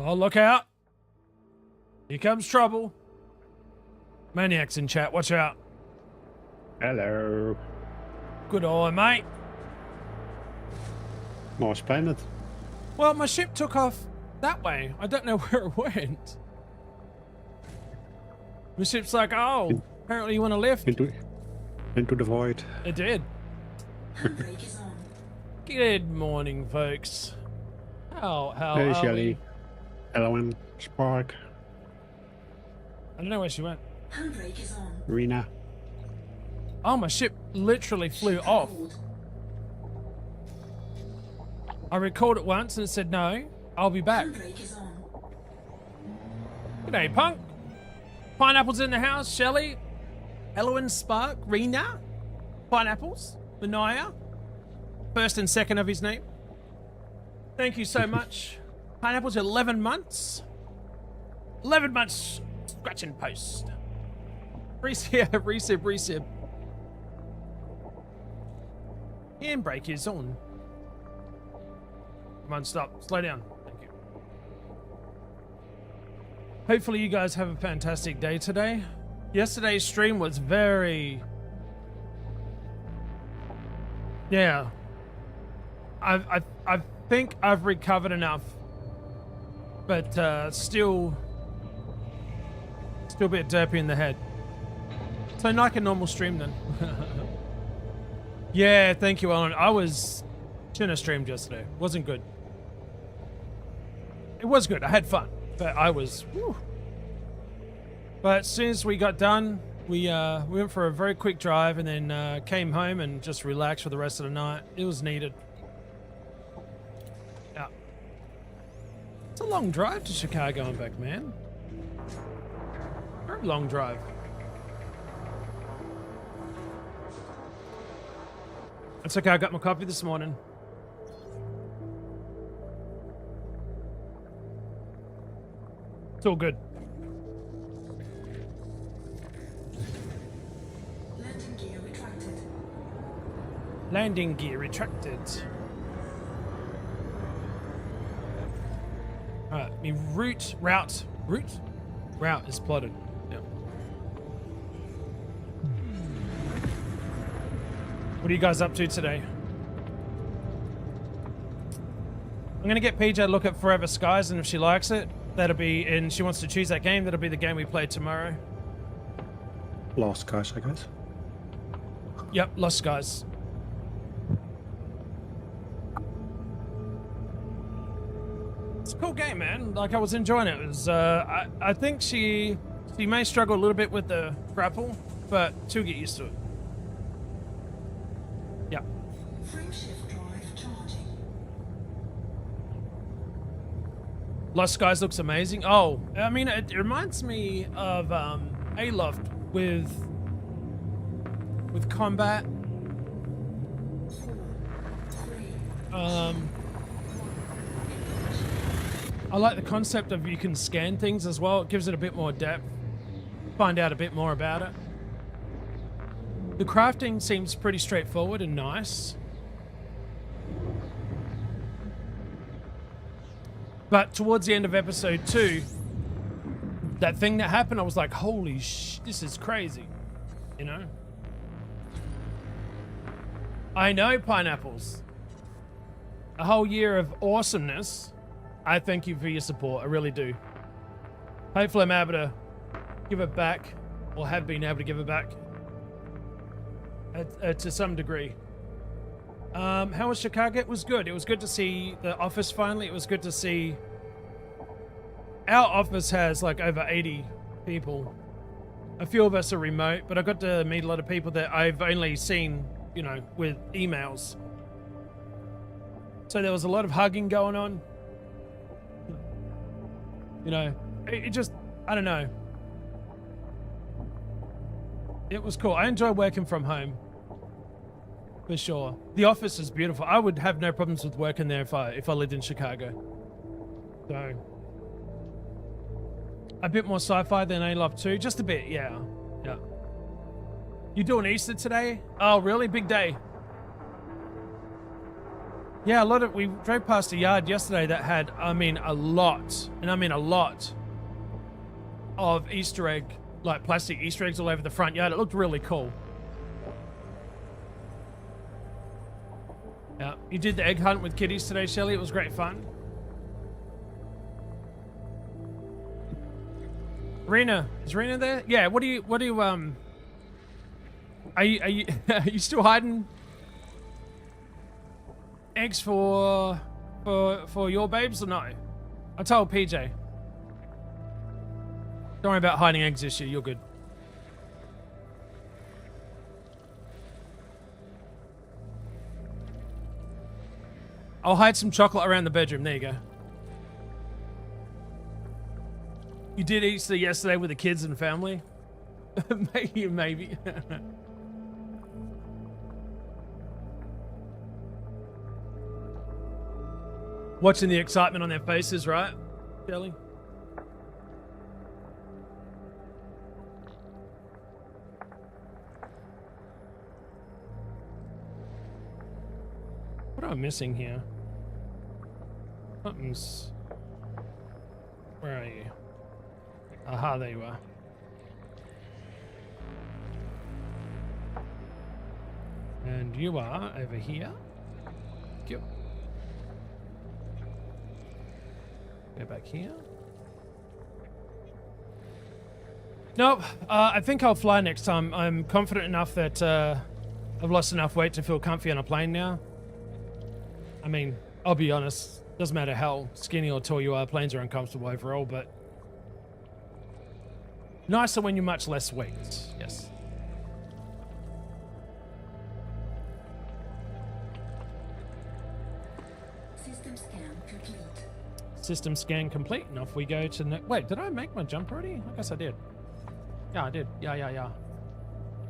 Oh, look out. Here comes trouble. Maniacs in chat, watch out. Hello. Good eye, mate. Nice planet. Well, my ship took off that way. I don't know where it went. My ship's like, oh, apparently you want to lift. Into the void. It did. Handbrake is on. Good morning, folks. How Hey, are Shelly. we? Ellen. Spark. I don't know where she went. Handbrake is on. Rena. Oh, my ship literally flew off. I recalled it once and it said, no, I'll be back. Handbrake is on. G'day, punk. Pineapples in the house, Shelly. Elowen, Spark, Rena. Pineapples. Benaya. First and second of his name. Thank you so much. Pineapples, 11 months. 11 months scratch and post. Resib. Handbrake is on. Come on, stop. Slow down. Thank you. Hopefully you guys have a fantastic day today. Yesterday's stream was very... Yeah. I think I've recovered enough. But still a bit derpy in the head. So like a normal stream then. Yeah, thank you, Alan. I was tuna streamed yesterday. Wasn't good. It was good. I had fun, but I was. Whew. But as soon as we got done, we went for a very quick drive and then came home and just relaxed for the rest of the night. It was needed. Yeah. It's a long drive to Chicago and back, man. Very long drive. It's okay, I got my coffee this morning. It's all good. Landing gear retracted. Landing gear retracted. Alright, me route is plotted. Yep. What are you guys up to today? I'm gonna get PJ to look at Forever Skies, and if she likes it, that'll be, and she wants to choose that game, that'll be the game we play tomorrow. Lost Skies, I guess. Yep, Lost Skies. It's a cool game, man. Like, I was enjoying it. It was, I think she may struggle a little bit with the grapple, but she'll get used to it. Yeah. Frameshift drive charging. Lost Skies looks amazing. Oh, I mean, it reminds me of Aloft with combat. I like the concept of you can scan things as well. It gives it a bit more depth. Find out a bit more about it. The crafting seems pretty straightforward and nice. But towards the end of episode 2, that thing that happened, I was like, holy this is crazy. You know? I know, Pineapples. A whole year of awesomeness. I thank you for your support. I really do. Hopefully I'm able to give it back, or have been able to give it back to some degree. How was Chicago? It was good. It was good to see the office finally. It was good to see. Our office has like over 80 people. A few of us are remote, but I got to meet a lot of people that I've only seen, you know, with emails. So there was a lot of hugging going on. You know, it just, I don't know. It was cool. I enjoy working from home. For sure. The office is beautiful. I would have no problems with working there if I lived in Chicago. So, a bit more sci-fi than Aloft 2. Just a bit, yeah. Yeah. You doing Easter today? Oh, really? Big day. Yeah, a lot of, we drove past a yard yesterday that had, I mean, a lot, and I mean a lot of Easter egg, like plastic Easter eggs all over the front yard. It looked really cool. Yeah, you did the egg hunt with kiddies today, Shelley. It was great fun. Rena, is Rena there? Yeah. What do you are you are you still hiding eggs for your babes or no? I told PJ. Don't worry about hiding eggs this year. You're good. I'll hide some chocolate around the bedroom. There you go. You did Easter yesterday with the kids and family? Maybe. Watching the excitement on their faces, right, Kelly? What am I missing here? Something's... Where are you? Aha, there you are. And you are over here. Thank you. Go back here. Nope. I think I'll fly next time. I'm confident enough that I've lost enough weight to feel comfy on a plane now. I mean, I'll be honest. Doesn't matter how skinny or tall you are. Planes are uncomfortable overall, but nicer when you're much less weight. Yes. System scan complete. System scan complete, and off we go to the... Wait, did I make my jump already? I guess I did. Yeah, I did. Yeah.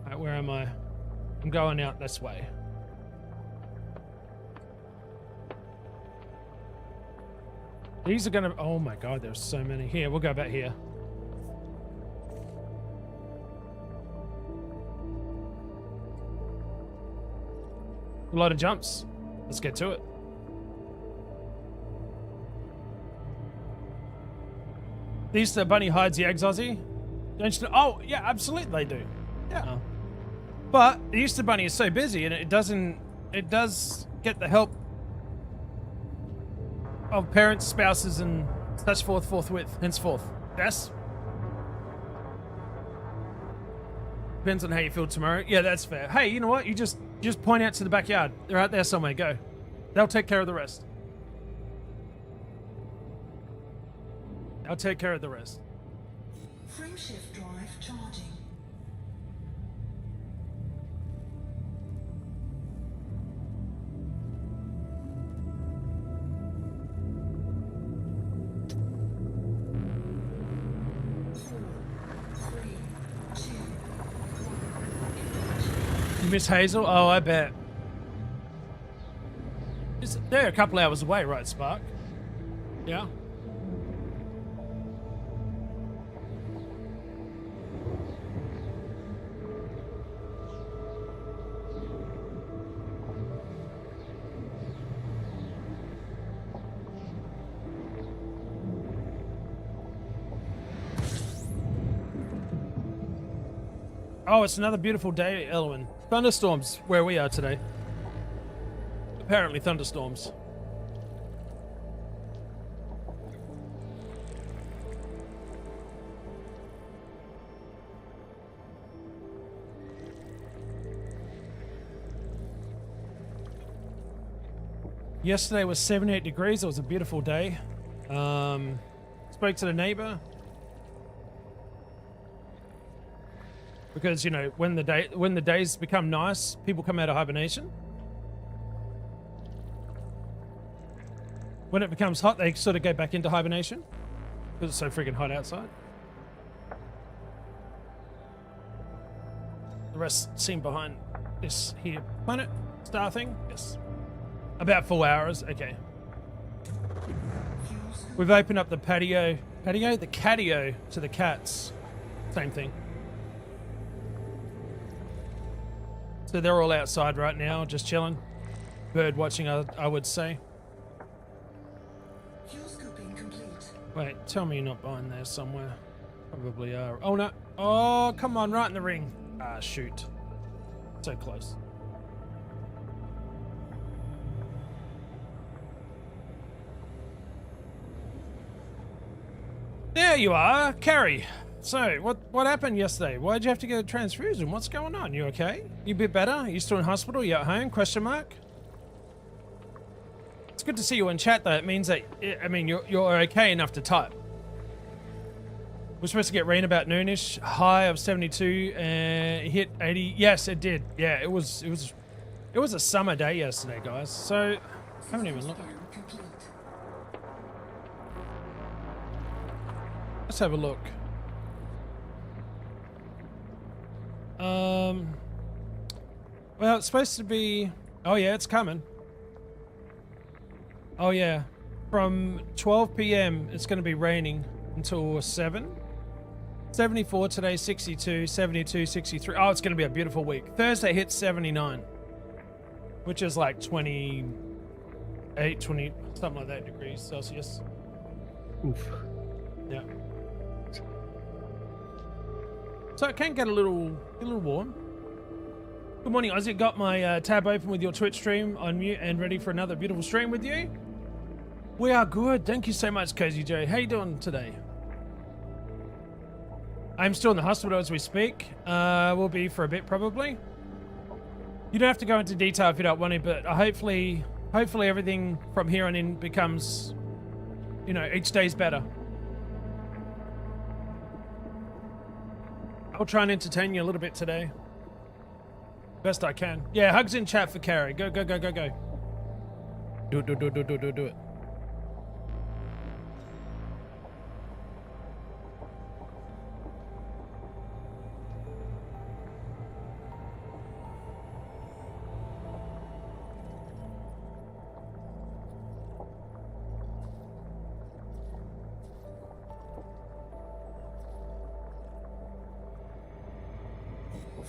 Alright, where am I? I'm going out this way. These are gonna... Oh my god, there's so many. Here, we'll go back here. A lot of jumps. Let's get to it. The Easter Bunny hides the eggs, Aussie. Don't you know? Oh, yeah, absolutely they do. Yeah. Oh. But the Easter Bunny is so busy, and it does get the help of parents, spouses, and such forthwith, henceforth. Yes? Depends on how you feel tomorrow. Yeah, that's fair. Hey, you know what? You just point out to the backyard. They're out there somewhere. Go. They'll take care of the rest. I'll take care of the rest. Frameshift drive charging. You miss Hazel? Oh, I bet. They're a couple hours away, right, Spark? Yeah. Oh, it's another beautiful day, Elwyn. Thunderstorms where we are today. Apparently thunderstorms. Yesterday was 78 degrees. It was a beautiful day. Spoke to the neighbor. Because, you know, when the days become nice, people come out of hibernation. When it becomes hot, they sort of go back into hibernation because it's so freaking hot outside. The rest seen behind this here planet star thing. Yes, about 4 hours. Okay. We've opened up the the catio to the cats. Same thing. So they're all outside right now, just chilling. bird watching, I would say. Fuel scooping complete. Wait, tell me you're not behind there somewhere. Probably are. Oh no. Oh, come on, right in the ring. Ah, shoot. So close. There you are, Carrie. So, what happened yesterday? Why'd you have to get a transfusion? What's going on? You okay? You a bit better? Are you still in hospital? You at home? Question mark? It's good to see you in chat though. It means that, I mean, you're okay enough to type. We're supposed to get rain about noonish. High of 72 and hit 80. Yes, it did. Yeah, it was a summer day yesterday, guys. So, I haven't even looked. Scan complete. Let's have a look. Well, it's supposed to be. Oh yeah, it's coming. Oh yeah, from 12 p.m. it's going to be raining until 7. 74 today, 62, 72, 63. Oh, it's going to be a beautiful week. Thursday hits 79, which is like 28, 20, something like that degrees Celsius. Oof. Yeah. So it can get a little warm. Good morning, Ozzy. Got my tab open with your Twitch stream on mute and ready for another beautiful stream with you. We are good. Thank you so much, Cozy J. How you doing today? I'm still in the hospital as we speak. We'll be for a bit probably. You don't have to go into detail if you don't want to, but hopefully everything from here on in becomes, you know, each day's better. I'll try and entertain you a little bit today. Best I can. Yeah, hugs in chat for Carrie. Go, go, go, go, go. Do it, do it, do it, do it, do it, do it.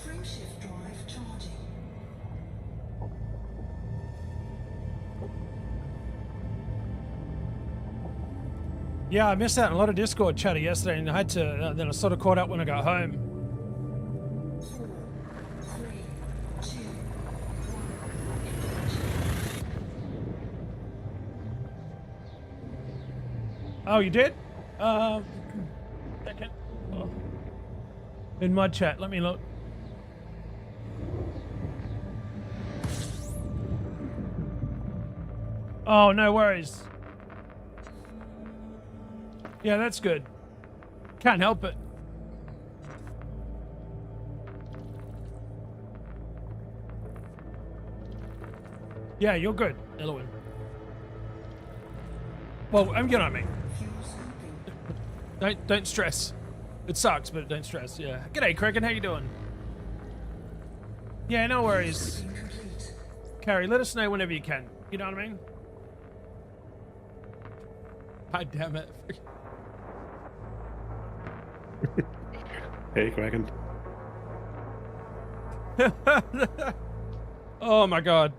Frameshift drive charging. Yeah, I missed out on a lot of Discord chatter yesterday, and I had to. Then I sort of caught up when I got home. 4, 3, 2, 1. Oh, you did? Second. Oh. In mod chat, let me look. Oh, no worries. Yeah, that's good. Can't help it. Yeah, you're good, Elowen. Well, you know what I mean. Fuel scooping. Don't stress. It sucks, but don't stress. Yeah. G'day, Kraken. How you doing? Yeah, no worries. Scooping complete. Carrie, let us know whenever you can. You know what I mean? God damn it. Hey, Kraken. Oh my god.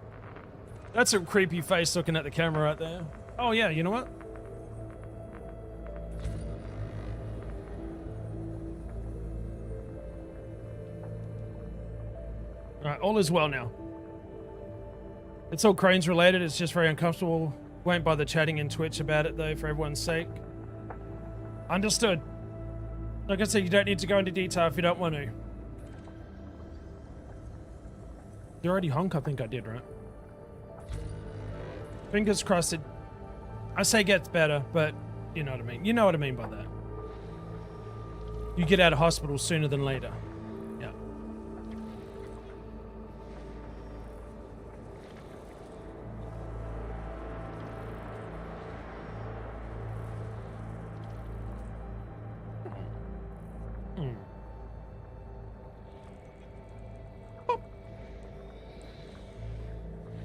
That's a creepy face looking at the camera right there. Oh yeah, you know what? Alright, all is well now. It's all cranes related, it's just very uncomfortable. Won't bother chatting in Twitch about it though, for everyone's sake. Understood. Like I said, you don't need to go into detail if you don't want to. You already honk, I think I did, right? Fingers crossed it, I say gets better, but you know what I mean. You know what I mean by that. You get out of hospital sooner than later. Yeah.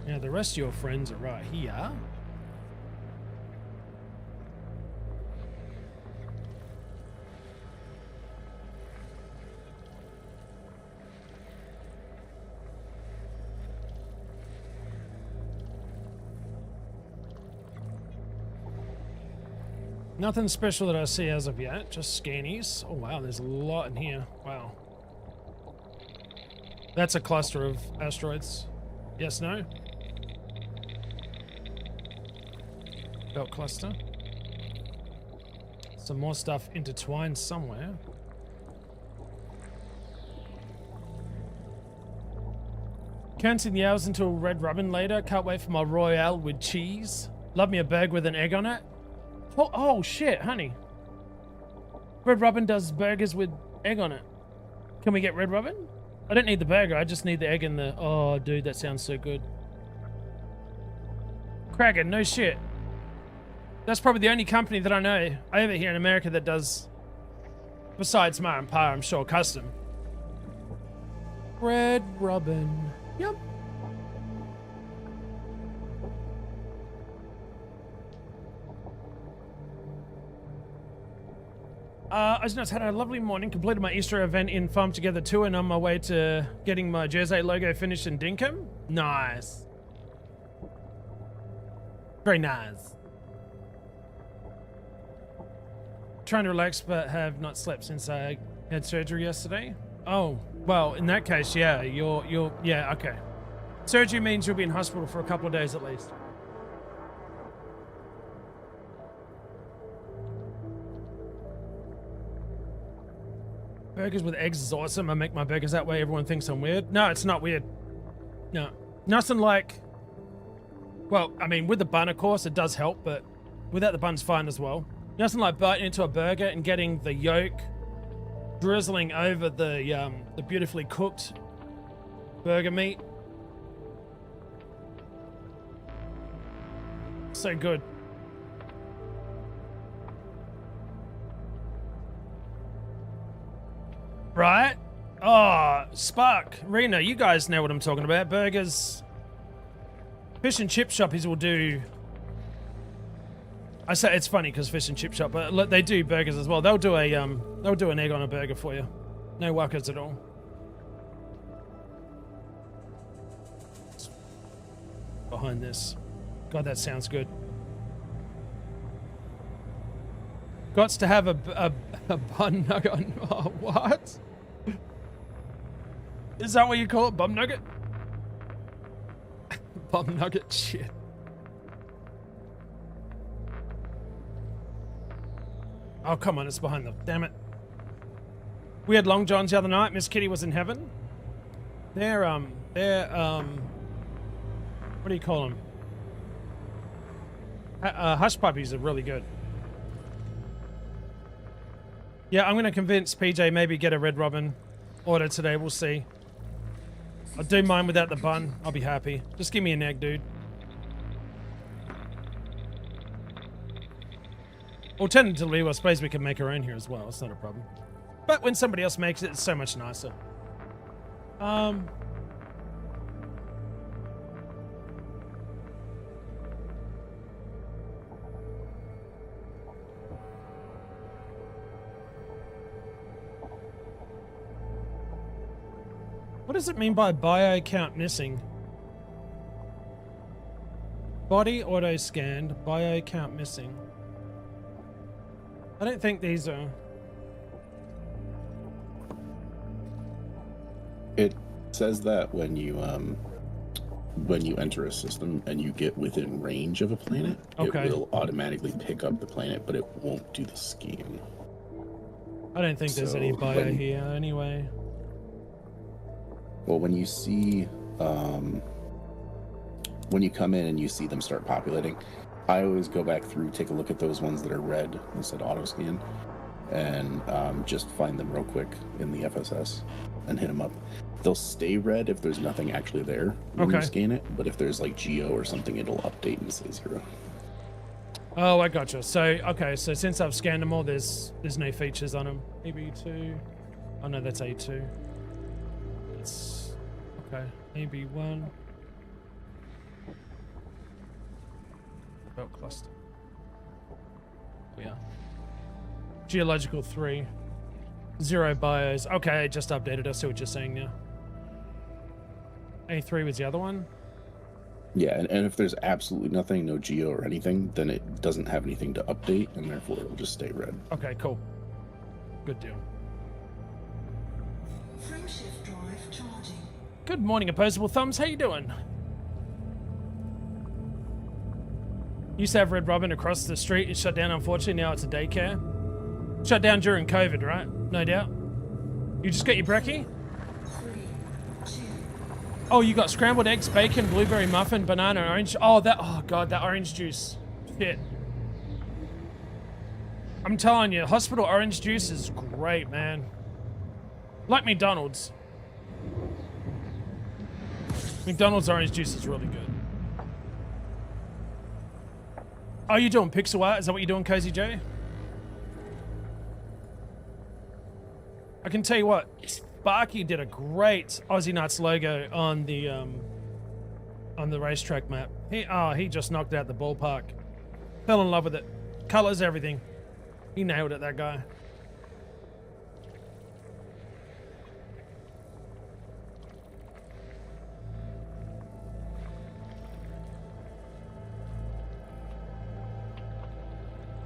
Yeah, the rest of your friends are right here. Nothing special that I see as of yet, just scannies. Oh wow, there's a lot in here. Wow. That's a cluster of asteroids. Yes, no? Belt cluster. Some more stuff intertwined somewhere. Counting the hours until Red Robin later. Can't wait for my Royale with cheese. Love me a burger with an egg on it. Oh shit, honey. Red Robin does burgers with egg on it. Can we get Red Robin? I don't need the burger, I just need the egg in the... Oh, dude, that sounds so good. Kraken, no shit. That's probably the only company that I know over here in America that does, besides Ma and Pa, I'm sure, custom. Red Robin. Yep. Aussienutz had a lovely morning, completed my Easter event in Farm Together 2 and on my way to getting my Jersey logo finished in Dinkum. Nice. Very nice. Trying to relax but have not slept since I had surgery yesterday. Oh, well, in that case, yeah, yeah, okay. Surgery means you'll be in hospital for a couple of days at least. Burgers with eggs is awesome. I make my burgers that way. Everyone thinks I'm weird. No, it's not weird. No. Nothing like... Well, I mean, with the bun, of course, it does help, but without the bun's fine as well. Nothing like biting into a burger and getting the yolk drizzling over the beautifully cooked burger meat. So good. Right? Oh, Spark, Rena, you guys know what I'm talking about. Burgers. Fish and chip shoppies will do... I say it's funny because fish and chip shop, but look, they do burgers as well. They'll do an egg on a burger for you. No wuckers at all. Behind this. God, that sounds good. Gots to have a bun nugget on... Oh, what? Is that what you call it? Bum nugget? Bum nugget? Shit. Oh, come on, it's behind them. Damn it. We had Long Johns the other night. Miss Kitty was in heaven. They're, what do you call them? Hush puppies are really good. Yeah, I'm going to convince PJ maybe get a Red Robin order today. We'll see. I'll do mine without the bun. I'll be happy. Just give me an egg, dude. Alternatively, I suppose we can make our own here as well. It's not a problem. But when somebody else makes it, it's so much nicer. What does it mean by bio count missing? Body auto scanned, bio count missing. I don't think these are... It says that when you enter a system and you get within range of a planet, okay, it will automatically pick up the planet, but it won't do the scan. I don't think there's any bio here anyway. Well, when you see, when you come in and you see them start populating, I always go back through, take a look at those ones that are red instead of auto scan, and just find them real quick in the FSS and hit them up. They'll stay red if there's nothing actually there when you scan it, but if there's like Geo or something, it'll update and say 0. Oh, I gotcha. So, okay, so since I've scanned them all, there's no features on them. EB2. Oh no, that's A2. It's okay. EB1. Belt cluster. Yeah. Geological 3. 0 bios. Okay, just updated. I see what you're saying now. A3 was the other one. Yeah, and if there's absolutely nothing, no geo or anything, then it doesn't have anything to update, and therefore it'll just stay red. Okay, cool. Good deal. Frameshift drive charging. Good morning, Opposable Thumbs. How you doing? Used to have Red Robin across the street. It's shut down, unfortunately. Now it's a daycare. Shut down during COVID, right? No doubt. You just got your brekkie? 3, 2, Oh, you got scrambled eggs, bacon, blueberry muffin, banana, orange. Oh, oh god, that orange juice. Shit. I'm telling you, hospital orange juice is great, man. Like McDonald's. McDonald's orange juice is really good. Oh, you doing pixel art? Is that what you're doing, Cozy Joe? I can tell you what, Sparky did a great Aussienutz logo on the racetrack map. He just knocked it out the ballpark. Fell in love with it. Colors, everything. He nailed it, that guy.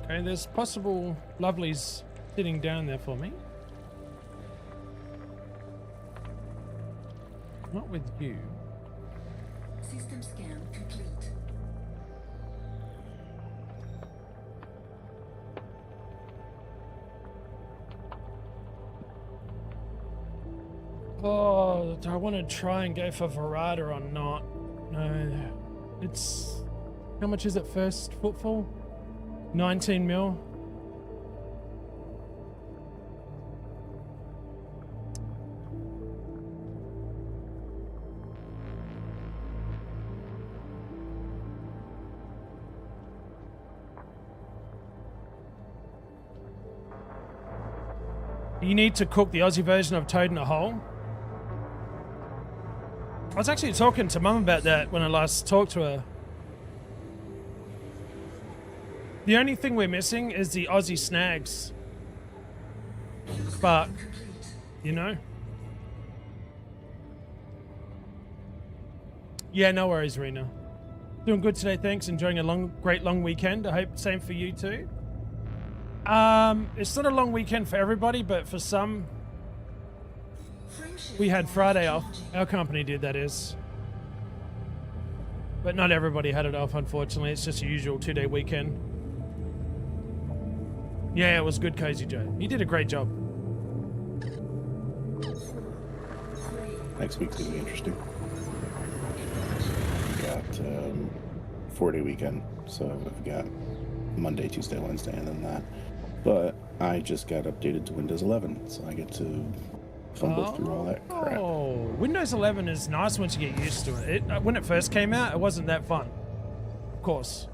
Okay, there's possible lovelies sitting down there for me. Not with you. system scan complete. Oh, do I want to try and go for Verada or not? No. It's... How much is it first footfall? 19 mil. You need to cook the Aussie version of Toad in a Hole. I was actually talking to Mum about that when I last talked to her. The only thing we're missing is the Aussie snags. But, you know. Yeah, no worries, Rena. Doing good today, thanks. Enjoying a great long weekend. I hope same for you too. It's not a long weekend for everybody, but for some, we had Friday off. Our company did, that is. But not everybody had it off, unfortunately. It's just a usual 2-day weekend. Yeah, it was good, Cozy Joe. You did a great job. Next week's gonna be interesting. We've got 4-day weekend, so we've got Monday, Tuesday, Wednesday, and then that. But I just got updated to Windows 11, so I get to fumble through all that crap. Oh, Windows 11 is nice once you get used to it. When it first came out, it wasn't that fun. Of course.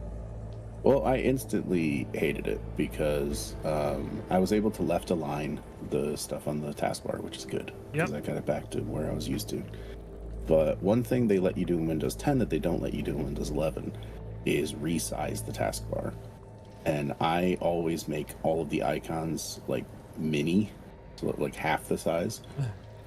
Well, I instantly hated it because I was able to left align the stuff on the taskbar, which is good. Because I got it back to where I was used to. But one thing they let you do in Windows 10 that they don't let you do in Windows 11 is resize the taskbar. And I always make all of the icons like mini, so like half the size,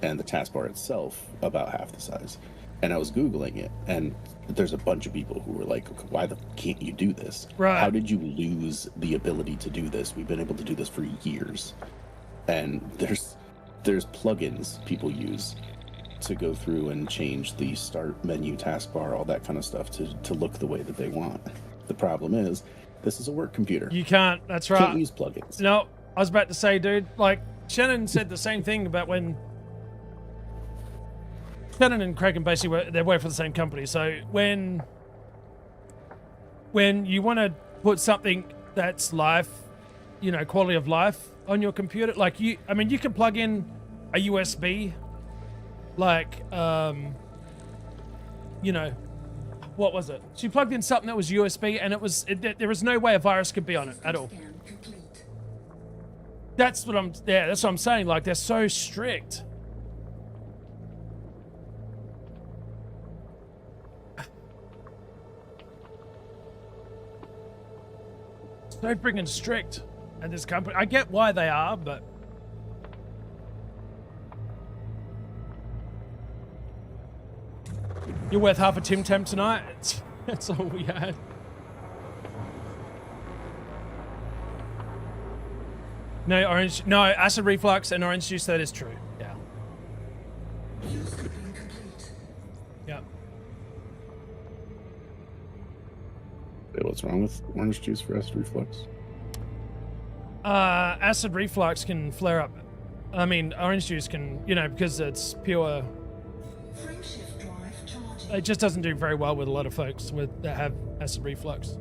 and the taskbar itself about half the size. And I was Googling it, and there's a bunch of people who were like, why can't you do this? Right. How did you lose the ability to do this? We've been able to do this for years. And there's plugins people use to go through and change the start menu, taskbar, all that kind of stuff to look the way that they want. The problem is, this is a work computer. You can't, that's right. Can't use plugins. No, I was about to say, dude, like, Shannon said the same thing about when... Shannon and Kraken basically they work for the same company, so when you want to put something that's life, you know, quality of life on your computer, like you can plug in a USB, like, you know, what was it? She plugged in something that was USB, and there was no way a virus could be on it at all. That's what I'm saying. Like, they're so strict. So freaking strict at this company. I get why they are, but You're worth half a Tim Tam tonight. That's all we had. No orange. No acid reflux and orange juice. That is true. Yeah. Fuel scooping complete. Yeah. Wait, what's wrong with orange juice for acid reflux? Acid reflux can flare up. I mean, orange juice can, you know, because it's pure. Frameshift drive charging. It just doesn't do very well with a lot of folks that have acid reflux.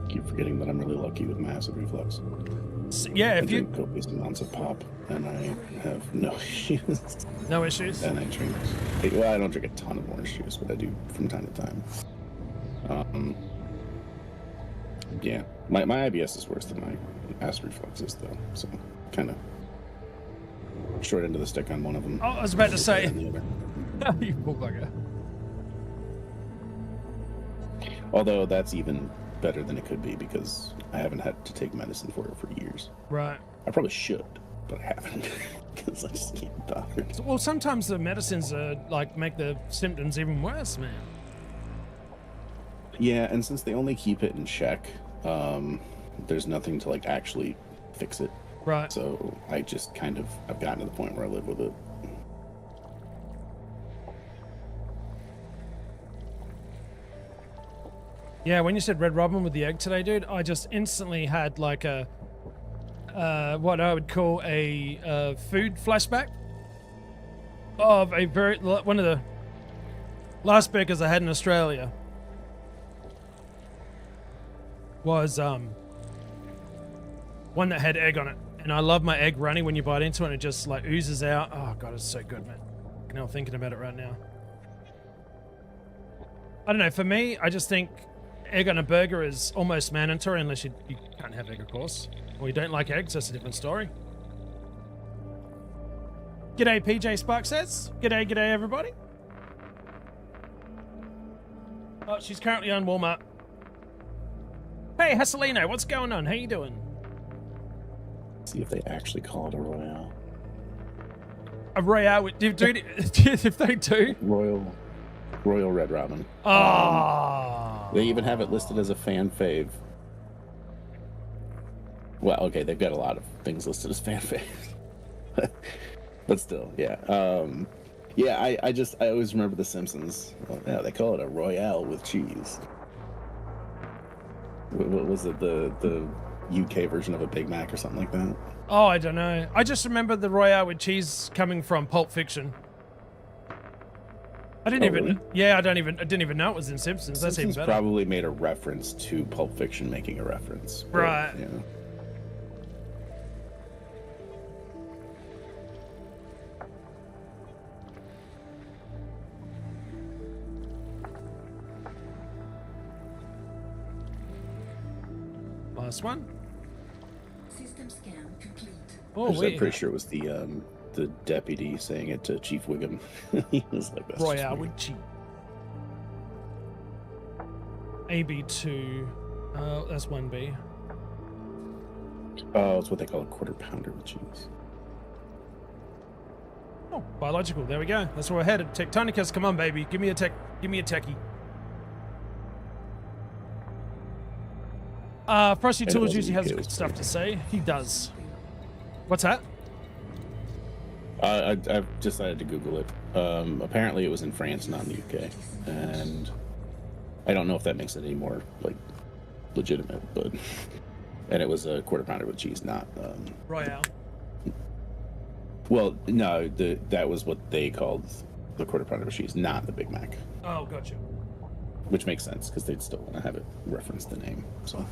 Keep forgetting that I'm really lucky with my acid reflux. Yeah, I if you drink copious amounts of pop, and I have no issues. no issues. And I drink. Well, I don't drink a ton of orange juice, but I do from time to time. Yeah, my IBS is worse than my acid reflux is, though. So, kind of short end of the stick on one of them. Oh, I was about to say. On the other. You poor bugger. Although that's even better than it could be because I haven't had to take medicine for it for years. Right. I probably should, but I haven't because I just can't bother. Well, sometimes the medicines like make the symptoms even worse, man. Yeah, and since they only keep it in check, there's nothing to like actually fix it. Right. So I just I've gotten to the point where I live with it. Yeah, when you said Red Robin with the egg today, dude, I just instantly had like a what I would call a food flashback of one of the last burgers I had in Australia was one that had egg on it, and I love my egg runny when you bite into it and it just like oozes out. Oh god, it's so good, man. Now I'm thinking about it right now. I don't know, for me, I just think egg on a burger is almost mandatory unless you can't have egg, of course. Or you don't like eggs, that's a different story. G'day, PJ Spark says. G'day, everybody. Oh, she's currently on Walmart. Hey, Hasselino, what's going on? How you doing? See if they actually call it a Royale. A Royale, dude, if they do. Royal Red Robin. Oh. They even have it listed as a fan fave. Well, okay, they've got a lot of things listed as fan faves. But still, yeah. I always remember The Simpsons. Well, yeah, they call it a Royale with cheese. What was it? The UK version of a Big Mac or something like that? Oh, I don't know. I just remember the Royale with cheese coming from Pulp Fiction. I didn't even. Really? Yeah, I didn't even know it was in Simpsons. That's even Simpsons better. probably made a reference to Pulp Fiction making a reference. But, Right. Yeah. Last one. System scan complete. Oh, I'm wait. pretty sure it was the deputy saying it to Chief Wiggum. He was like, "That's just Royale weird." with cheese. AB2. That's 1B. Oh, it's what they call a quarter pounder with cheese. Oh, biological. There we go. That's where we're headed. Tectonicus, come on, baby. Give me a techie. Frosty And it Tools wasn't usually has UK, it good was stuff to say. He does. What's that? I've decided to Google it. Apparently, it was in France, not in the UK, and I don't know if that makes it any more like legitimate, but and it was a quarter pounder with cheese, not Royale. Well, no, that was what they called the quarter pounder with cheese, not the Big Mac, Oh, gotcha. which makes sense because they'd still want to have it reference the name. So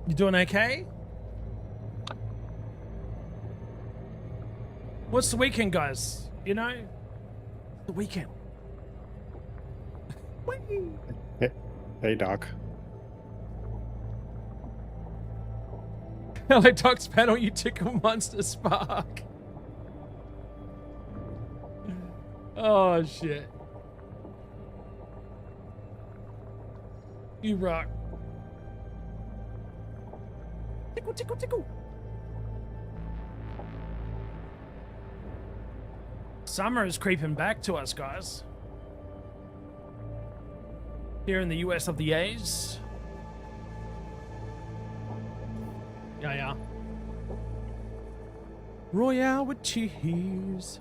You doing okay? What's the weekend, guys? You know? The weekend. Whee! Hey, Doc. Hello, Doc's panel, you tickle monster spark. Oh, shit. You rock. Tickle, tickle, tickle. Summer is creeping back to us, guys. Here in the US of the A's. Yeah. Royale with cheese.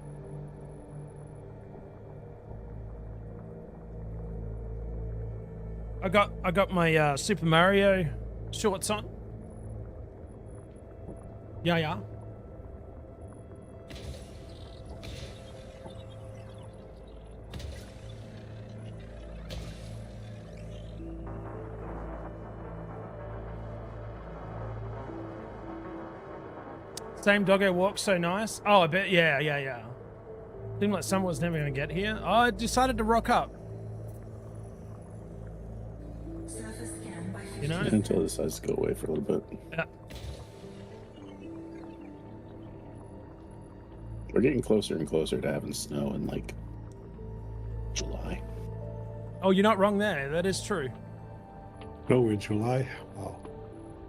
I got my Super Mario shorts on. Yeah. Same doggo walk, so nice. Oh, I bet. Yeah. Seemed like someone was never going to get here. I decided to rock up. Surface scan by You know? Until it decides to go away for a little bit. Yeah. We're getting closer and closer to having snow in like July. Oh, you're not wrong there. That is true. Oh, in July? Wow.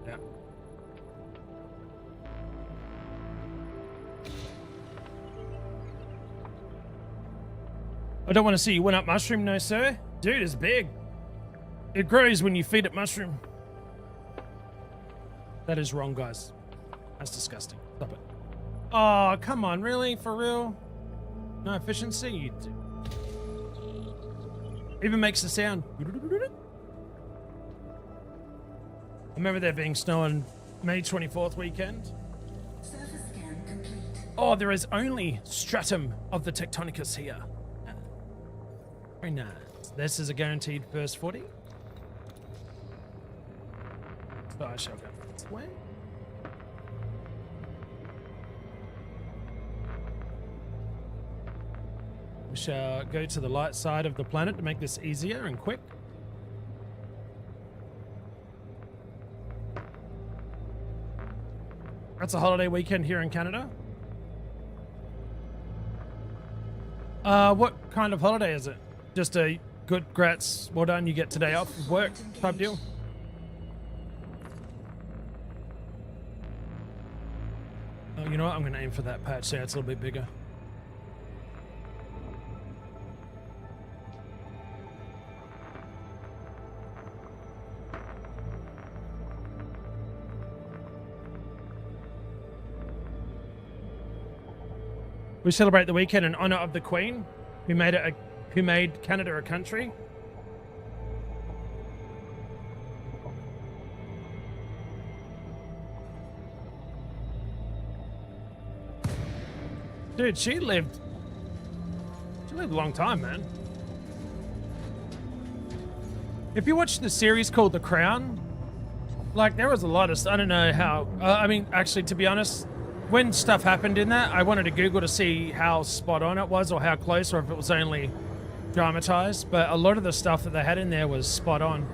Yeah. I don't want to see you went up mushroom, no sir. Dude, it's big. It grows when you feed it mushroom. That is wrong, guys. That's disgusting. Stop it. Oh, come on, really? For real? No efficiency? You do. Even makes the sound. I remember there being snow on May 24th weekend. surface scan complete. Oh, there is only stratum of the Tectonicus here. Very nice. This is a guaranteed first 40. So I shall go this way. We shall go to the light side of the planet to make this easier and quick. That's a holiday weekend here in Canada. What kind of holiday is it? Just a good grats, well done, you get today off of work type deal? Oh, you know what? I'm going to aim for that patch there. It's a little bit bigger. We celebrate the weekend in honor of the Queen, who made Canada a country. Dude, she lived a long time, man. If you watch the series called The Crown, like there was a lot of, I don't know how, I mean, actually, to be honest, when stuff happened in that, I wanted to Google to see how spot on it was or how close or if it was only dramatized, but a lot of the stuff that they had in there was spot on.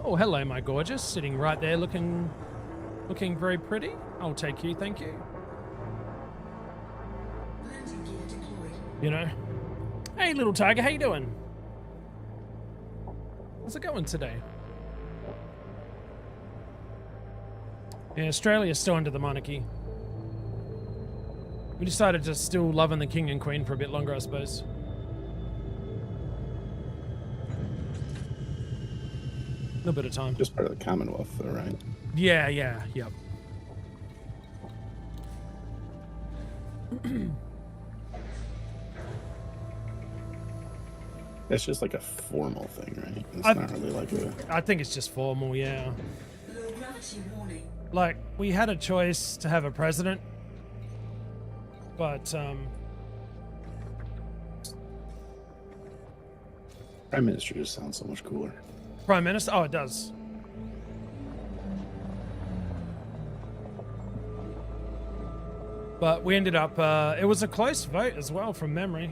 Oh, hello, my gorgeous. Sitting right there looking very pretty. I'll take you, thank you. Landing gear deployed. You know? Hey, little tiger, how you doing? How's it going today? Yeah, Australia's still under the monarchy. We decided to still loving the king and queen for a bit longer, I suppose. A little bit of time. Just part of the Commonwealth, though, right? Yeah, yep. It's just like a formal thing, right? It's not really like a... I think it's just formal, yeah. Low gravity warning. Like, we had a choice to have a president, but, Prime Minister just sounds so much cooler. Prime Minister? Oh, it does. But we ended up, it was a close vote as well, from memory.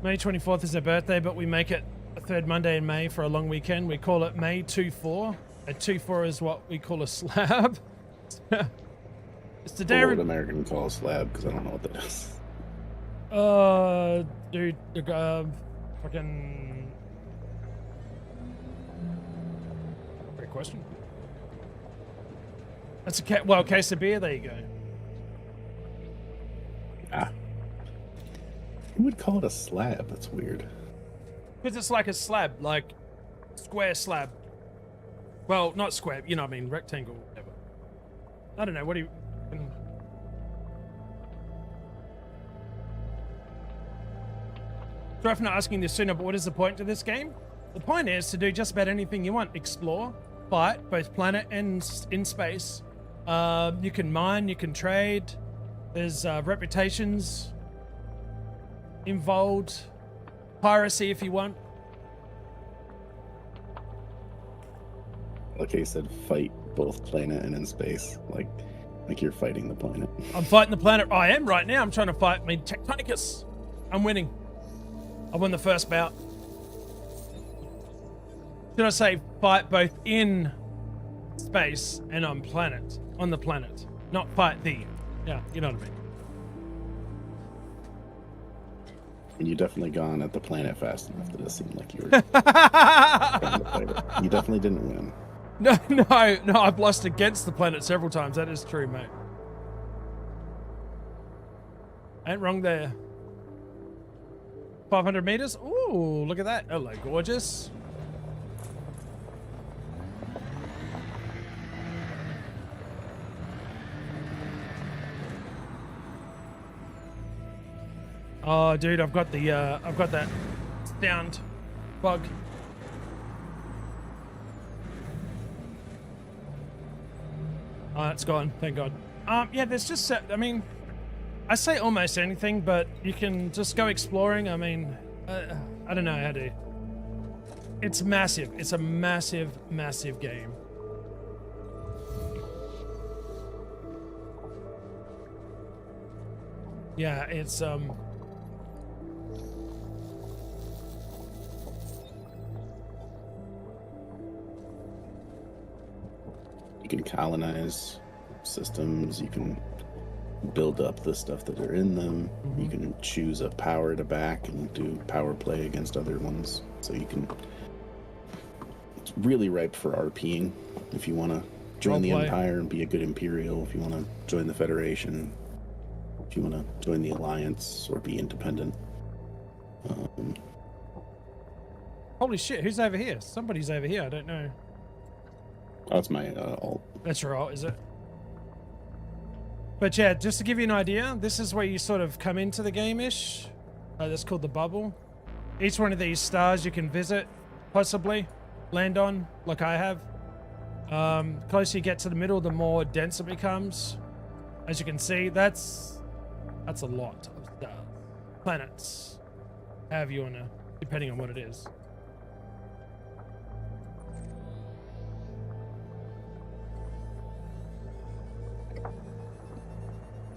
May 24th is her birthday, but we make it a third Monday in May for a long weekend. We call it May 24. A 24 is what we call a slab. It's the Or day. what American call a slab, because I don't know what that is. Dude, fucking. Great question. That's a well, case of beer. There you go. Ah. Who would call it a slab? That's weird. Because it's like a slab, like square slab. Well, not square. You know what I mean? Rectangle, whatever. I don't know. What do you? Sorry for not asking this sooner, but what is the point to this game? The point is to do just about anything you want. Explore, fight, both planet and in space. You can mine, you can trade. There's reputations involved. Piracy if you want. Like I said, fight both planet and in space. Like you're fighting the planet. I'm fighting the planet. I am right now. I'm trying to fight me Tectonicus. I'm winning. I won the first bout. Should I say fight both in space and on the planet, not fight the. Yeah, you know what I mean. And you definitely gone at the planet fast enough that it seemed like you were trying to fight it. You definitely didn't win. No, I've lost against the planet several times. That is true, mate. Ain't wrong there. 500 meters? Ooh, look at that. Hello, gorgeous. Oh, dude, I've got that sound bug. Oh, it's gone. Thank God. Yeah, there's just, I mean, I say almost anything, but you can just go exploring. I mean, I don't know how to. It's massive. It's a massive, massive game. Yeah, it's You can colonize systems. You can build up the stuff that are in them. You can choose a power to back and do power play against other ones. So you can. It's really ripe for RPing if you want to join the Empire and be a good Imperial. If you want to join the Federation. If you want to join the Alliance or be independent. Holy shit! Who's over here? Somebody's over here. I don't know. Oh, that's my alt. That's your alt, is it? But yeah, just to give you an idea, this is where you sort of come into the game-ish. That's called the bubble. Each one of these stars you can visit, possibly land on, like I have. Closer you get to the middle, the more dense it becomes. As you can see, that's a lot of stars, planets, however you wanna, depending on what it is.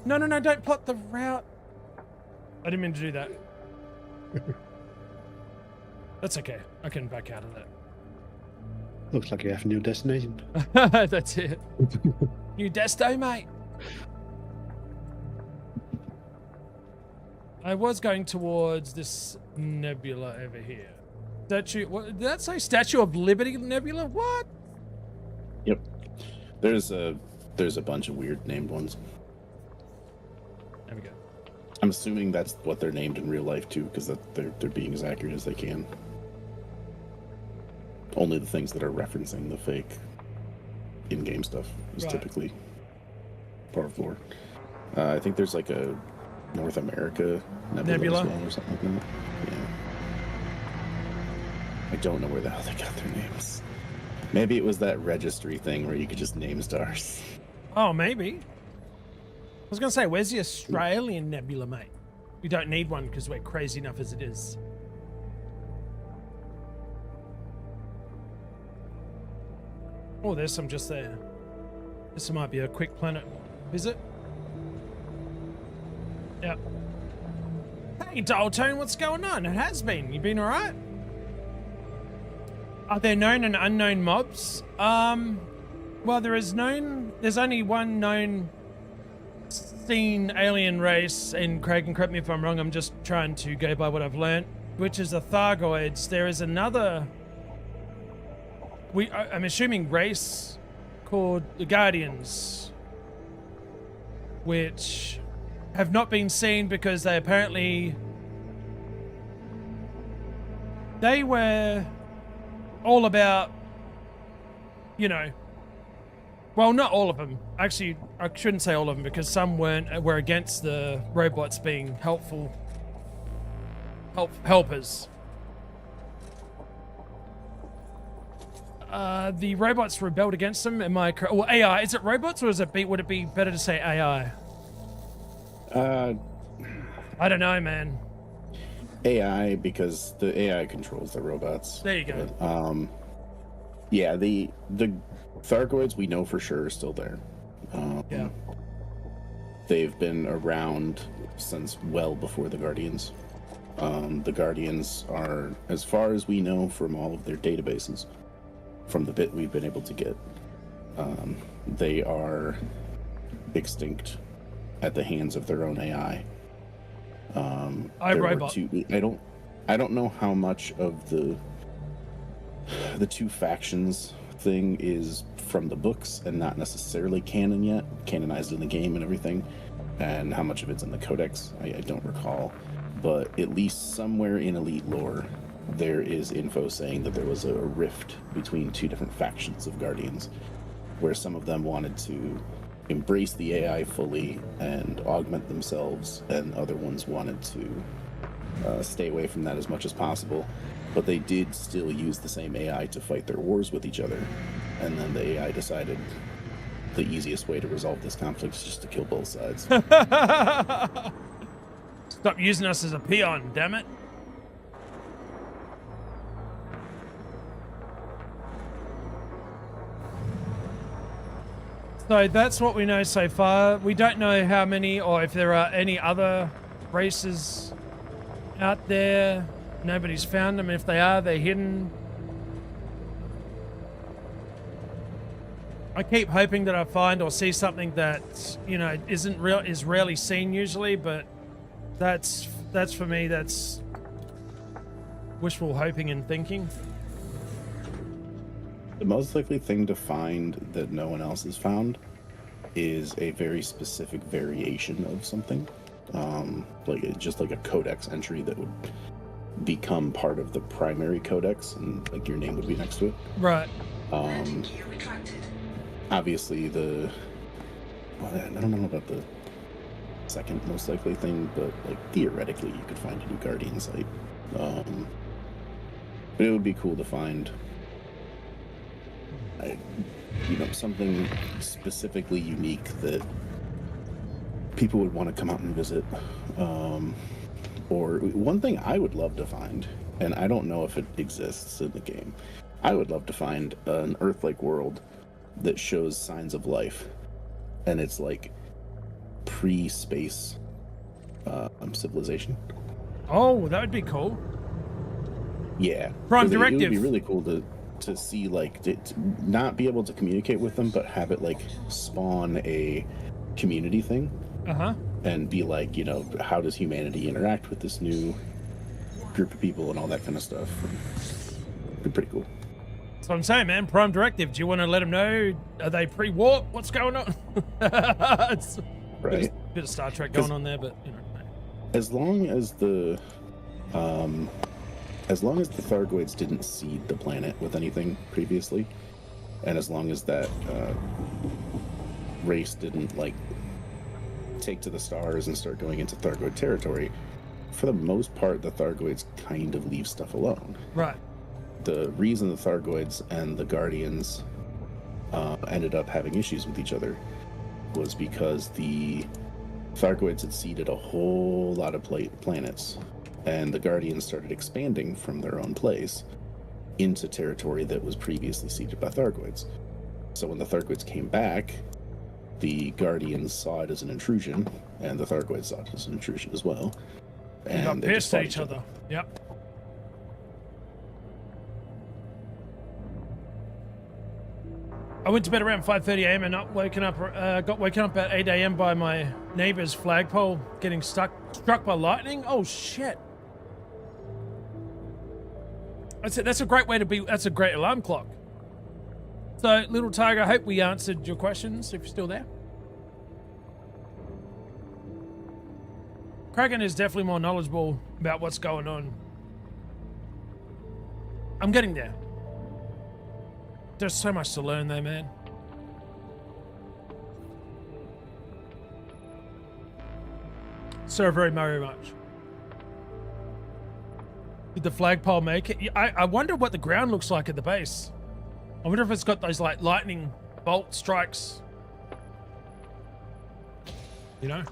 No, don't plot the route. I didn't mean to do that. That's okay. I can back out of that. Looks like you have a new destination. That's it. New desto, mate. I was going towards this nebula over here. Statue. What did that say? Statue of Liberty Nebula? What? Yep. There's a bunch of weird named ones. There we go. I'm assuming that's what they're named in real life too, because they're being as accurate as they can. Only the things that are referencing the fake in-game stuff is typically part of lore. I think there's like a North America nebula as well, or something like that. Yeah. I don't know where the hell they got their names. Maybe it was that registry thing where you could just name stars. Oh, maybe. I was going to say, where's the Australian nebula, mate? We don't need one because we're crazy enough as it is. Oh, there's some just there. This might be a quick planet visit. Yep. Hey, Daltone, what's going on? It has been. You been all right? Are there known and unknown mobs? Well, there's only one known seen alien race, and Craig can correct me if I'm wrong, I'm just trying to go by what I've learnt, which is the Thargoids. There is another, I'm assuming, race called the Guardians, which have not been seen because they apparently, they were all about, you know, well, not all of them. Actually, I shouldn't say all of them because some were against the robots being helpers. The robots rebelled against them. Am I correct? Well, AI. Is it robots or would it be better to say AI? I don't know, man. AI, because the AI controls the robots. There you go. But, yeah, the Thargoids we know for sure are still there. Yeah. They've been around since well before the Guardians. The Guardians are, as far as we know from all of their databases, from the bit we've been able to get, they are extinct at the hands of their own AI. iRobot. I don't know how much of the two factions thing is from the books and not necessarily canon yet, canonized in the game and everything, and how much of it's in the codex. I don't recall, but at least somewhere in Elite lore there is info saying that there was a rift between two different factions of Guardians, where some of them wanted to embrace the AI fully and augment themselves, and other ones wanted to stay away from that as much as possible. But they did still use the same AI to fight their wars with each other, and then the AI decided the easiest way to resolve this conflict is just to kill both sides. Stop using us as a peon, damn it. So that's what we know so far. We don't know how many, or if there are any other races out there. Nobody's found them. If they are, they're hidden. I keep hoping that I find or see something that, you know, is rarely seen usually, but that's for me, that's wishful hoping and thinking. The most likely thing to find that no one else has found is a very specific variation of something, just like a codex entry that would become part of the primary codex, and like your name would be next to it. Right. Obviously I don't know about the second most likely thing, but like theoretically you could find a new Guardian site. But it would be cool to find something specifically unique that people would want to come out and visit. Or one thing I would love to find, and I don't know if it exists in the game, I would love to find an Earth-like world that shows signs of life, and it's like pre-space civilization. Oh, that would be cool. Yeah. Prime 'Cause Directive. It would be really cool to see, like, to not be able to communicate with them, but have it like spawn a community thing. Uh-huh. And be like, how does humanity interact with this new group of people and all that kind of stuff. It'd be pretty cool. That's what I'm saying, man. Prime Directive. Do you want to let them know? Are they pre-warp? What's going on? It's Right. bit of Star Trek going on there, but as long as the Thargoids didn't seed the planet with anything previously, and as long as that race didn't take to the stars and start going into Thargoid territory, for the most part the Thargoids kind of leave stuff alone. Right. The reason the Thargoids and the Guardians ended up having issues with each other was because the Thargoids had seeded a whole lot of planets, and the Guardians started expanding from their own place into territory that was previously seeded by Thargoids. So when the Thargoids came back, the Guardians saw it as an intrusion, and the Thargoids saw it as an intrusion as well. They got pissed at each other. Yep. I went to bed around 5:30 a.m. and got woken up at 8 a.m. by my neighbor's flagpole getting struck by lightning. Oh shit! That's a great way to be. That's a great alarm clock. So, little tiger, I hope we answered your questions. If you're still there, Kraken is definitely more knowledgeable about what's going on. I'm getting there. There's so much to learn though, man. So very much. Did the flagpole make it? I wonder what the ground looks like at the base. I wonder if it's got those like lightning bolt strikes. You know?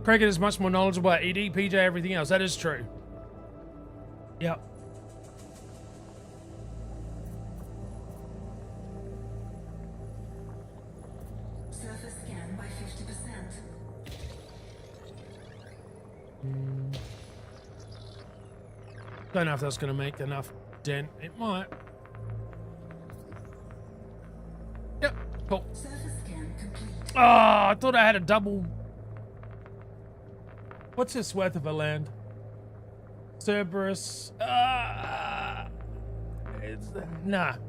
Cricket is much more knowledgeable about ED, PJ, everything else. That is true. Yep. Surface scan by 50%. Don't know if that's going to make enough dent. It might. Yep. Cool. Surface scan complete. Oh, I thought I had a double. What's this worth of a land? Cerberus. Nah,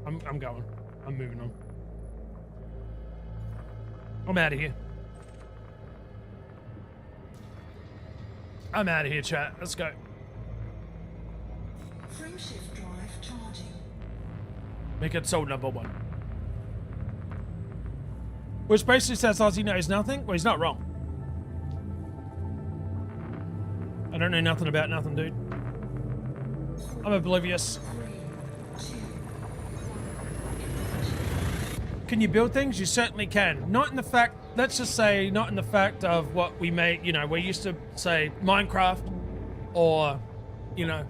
I'm going. I'm moving on. I'm out of here. I'm out of here, chat. Let's go. Frameshift drive charging. Make it soul number 1. Which basically says Ozzy knows nothing. Well, he's not wrong. I don't know nothing about nothing, dude. I'm oblivious. Can you build things? You certainly can. Not in the fact, let's just say, not in the fact of what we made, you know, we used to say Minecraft or, you know,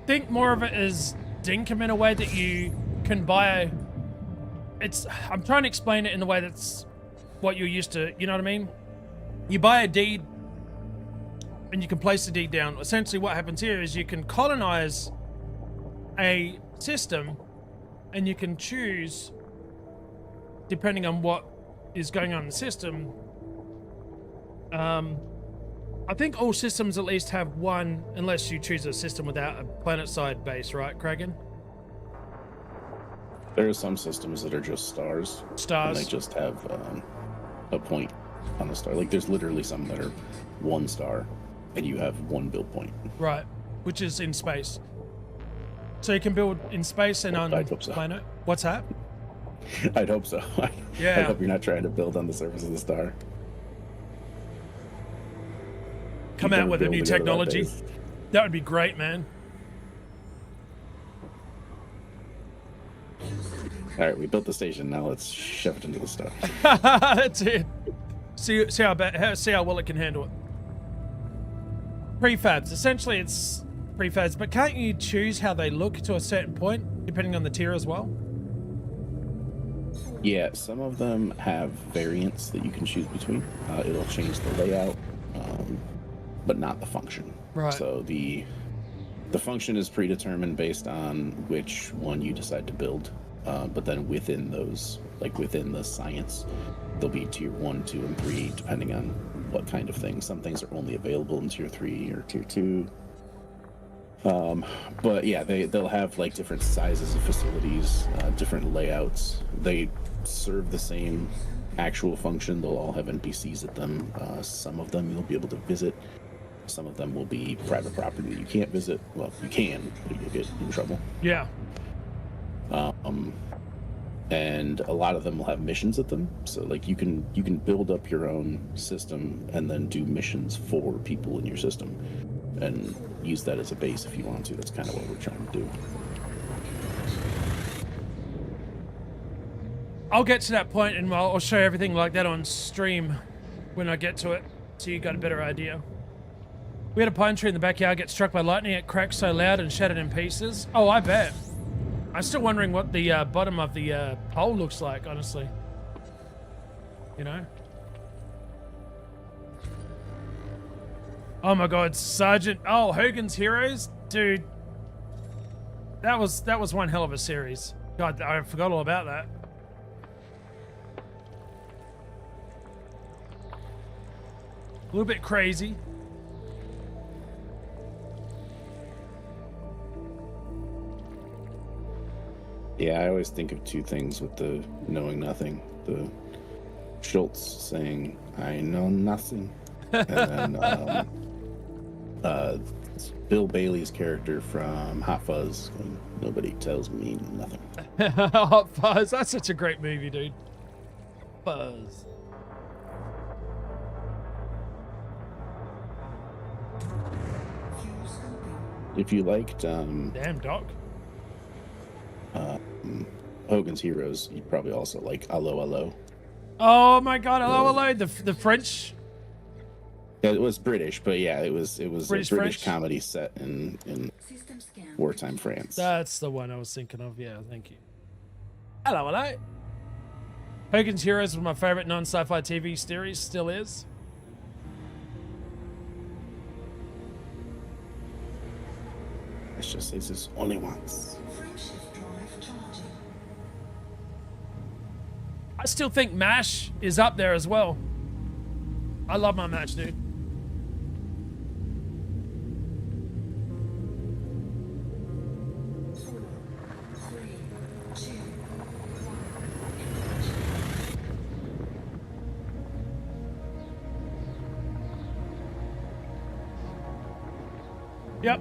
think more of it as Dinkum in a way that you can buy. I'm trying to explain it in the way that's what you're used to, you know what I mean? You buy a deed and you can place the deed down. Essentially what happens here is you can colonize a system and you can choose, depending on what is going on in the system. I think all systems at least have one, unless you choose a system without a planet-side base, right, Kragan? There are some systems that are just stars. Stars. And they just have a point on the star. Like there's literally some that are 1 star and you have 1 build point. Right, which is in space. So you can build in space and on I'd hope so. planet. What's that? I'd hope so. Yeah. I hope you're not trying to build on the surface of the star. Come You out never with a build new to go to that technology. base. That would be great, man. All right, we built the station. Now let's shove it into the star. That's it. See how well it can handle it. Prefabs. Essentially, it's prefabs, but can't you choose how they look to a certain point, depending on the tier as well? Yeah, some of them have variants that you can choose between. It'll change the layout, but not the function. Right. So the function is predetermined based on which one you decide to build. But then within those, like within the science, there'll be tier 1, 2, and 3, depending on what kind of thing. Some things are only available in tier 3 or tier 2. But yeah, they'll have like different sizes of facilities, different layouts. They serve the same actual function. They'll all have NPCs at them. Some of them you'll be able to visit. Some of them will be private property that you can't visit. Well, you can, but you'll get in trouble. Yeah. And a lot of them will have missions at them. So like you can build up your own system and then do missions for people in your system and use that as a base if you want to. That's kind of what we're trying to do. I'll get to that point and I'll show everything like that on stream when I get to it, so you got a better idea. We had a pine tree in the backyard get struck by lightning. It cracked so loud and shattered in pieces. Oh, I bet. I'm still wondering what the bottom of the pole looks like, honestly. You know? Oh my god, Sergeant. Oh, Hogan's Heroes, dude. That was one hell of a series. God, I forgot all about that. A little bit crazy. Yeah, I always think of two things with the knowing nothing. The Schultz saying, "I know nothing," and then Bill Bailey's character from Hot Fuzz, going, "Nobody tells me nothing." Hot Fuzz, that's such a great movie, dude. Fuzz. If you liked Damn, Doc. Hogan's Heroes, you'd probably also like Allo Allo. Oh my god, hello, hello. The French. Yeah, it was British, but yeah, it was British a British French? comedy set in System scan. wartime France. That's the one I was thinking of. Yeah, thank you. Hello, hello. Hogan's Heroes was my favorite non-sci-fi TV series, still is. Let's just say this only once. Frameshift drive charging. I still think MASH is up there as well. I love my MASH, dude. Four, three, two, Yep.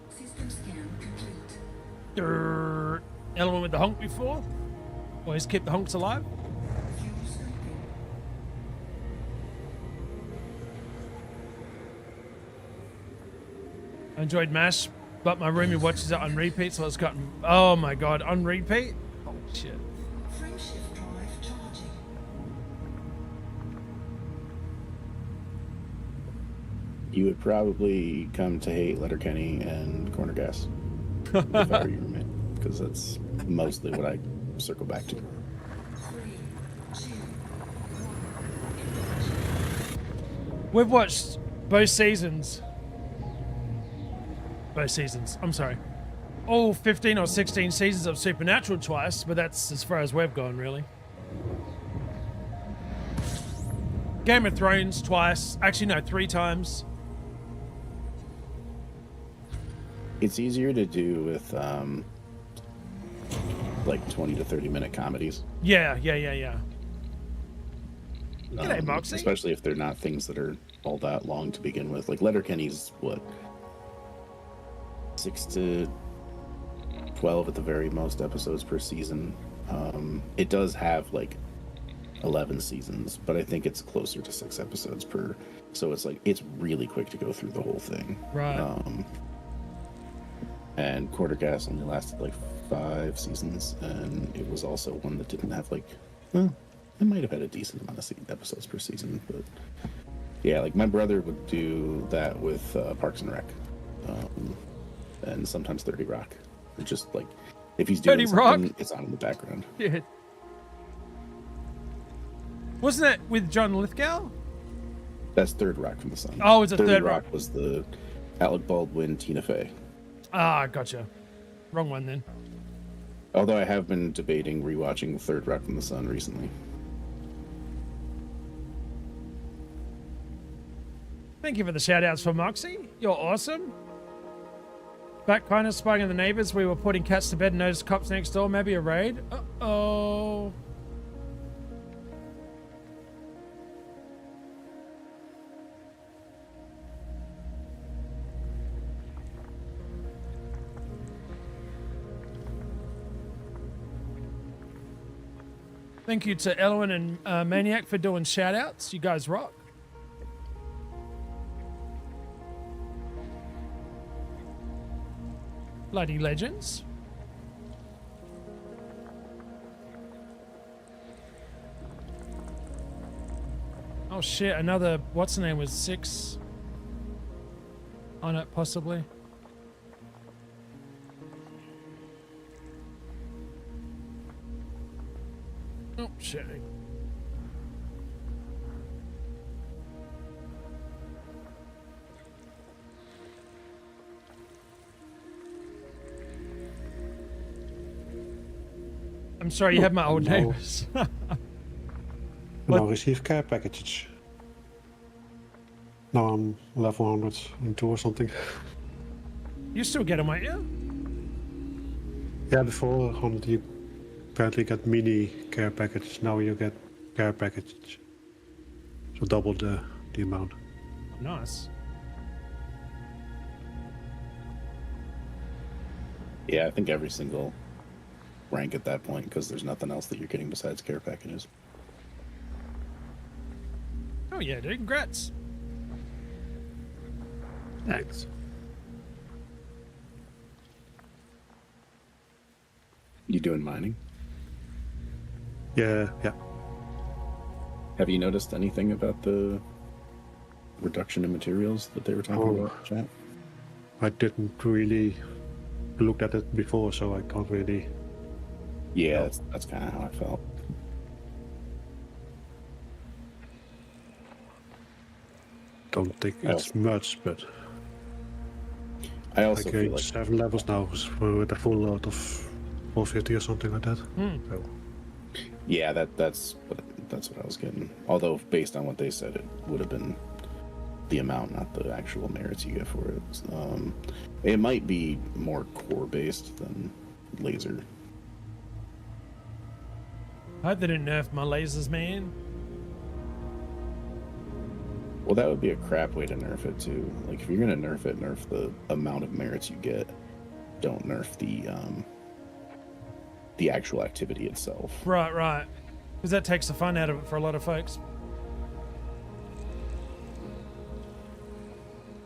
system scan complete. Element with the honk before. Always keep the honks alive. Fuel scoping. I enjoyed MASH, but my roomie watches it on repeat, so it's gotten. Oh my god, on repeat? Oh shit. Frameshift drive charging. You would probably come to hate Letterkenny and Corner Gas if I were your roommate, because that's mostly what I circle back to. 3, 2, We've watched both seasons. Both seasons. I'm sorry. All 15 or 16 seasons of Supernatural twice, but that's as far as we've gone, really. Game of Thrones twice. Actually, no, 3 times. It's easier to do with like 20 to 30 minute comedies. Yeah. G'day, Moxie. Especially if they're not things that are all that long to begin with. Like Letterkenny's, what, 6 to 12 at the very most episodes per season. It does have like 11 seasons, but I think it's closer to 6 episodes per. So it's like, it's really quick to go through the whole thing. Right. And Quarter Gas only lasted like 5 seasons, and it was also one that didn't have like, well, it might have had a decent amount of episodes per season, but yeah, like my brother would do that with Parks and Rec, and sometimes 30 Rock. It's just like, if he's doing 30 Rock? something, it's on in the background. Yeah. Wasn't that with John Lithgow? That's Third Rock from the Sun. Oh, it's a 30 Third Rock Rock. was the Alec Baldwin, Tina Fey. Ah, gotcha. Wrong one then. Although I have been debating rewatching Third Rock from the Sun recently. Thank you for the shout outs for Moxie. You're awesome. Back kind of spying on the neighbors. We were putting cats to bed and noticed cops next door. Maybe a raid. Uh-oh. Thank you to Elwin and Maniac for doing shout outs. You guys rock. Bloody legends. Oh shit, another, what's the name, was 6 on it possibly. Oh, shit. I'm sorry, you have my old no. neighbors. Now receive care packages. Now I'm level 102 or something. You still get them, won't you? Yeah, before 100 you apparently get mini care packages. Now you get care packages. So double the amount. Nice. Yeah, I think every single rank at that point, because there's nothing else that you're getting besides care packages. Oh yeah, dude. Congrats. Thanks. You doing mining? Yeah. Have you noticed anything about the reduction in materials that they were talking about in chat? I didn't really look at it before, so I can't really. Yeah, that's kind of how I felt. Don't think it's much, but I also like feel like 7 levels now with a full load of 450 or something like that. So, yeah, that's what I was getting. Although based on what they said, it would have been the amount, not the actual merits you get for it. It might be more core based than laser. I hope they didn't nerf my lasers, man. Well, that would be a crap way to nerf it too. Like if you're gonna nerf it, nerf the amount of merits you get. Don't nerf the actual activity itself. Right. Because that takes the fun out of it for a lot of folks.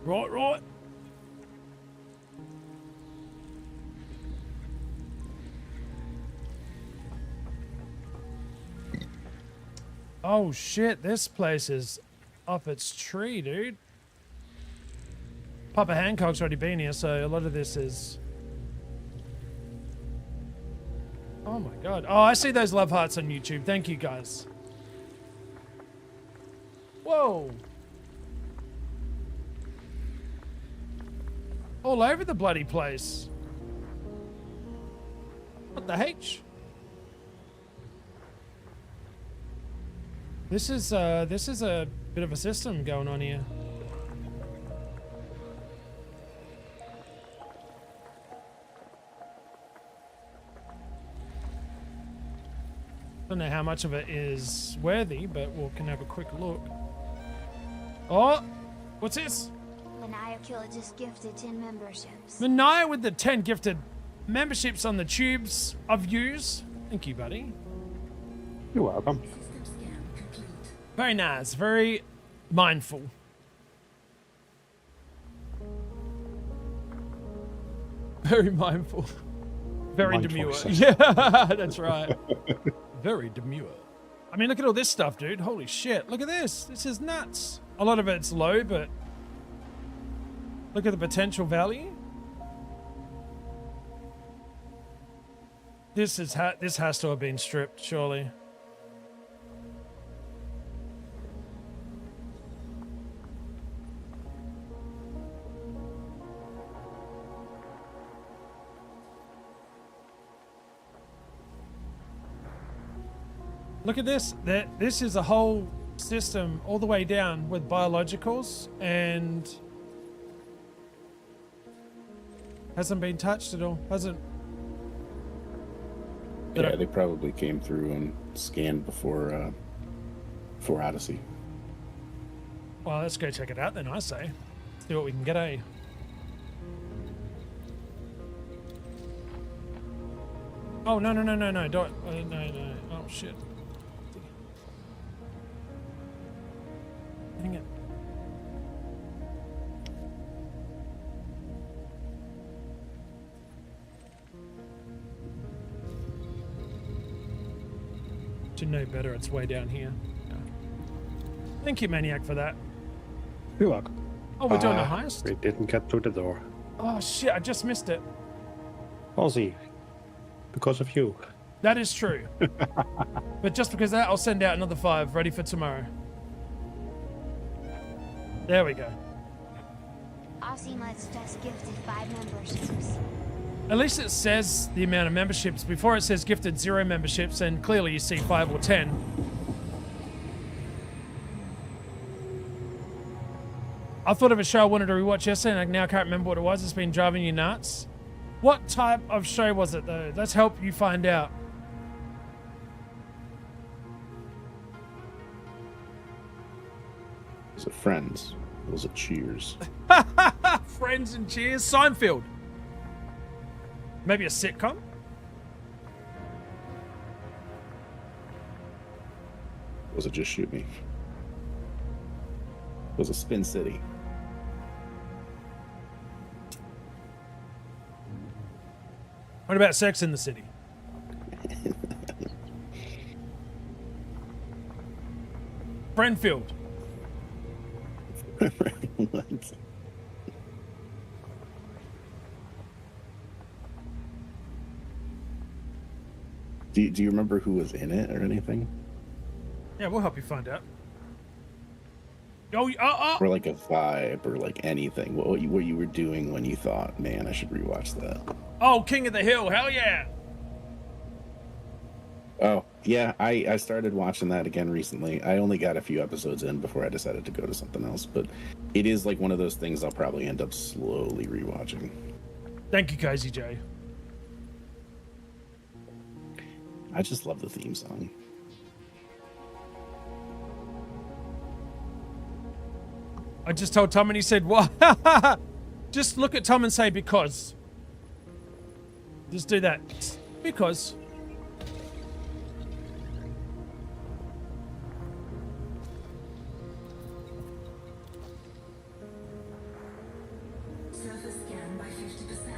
Right. Oh shit, this place is off its tree, dude. Papa Hancock's already been here, so a lot of this is... Oh my god. Oh, I see those love hearts on YouTube. Thank you, guys. Whoa. All over the bloody place. What the H? This is a bit of a system going on here. Don't know how much of it is worthy, but we can have a quick look. Oh, what's this? Maniacal just gifted 10 memberships. Mania with the 10 gifted memberships on the tubes of views. Thank you, buddy. you're welcome. System scan complete. Very nice. Very mindful. Very mindful. Very Mindful, demure. says. Yeah, that's right. Very demure. I mean, look at all this stuff, dude. Holy shit. Look at this. This is nuts. A lot of it's low, but look at the potential value. This has to have been stripped, surely. Look at this. This is a whole system all the way down with biologicals and hasn't been touched at all. Hasn't. Yeah, they probably came through and scanned before Odyssey. Well, let's go check it out then, I say. See what we can get, eh? Oh, no. Don't, no. Oh, shit. Dang it. To know better, it's way down here. Yeah. Thank you, Maniac, for that. You're welcome. Oh, we're doing a heist? We didn't get through the door. Oh, shit, I just missed it. Aussie. Because of you. That is true. But just because of that, I'll send out another 5 ready for tomorrow. There we go. Aussienutz just gifted 5 memberships. At least it says the amount of memberships. Before it says gifted 0 memberships, and clearly you see 5 or 10. I thought of a show I wanted to rewatch yesterday, and I now can't remember what it was. It's been driving you nuts. What type of show was it, though? Let's help you find out. Was it Friends? Or was it Cheers? Friends and Cheers. Seinfeld. Maybe a sitcom? Was it Just Shoot Me? Was it Spin City? What about Sex in the City? Friendfield. What? Do you remember who was in it or anything? Yeah, we'll help you find out. Oh. Or like a vibe or like anything. What you were doing when you thought, man, I should rewatch that. Oh, King of the Hill. Hell yeah. Oh, yeah, I started watching that again recently. I only got a few episodes in before I decided to go to something else, but it is like one of those things I'll probably end up slowly rewatching. Thank you, Cozy J. I just love the theme song. I just told Tom and he said, what? Just look at Tom and say, because. Just do that. Because. Surface scan by 50%.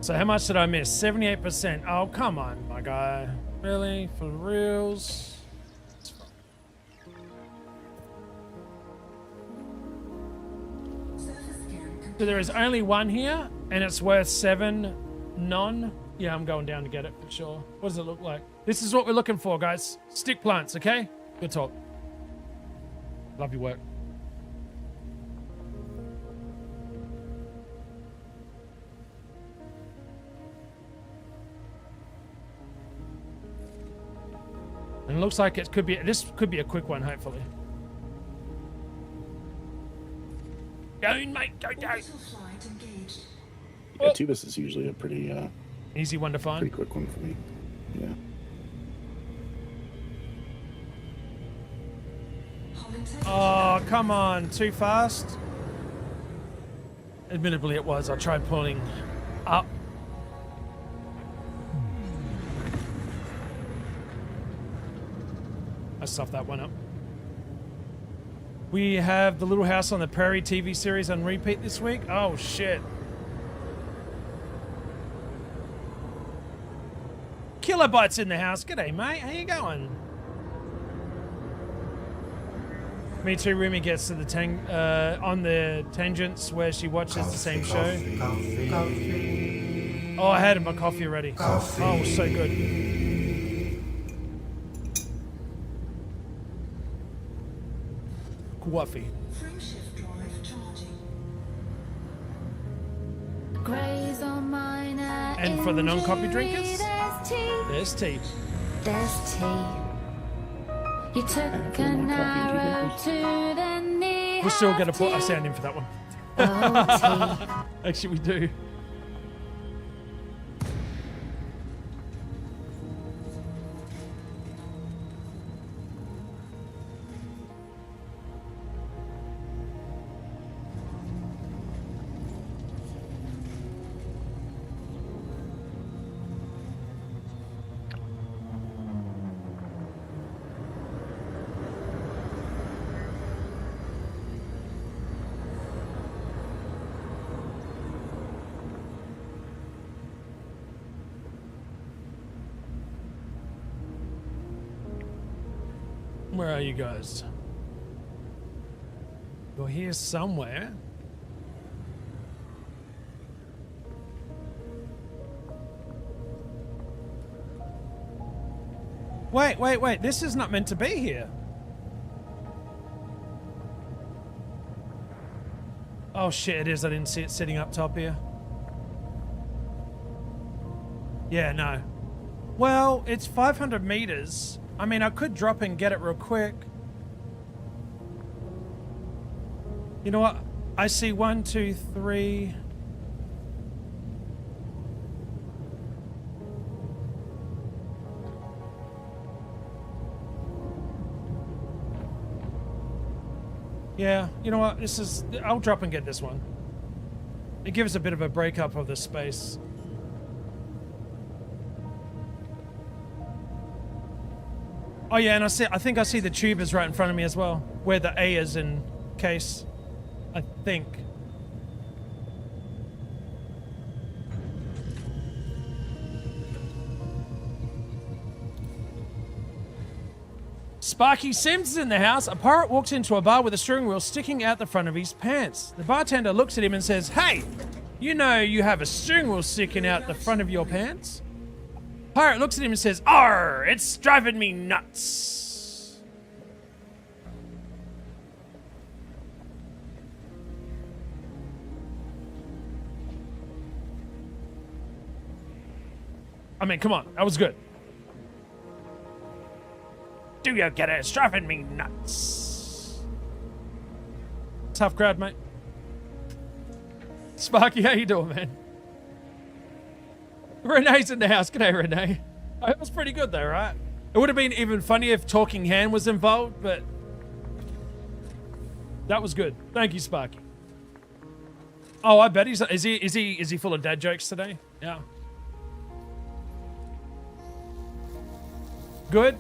So how much did I miss? 78%. Oh, come on, my guy. Really? For reals? Surface scan complete. So there is only one here, and it's worth 7 non. Yeah, I'm going down to get it for sure. What does it look like? This is what we're looking for, guys. Stick plants, okay? Good talk. Love your work. And it looks like it could be, this could be a quick one, hopefully. Go, mate, go. Orbital flight engaged. Yeah, Oh. Tubus is usually a pretty Easy one to pretty find. quick one for me. Yeah. Hull integrity. Oh, come on. Too fast? Admittedly, it was. I tried pulling up. I stuffed that one up. We have the Little House on the Prairie TV series on repeat this week. Oh, shit. Kilobytes in the house. G'day, mate. How you going? Me too. Rumi gets to the on the tangents where she watches the same show. Oh, I had my coffee already. Oh, so good. Coffee. Frameshift drive charging. Graze on minor And for the non-coffee injury, drinkers? There's tea. There's tea. There's tea. You took And for the an non-coffee arrow drinkers? to the knee. We're still going to put a Have sound in for that one. tea. Oh, tea. Actually, we do. Where are you guys? You're here somewhere. Wait. This is not meant to be here. Oh shit, it is. I didn't see it sitting up top here. Yeah, no. Well, it's 500 meters. I mean, I could drop and get it real quick. You know what? I see 1, 2, 3. Yeah, you know what? This is... I'll drop and get this one. It gives a bit of a breakup of the space. Oh yeah, and I think I see the tube is right in front of me as well, where the A is in case. I think. Sparky Sims is in the house. A pirate walks into a bar with a steering wheel sticking out the front of his pants. The bartender looks at him and says, "Hey, you know you have a steering wheel sticking out the front of your pants?" Pirate looks at him and says, "Arr, it's driving me nuts." I mean, come on, that was good. Do you get it? It's driving me nuts. Tough crowd, mate. Sparky, how you doing, man? Renee's in the house. G'day, Renee. Oh, that was pretty good, though, right? It would have been even funnier if Talking Hand was involved, but that was good. Thank you, Sparky. Oh, I bet he's is he full of dad jokes today? Yeah. Good.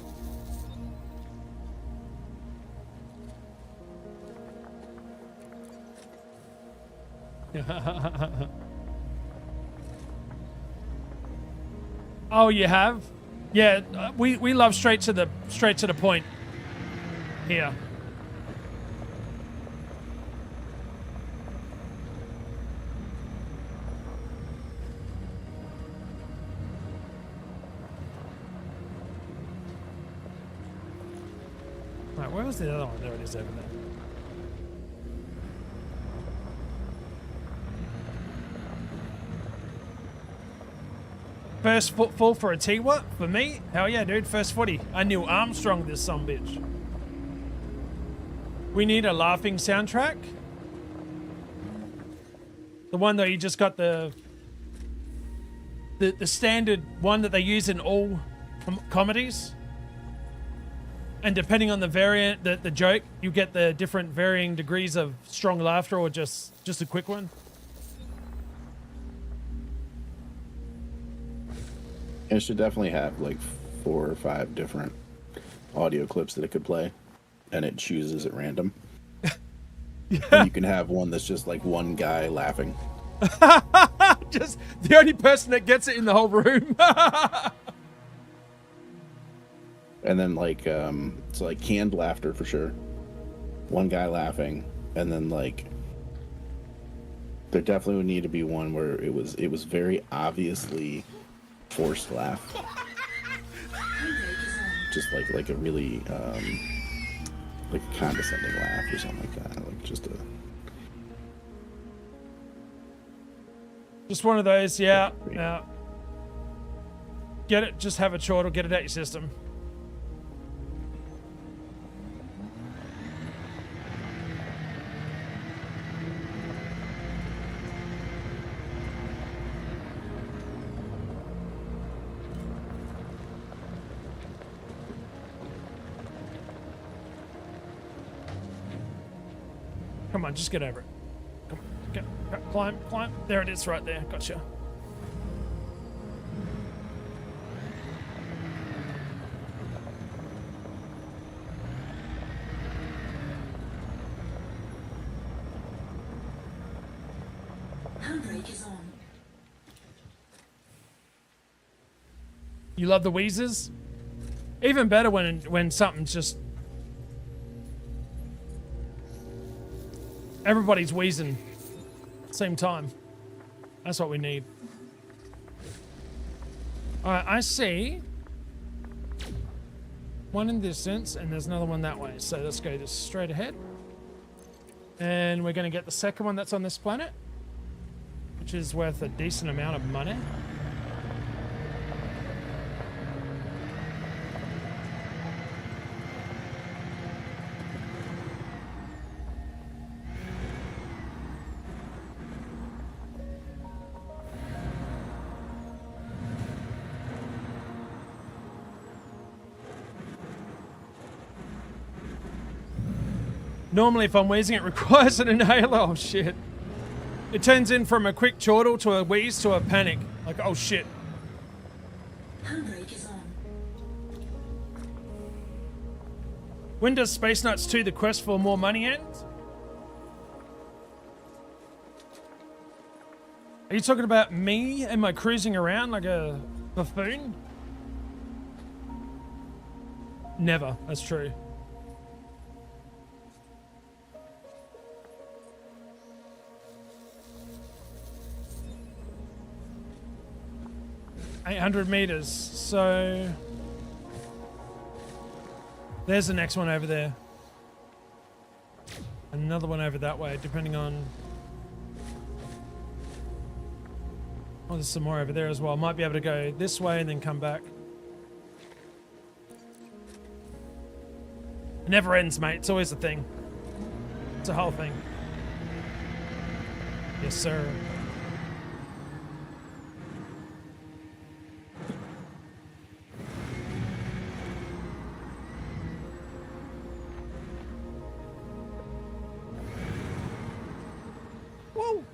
Oh, you have? Yeah, we love straight to the point here. Right, where was the other one? There it is over there. First footfall for a T-what? For me? Hell yeah, dude. First footy. I knew Armstrong this sumbitch. We need a laughing soundtrack. The one that you just got the standard one that they use in all comedies. And depending on the variant, the joke, you get the different varying degrees of strong laughter or just a quick one. It should definitely have like 4 or 5 different audio clips that it could play, and it chooses at random. Yeah. And you can have one that's just like one guy laughing. Just the only person that gets it in the whole room. And then like it's like canned laughter for sure. One guy laughing, and then like there definitely would need to be one where it was very obviously forced laugh. Just like a really like a condescending laugh or something like that. Like just one of those, yeah. Yeah. Get it, just have a chortle, get it out your system. Come on, just get over it. Come on, climb. There it is, right there. Gotcha. Handbrake is on. You love the wheezes? Even better when something's just... Everybody's wheezing same time. That's what we need. Alright, I see one in distance, and there's another one that way. So let's go just straight ahead. And we're going to get the second one that's on this planet, which is worth a decent amount of money. Normally, if I'm wheezing, it requires an inhaler. Oh, shit. It turns in from a quick chortle to a wheeze to a panic. Like, oh, shit. Handbrake is on. When does Space Nuts 2 The Quest for More Money end? Are you talking about me? Am I cruising around like a buffoon? Never. That's true. $800 meters, so there's the next one over there. Another one over that way, depending on... Oh, there's some more over there as well. Might be able to go this way and then come back. It never ends, mate. It's always a thing. It's a whole thing. Yes, sir. Whoa!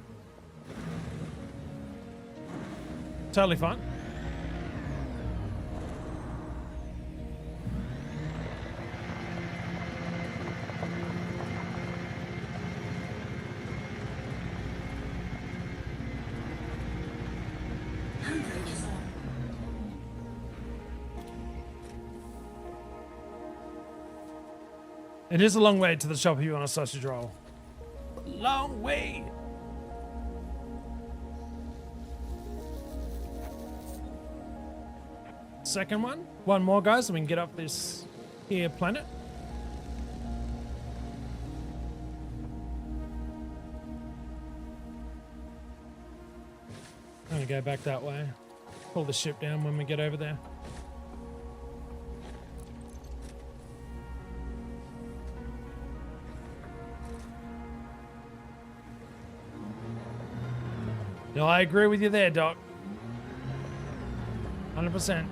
Totally fine. Handbrake is on. It is a long way to the shop if you want a sausage roll. Long way. Second one. One more, guys, and we can get up this here planet. I'm gonna go back that way. Pull the ship down when we get over there. No, I agree with you there, Doc. 100%.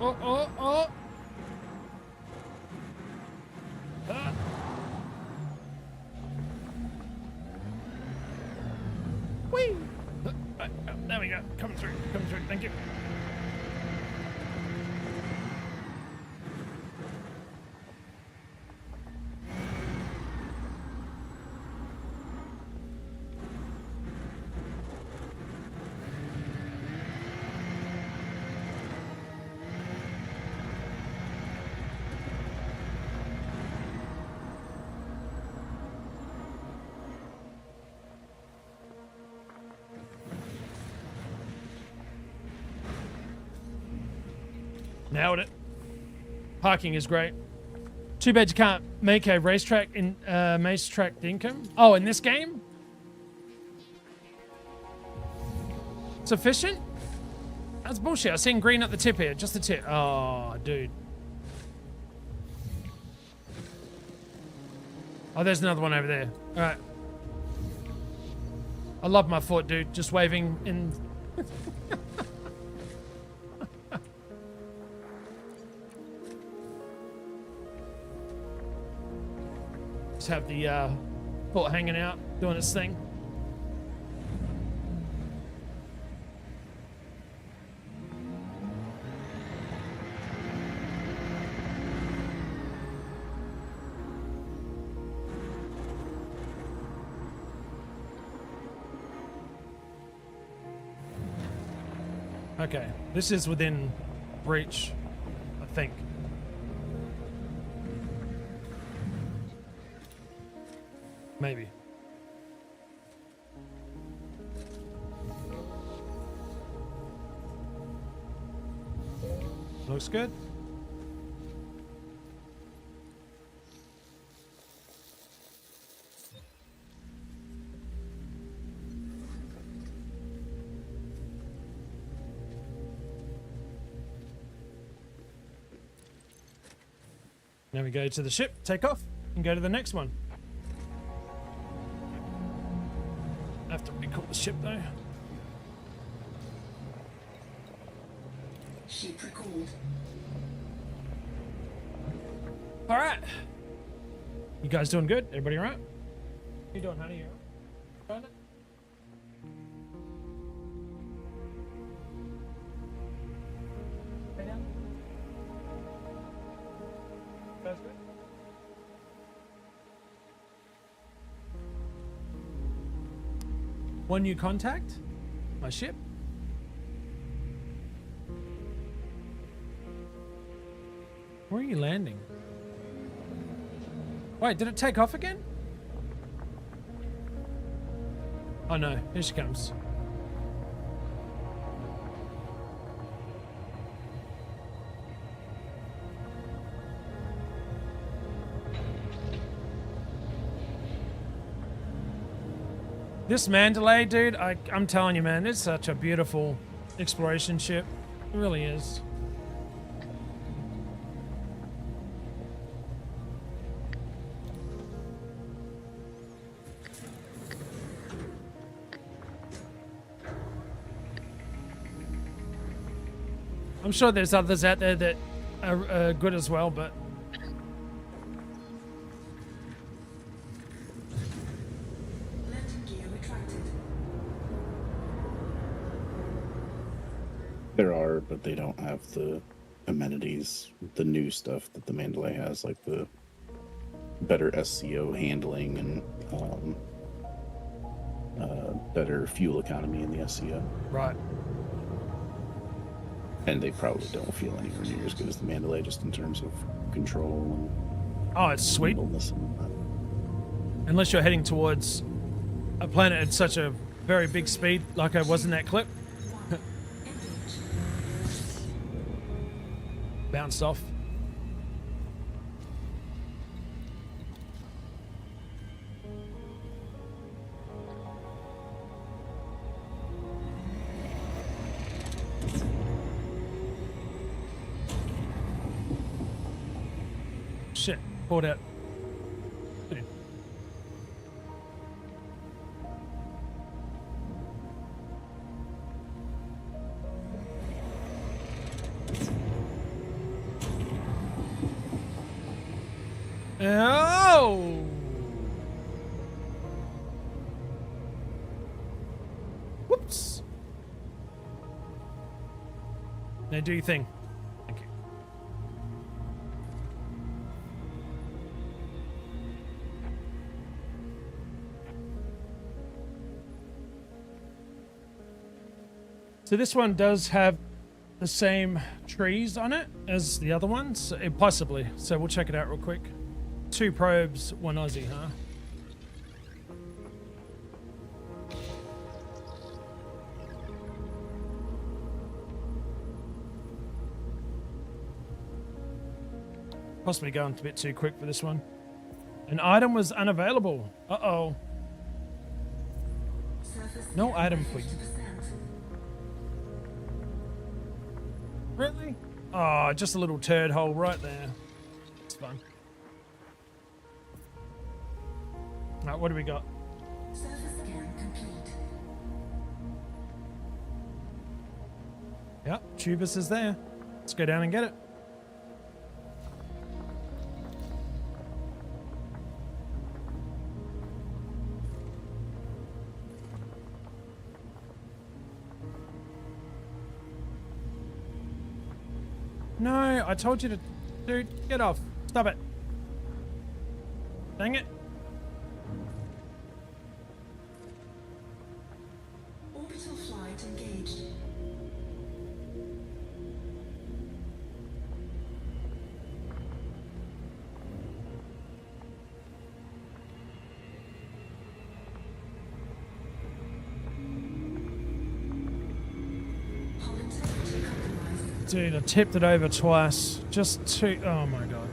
Oh, oh, oh. Ah. Whee! There we go. Coming through. Coming through. Thank you. Nailed it. Parking is great. Too bad you can't make a racetrack in income. Oh, in this game? Sufficient? That's bullshit. I seen green at the tip here. Just the tip. Oh, dude. Oh, there's another one over there. All right. I love my foot, dude. Just waving in... Just have the foot hanging out, doing its thing. Okay, this is within reach, I think. Maybe. Looks good. Now we go to the ship, take off, and go to the next one. I have to recall the ship though. Ship recalled. All right. You guys doing good? Everybody all right? How you doing, honey? You all right? Lay down. That's good. One new contact? My ship? Where are you landing? Wait, did it take off again? Oh no, here she comes. This Mandalay, dude, I'm telling you, man, it's such a beautiful exploration ship. It really is. I'm sure there's others out there that are good as well, but Landing gear retracted. There are, but they don't have the amenities, the new stuff that the Mandalay has, like the better SCO handling and better fuel economy in the SCO. right. And they probably don't feel anywhere near as good as the Mandalay, just in terms of control Oh, it's and sweet. nimbleness and Unless you're heading towards a planet at such a very big speed, like I was in that clip. Engage. Bounced off. Shit, pulled out. Oh! Whoops. Now do your thing. Thank you. So this one does have the same trees on it as the other ones, possibly. So we'll check it out real quick. 2 probes, 1 Aussie, huh? Possibly going a bit too quick for this one. An item was unavailable. Uh-oh. Surface No scan item for you. 50%. Really? Oh, just a little turd hole right there. It's fun. Alright, what do we got? Surface scan complete. Yep, Tubus is there. Let's go down and get it. No, I told you to... Dude, get off. Stop it. Dang it. Orbital flight engaged. Dude, I tipped it over twice. Just two. Oh my god.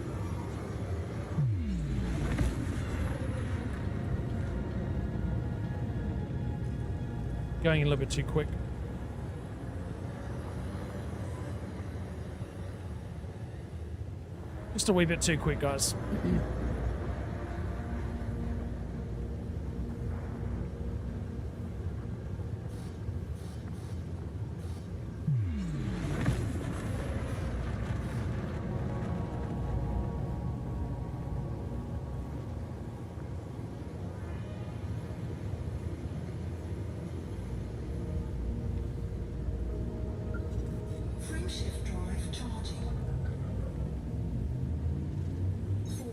Going a little bit too quick. Just a wee bit too quick, guys. Frameshift drive charging. 4,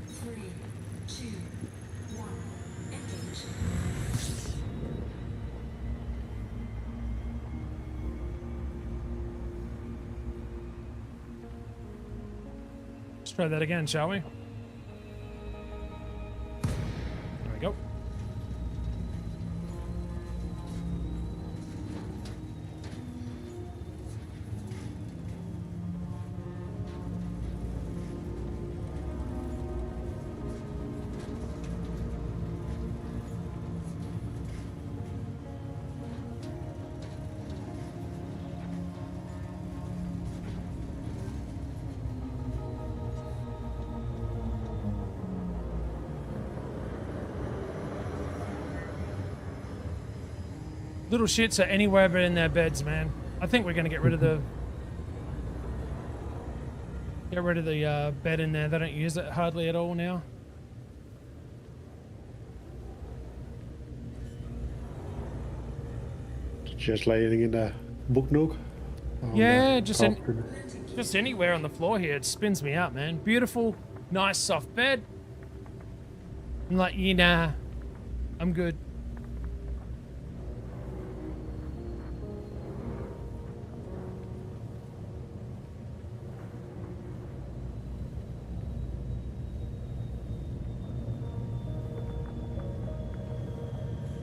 3, 2, 1. Engage. Let's try that again, shall we? There we go. Little shits are anywhere but in their beds, man. I think we're gonna get rid of the bed in there. They don't use it hardly at all now. Just laying in a book nook. Yeah, just anywhere on the floor here. It spins me out, man. Beautiful, nice, soft bed. I'm like, nah, I'm good.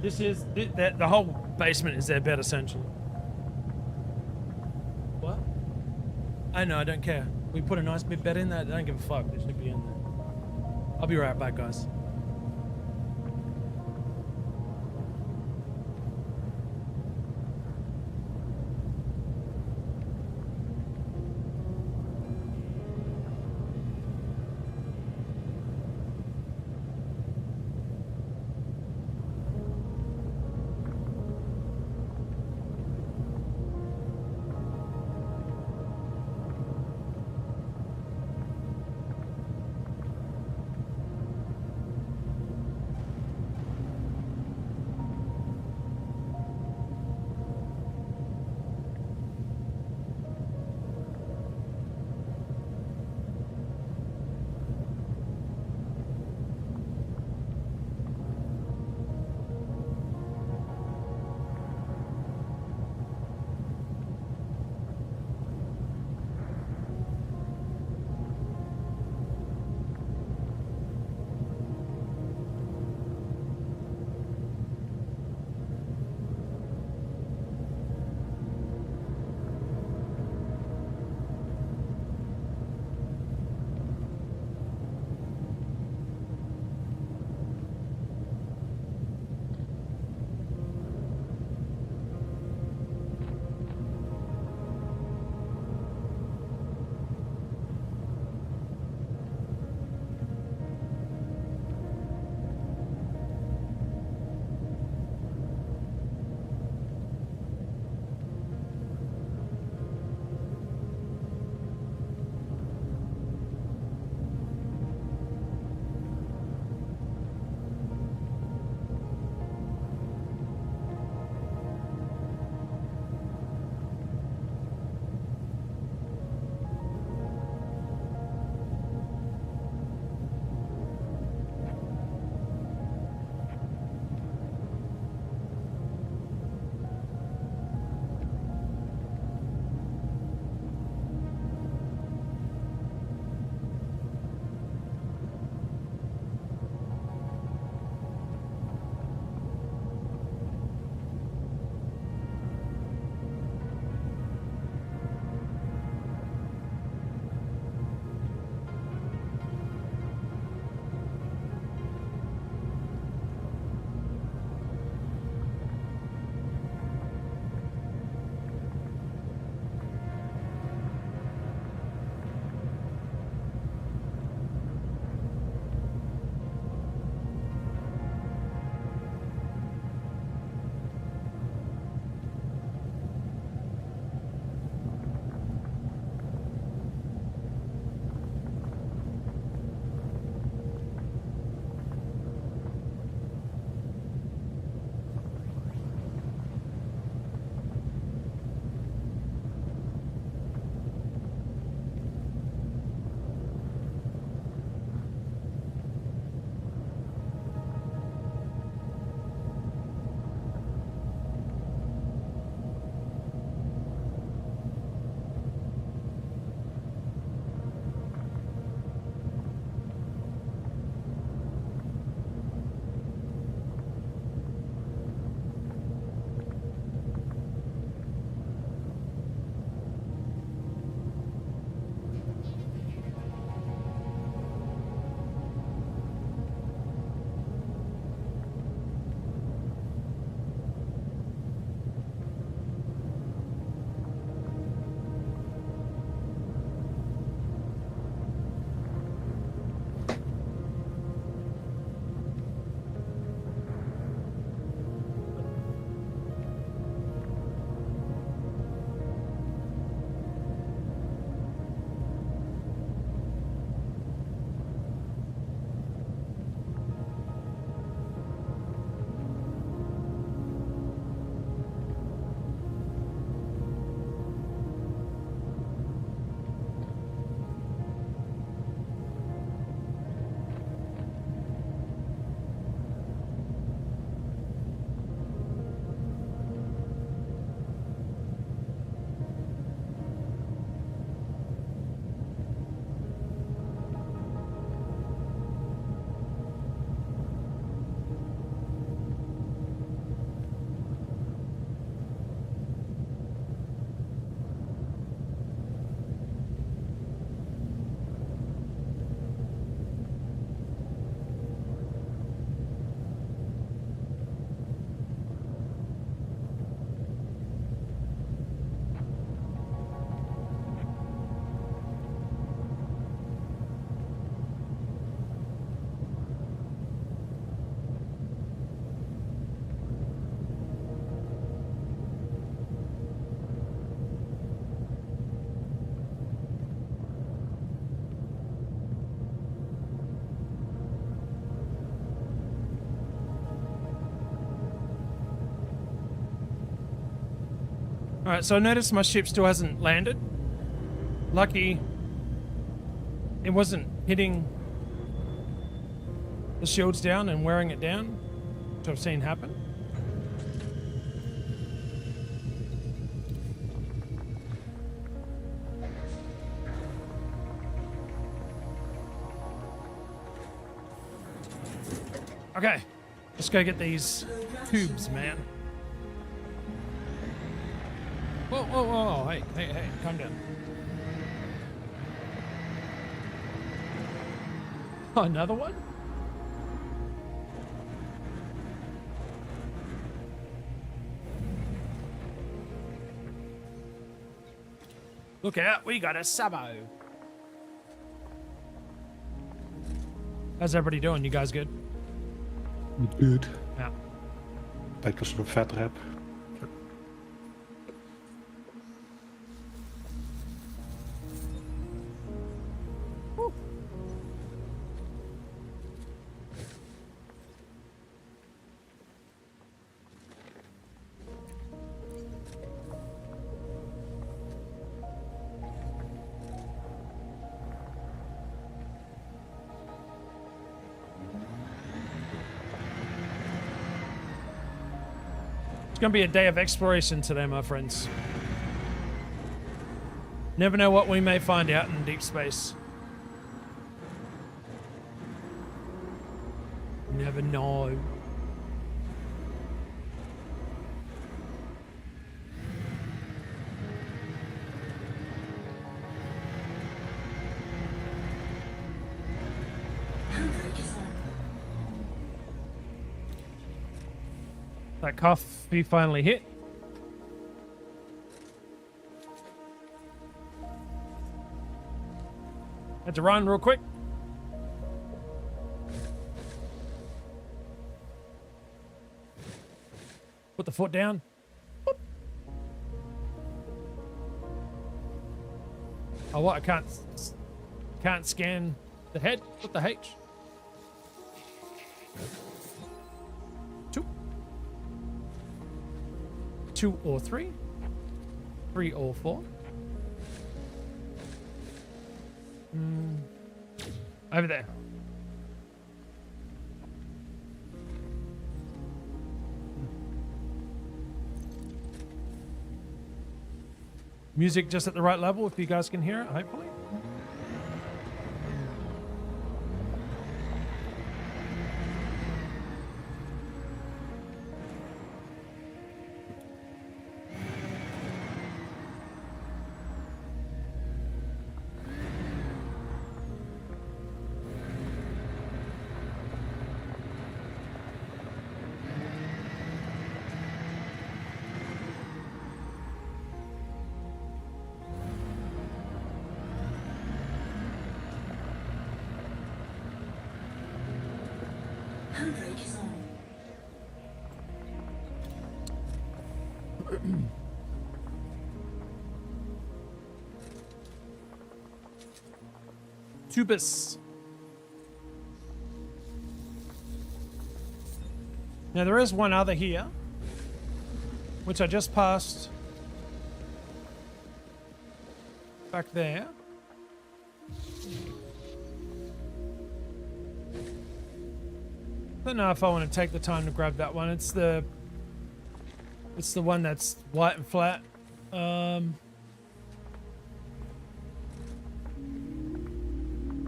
This is the whole basement is their bed essentially. What? I know, I don't care. We put a nice big bed in there. I don't give a fuck. It should be in there. I'll be right back, guys. Alright, so I noticed my ship still hasn't landed. Lucky it wasn't hitting the shields down and wearing it down, which I've seen happen. Okay, let's go get these tubes, man. Whoa, whoa, whoa, hey, hey, hey, calm down. Oh, another one? Look out, we got a sabo. How's everybody doing? You guys good? Good. Ja. Lijkt alsof ik een vet heb. It's gonna be a day of exploration today, my friends. Never know what we may find out in deep space. Never know. Handbrake is on. That coffee finally hit. Had to run real quick. Put the foot down. Boop. Oh, what? I can't scan the head. What the H? Two or three or four. Over there. Music just at the right level, if you guys can hear it, hopefully. Handbrake is on. Tubus. Now there is one other here, which I just passed back there. Don't know if I want to take the time to grab that one. It's the one that's white and flat.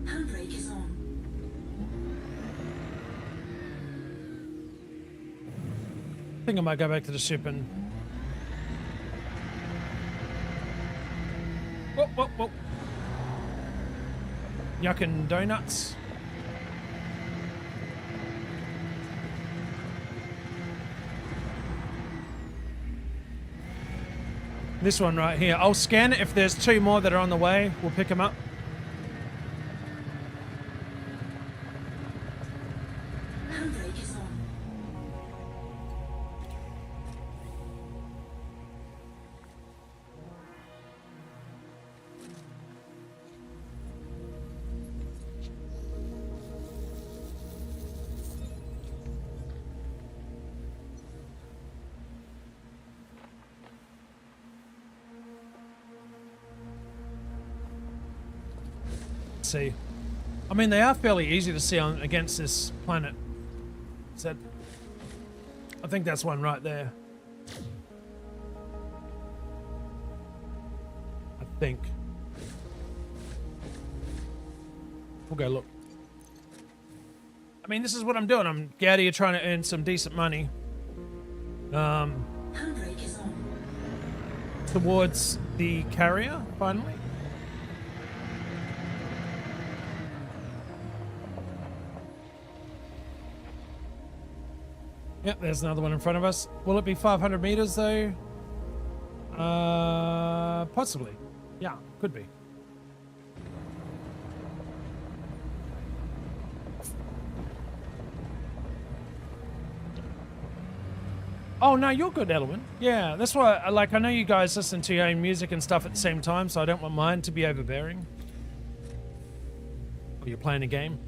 Handbrake is on. I think I might go back to the ship and... Whoa, whoa, whoa. Yuckin' donuts. This one right here. I'll scan it. If there's two more that are on the way, we'll pick them up. Handbrake is on. see. I mean, they are fairly easy to see on against this planet. Is that? I think that's one right there. I think. We'll go look. I mean, this is what I'm doing. I'm out here trying to earn some decent money. Handbrake is on. Towards the carrier, finally. Yep, there's another one in front of us. Will it be 500 meters though? Possibly. Yeah, could be. Oh no, you're good, Elwin. Yeah, that's why. I know you guys listen to your own music and stuff at the same time, so I don't want mine to be overbearing. Or you're playing a game.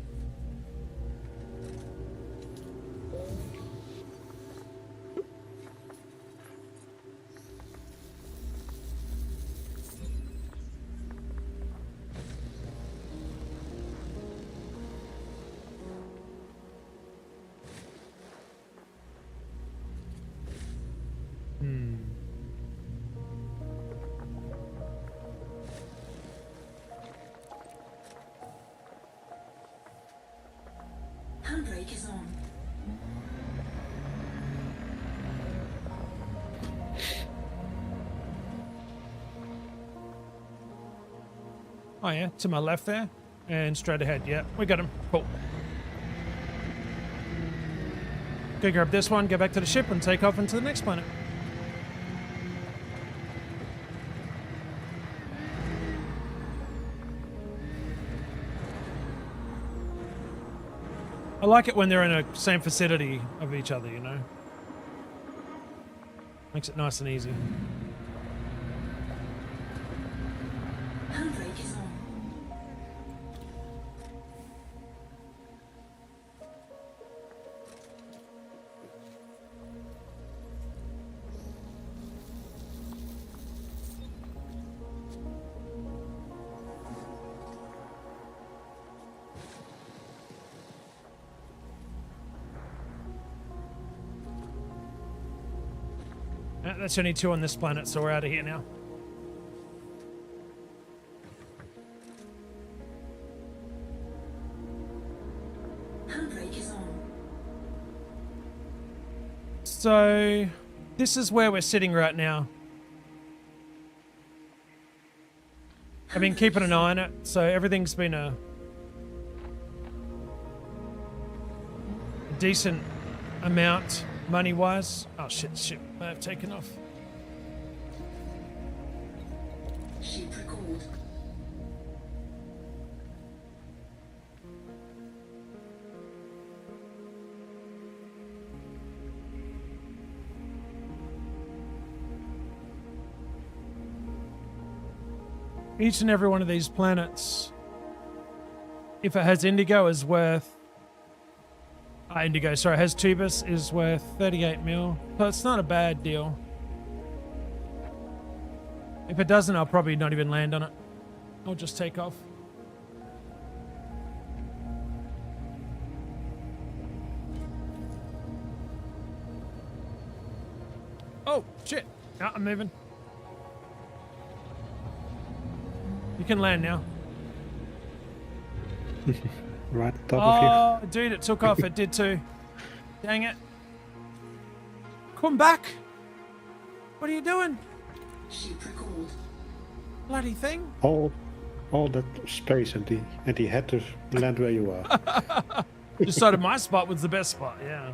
Handbrake is on. Oh yeah, to my left there. And straight ahead, yeah. We got him. Cool. Go grab this one, go back to the ship and take off into the next planet. I like it when they're in the same vicinity of each other, you know? Makes it nice and easy. Handbrake is on. That's only 2 on this planet, so we're out of here now. Handbrake is on. So, this is where we're sitting right now. I've been keeping an eye on it, so everything's been a decent amount money-wise. Oh shit, ship may have taken off. Ship recalled. Each and every one of these planets, if it has indigo, is worth... indigo, sorry, has tubus, is worth 38 mil. So it's not a bad deal. If it doesn't, I'll probably not even land on it. I'll just take off. Oh, shit. No, I'm moving. You can land now. Right on top of Oh, dude, it took off. It did too. Dang it. Come back. What are you doing? Ship recalled. Bloody thing. you. All that space and he had to land where you are. Decided my spot was the best spot, yeah.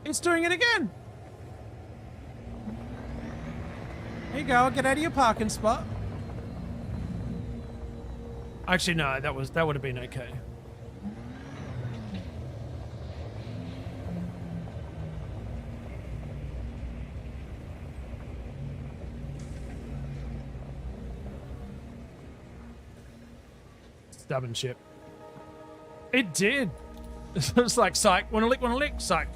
It's doing it again. There you go. Get out of your parking spot. Actually, no. That would have been okay. Stubborn ship. It did. It was like, psych. Wanna lick, psych.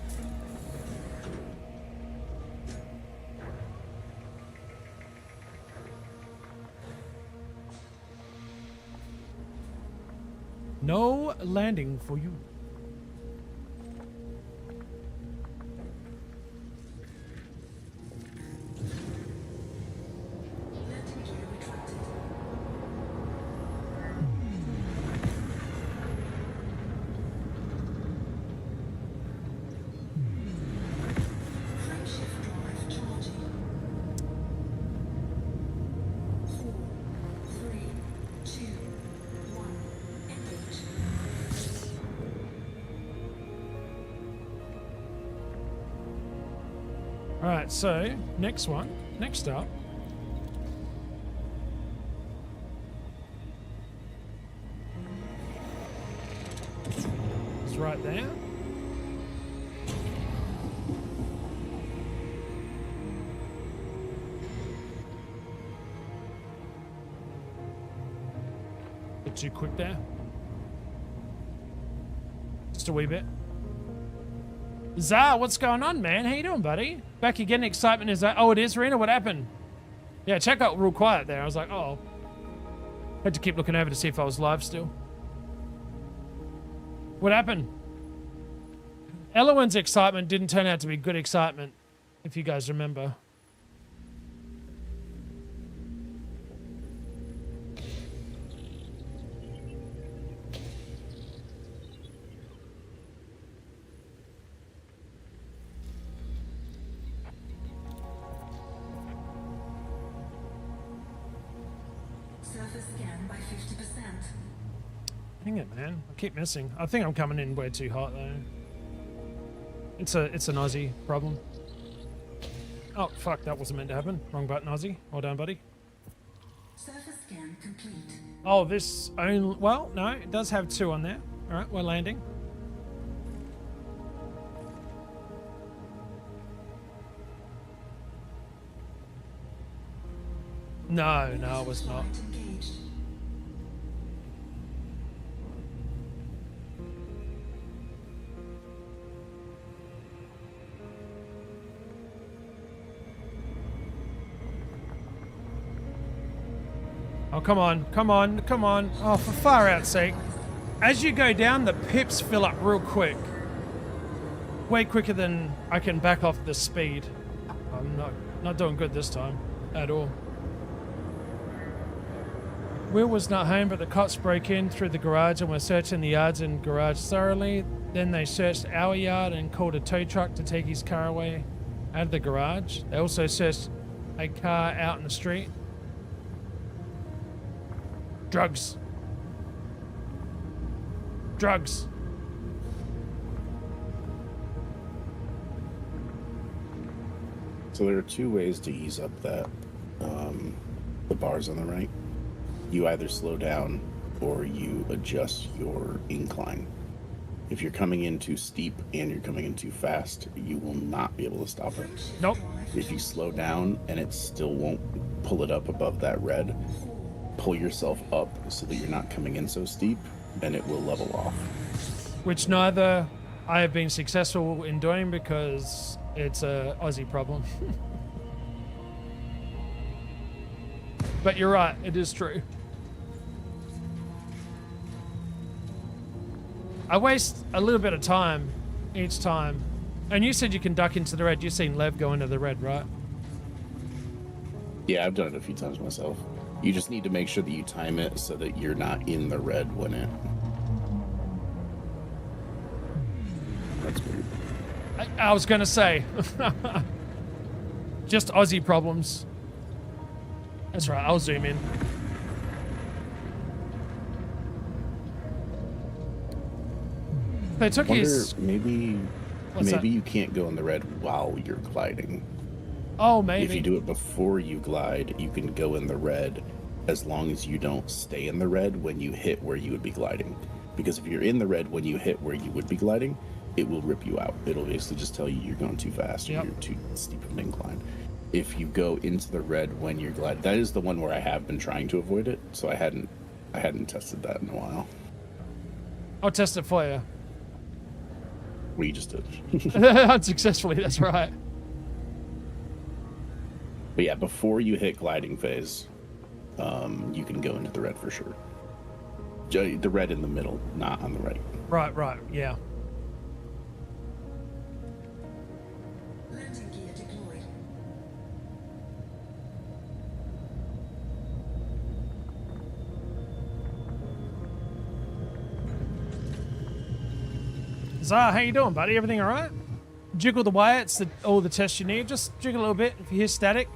No landing for you. Landing gear retracted. Frameshift drive charging. 4, 3, 2, 1. Engage. All right, so next up. It's right there. Bit too quick there. Just a wee bit. Zah, what's going on, man? How you doing, buddy? Back again, excitement is that. Oh, it is, Rena? What happened? Yeah, check out real quiet there. I was like, oh. Had to keep looking over to see if I was live still. What happened? Elowen's excitement didn't turn out to be good excitement, if you guys remember. Surface scan by 50%. Dang it, man. I keep missing. I think I'm coming in way too hot, though. It's an Aussie problem. Oh, fuck. That wasn't meant to happen. Wrong button, Aussie. Well done, buddy. Surface scan complete. Oh, this only... Well, no. It does have 2 on there. All right, we're landing. No, it was not. Flight engaged. Oh, come on, come on, come on. Oh, for far out's sake. As you go down, the pips fill up real quick. Way quicker than I can back off the speed. I'm not doing good this time at all. Will was not home, but the cops broke in through the garage and were searching the yards and garage thoroughly. Then they searched our yard and called a tow truck to take his car away out of the garage. They also searched a car out in the street. Drugs. Drugs. So there are 2 ways to ease up that the bars on the right. You either slow down or you adjust your incline. If you're coming in too steep and you're coming in too fast, you will not be able to stop it. Nope. If you slow down and it still won't pull it up above that red, pull yourself up so that you're not coming in so steep, and it will level off. Which neither I have been successful in doing because it's a Aussie problem. But you're right, it is true. I waste a little bit of time each time. And you said you can duck into the red. You've seen Lev go into the red, right? Yeah, I've done it a few times myself. You just need to make sure that you time it so that you're not in the red when it... That's weird. I was going to say. Just Aussie problems. That's right, I'll zoom in. They took his... Maybe What's that? you can't go in the red while you're gliding. Oh, maybe. If you do it before you glide, you can go in the red as long as you don't stay in the red when you hit where you would be gliding. Because if you're in the red when you hit where you would be gliding, it will rip you out. It'll basically just tell you you're going too fast or Yep. you're too steep of an incline. If you go into the red when you're gliding, that is the one where I have been trying to avoid it, so I hadn't tested that in a while. I'll test it for you. We just did. Unsuccessfully, that's right. But yeah, before you hit gliding phase, you can go into the red for sure. The red in the middle, not on the right. Right, yeah. Landing gear deployed. Zah, how you doing, buddy? Everything all right? Jiggle the wire. It's all the tests you need. Just jiggle a little bit. If you hear static.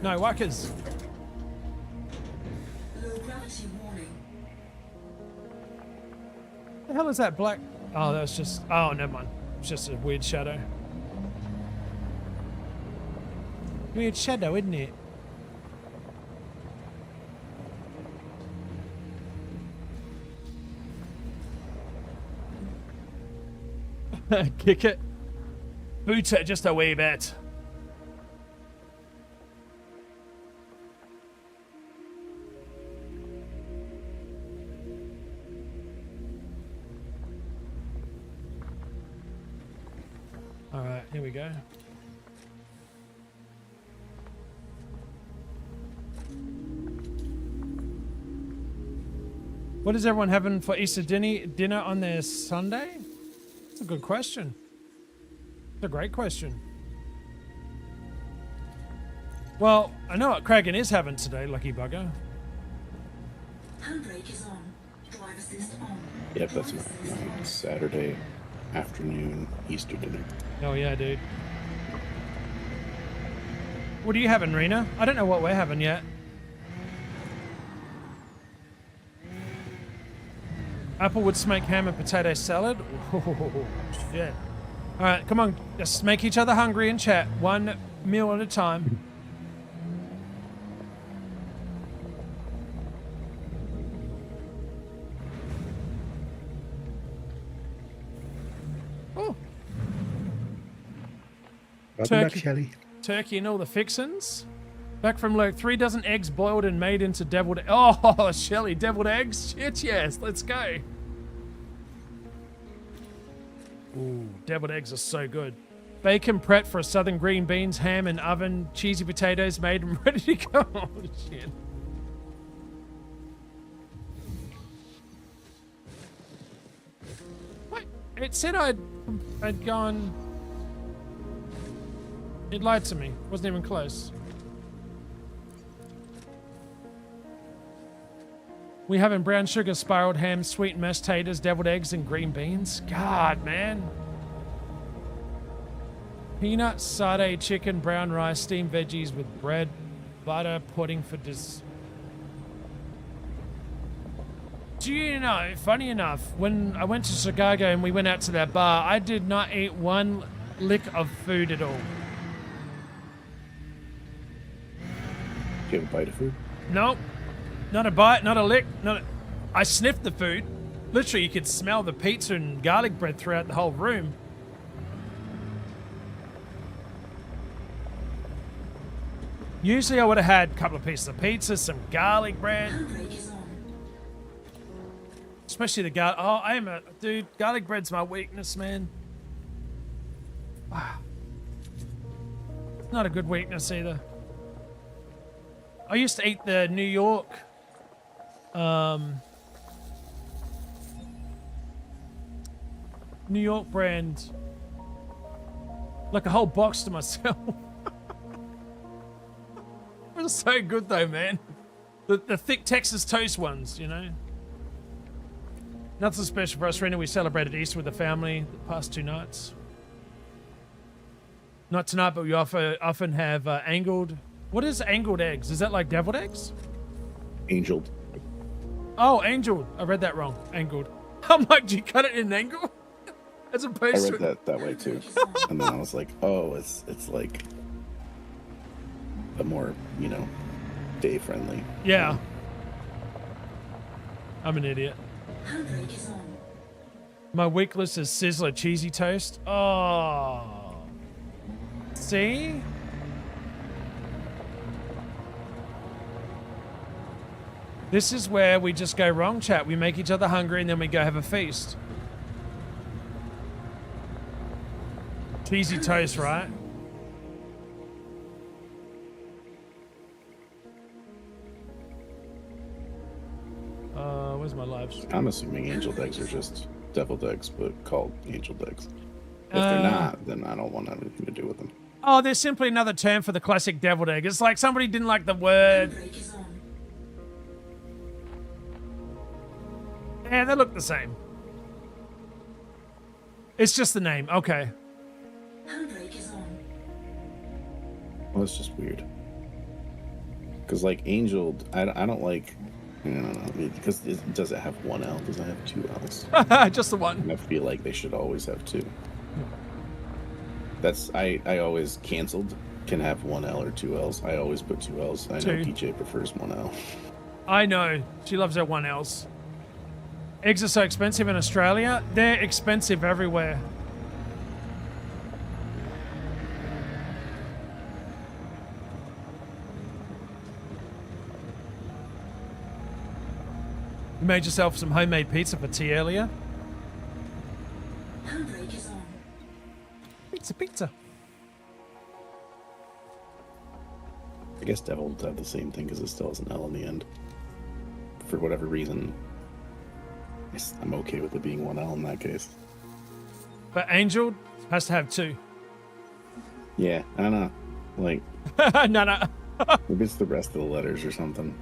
No, wuckers. Low gravity warning. The hell is that black? Oh, that was just... Oh, never mind. It's just a weird shadow. Weird shadow, isn't it? Kick it. Boot it just a wee bit. All right, here we go. What is everyone having for Easter dinner on their Sunday? That's a good question. It's a great question. Well, I know what Kragan is having today, lucky bugger. Handbrake is on. Drive assist on. Yep, that's my Saturday afternoon Easter dinner. Oh yeah, dude. What are you having, Rena? I don't know what we're having yet. Applewood smoked ham and potato salad. Oh, shit. All right, come on. Let's make each other hungry and chat. One meal at a time. Oh. Welcome back, Turkey. Shelly. Turkey and all the fixins. Back from like 3 dozen eggs boiled and made into deviled... Oh, Shelly, deviled eggs? Shit, yes. Let's go. Ooh, deviled eggs are so good. Bacon prepped for southern green beans, ham in oven, cheesy potatoes made and ready to go. Oh, shit. What? It said I'd gone... It lied to me. Wasn't even close. We having brown sugar, spiraled ham, sweet mashed taters, deviled eggs, and green beans. God, man. Peanut, satay, chicken, brown rice, steamed veggies with bread, butter, pudding for dessert. Do you know, funny enough, when I went to Chicago and we went out to that bar, I did not eat one lick of food at all. Do you have a bite of food? Nope. Not a bite, not a lick, I sniffed the food. Literally, you could smell the pizza and garlic bread throughout the whole room. Usually I would have had a couple of pieces of pizza, some garlic bread. Handbrake is on. Especially the garlic. Oh, dude, garlic bread's my weakness, man. Wow. Not a good weakness either. I used to eat the New York brand, like a whole box to myself. It was so good though, man. The thick Texas toast ones, you know. Nothing special for us, Rena. We celebrated Easter with the family the past 2 nights. Not tonight, but we often have angled. What is angled eggs? Is that like deviled eggs? Angeled. Oh, angled. I read that wrong. Angled. I'm like, do you cut it in an angle? As I opposed read to... that way too. And then I was like, oh, it's like a more, day friendly. Yeah. I'm an idiot. Handbrake is on. My weakness is Sizzler cheesy toast. Oh. See? This is where we just go wrong, chat. We make each other hungry and then we go have a feast. Cheesy toast, right? Where's my live stream? I'm assuming angel decks are just devil decks, but called angel decks. If they're not, then I don't want anything to do with them. Oh, there's simply another term for the classic deviled egg. It's like somebody didn't like the word. Handbrake is on. Yeah, they look the same. It's just the name. Okay. Handbrake is on. Well, it's just weird. Because, like, angel, I don't like, I don't know, because does it have one L? Does it have two L's? Just the one. And I feel like they should always have two. That's, I always canceled, can have one L or two L's. I always put two L's. I know Two. DJ prefers one L. I know. She loves her one L's. Eggs are so expensive in Australia. They're expensive everywhere. You made yourself some homemade pizza for tea earlier. Handbrake is on. Pizza. I guess devil would have the same thing because it still has an L in the end. For whatever reason, I'm okay with it being one L in that case. But angel has to have two. Yeah, I don't know. Like, No. maybe it's the rest of the letters or something.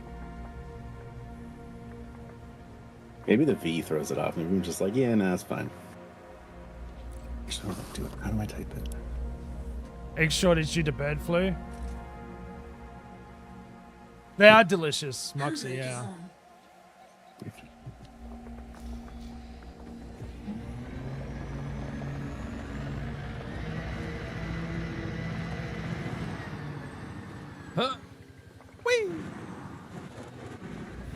Maybe the V throws it off. Maybe I'm just like, yeah, nah, it's fine. Actually, how do I type it? Egg shortage due to bird flu. They are delicious, Moxie, Handbrake is yeah. on. Huh? Whee!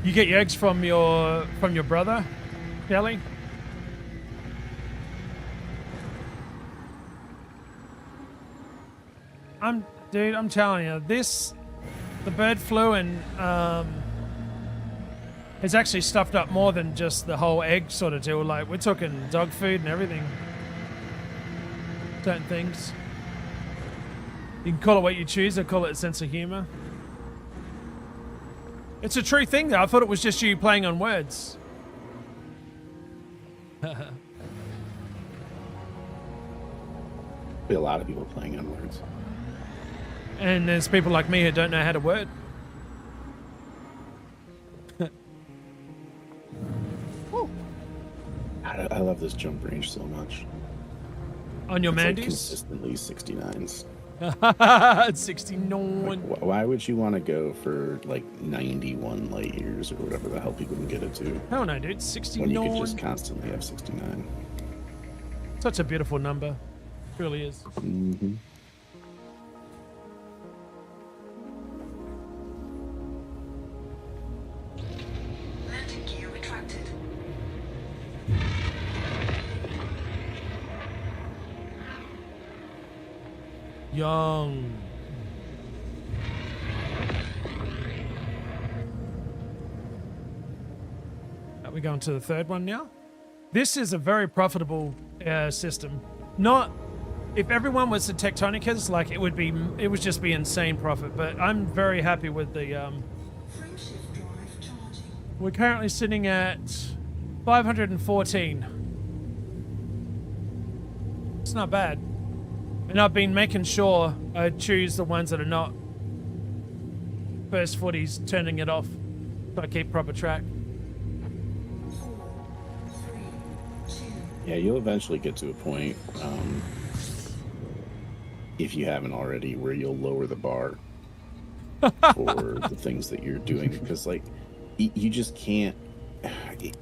You get your eggs from your brother, Kelly? Dude, I'm telling you, the bird flu and has actually stuffed up more than just the whole egg sort of deal. Like, we're talking dog food and everything. Certain things. You can call it what you choose. I call it a sense of humor. It's a true thing, though. I thought it was just you playing on words. Be a lot of people playing on words. And there's people like me who don't know how to word. I love this jump range so much. On your It's like Mandy's? consistently 69s. It's 69. Like, why would you want to go for like 91 light years or whatever the hell people can get it to Hell no, dude. when 69. you could just constantly have 69? Such a beautiful number. It really is. Mm-hmm. Landing gear retracted. Young. Are we going to the third one now? This is a very profitable system. Not if everyone was the Tectonicas, like it would just be insane profit. But I'm very happy with the. Frameshift drive charging. We're currently sitting at 514. It's not bad. And I've been making sure I choose the ones that are not first footies, turning it off so I keep proper track. 4, 3, 2. Yeah, you'll eventually get to a point, if you haven't already, where you'll lower the bar for the things that you're doing, because like you just can't.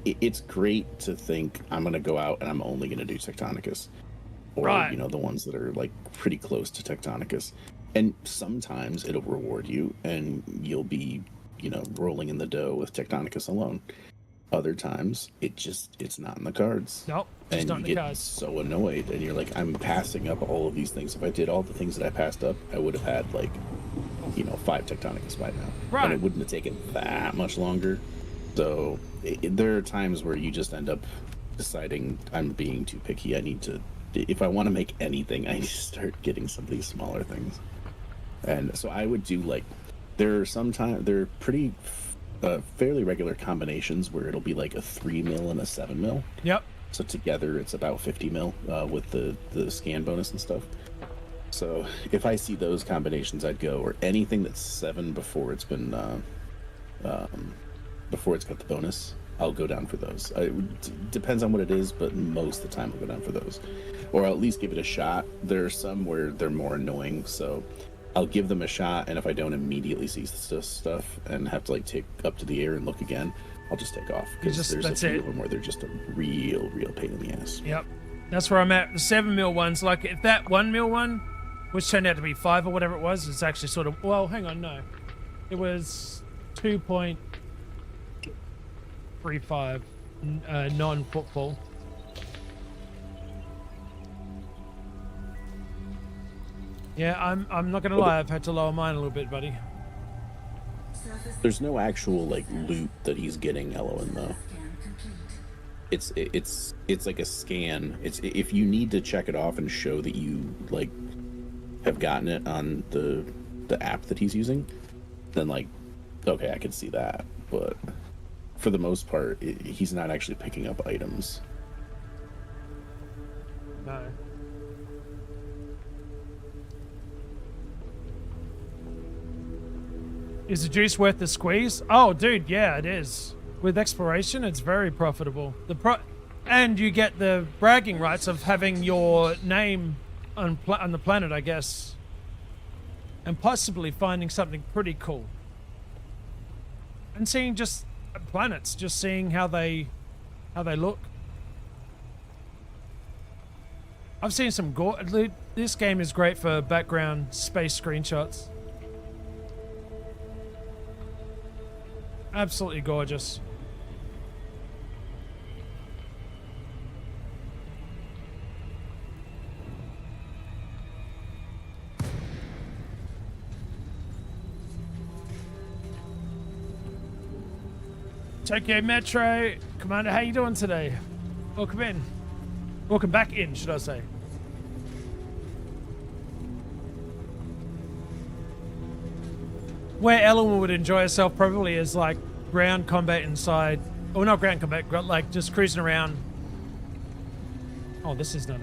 It's great to think I'm gonna go out and I'm only gonna do Tectonicus, or Right. you know, the ones that are like pretty close to Tectonicus, and sometimes it'll reward you and you'll be, you know, rolling in the dough with Tectonicus alone. Other times it's not in the cards. Nope, it's And not in you the get cards. so annoyed, and you're like, I'm passing up all of these things. If I did all the things that I passed up, I would have had like, you know, 5 Tectonicus by now, Right. and it wouldn't have taken that much longer. So there are times where you just end up deciding I'm being too picky. I need to, if I want to make anything, I need to start getting some of these smaller things. And so I would do like, there are sometimes they're pretty fairly regular combinations where it'll be like a 3 mil and a 7 mil. Yep. So together it's about 50 mil with the scan bonus and stuff. So if I see those combinations, I'd go, or anything that's 7 before it's been before it's got the bonus, I'll go down for those. Depends on what it is, but most of the time I'll go down for those, or I'll at least give it a shot. There are some where they're more annoying, so I'll give them a shot, and if I don't immediately see stuff and have to like take up to the air and look again, I'll just take off, because there's a few of them where they're just a real pain in the ass. Yep. That's where I'm at. The 7 mil ones, like if that 1 mil one, which turned out to be 5 or whatever it was, it's actually sort of, well, hang on, no. It was 2.35 non-footfall. Yeah, I'm not gonna lie, I've had to lower mine a little bit, buddy. Surface There's no actual like loot that he's getting, Eloin, though. scan complete. It's like a scan. It's if you need to check it off and show that you like have gotten it on the app that he's using, then like, okay, I can see that. But for the most part, he's not actually picking up items. No. Is the juice worth the squeeze? Oh, dude, yeah, it is. With exploration, it's very profitable. And you get the bragging rights of having your name on the planet, I guess, and possibly finding something pretty cool. And seeing just planets, just seeing how they look. I've seen some this game is great for background space screenshots. Absolutely gorgeous. Tokyo Metro, Commander, how you doing today? Welcome in. Welcome back in, should I say. Where Ellen would enjoy herself probably is like ground combat inside, or not ground combat, like just cruising around. Oh, this is not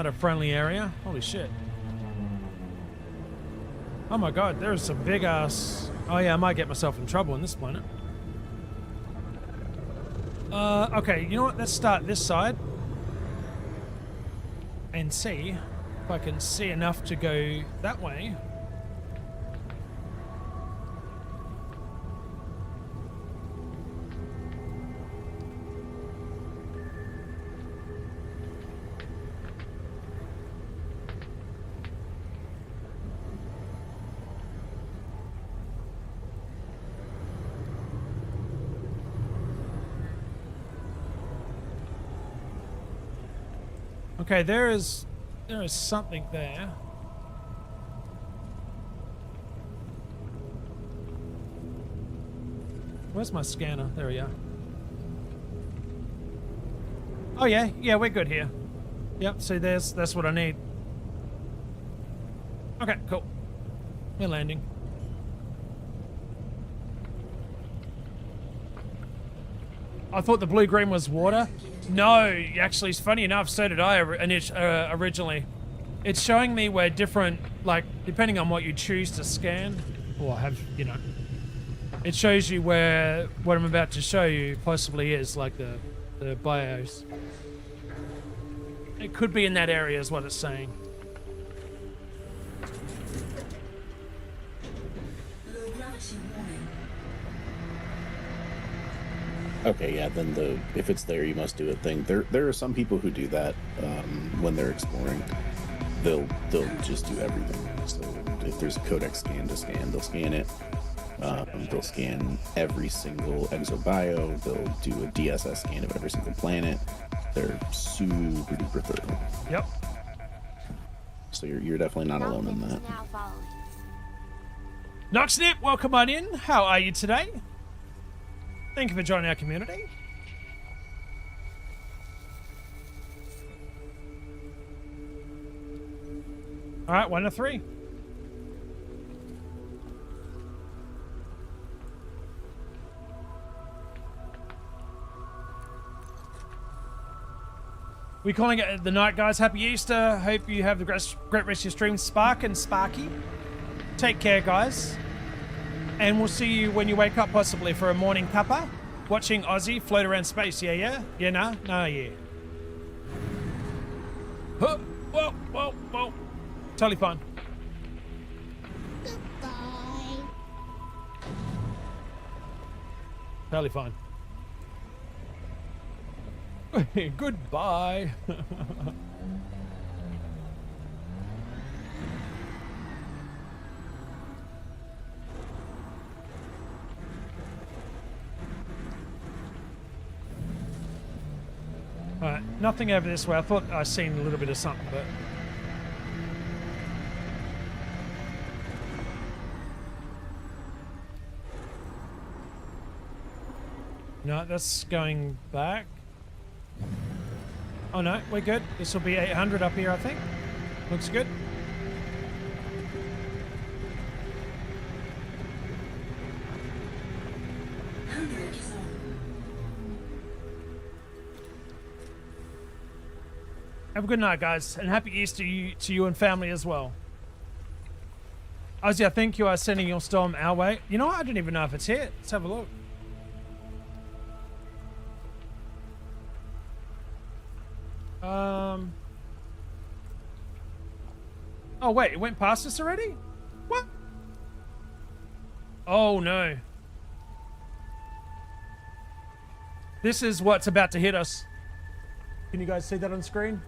a friendly area. Holy shit. Oh my god, there's some big ass. Oh yeah, I might get myself in trouble on this planet. Okay, you know what? Let's start this side and see if I can see enough to go that way. Okay, there is something there. Where's my scanner? There we are. Oh yeah, we're good here. Yep, see that's what I need. Okay, cool. We're landing. I thought the blue-green was water. No, actually, it's funny enough, so did I originally. It's showing me where different, like, depending on what you choose to scan, or have, you know, it shows you where what I'm about to show you possibly is, like the bios. It could be in that area is what it's saying. Low gravity warning. Okay, yeah, then if it's there, you must do a thing. There are some people who do that when they're exploring. They'll just do everything. So if there's a codex scan to scan, they'll scan it. They'll scan every single Exobio. They'll do a DSS scan of every single planet. They're super duper thorough. Yep. So you're definitely not alone in that. Noxnip, welcome on in. How are you today? Thank you for joining our community. All right, 1 to 3. We're calling it the night, guys. Happy Easter. Hope you have the great rest of your stream. Spark and Sparky. Take care, guys. And we'll see you when you wake up, possibly, for a morning cuppa. Watching Aussie float around space. Yeah, yeah? Yeah, nah? Nah, yeah. Huh. Whoa, whoa, whoa. Totally fine. Goodbye. Totally fine. Goodbye. Alright, nothing over this way. I thought I seen a little bit of something, but... No, that's going back. Oh no, we're good. This will be 800 up here, I think. Looks good. Have a good night, guys, and happy Easter to you and family as well. Ozzy, I think you are sending your storm our way. You know what? I don't even know if it's here. Let's have a look. Oh wait, it went past us already? What? Oh no. This is what's about to hit us. Can you guys see that on screen?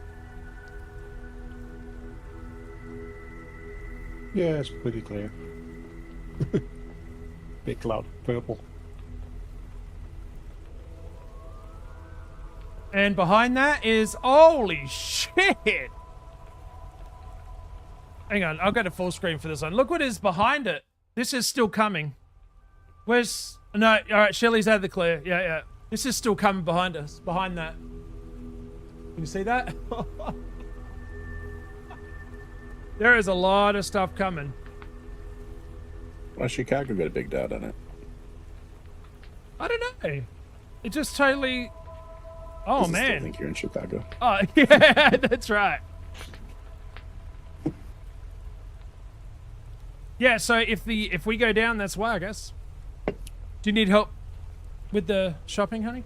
Yeah, it's pretty clear. Big cloud, purple. And behind that is, holy shit! Hang on, I'll go to full screen for this one. Look what is behind it. This is still coming. Where's, no, all right, Shelly's out of the clear. Yeah, yeah. This is still coming behind us, behind that. Can you see that? There is a lot of stuff coming. Well, Chicago got a big doubt on it. I don't know. It just totally... Oh, I man. still think you're in Chicago. Oh, yeah, that's right. Yeah, so if we go down, that's why, I guess. Do you need help with the shopping, honey?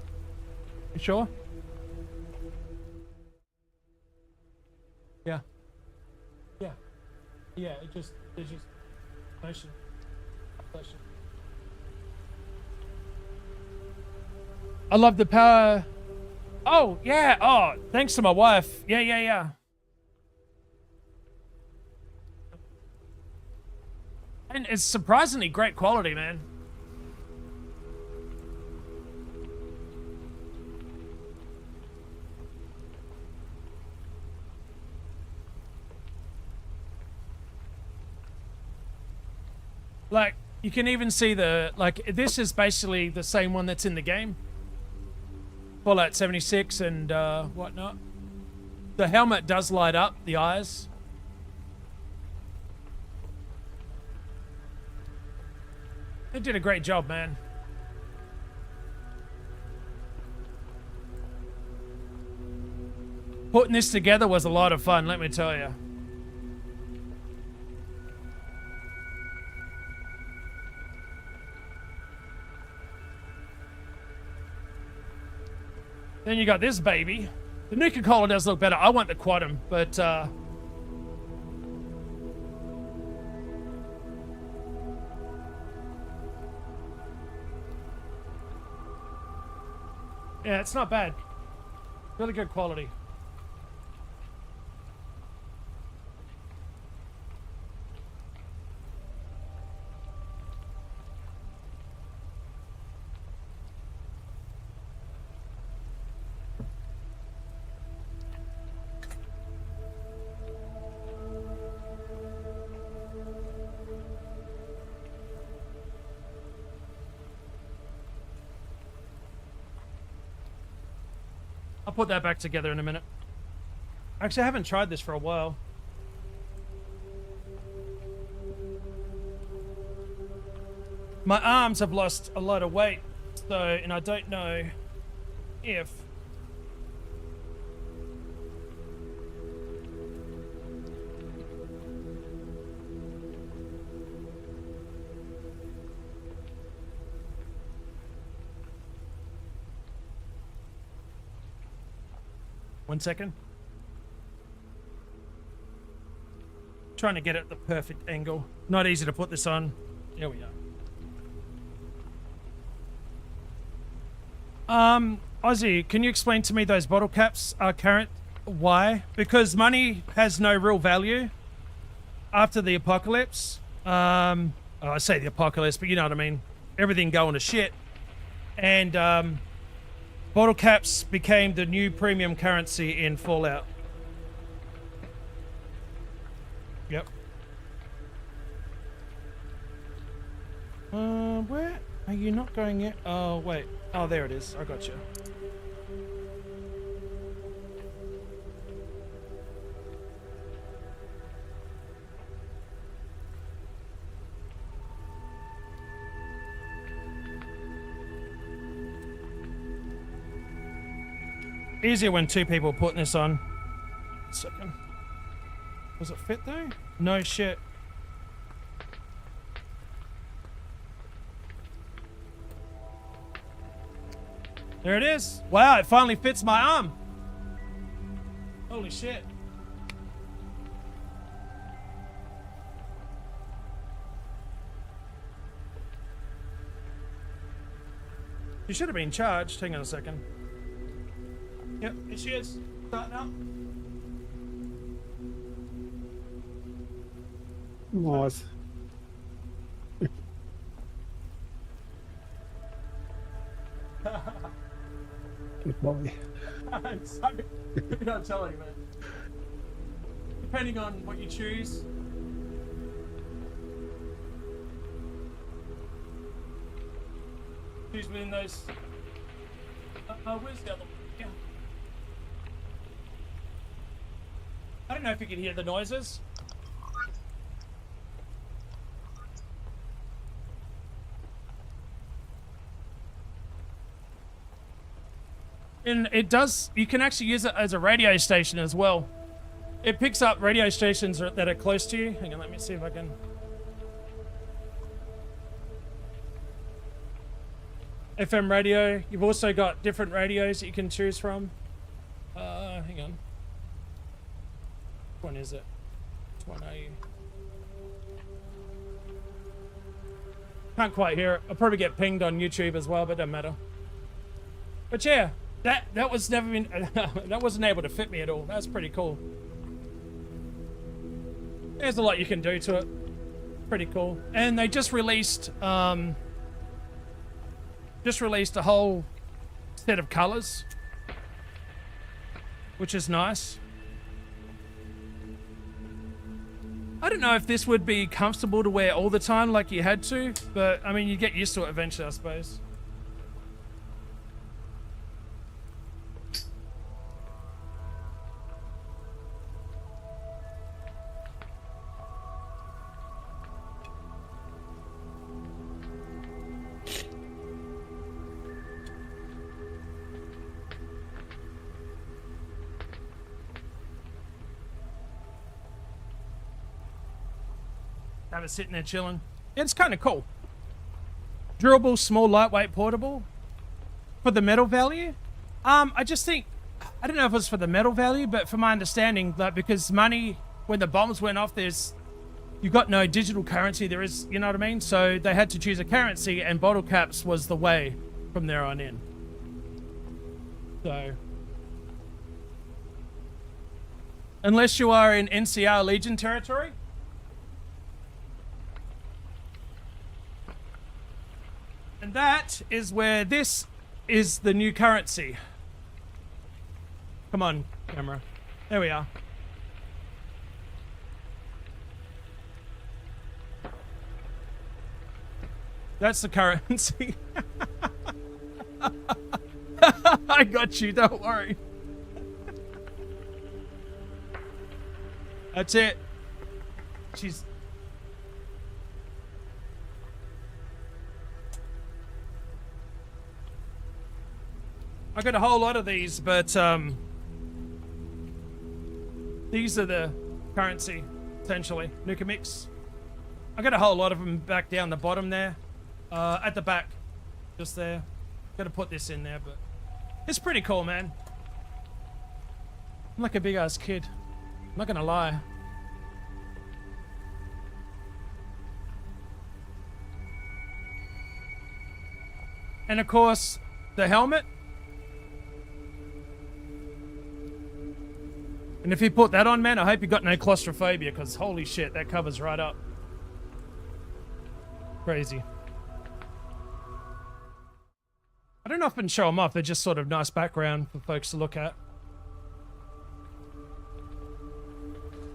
You sure? Yeah. Yeah. Yeah, it's just motion. I love the power. Oh, yeah. Oh, thanks to my wife. Yeah, yeah, yeah. And it's surprisingly great quality, man. Like, you can even see the, like, this is basically the same one that's in the game. Fallout 76 and whatnot. The helmet does light up, the eyes. They did a great job, man. Putting this together was a lot of fun, let me tell you. Then you got this baby. The Nuka-Cola does look better. I want the Quantum, but yeah, it's not bad. Really good quality. I'll put that back together in a minute. Actually, I haven't tried this for a while. My arms have lost a lot of weight, so, and I don't know if 1 second. Trying to get it at the perfect angle. Not easy to put this on. There we are. Ozzy, can you explain to me those bottle caps are current? Why? Because money has no real value after the apocalypse. I say the apocalypse, but you know what I mean. Everything going to shit. And bottle caps became the new premium currency in Fallout. Yep. Where are you not going yet? Oh, wait. Oh, there it is. I got you. Easier when two people are putting this on. 1 second. Does it fit though? No shit. There it is. Wow, it finally fits my arm. Holy shit. You should have been charged. Hang on a second. Yep, here she is. Starting up. Nice. Good boy. I'm sorry. I'm not telling you, man. Depending on what you choose. Choose within those. Where's the other one? Yeah. I don't know if you can hear the noises. And it does, you can actually use it as a radio station as well. It picks up radio stations that are close to you. Hang on, let me see if I can. FM radio. You've also got different radios that you can choose from. Hang on. Which one is it? Which one are you? Can't quite hear it. I'll probably get pinged on YouTube as well, but it doesn't matter. But yeah. That was never been that wasn't able to fit me at all. That's pretty cool. There's a lot you can do to it. Pretty cool. And they just released a whole set of colors, which is nice. I don't know if this would be comfortable to wear all the time like you had to, but I mean you get used to it eventually, I suppose. Have it sitting there chilling. It's kind of cool. Durable, small, lightweight, portable. For the metal value, I just think, I don't know if it was for the metal value, but for my understanding, that because money, when the bombs went off, you got no digital currency. There is, you know what I mean? So they had to choose a currency, and bottle caps was the way from there on in. So, unless you are in NCR Legion territory. And that is where this is the new currency. Come on, camera. There we are. That's the currency. I got you, don't worry. That's it. She's... I got a whole lot of these, but these are the currency, essentially. Nuka Mix. I got a whole lot of them back down the bottom there. At the back. Just there. Gotta put this in there, but it's pretty cool, man. I'm like a big ass kid. I'm not gonna lie. And of course, the helmet. And if you put that on, man, I hope you got no claustrophobia, because holy shit, that covers right up. Crazy. I don't often show them off. They're just sort of nice background for folks to look at.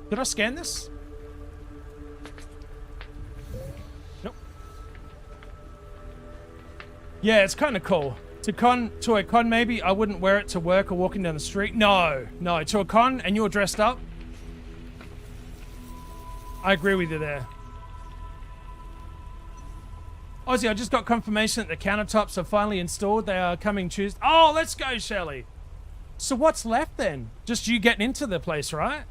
Did I scan this? Nope. Yeah, it's kind of cool. To a con maybe, I wouldn't wear it to work or walking down the street. No, to a con and you're dressed up. I agree with you there. Aussie, I just got confirmation that the countertops are finally installed. They are coming Tuesday. Oh, let's go, Shelley. So what's left then? Just you getting into the place, right?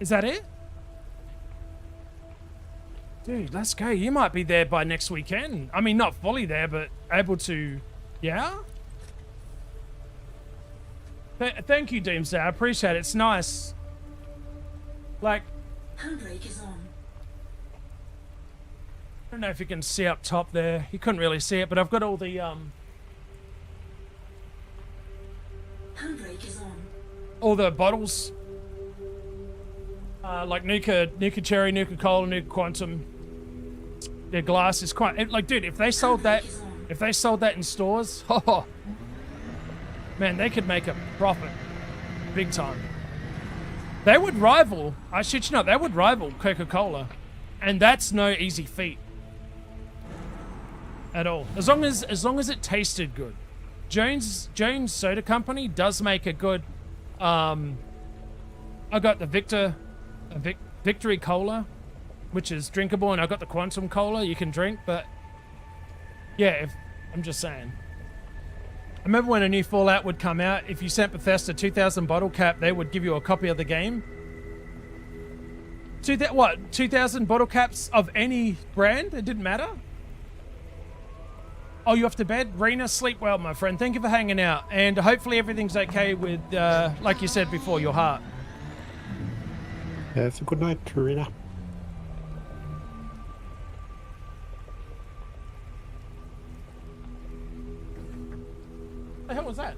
Is that it? Dude, let's go. You might be there by next weekend. I mean, not fully there, but able to... Yeah? Thank you, Doomsday. I appreciate it. It's nice. Like... Handbrake is on. I don't know if you can see up top there. You couldn't really see it, but I've got all the, Handbrake is on. all the bottles. Like Nuka Cherry, Nuka Cola, Nuka Quantum. Their glass is quite... Like, dude, if they sold that... If they sold that in stores, oh, man, they could make a profit. Big time. They would rival... I shit you not, they would rival Coca-Cola. And that's no easy feat. At all. As long as it tasted good. Jones Soda Company does make a good... I got the Victory Cola, which is drinkable, and I got the Quantum Cola you can drink, but... Yeah, I'm just saying. I remember when a new Fallout would come out, if you sent Bethesda 2,000 bottle cap, they would give you a copy of the game. 2,000 bottle caps of any brand? It didn't matter? Oh, you off to bed? Rena, sleep well, my friend. Thank you for hanging out. And hopefully everything's okay with, like you said before, your heart. Yeah, it's a good night, Rena. What the hell was that?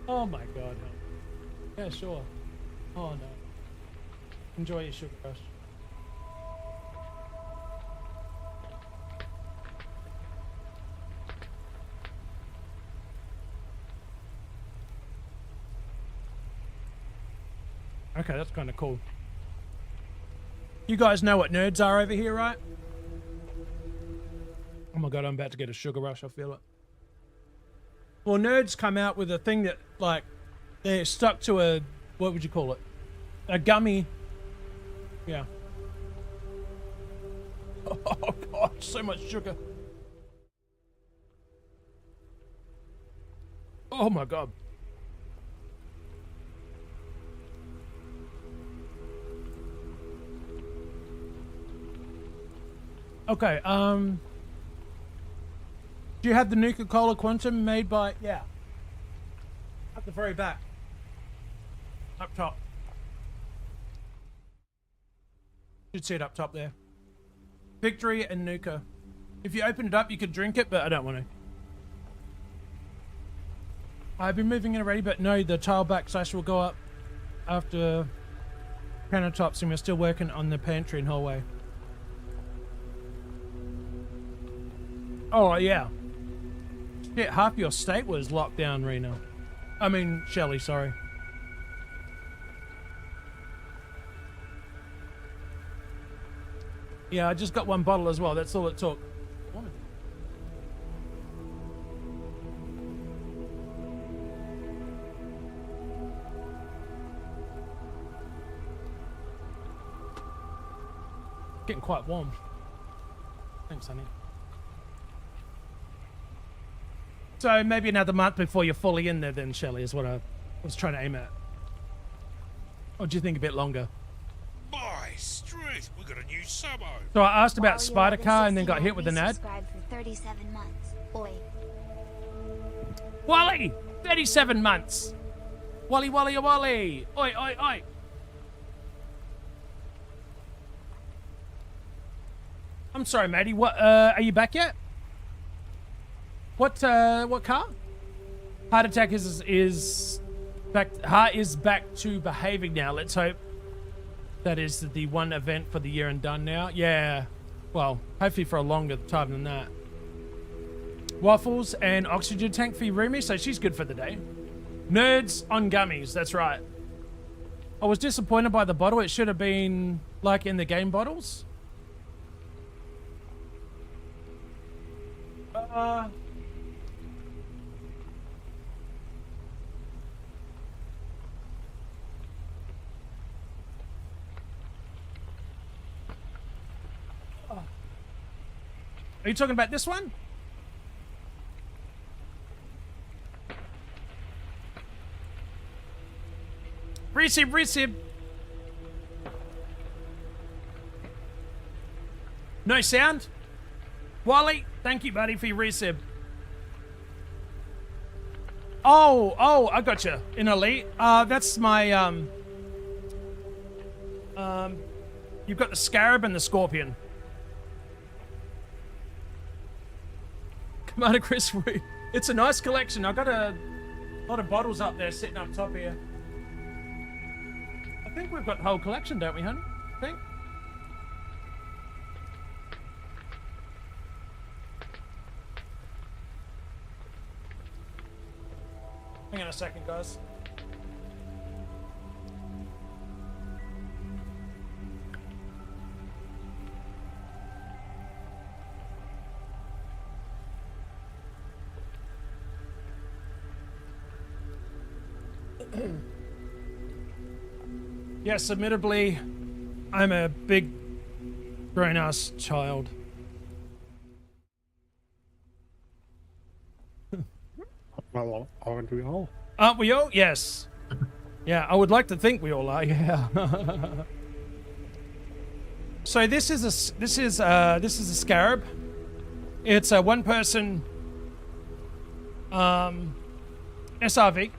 Oh my god. Yeah, sure. Oh no. Enjoy your sugar rush. Okay, that's kind of cool. You guys know what nerds are over here, right? Oh my god, I'm about to get a sugar rush, I feel it. Well, nerds come out with a thing that, like, they're stuck to a, what would you call it? A gummy. Yeah. Oh god, so much sugar. Oh my god. Okay, do you have the Nuka Cola Quantum made by... Yeah. At the very back. Up top. Should see it up top there. Victory and Nuka. If you open it up, you could drink it, but I don't want to. I've been moving in already, but no, the tile backslash will go up after countertops, and we're still working on the pantry and hallway. Oh, yeah. Shit, half your state was locked down, Reno. I mean, Shelley, sorry. Yeah, I just got one bottle as well. That's all it took. Getting quite warm. Thanks, honey. So maybe another month before you're fully in there then, Shelley, is what I was trying to aim at. Or do you think a bit longer? My Struth, we got a new subo. So I asked about Spider Car and then got hit with an ad. Subscribed for 37 months. Boy. Wally! 37 months. Wally, Wally, Wally. Oi, oi, oi. I'm sorry, matey. What, are you back yet? What car? Heart attack is back. Heart is back to behaving now. Let's hope that is the one event for the year and done now. Yeah. Well, hopefully for a longer time than that. Waffles and oxygen tank for your roomie, so she's good for the day. Nerds on gummies, that's right. I was disappointed by the bottle. It should have been like in the game bottles. Are you talking about this one? Receive, receive. No sound? Wally, thank you, buddy, for your resub. Oh, I gotcha. In Elite. That's my, you've got the Scarab and the Scorpion. Commander Chris, it's a nice collection. I've got a lot of bottles up there sitting up top here. I think we've got the whole collection, don't we, honey? I think. Hang on a second, guys. Yes, admittedly, I'm a big grown-ass child. Well, aren't we all? Aren't we all? Yes. Yeah, I would like to think we all are. Yeah. So this is a Scarab. It's a one-person SRV.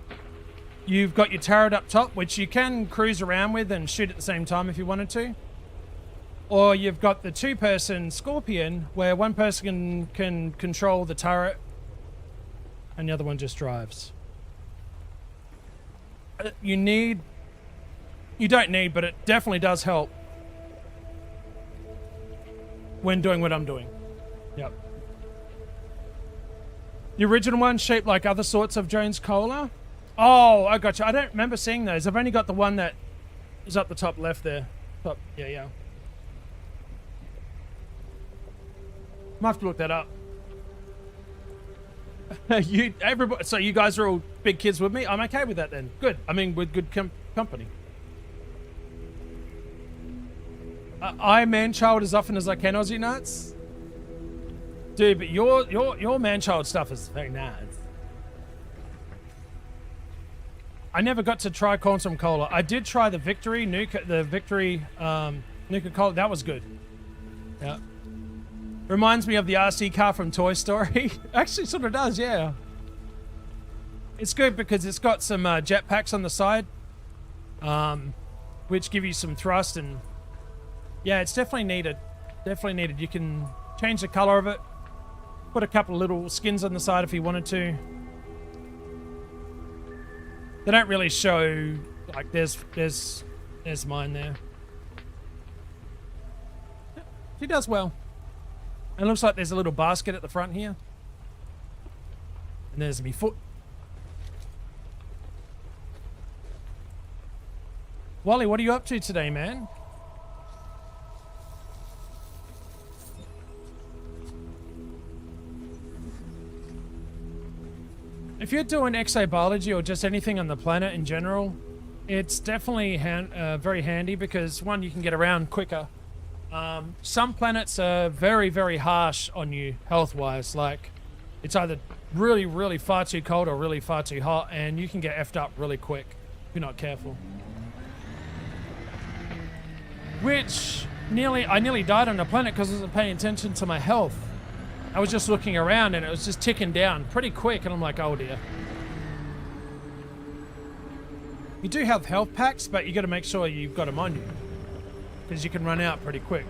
You've got your turret up top, which you can cruise around with and shoot at the same time if you wanted to. Or you've got the two-person Scorpion, where one person can control the turret and the other one just drives. You don't need, but it definitely does help when doing what I'm doing. Yep. The original one shaped like other sorts of Jones Cola. Oh, I gotcha. I don't remember seeing those. I've only got the one that is up the top left there. Top, yeah. Might have to look that up. Everybody, so you guys are all big kids with me? I'm okay with that then. Good. I mean, with good company. I man-child as often as I can, Aussie nuts. Dude, but your man-child stuff is very nice. I never got to try Quantum Cola. I did try the Victory Nuka Cola. That was good. Yeah. Reminds me of the RC car from Toy Story. Actually, sort of does, yeah. It's good because it's got some jetpacks on the side, which give you some thrust, and yeah, it's definitely needed. Definitely needed. You can change the color of it, put a couple of little skins on the side if you wanted to. They don't really show, like, there's mine there. She does well. And it looks like there's a little basket at the front here. And there's me foot. Wally, what are you up to today, man? If you're doing exobiology or just anything on the planet in general, it's definitely very handy because, one, you can get around quicker. Some planets are very, very harsh on you health-wise. Like, it's either really, really far too cold or really far too hot, and you can get effed up really quick if you're not careful. Which, I nearly died on a planet because I wasn't paying attention to my health. I was just looking around and it was just ticking down pretty quick, and I'm like, oh dear. You do have health packs, but you got to make sure you've got them on you, because you can run out pretty quick.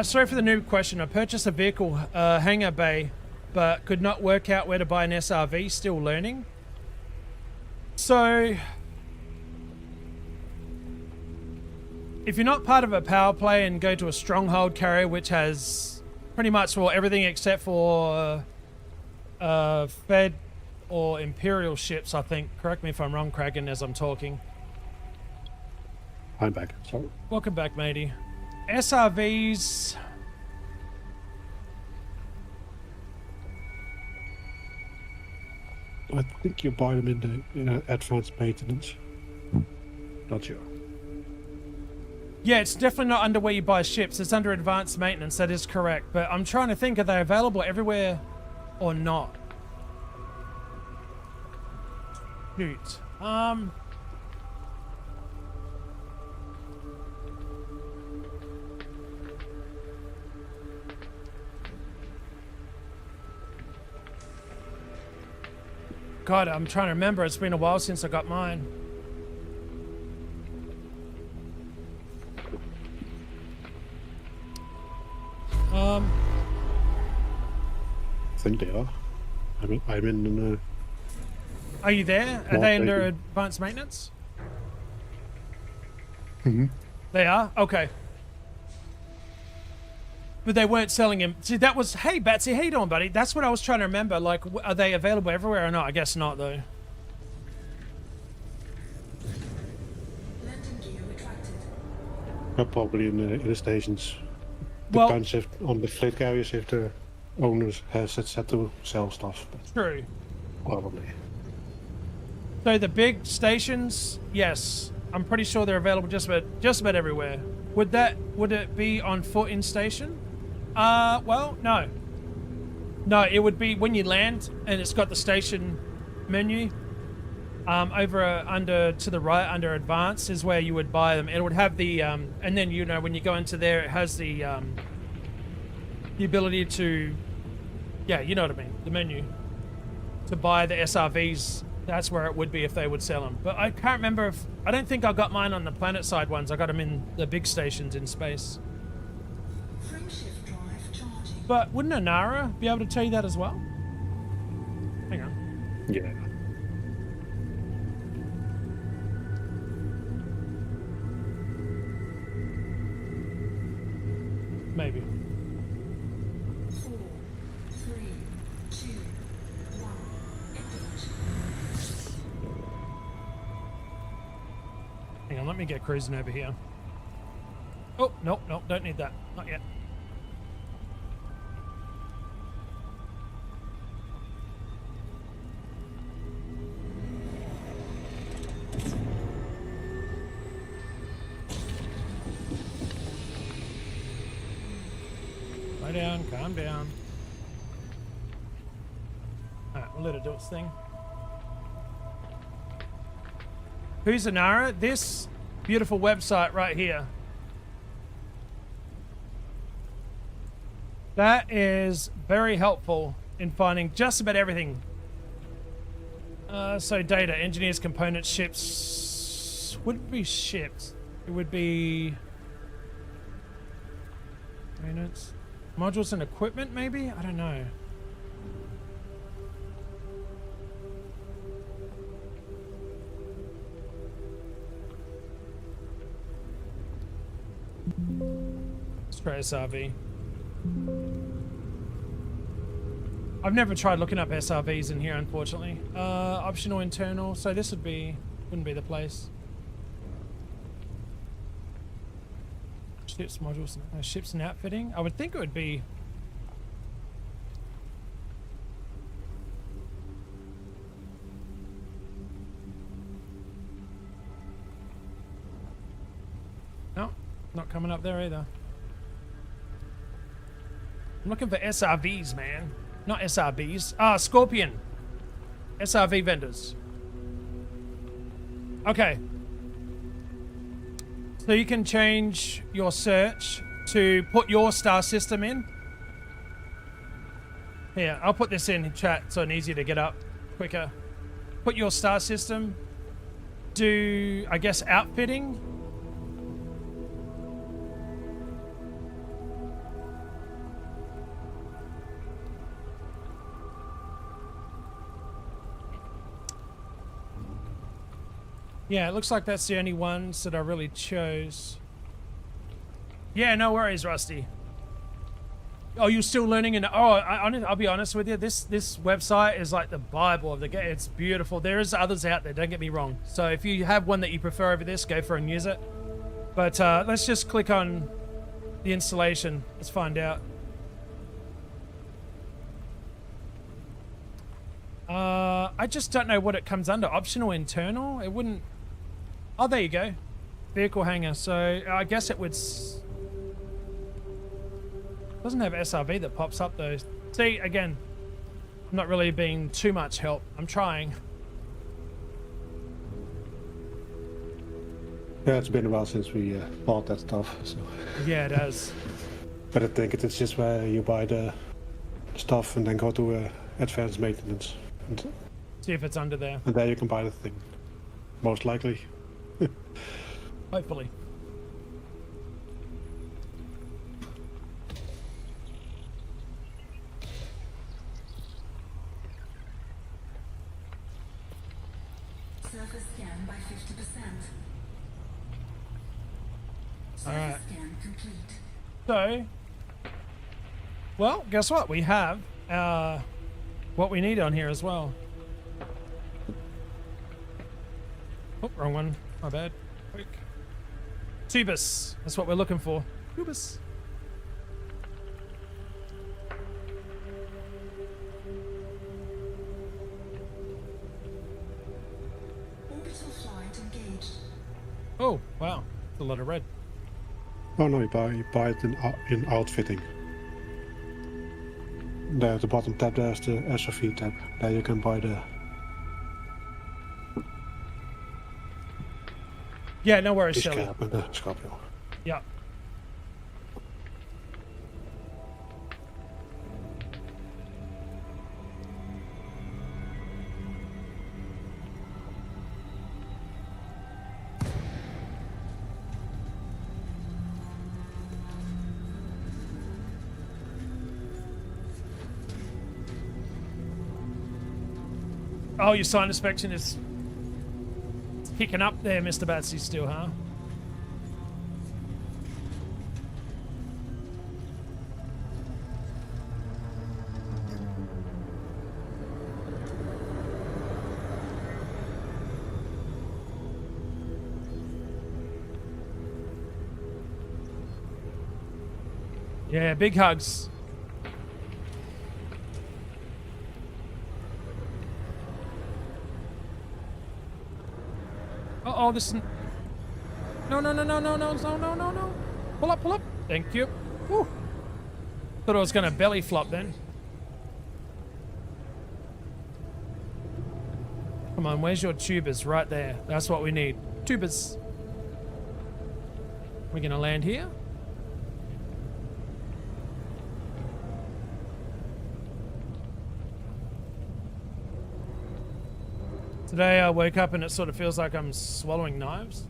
Sorry for the noob question. I purchased a vehicle hangar bay, but could not work out where to buy an SRV. Still learning. So, if you're not part of a power play and go to a stronghold carrier, which has pretty much everything except for Fed or Imperial ships, I think. Correct me if I'm wrong, Kragan, as I'm talking. I'm back. Sorry. Welcome back, matey. SRVs. I think you buy them in advanced maintenance. Not sure. Yeah, it's definitely not under where you buy ships. It's under advanced maintenance. That is correct. But I'm trying to think, are they available everywhere or not? Shoot. God, I'm trying to remember. It's been a while since I got mine. I think they are. I'm in. Are you there? Are they under advanced maintenance? Mm-hmm. They are? Okay. But they weren't selling him. See, that was... Hey, Batsy, how you doing, buddy? That's what I was trying to remember. Like, are they available everywhere or not? I guess not, though. Landing gear retracted. Probably in the stations. Well, Depends if on the fleet carriers if the owners has it set to sell stuff. But true. probably. So the big stations, yes. I'm pretty sure they're available just about everywhere. Would it be on foot in station? Well, no. No, it would be when you land and it's got the station menu. Over under to the right under advanced is where you would buy them. It would have the and then when you go into there, it has the ability to, yeah, you know what I mean, the menu to buy the SRVs. That's where it would be if they would sell them. But I can't remember if I don't think I got mine on the planet side ones. I got them in the big stations in space. Frameshift drive charging. But wouldn't Anara be able to tell you that as well? Hang on. Yeah. Maybe. 4, 3, 2, 1. Engage. Hang on, let me get cruising over here. Oh, nope, don't need that. Not yet. Slow down, calm down. Alright, we'll let it do its thing. Who's Anara? This beautiful website right here. That is very helpful in finding just about everything. So data, engineers, components, ships. Wouldn't be ships. It would be units, modules and equipment maybe? I don't know. Let's try SRV. I've never tried looking up SRVs in here, unfortunately. Optional internal, so this wouldn't be the place. Ships, modules, ships and outfitting. I would think it would be. No, not coming up there either. I'm looking for SRVs, man. Not SRBs. Ah, Scorpion. SRV vendors. Okay. So you can change your search to put your star system in. Here, I'll put this in chat so it's easier to get up quicker. Put your star system. Do, I guess, outfitting. Yeah, it looks like that's the only ones that I really chose. Yeah, no worries, Rusty. Oh, you're still learning? And I'll be honest with you. This website is like the Bible of the game. It's beautiful. There is others out there. Don't get me wrong. So if you have one that you prefer over this, go for it and use it. But let's just click on the installation. Let's find out. I just don't know what it comes under. Optional, internal. It wouldn't. Oh, there you go. Vehicle hanger. So I guess it would. Doesn't have SRV that pops up though. See, again, I'm not really being too much help. I'm trying. Yeah, it's been a while since we bought that stuff. So. Yeah, it has. But I think it's just where you buy the stuff and then go to advanced maintenance. And See if it's under there. there you can buy the thing. Most likely. Hopefully. Surface scan by 50%. Surface Alright. scan complete. So, well, guess what? We have what we need on here as well. Oh, wrong one. My bad. Quick. Tubus. That's what we're looking for. Tubus. Orbital flight engaged. Oh, wow. That's a lot of red. Oh no, you buy it in outfitting. There at the bottom tab, there's the SRV tab. There you can buy the. Yeah, no worries, Shelly. cap and the Scorpio. Yeah. Oh, your sign inspection is kicking up there, Mr. Batsy, still, huh? Yeah, big hugs. Uh-oh, this is... No. Pull up. Thank you. Whew. Thought I was going to belly flop then. Come on, where's your tubers? Right there. That's what we need. Tubers. We're going to land here. Today I woke up and it sort of feels like I'm swallowing knives.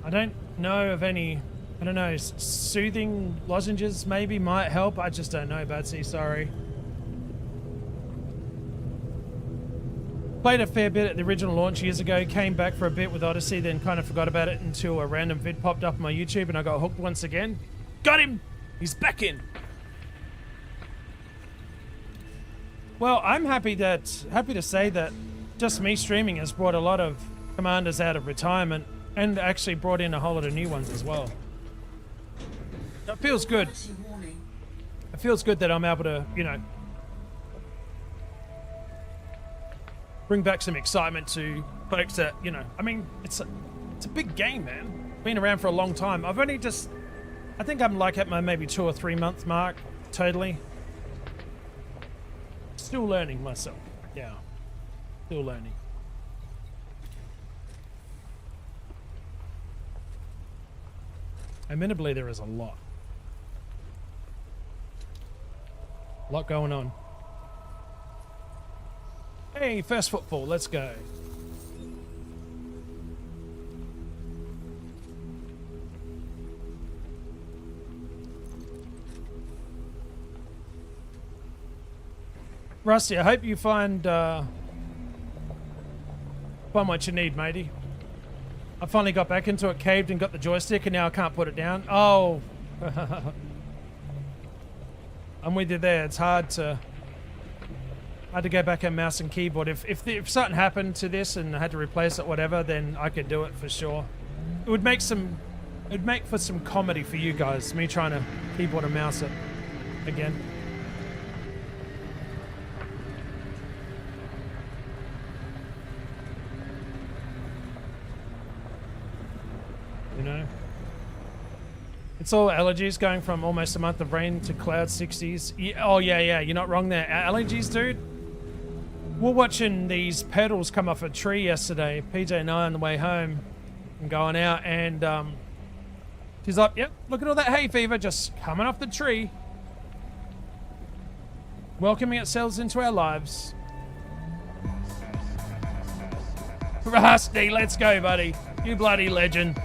I don't know of any, I don't know, soothing lozenges maybe might help. I just don't know, Batsy, sorry. Played a fair bit at the original launch years ago, came back for a bit with Odyssey, then kind of forgot about it until a random vid popped up on my YouTube and I got hooked once again. Got him! He's back in! Well, I'm happy to say that just me streaming has brought a lot of commanders out of retirement and actually brought in a whole lot of new ones as well. It feels good. Warning. It feels good that I'm able to, you know, bring back some excitement to folks that, you know, I mean, it's a big game, man. Been around for a long time. I think I'm like at my maybe 2 or 3 month mark, totally. Still learning myself. Yeah. Still learning. Admittedly, there is a lot. A lot going on. Hey, first football, let's go. Rusty, I hope you find what you need, matey. I finally got back into it, caved and got the joystick, and now I can't put it down. Oh. I'm with you there. It's hard to go back on mouse and keyboard. If something happened to this and I had to replace it, whatever, then I could do it for sure. It would make for some comedy for you guys, me trying to keyboard and mouse it again. You know? It's all allergies, going from almost a month of rain to cloud 60s. Yeah, oh, yeah, you're not wrong there. Allergies, dude. We're watching these petals come off a tree yesterday. PJ and I on the way home and going out, and she's like, yep, look at all that hay fever just coming off the tree. Welcoming itself into our lives. Rusty, let's go, buddy. You bloody legend.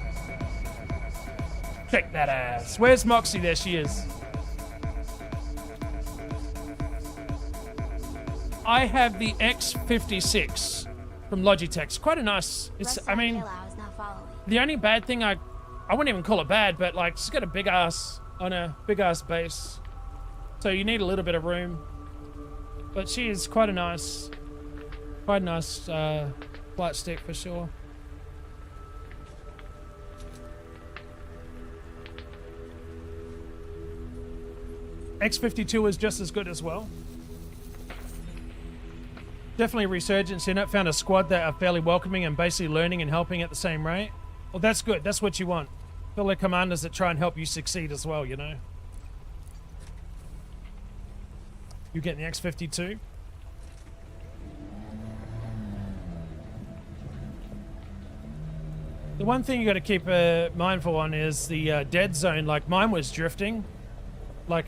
Check that ass. Where's Moxie? There she is. I have the X56 from Logitech. It's quite a nice. I mean, the only bad thing I wouldn't even call it bad, but like it's got a big ass on a big ass base, so you need a little bit of room. But she is quite a nice flight stick for sure. X52 is just as good as well. Definitely a resurgence in it. Found a squad that are fairly welcoming and basically learning and helping at the same rate. Well, that's good. That's what you want. Fellow commanders that try and help you succeed as well, you know. You getting the X52? The one thing you got to keep mindful on is the dead zone. Like mine was drifting. Like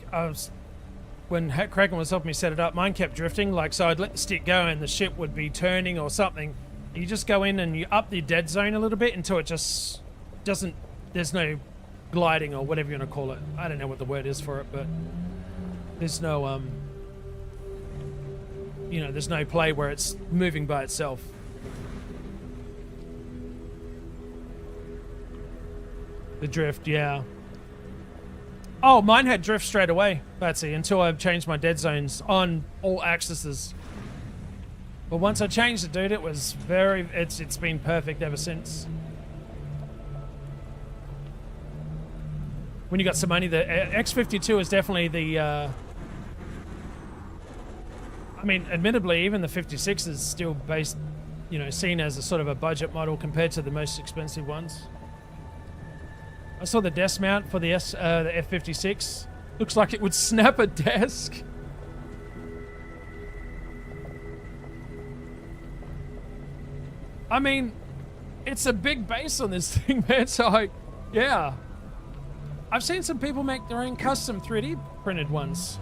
when Kraken was helping me set it up, mine kept drifting. Like, so I'd let the stick go and the ship would be turning or something. You just go in and you up the dead zone a little bit until it just doesn't, there's no gliding or whatever you want to call it. I don't know what the word is for it, but there's no, you know, there's no play where it's moving by itself. The drift, yeah. Oh, mine had drift straight away, Batsy, until I've changed my dead zones on all axes. But once I changed it, dude, it was it's been perfect ever since. When you got some money, the X52 is definitely the, I mean, admittedly, even the 56 is still based, you know, seen as a sort of a budget model compared to the most expensive ones. I saw the desk mount for the F56. Looks like it would snap a desk. I mean, it's a big base on this thing, man. So, yeah. I've seen some people make their own custom 3D printed ones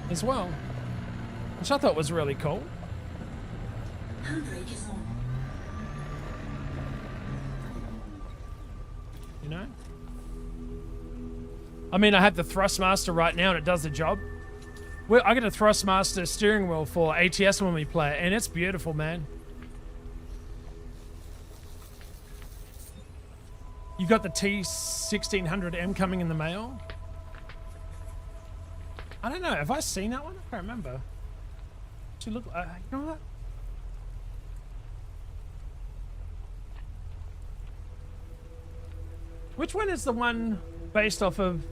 as well, which I thought was really cool. Handbrake is on. You know? I mean, I have the Thrustmaster right now and it does the job. I get a Thrustmaster steering wheel for ATS when we play it, and it's beautiful, man. You got the T1600M coming in the mail? I don't know. Have I seen that one? I can't remember. She look. You know what? Which one is the one based off of?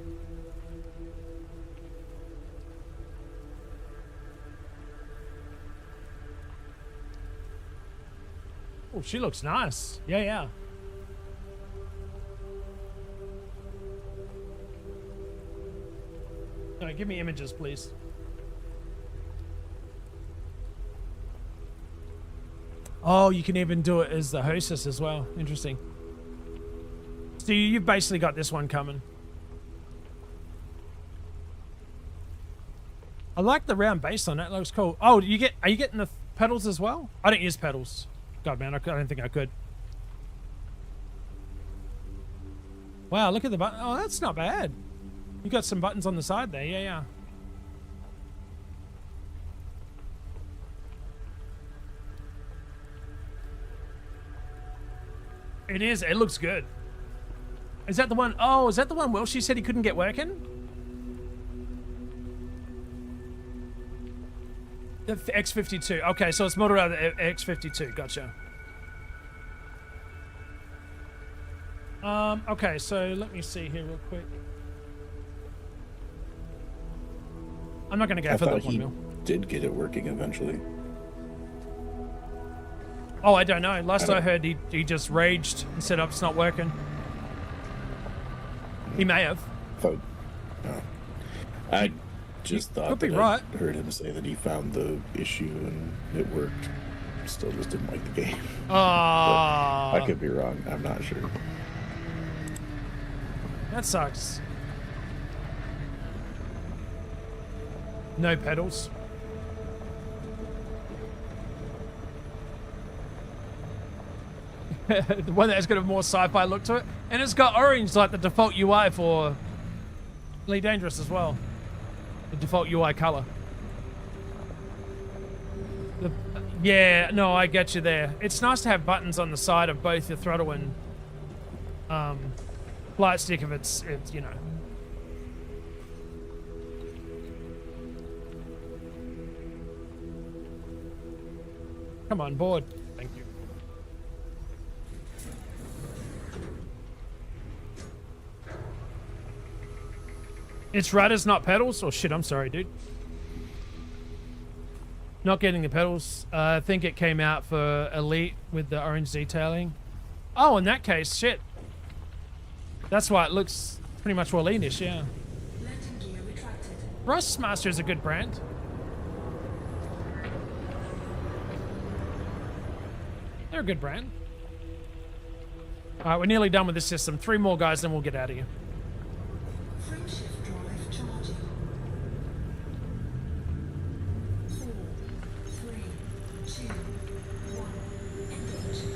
Oh, she looks nice. Yeah, yeah. No, give me images, please. Oh, you can even do it as the hostess as well. Interesting. So you've basically got this one coming. I like the round base on it. It looks cool. Oh, are you getting the pedals as well? I don't use pedals. God, man, I don't think I could. Wow, look at the button. Oh, that's not bad. You got some buttons on the side there. Yeah, yeah. It is. It looks good. Is that the one? Oh, is that the one Welshie said he couldn't get working? The X52. Okay, so it's modeled out of the X52. Gotcha. Okay, so let me see here real quick. I'm not going to go for the 1 mil. Did get it working eventually. Oh, I don't know. Last I heard, he just raged and said, it's not working. He may have. I just thought could be that right. I heard him say that he found the issue and it worked. Still just didn't like the game. Oh, I could be wrong. I'm not sure. that sucks. No pedals. The one that's got a more sci-fi look to it, and it's got orange like the default UI for Elite Dangerous as well. The default UI color. Yeah, no, I get you there. It's nice to have buttons on the side of both the throttle and flight stick if it's you know. Come on board. Thank you. It's rudders, not pedals? Oh shit, I'm sorry, dude. Not getting the pedals. I think it came out for Elite with the orange detailing. Oh, in that case, shit. That's why it looks pretty much Orleanish, yeah. Landing gear retracted. Rustmaster is a good brand. They're a good brand. Alright, we're nearly done with this system. 3 more guys, then we'll get out of here. Frameshift drive charging. 4, 3, 2, 1. Engage.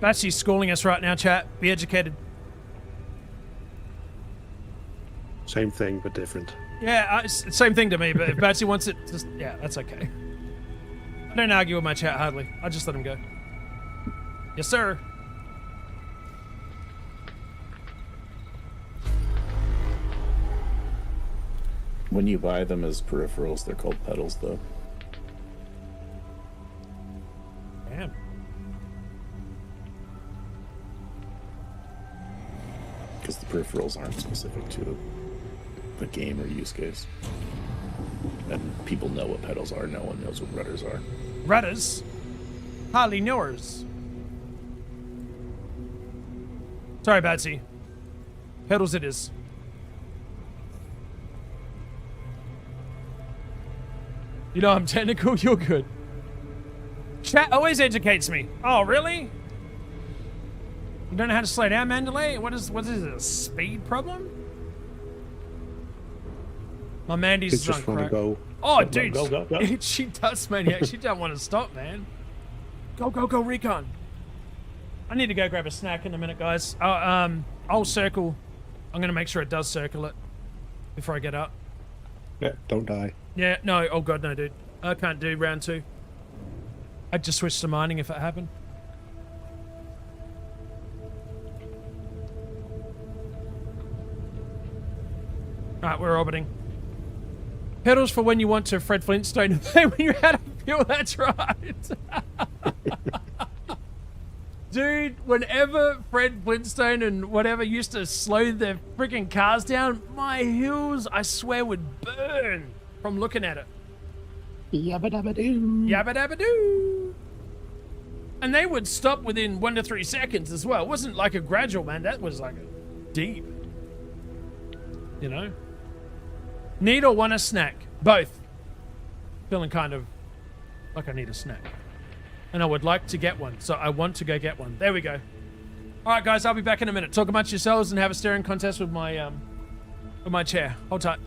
Batsy's schooling us right now, chat. Be educated. Same thing, but different. Yeah, it's the same thing to me, but if Batsy wants it, just, yeah, that's okay. I don't argue with my chat hardly. I just let him go. Yes, sir. When you buy them as peripherals, they're called pedals, though. Damn. Because the peripherals aren't specific to a game or use case. And people know what pedals are. No one knows what rudders are. Rudders? Hardly knowers. Sorry, Batsy. Pedals it is. You know I'm technical, you're good. Chat always educates me. Oh, really? You don't know how to slow down, Mandalay? What is it, a speed problem? My Mandy's You just on want to crack. go. Oh, Go, dude, go, go, go. she does, maniac. She don't want to stop, man. Go, go, go, recon. I need to go grab a snack in a minute, guys. I'll circle. I'm gonna make sure it does circle it before I get up. Yeah, don't die. Yeah, no, oh god, no, dude. I can't do round 2. I'd just switch to mining if it happened. Alright, we're orbiting. Pedals for when you want to Fred Flintstone. When you're out of fuel, that's right. Dude, whenever Fred Flintstone and whatever used to slow their freaking cars down, my heels, I swear, would burn from looking at it. Yabba dabba doo. Yabba dabba doo. And they would stop within 1 to 3 seconds as well. It wasn't like a gradual, man. That was like a deep. You know? Need or want a snack? Both. Feeling kind of like I need a snack. And I would like to get one, so I want to go get one. There we go. All right, guys, I'll be back in a minute. Talk amongst yourselves and have a staring contest with my With my chair. Hold tight.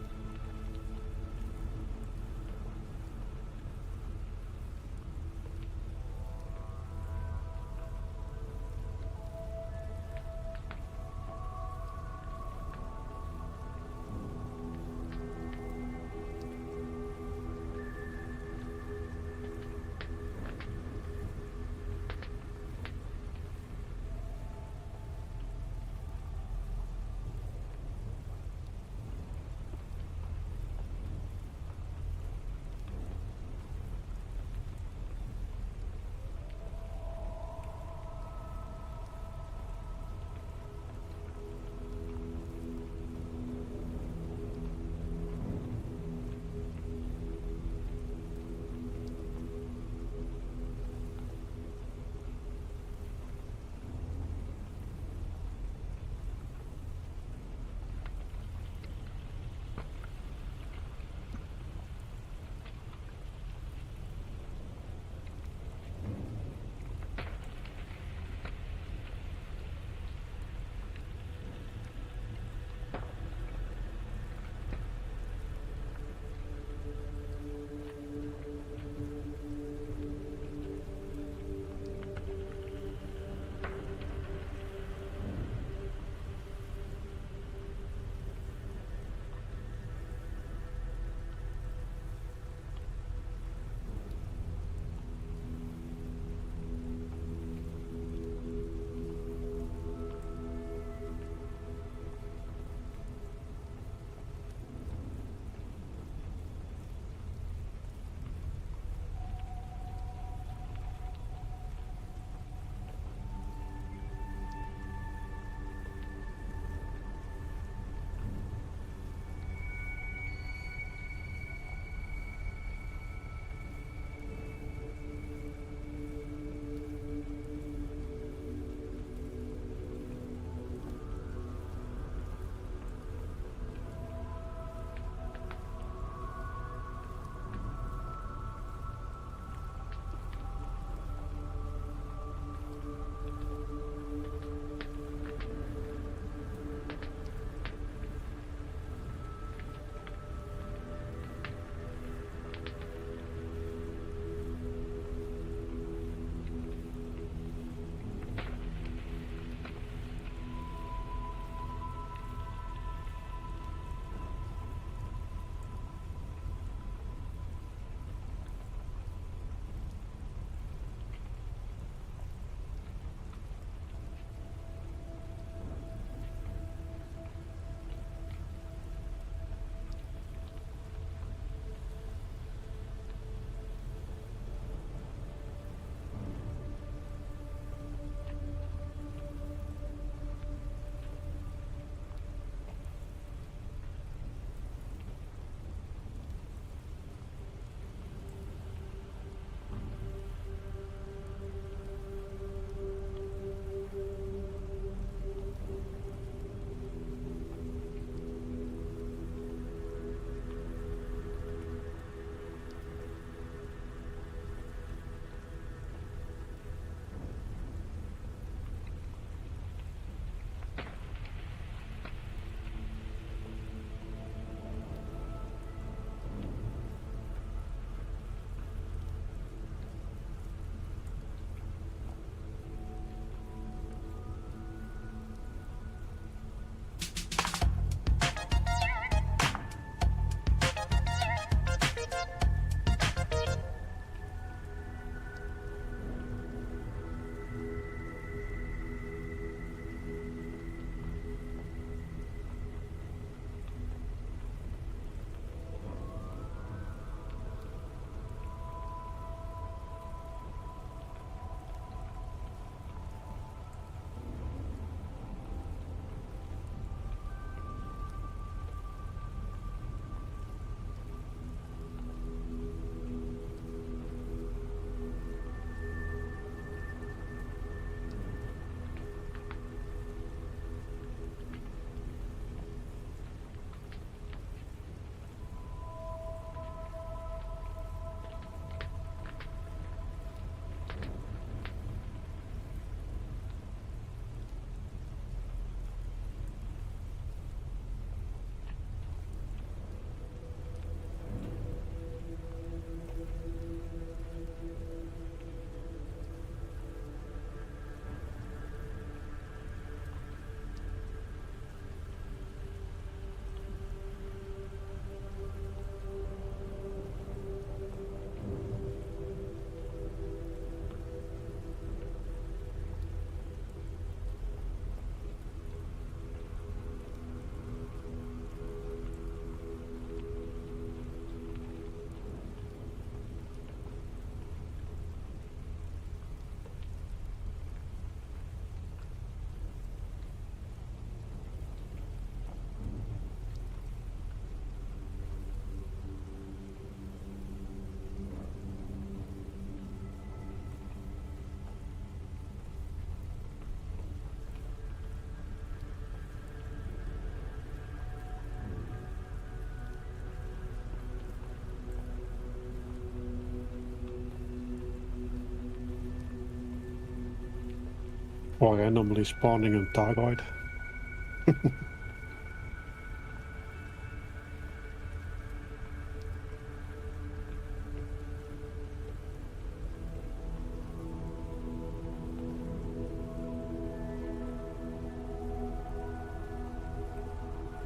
Or randomly spawning on Targoid.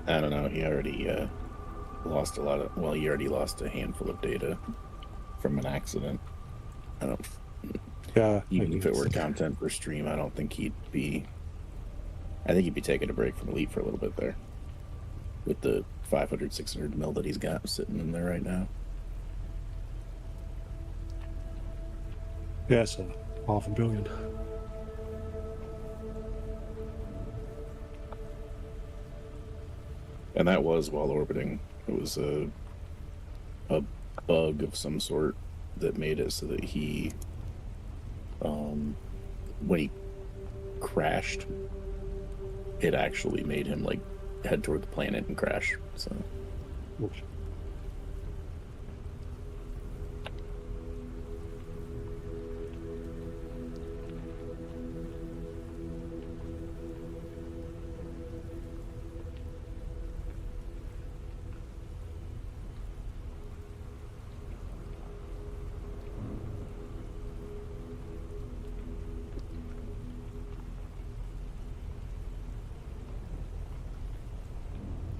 I don't know. He already lost a lot of. Well, he already lost a handful of data from an accident. I don't. Yeah. Even I if it were guess. content for stream, I don't think he'd be. I think he'd be taking a break from Elite for a little bit there, with the 500, 600 mil that he's got sitting in there right now. Yeah, so $500 million. And that was while orbiting. It was a bug of some sort that made it so that he, when he crashed, it actually made him like head toward the planet and crash. So Oops.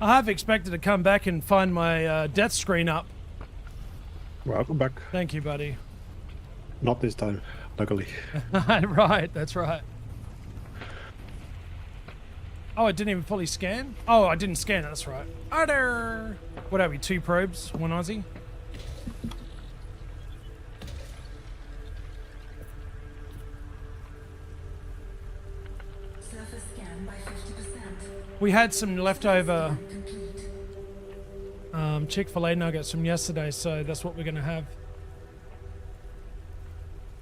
I have expected to come back and find my death screen up. Welcome back. Thank you, buddy. Not this time, luckily. Right, that's right. Oh, I didn't even fully scan? Oh, I didn't scan it, that's right. Other. What are we, 2 probes, 1 Aussie? Surface scan by 50%. We had some leftover Complete. Chick-fil-A nuggets from yesterday, so that's what we're gonna have.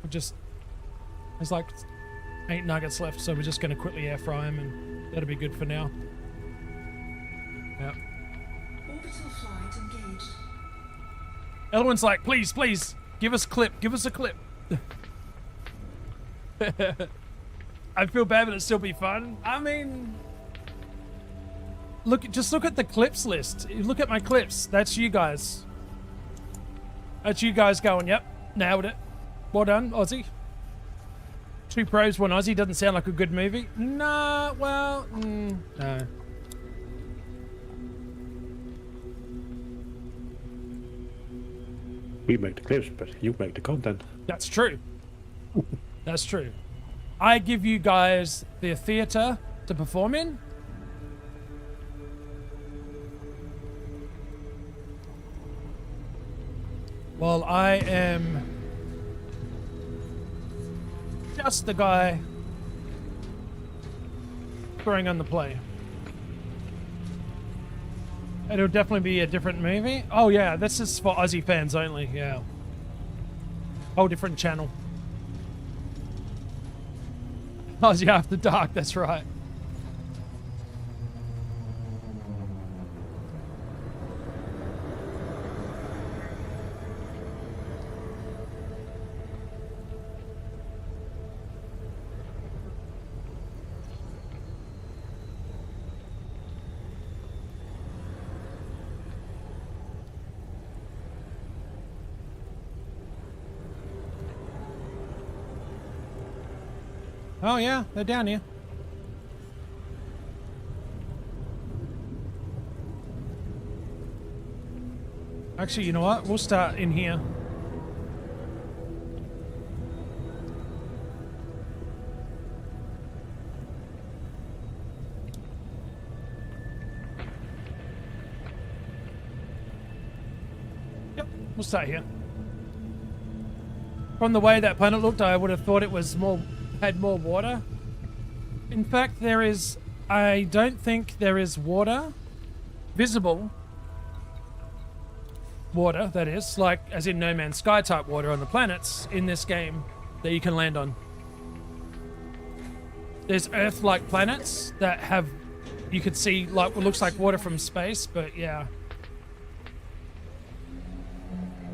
There's like 8 nuggets left, so we're just gonna quickly air fry them, and that'll be good for now. Yeah. Orbital flight engaged. Elwin's like, please, please, give us a clip, give us a clip. I feel bad, but it'll still be fun. I mean, just look at the clips list. You look at my clips. That's you guys. That's you guys going, yep, nailed it. Well done, Aussie. 2 pros, 1 Aussie. Doesn't sound like a good movie. Nah, well, no. We make the clips, but you make the content. That's true. That's true. I give you guys the theater to perform in. Well, I am just the guy throwing on the play. It'll definitely be a different movie. Oh yeah, this is for Aussie fans only, yeah. Whole different channel. Aussie After Dark, that's right. Oh yeah, they're down here. Actually, you know what? We'll start in here. Yep, we'll start here. From the way that planet looked, I would have thought it was had more water. In fact, I don't think there is water, visible water, that is, like as in No Man's Sky type water on the planets in this game that you can land on. There's Earth-like planets that have, you could see like what looks like water from space, but yeah.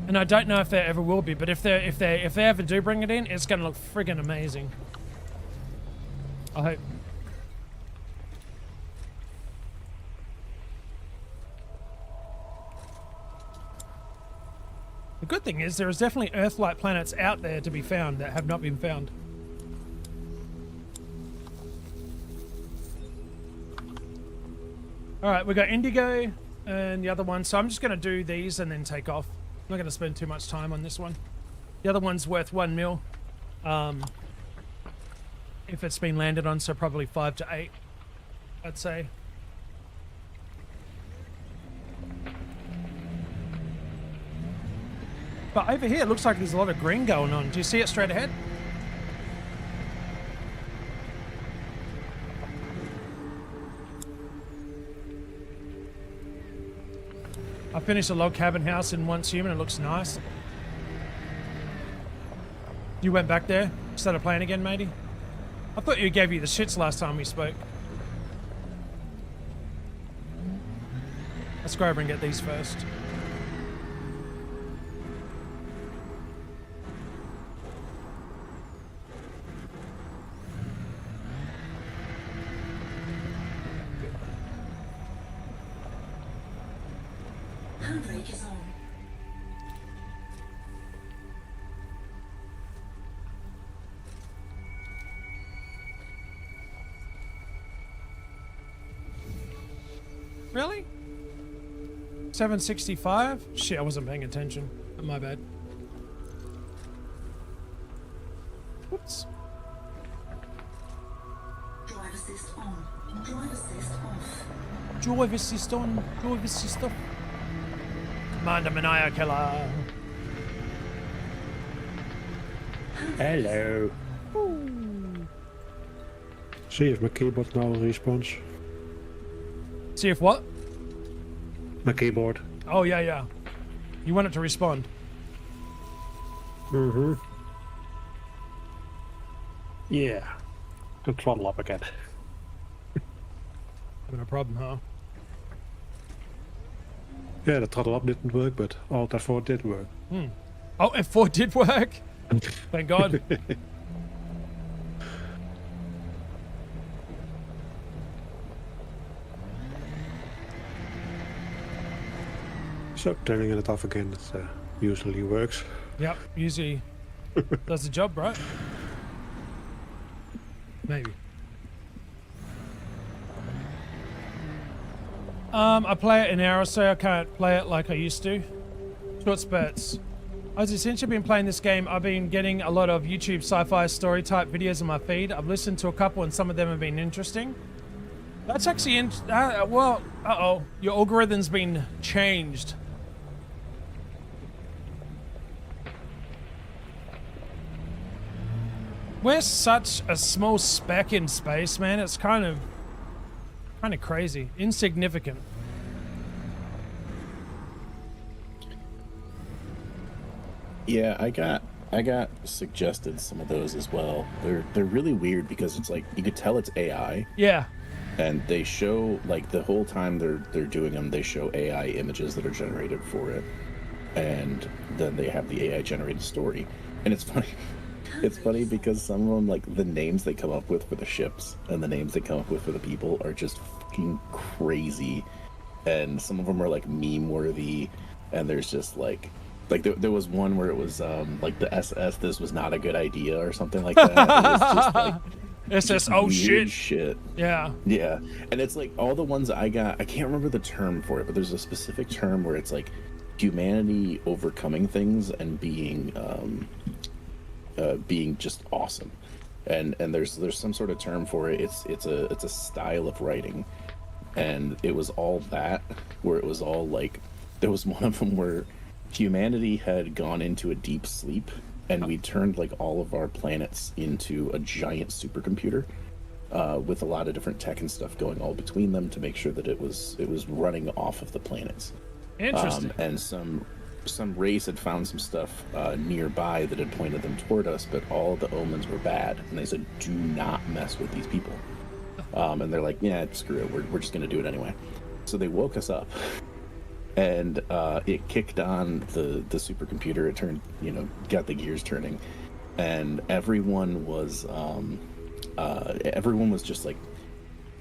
And I don't know if there ever will be, but if they ever do bring it in, it's gonna look friggin' amazing. I hope. The good thing is there is definitely Earth-like planets out there to be found that have not been found. All right, we got Indigo and the other one. So I'm just going to do these and then take off. I'm not going to spend too much time on this one. The other one's worth 1 mil. If it's been landed on, so probably 5 to 8, I'd say. But over here, it looks like there's a lot of green going on. Do you see it straight ahead? I finished a log cabin house in Once Human. It looks nice. You went back there? Started playing again, matey? I thought you gave you the shits last time we spoke. Let's go over and get these first. Handbrake is on. Really? 765? Shit, I wasn't paying attention. My bad. Whoops. Drive assist on. Drive assist off. Drive assist on. Drive assist off. Commander Mania Killer. Hello. See if my keyboard now responds. See if what? My keyboard. Oh, yeah, yeah. You want it to respond. Mm-hmm. Yeah. The throttle up again. Having a problem, huh? Yeah, the throttle up didn't work, but Alt F4 did work. Oh, F4 did work? Thank God. So turning it off again, it usually works. Yep, usually does the job, right? Maybe. I play it an hour or so. I can't play it like I used to. Short spurts. Since you've been playing this game, I've been getting a lot of YouTube sci-fi story type videos on my feed. I've listened to a couple and some of them have been interesting. That's actually well, uh-oh. Your algorithm's been changed. We're such a small speck in space, man. It's kind of crazy. Insignificant. Yeah, I got suggested some of those as well. They're really weird because it's like you could tell it's AI. Yeah. And they show, like, the whole time they're doing them, they show AI images that are generated for it, and then they have the AI generated story. And it's funny. It's funny because some of them, like, the names they come up with for the ships and the names they come up with for the people are just fucking crazy. And some of them are, like, meme-worthy, and there's just, like there was one where it was, like, the SS, this was not a good idea, or something like that. It was just, like... It's just, oh shit. Yeah. Yeah. And it's like all the ones I got, I can't remember the term for it, but there's a specific term where it's like humanity overcoming things and being just awesome. And there's some sort of term for it. It's a style of writing. And it was all that, where it was all like, there was one of them where humanity had gone into a deep sleep, and we turned like all of our planets into a giant supercomputer with a lot of different tech and stuff going all between them to make sure that it was running off of the planets. Interesting. And some race had found some stuff nearby that had pointed them toward us, but all the omens were bad, and they said, do not mess with these people. And they're like, yeah, screw it, we're just gonna do it anyway. So they woke us up. And it kicked on the supercomputer. It turned, got the gears turning, and everyone was everyone was just like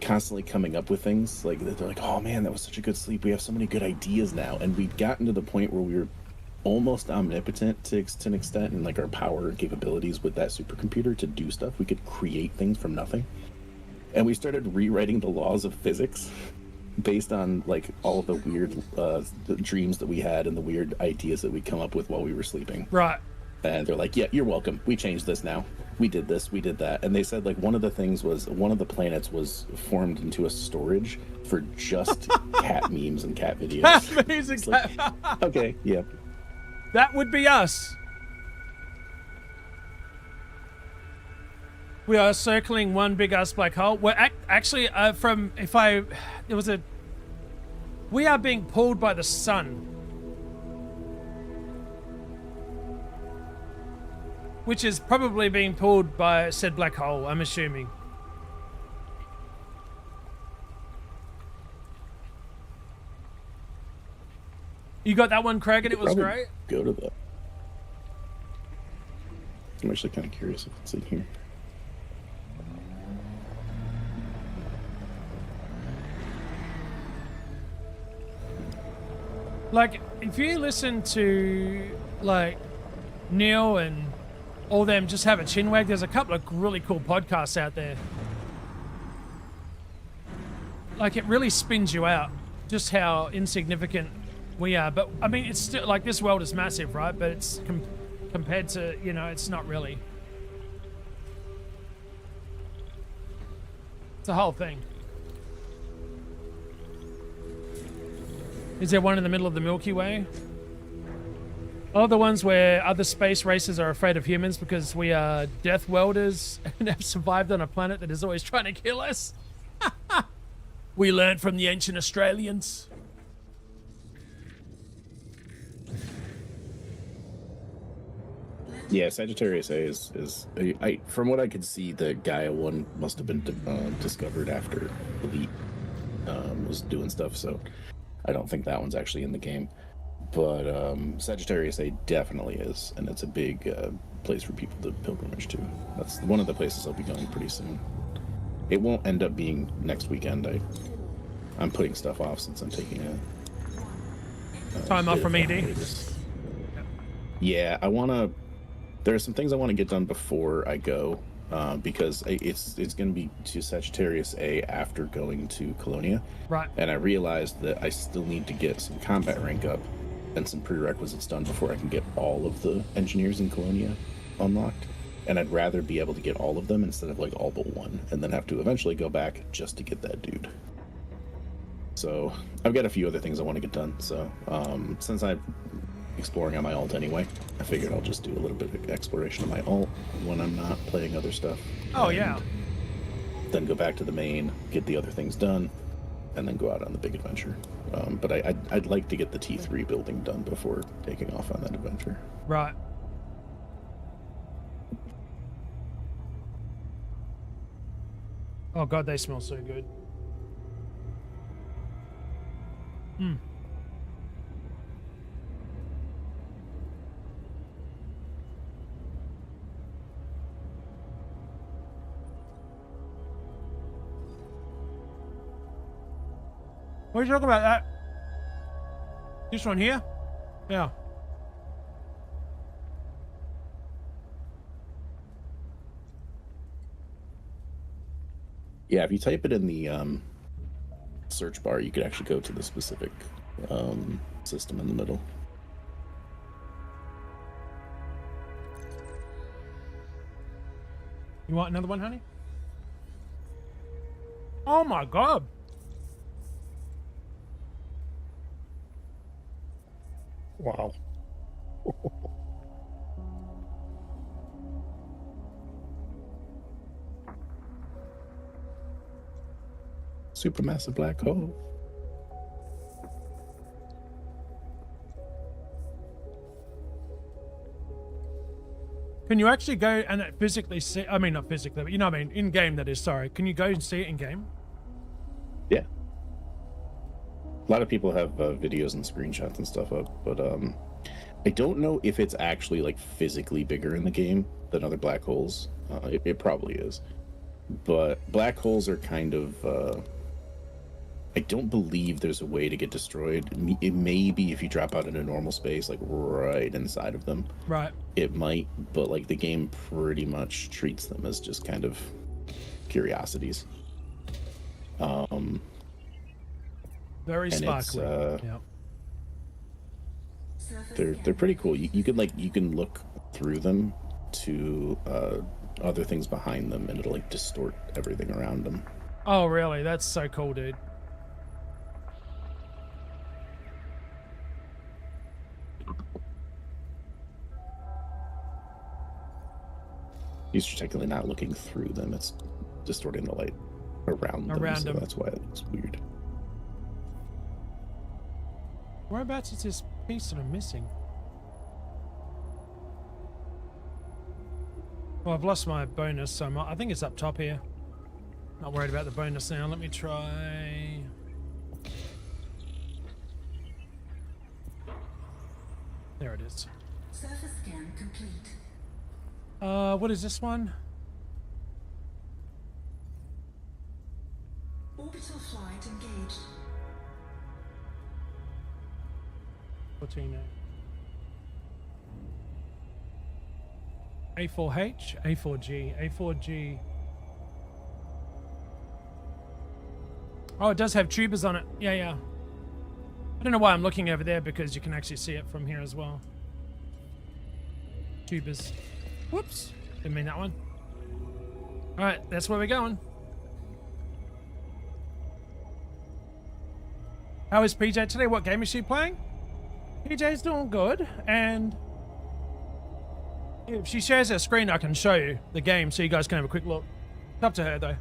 constantly coming up with things. Like they're like, oh man, that was such a good sleep. We have so many good ideas now. And we'd gotten to the point where we were almost omnipotent to an extent, and like our power and capabilities with that supercomputer to do stuff. We could create things from nothing. And we started rewriting the laws of physics based on like all the weird the dreams that we had and the weird ideas that we'd come up with while we were sleeping. Right. And they're like, yeah, you're welcome. We changed this now. We did this, we did that. And they said like one of the things was one of the planets was formed into a storage for just cat memes and cat videos. Amazing. Like, okay, yeah. That would be us. We are circling one big ass black hole. We're actually we are being pulled by the sun. Which is probably being pulled by said black hole, I'm assuming. You got that one, Craig, and it was great? Go to that. I'm actually kind of curious if it's in here. Like, if you listen to, like, Neil and all them just have a chin wag, there's a couple of really cool podcasts out there. Like, it really spins you out just how insignificant we are. But, I mean, it's still, like, this world is massive, right? But it's compared to, you know, it's not really. It's a whole thing. Is there one in the middle of the Milky Way? All the ones where other space races are afraid of humans because we are death welders and have survived on a planet that is always trying to kill us. We learned from the ancient Australians. Yeah, Sagittarius A is from what I could see, the Gaia one must have been discovered after Elite was doing stuff, so I don't think that one's actually in the game. But Sagittarius A definitely is, and it's a big place for people to pilgrimage to. That's one of the places I'll be going pretty soon. It won't end up being next weekend. I'm putting stuff off since I'm taking a time off from ED. Yeah, I want to. There are some things I want to get done before I go, because it's going to be to Sagittarius A after going to Colonia. Right. And I realized that I still need to get some combat rank up and some prerequisites done before I can get all of the engineers in Colonia unlocked. And I'd rather be able to get all of them instead of like all but one, and then have to eventually go back just to get that dude. So I've got a few other things I want to get done. So since I'm exploring on my alt anyway, I figured I'll just do a little bit of exploration on my alt when I'm not playing other stuff. Oh, yeah. Then go back to the main, get the other things done, and then go out on the big adventure. But I'd like to get the T3 building done before taking off on that adventure. Right. Oh god, they smell so good. Hmm. What are you talking about? That? This one here? Yeah. Yeah, if you type it in the search bar, you could actually go to the specific system in the middle. You want another one, honey? Oh my god. Wow. Supermassive black hole. Can you actually go and physically see? I mean, not physically, but you know what I mean? In game, that is, sorry. Can you go and see it in game? Yeah. A lot of people have videos and screenshots and stuff up, but I don't know if it's actually like physically bigger in the game than other black holes. It probably is. But black holes are kind of... I don't believe there's a way to get destroyed. It may be if you drop out in a normal space, like right inside of them. Right. It might, but like the game pretty much treats them as just kind of curiosities. Very sparkly. Yeah. They're pretty cool. You can look through them to other things behind them, and it'll like distort everything around them. Oh, really? That's so cool, dude. He's technically not looking through them, it's distorting the light around them, so that's why it looks weird. Whereabouts is this piece that I'm missing? Well, I've lost my bonus, so I think it's up top here. Not worried about the bonus now. Let me try... There it is. Surface scan complete. What is this one? Orbital flight engaged. 14. A4H, A4G, A4G. Oh, it does have tubers on it. Yeah, yeah. I don't know why I'm looking over there, because you can actually see it from here as well. Tubers. Whoops. Didn't mean that one. Alright, that's where we're going. How is PJ today? What game is she playing? PJ's doing good, and if she shares her screen, I can show you the game so you guys can have a quick look. It's up to her, though.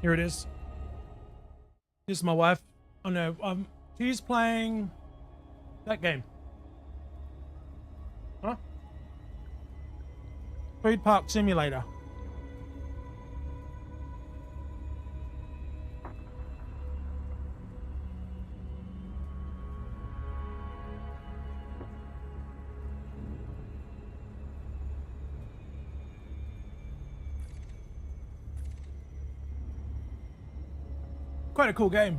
Here it is. This is my wife. Oh no, she's playing that game. Huh? Food Park Simulator. Quite a cool game.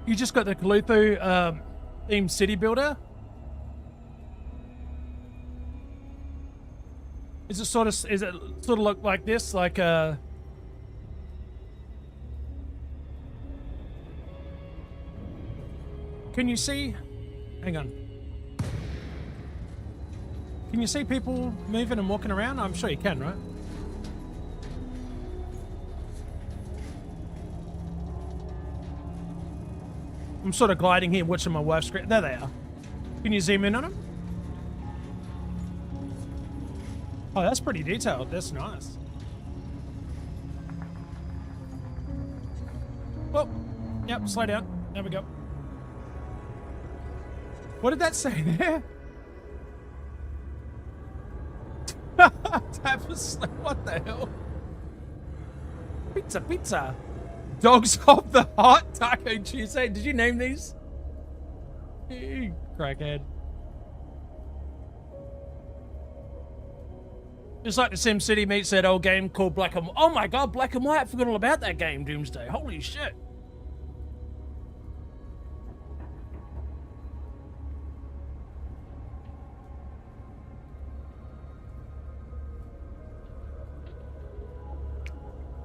You just got the Cthulhu themed city builder. Is it sort of look like this, like can you see? Hang on. Can you see people moving and walking around? I'm sure you can, right? I'm sort of gliding here, watching my wife's screen. There they are. Can you zoom in on them? Oh, that's pretty detailed. That's nice. Well, yep, slow down. There we go. What did that say there? What the hell? Pizza, pizza. Dogs off the hot Taco Tuesday. Did you name these? You crackhead. Just like the SimCity meets that old game called Black and White. Oh my god, Black and White. I forgot all about that game, Doomsday. Holy shit.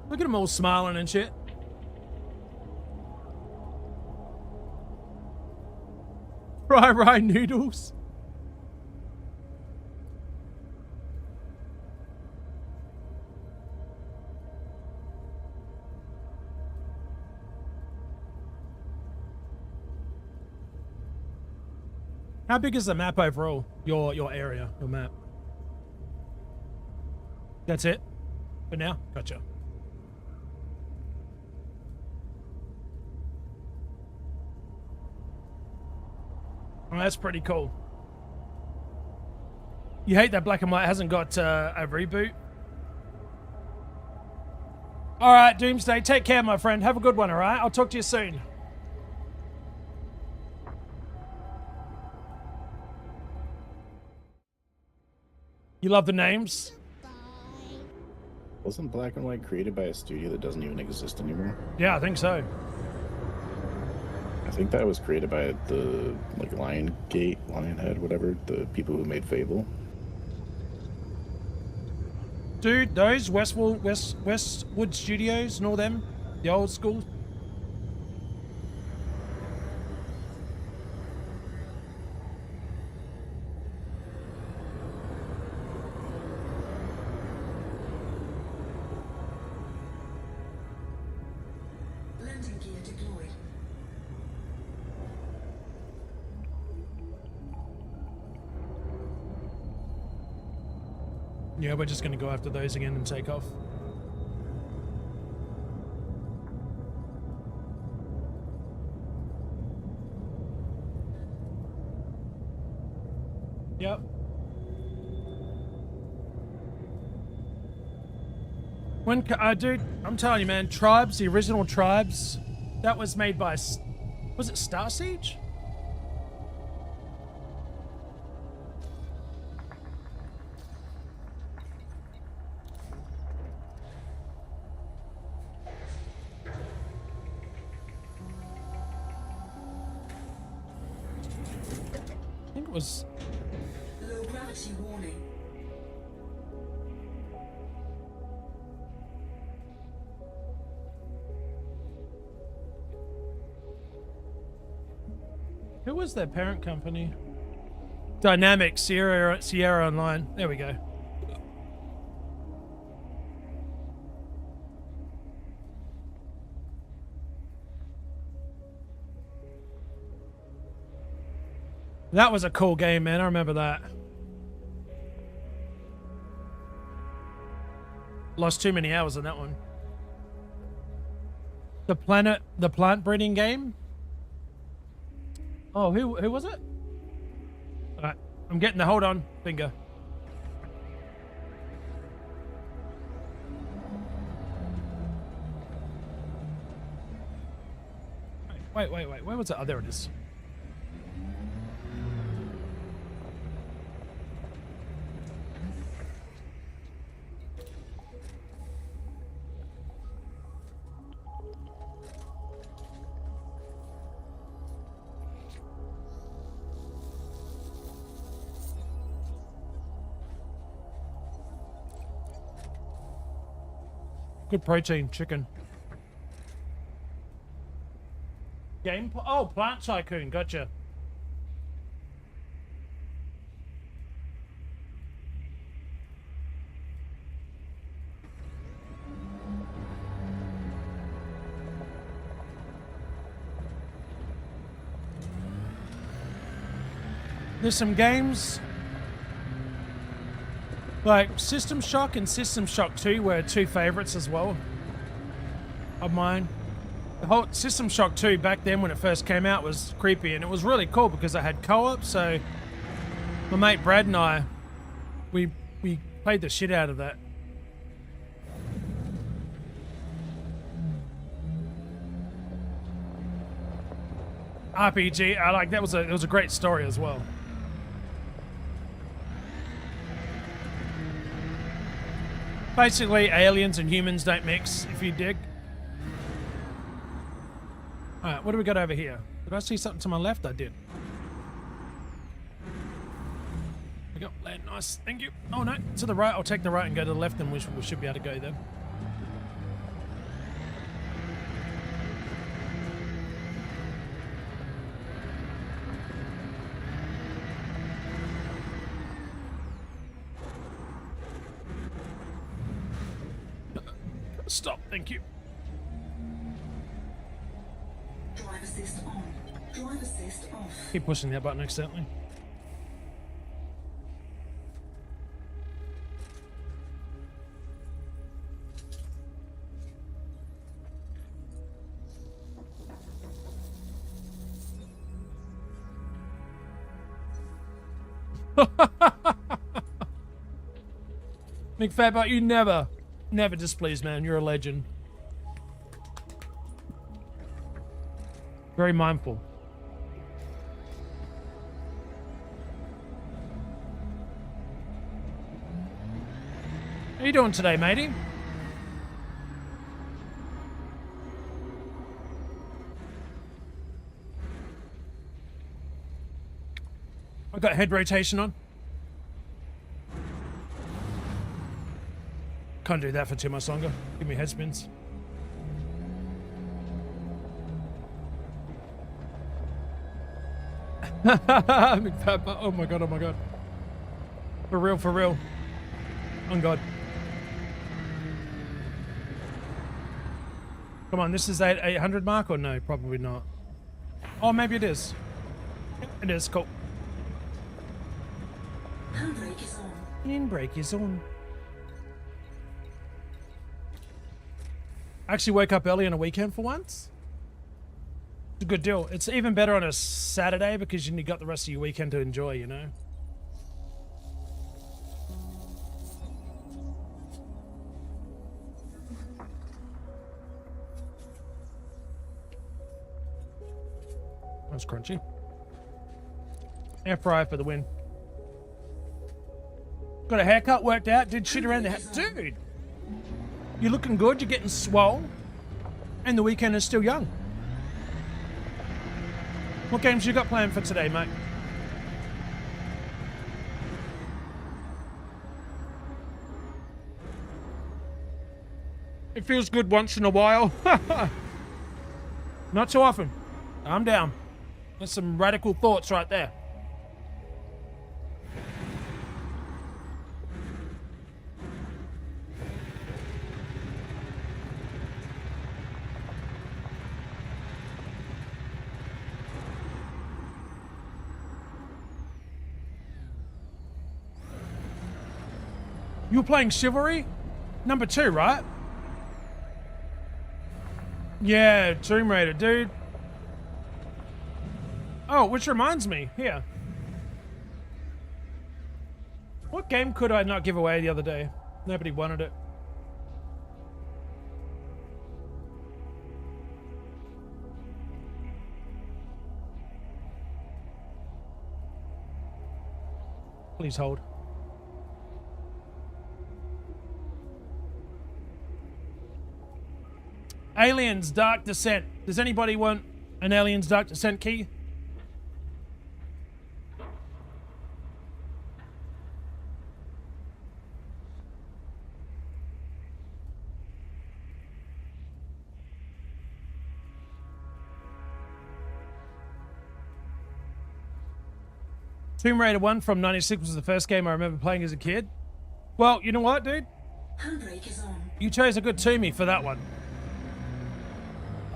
Look at them all smiling and shit. Rye noodles. How big is the map overall? Your area, your map. That's it? For now? Gotcha. Oh, that's pretty cool. You hate that Black and White hasn't got a reboot? All right, Doomsday, take care, my friend. Have a good one, all right? I'll talk to you soon. You love the names? Wasn't Black and White created by a studio that doesn't even exist anymore? Yeah, I think so. I think that was created by the like Lionhead, whatever, the people who made Fable. Dude, those Westwood Studios and all them, the old school. Landing gear deployed. Yeah, we're just gonna go after those again and take off. Yep. When, dude, I'm telling you, man, Tribes, the original Tribes, that was made by, was it Star Siege? I think it was. Low gravity warning. Who was their parent company? Dynamic Sierra Online. There we go. That was a cool game, man. I remember that. Lost too many hours on that one. The plant breeding game? Oh, who was it? Alright, I'm getting the hold on finger. Wait, where was it? Oh, there it is. Good protein, chicken. Game? Oh, Plant Tycoon, gotcha. There's some games like System Shock and System Shock 2 were two favorites as well of mine. The whole System Shock 2 back then when it first came out was creepy, and it was really cool because it had co-op, so my mate Brad and I, we played the shit out of that. RPG, I like that. It was a great story as well. Basically, aliens and humans don't mix, if you dig. Alright, what do we got over here? Did I see something to my left? I did. We got land, nice, thank you. Oh no, to the right, I'll take the right and go to the left, and we should be able to go there. Stop, thank you. Drive assist on. Drive assist off. Keep pushing that button accidentally. McFatbot, you never displease, man. You're a legend. Very mindful. How you doing today, matey? I got head rotation on. Can't do that for too much longer. Give me head spins. McFatbot, oh my god, oh my god. For real, for real. On God. Come on, this is 800 mark or no? Probably not. Oh, maybe it is. It is, cool. Handbrake is on. Handbrake is on. I actually woke up early on a weekend for once. It's a good deal. It's even better on a Saturday because you got the rest of your weekend to enjoy, you know? That's crunchy. Air fryer for the win. Got a haircut worked out. Did shit around the house. Dude! You're looking good. You're getting swole. And the weekend is still young. What games you got planned for today, mate? It feels good once in a while. Not too often. I'm down. That's some radical thoughts right there. You were playing Chivalry? Number 2, right? Yeah, Tomb Raider, dude. Oh, which reminds me, here. What game could I not give away the other day? Nobody wanted it. Please hold. Aliens Dark Descent. Does anybody want an Aliens Dark Descent key? Tomb Raider 1 from 96 was the first game I remember playing as a kid. Well, you know what, dude? Handbrake is on. You chose a good Toomey for that one.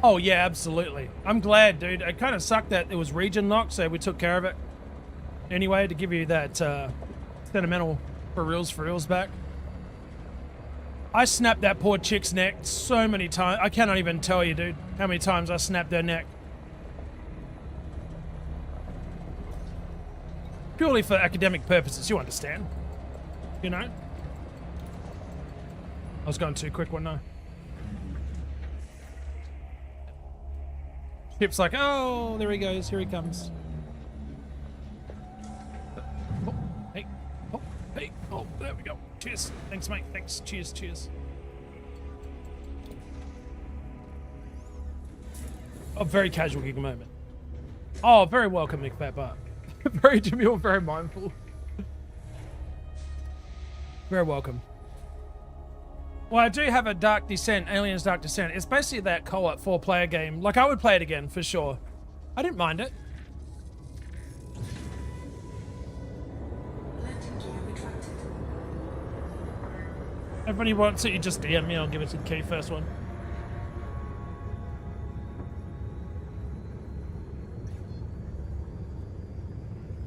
Oh, yeah, absolutely. I'm glad, dude. It kind of sucked that it was region locked, so we took care of it. Anyway, to give you that sentimental for reals back. I snapped that poor chick's neck so many times. I cannot even tell you, dude, how many times I snapped her neck. Purely for academic purposes, you understand. You know? I was going too quick, wasn't I? Chip's like, oh, there he goes, here he comes. Oh, hey, oh, hey, oh, there we go. Cheers. Thanks, mate. Thanks. Cheers, cheers. Oh, very casual gig moment. Oh, very welcome, Nick Pepper. Very demure, very mindful. Very welcome. Well, I do have a Dark Descent, Aliens Dark Descent. It's basically that co-op 4-player game. Like, I would play it again, for sure. I didn't mind it. Landing gear retracted. Everybody wants it, you just DM me, I'll give it to the key, first one.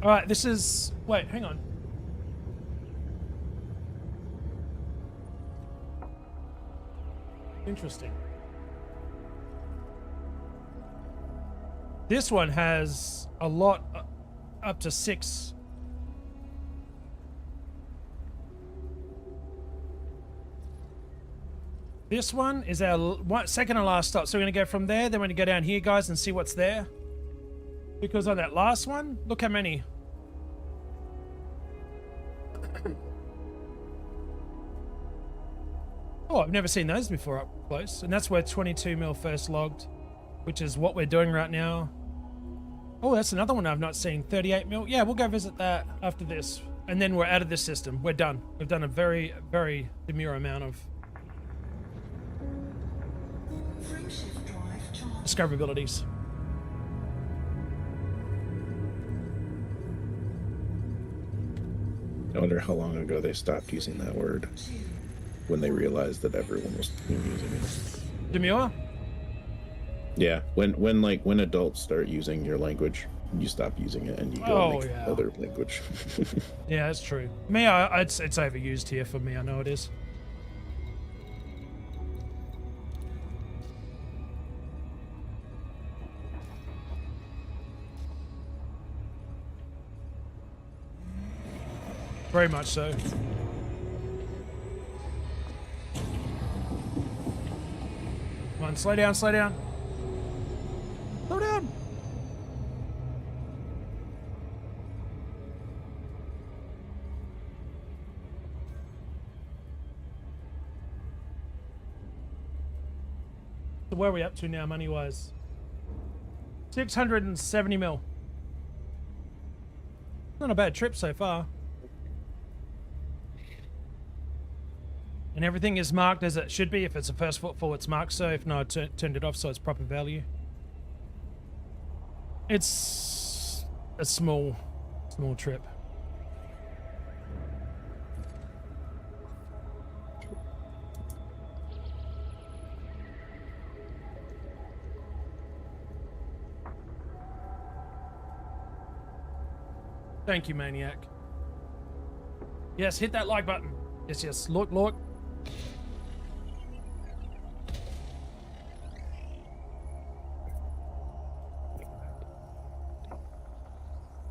Alright, this is... Wait, hang on. Interesting. This one has a lot, up to 6 This one is our second and last stop. So we're going to go from there. Then we're going to go down here, guys, and see what's there. Because on that last one, look how many. Oh, I've never seen those before up close. And that's where 22 mil first logged, which is what we're doing right now. Oh, that's another one I've not seen. 38 mil. Yeah, we'll go visit that after this. And then we're out of this system. We're done. We've done a very, very demure amount of Frameshift drive charged. discoverabilities. I wonder how long ago they stopped using that word when they realized that everyone was using it. Demure? Yeah, when adults start using your language, you stop using it and you go and make other language. Yeah, that's true. Me, it's overused here for me. I know it is. Very much so. Come on, slow down, slow down. Slow down. So where are we up to now, money-wise? 670 mil. Not a bad trip so far. And everything is marked as it should be. If it's a first footfall, it's marked so. If not, I turned it off so it's proper value. It's a small trip. Thank you, Maniac. Yes, hit that like button. Yes, yes. Look.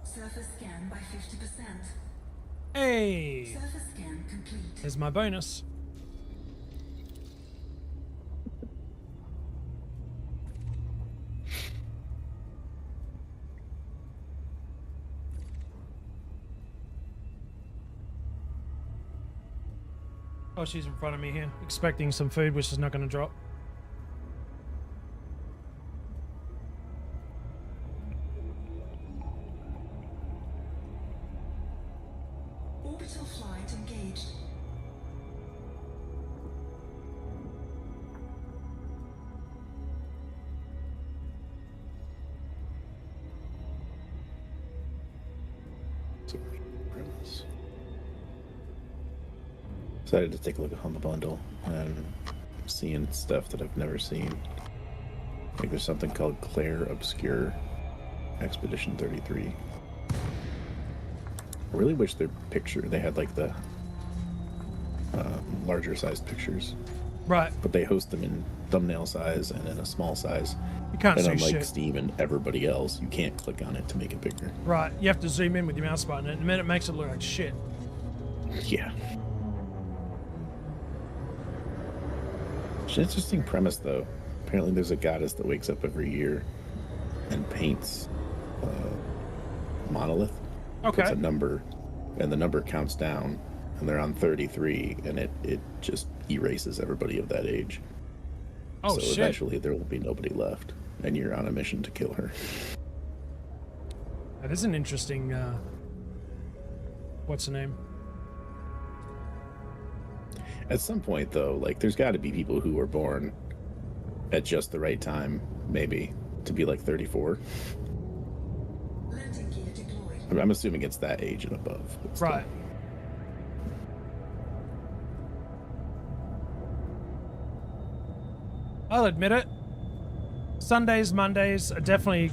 Surface scan by 50%. Hey, Surface scan complete. here's my bonus. Oh, she's in front of me here, expecting some food, which is not going to drop. Orbital flight engaged. Decided to take a look on the bundle and seeing stuff that I've never seen. I think there's something called Claire Obscure Expedition 33. I really wish their picture, they had like the larger sized pictures, Right. but they host them in thumbnail size and in a small size. You can't And see unlike shit. Steam and everybody else, you can't click on it to make it bigger. Right. You have to zoom in with your mouse button, and in a minute it makes it look like shit. Yeah. It's an interesting premise, though. Apparently, there's a goddess that wakes up every year and paints a monolith. Okay. It's a number, and the number counts down, and they're on 33, and it just erases everybody of that age. Oh, so shit. eventually, there will be nobody left, and you're on a mission to kill her. That is an interesting, what's the name? At some point, though, like, there's got to be people who were born at just the right time, maybe, to be like 34. Landing gear deployed. I'm assuming it's that age and above. but still. Right. I'll admit it. Sundays, Mondays are definitely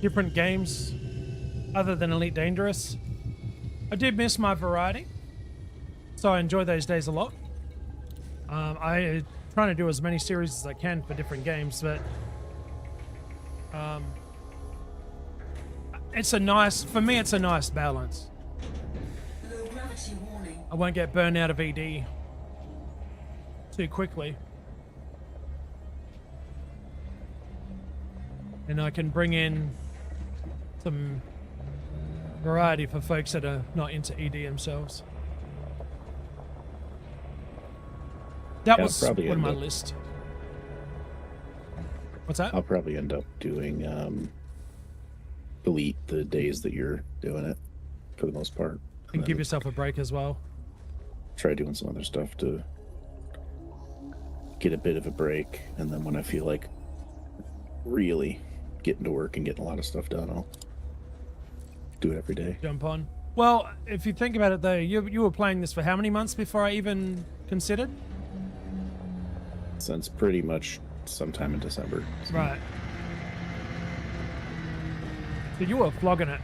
different games other than Elite Dangerous. I do miss my variety, so I enjoy those days a lot. I trying to do as many series as I can for different games, but it's a nice balance. Low gravity warning. I won't get burned out of ED too quickly. and I can bring in some variety for folks that are not into ED themselves. That Yeah, was probably on end my up- list. What's that? I'll probably end up doing delete the days that you're doing it for the most part. And give then yourself a break as well. try doing some other stuff to get a bit of a break, and then when I feel like really getting to work and getting a lot of stuff done, I'll do it every day. Jump on. Well, if you think about it though, you were playing this for how many months before I even considered? Since pretty much sometime in December. So Right. So you were flogging it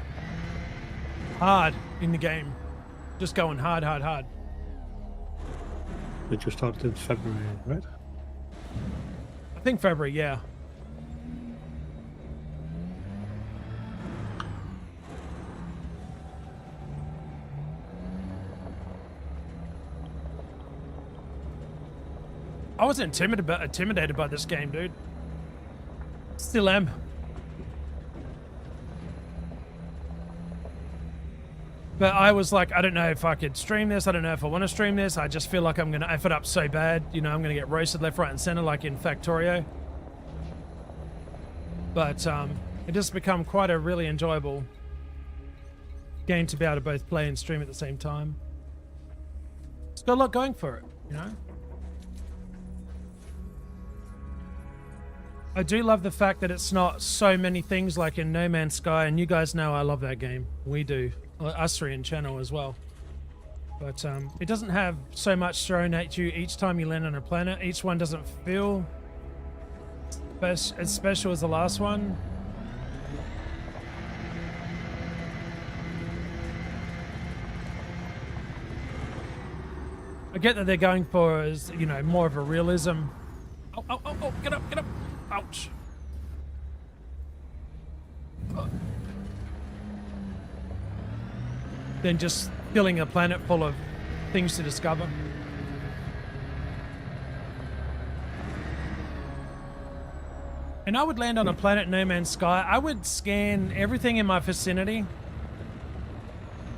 hard in the game. Just going hard, hard, hard. But you started in February, right? I think February, yeah. I was intimidated by this game, dude. Still am. But I was like, I don't know if I could stream this. I don't know if I want to stream this. I just feel like I'm going to F it up so bad. You know, I'm going to get roasted left, right, and center like in Factorio. But it has become quite a really enjoyable game to be able to both play and stream at the same time. It's got a lot going for it, you know? I do love the fact that it's not so many things like in No Man's Sky, and you guys know I love that game. We do. Us three in channel as well. But it doesn't have so much thrown at you each time you land on a planet. Each one doesn't feel as special as the last one. I get that they're going for, as you know, more of a realism. Oh, oh, oh, oh, get up, get up. Ouch. Than just filling a planet full of things to discover. And I would land on a planet No Man's Sky. I would scan everything in my vicinity.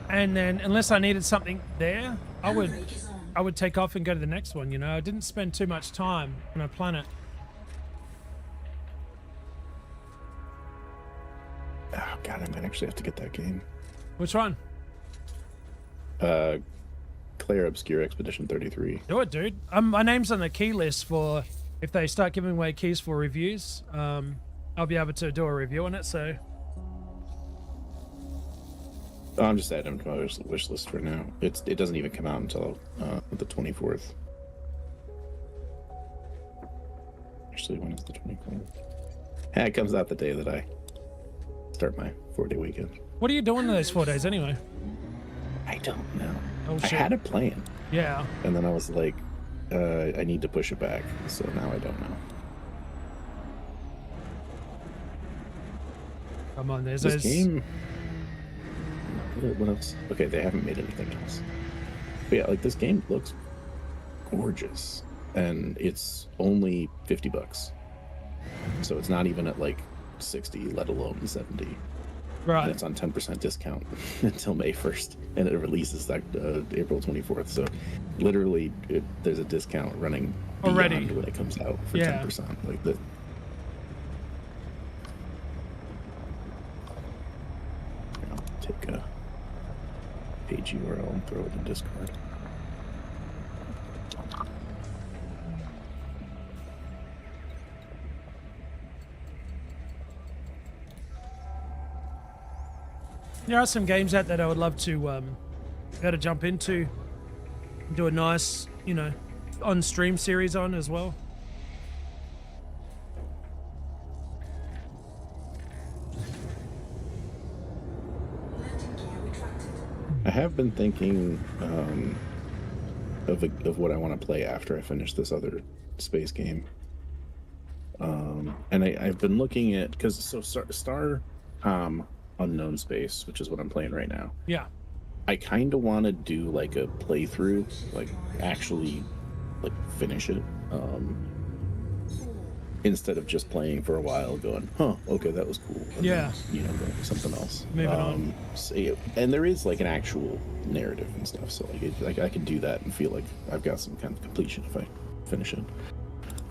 And then, unless I needed something there, I would take off and go to the next one, you know? I didn't spend too much time on a planet. Oh god, I might actually have to get that game. Which one? Claire Obscure Expedition 33. Do it, dude. My name's on the key list for if they start giving away keys for reviews. I'll be able to do a review on it. So Oh, I'm just adding to my wish list for now. It doesn't even come out until the 24th. Actually, when is the 24th? Yeah, it comes out the day that I start my 4-day weekend. what are you doing those 4 days anyway? I don't know. Oh, I shit. had a plan, Yeah. and then I was like, I need to push it back, so now I don't know. Come on, there's This those. game... What else? Okay, they haven't made anything else. But yeah, like, this game looks gorgeous, and it's only $50. So it's not even at, like, 60, let alone 70. And Right. it's on 10% discount until May 1st, and it releases like April 24th. So literally, there's a discount running Already. beyond when it comes out for Yeah. 10%. Like the. I'll take a page URL and throw it in Discord. There are some games out that I would love to be able to jump into, do a nice, you know, on stream series on as well. Landing gear retracted. I have been thinking of what I want to play after I finish this other space game. And I've been looking at, because so Star Unknown Space, which is what I'm playing right now. Yeah. I kind of want to do like a playthrough, like actually like finish it. instead of just playing for a while, going, "Huh, okay, that was cool." And Yeah. then, going to something else. Moving on. So, and there is like an actual narrative and stuff, so like I can do that and feel like I've got some kind of completion if I finish it.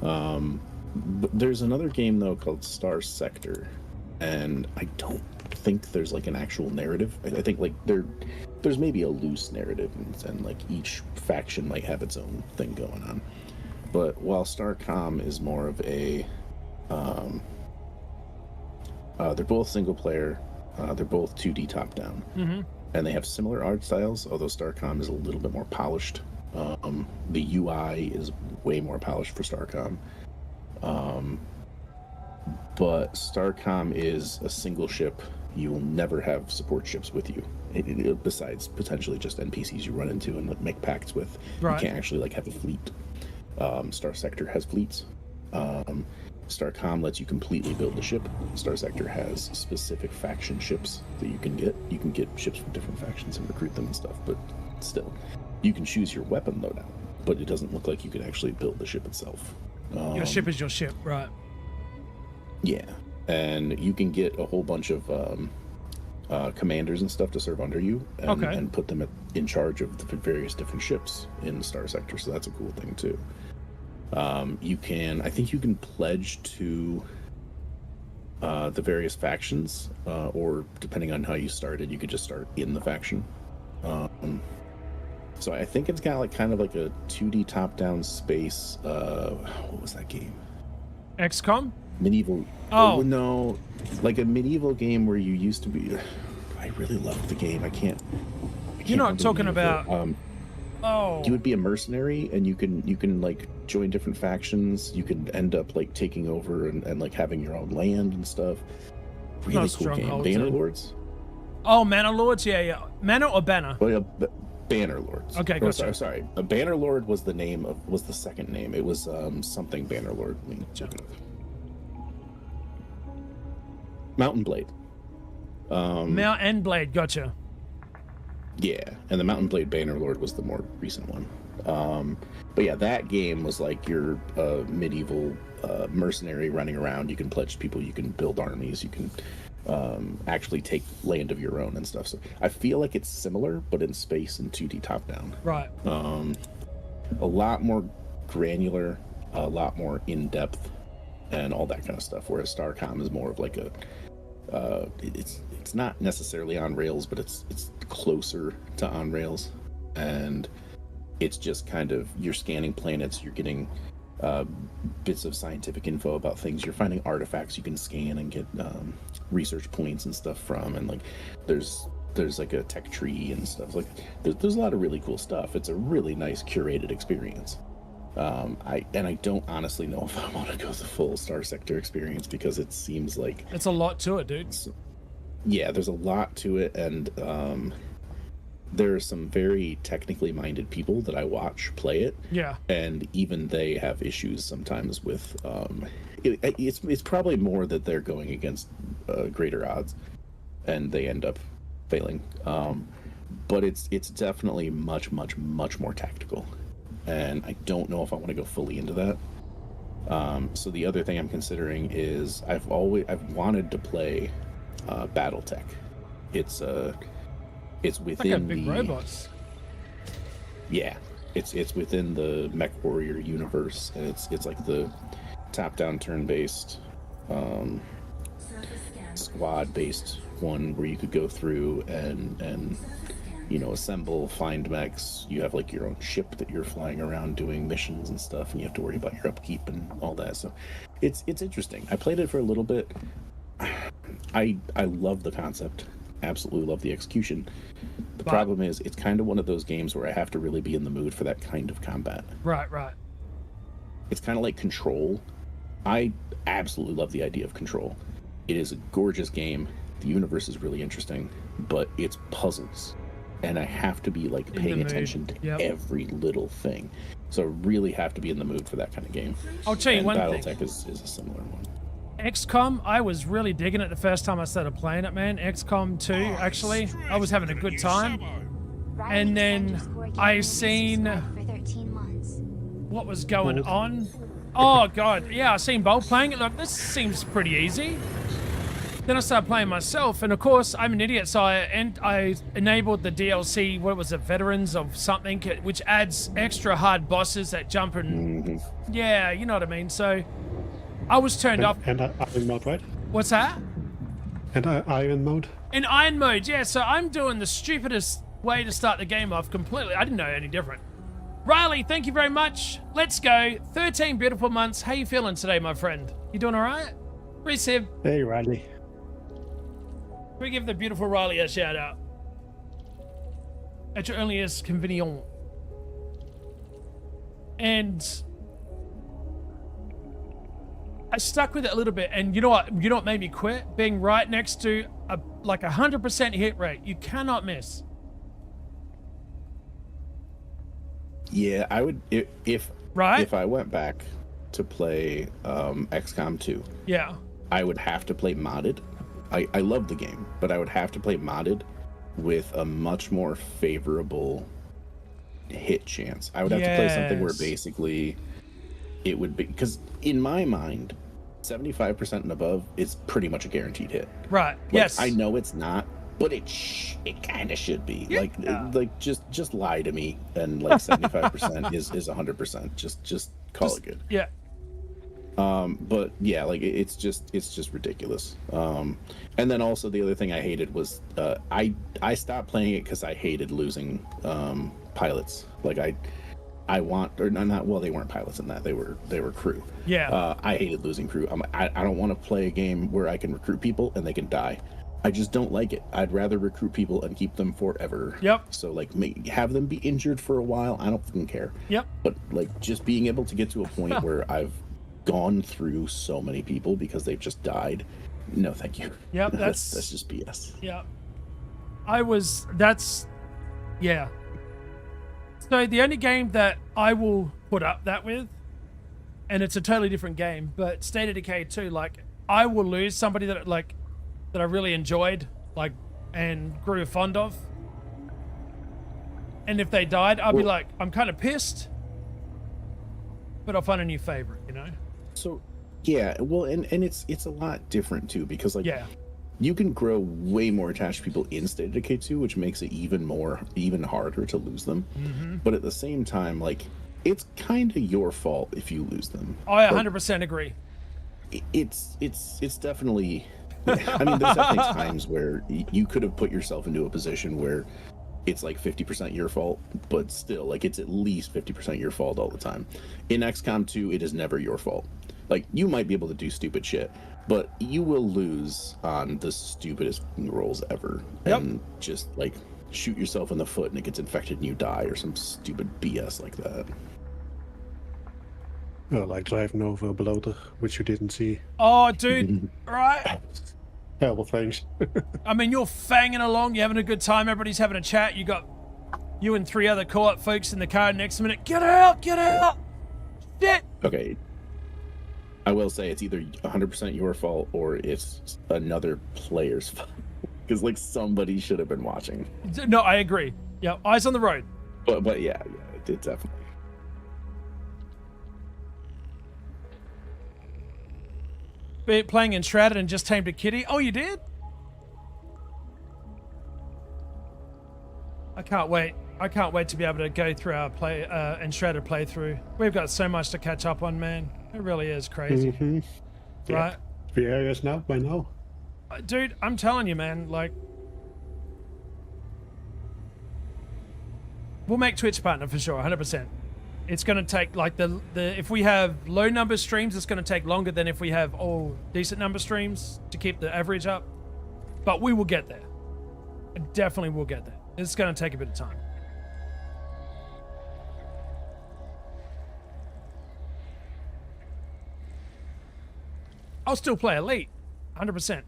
But there's another game though called Star Sector, and I don't think there's like an actual narrative. I think like there's maybe a loose narrative, and like each faction might have its own thing going on. But while Starcom is more of a, they're both single player, they're both 2D top down, and they have similar art styles. Although Starcom is a little bit more polished. The UI is way more polished for Starcom. But Starcom is a single ship. You will never have support ships with you, besides potentially just NPCs you run into and like make pacts with. Right. You can't actually like have a fleet. Star Sector has fleets. Starcom lets you completely build the ship. Star Sector has specific faction ships that you can get. You can get ships from different factions and recruit them and stuff, but still, you can choose your weapon loadout, but it doesn't look like you can actually build the ship itself. Your ship is your ship, right? Yeah, and you can get a whole bunch of commanders and stuff to serve under you, and put them in charge of the various different ships in the Star Sector. So that's a cool thing too. I think you can pledge to the various factions, or depending on how you started, you could just start in the faction. So I think it's got like kind of like a 2D top-down space. What was that game? XCOM? Medieval. Oh no, like a medieval game where you used to be. I really loved the game. I can't You're not talking remember the name about. of it. You would be a mercenary, and you can like join different factions. You can end up like taking over and like having your own land and stuff. Really No cool game. strongholds, Banner eh? Lords. Oh, Manor Lords? Yeah. Manor or Banner? Oh, yeah, Banner Lords. Okay, Or, gotcha. sorry. A Banner Lord was the second name. It was something Banner Lord. Let me look it up. Mountain Blade. Mount and Blade, gotcha. Yeah, and the Mountain Blade Banner Lord was the more recent one. But yeah, that game was like your medieval mercenary running around. You can pledge people, you can build armies, you can actually take land of your own and stuff. So I feel like it's similar, but in space and 2D top down. Right. A lot more granular, a lot more in depth, and all that kind of stuff. Whereas Starcom is more of like a it's not necessarily on rails, but it's closer to on rails, and it's just kind of, you're scanning planets, you're getting bits of scientific info about things, you're finding artifacts you can scan and get research points and stuff from, and like there's like a tech tree and stuff. Like there's a lot of really cool stuff. It's a really nice curated experience. I don't honestly know if I want to go the full Star Sector experience, because it seems like It's a lot to it, dude. yeah, there's a lot to it, and there are some very technically minded people that I watch play it. Yeah. And even they have issues sometimes with it's probably more that they're going against greater odds, and they end up failing. But it's definitely much more tactical, and I don't know if I want to go fully into that. So the other thing I'm considering is I've wanted to play BattleTech. It's within big the robots. Yeah, it's within the Mech Warrior universe, and it's like the top-down turn-based, squad-based one where you could go through and assemble, find mechs. You have like your own ship that you're flying around doing missions and stuff, and you have to worry about your upkeep and all that. So it's interesting. I played it for a little bit. I love the concept. Absolutely love the execution. The problem is, it's kind of one of those games where I have to really be in the mood for that kind of combat. Right. It's kind of like Control. I absolutely love the idea of Control. It is a gorgeous game. The universe is really interesting, but it's puzzles, and I have to be like paying attention to every little thing. So I really have to be in the mood for that kind of game. I'll tell you and one BattleTech thing. is a similar one. XCOM, I was really digging it the first time I started playing it, man. XCOM 2, actually. I was having a good time. And then I seen what was going on Oh god, yeah, I seen Bolt playing it. Like, this seems pretty easy. Then I started playing myself, and of course I'm an idiot, so I enabled the DLC. What was it, Veterans of something, which adds extra hard bosses that jump and yeah, you know what I mean. So I was turned off. And Iron mode, right? What's that? And Iron mode. In Iron mode, yeah. So I'm doing the stupidest way to start the game off completely. I didn't know any different. Riley, thank you very much. Let's go. 13 beautiful months. How you feeling today, my friend? You doing all right? Receive. Hey, Riley. We give the beautiful Riley a shout out. At your earliest convenience. And I stuck with it a little bit, and you know what? You know what made me quit? Being right next to a 100% hit rate. You cannot miss. Yeah, I would if Right? I went back to play XCOM 2. Yeah. I would have to play modded. I love the game, but I would have to play modded with a much more favorable hit chance. I would have to play something where Yes. basically it would be, because in my mind 75% and above is pretty much a guaranteed hit. Right. Like, Yes. I know it's not, but it kind of should be. Yeah. Like just lie to me, and like 75% is 100%. Just call it good. Yeah. But yeah, like it's just ridiculous. And then also the other thing I hated was I stopped playing it because I hated losing pilots. Like I want, or not, well, they weren't pilots in that, they were crew. Yeah. I hated losing crew. I don't want to play a game where I can recruit people and they can die. I just don't like it. I'd rather recruit people and keep them forever. Yep. So like have them be injured for a while. I don't fucking care. Yep. But like just being able to get to a point where I've gone through so many people because they've just died. No, thank you. Yep. That's just BS. Yeah. Yeah. So the only game that I will put up that with, and it's a totally different game, but State of Decay 2, like, I will lose somebody that I really enjoyed, like, and grew fond of. And if they died, I'll be like, I'm kind of pissed, but I'll find a new favorite, you know? So yeah, well, and it's a lot different too, because like Yeah. you can grow way more attached to people in State of Decay 2, which makes it even harder to lose them. But at the same time, like, it's kind of your fault if you lose them. I Like, 100% agree. it's definitely, I mean, there's definitely times where you could have put yourself into a position where it's like 50% your fault, but still, like, it's at least 50% your fault all the time. In XCOM 2, it is never your fault. Like, you might be able to do stupid shit, but you will lose on the stupidest rolls ever. Yep. And just, like, shoot yourself in the foot and it gets infected and you die, or some stupid BS like that. Oh, like driving over a bloater, which you didn't see. Oh, dude, right? Terrible things. I mean, you're fanging along, you're having a good time, everybody's having a chat, you got you and 3 other co-op folks in the car next minute. Get out! Get out! Shit! Okay. I will say it's either 100% your fault or it's another player's fault. Because, like, somebody should have been watching. No, I agree. Yeah, eyes on the road. But yeah, it did definitely. Playing Enshrouded and just tamed a kitty. Oh, you did? I can't wait. I can't wait to be able to go through our Enshrouded playthrough. We've got so much to catch up on, man. It really is crazy. Yeah. Right? 3 areas now, by now. Dude, I'm telling you, man, like, we'll make Twitch partner for sure, 100%. It's going to take, like, if we have low number streams, it's going to take longer than if we have all decent number streams to keep the average up. But we will get there. Definitely will get there. It's going to take a bit of time. I'll still play Elite, 100%.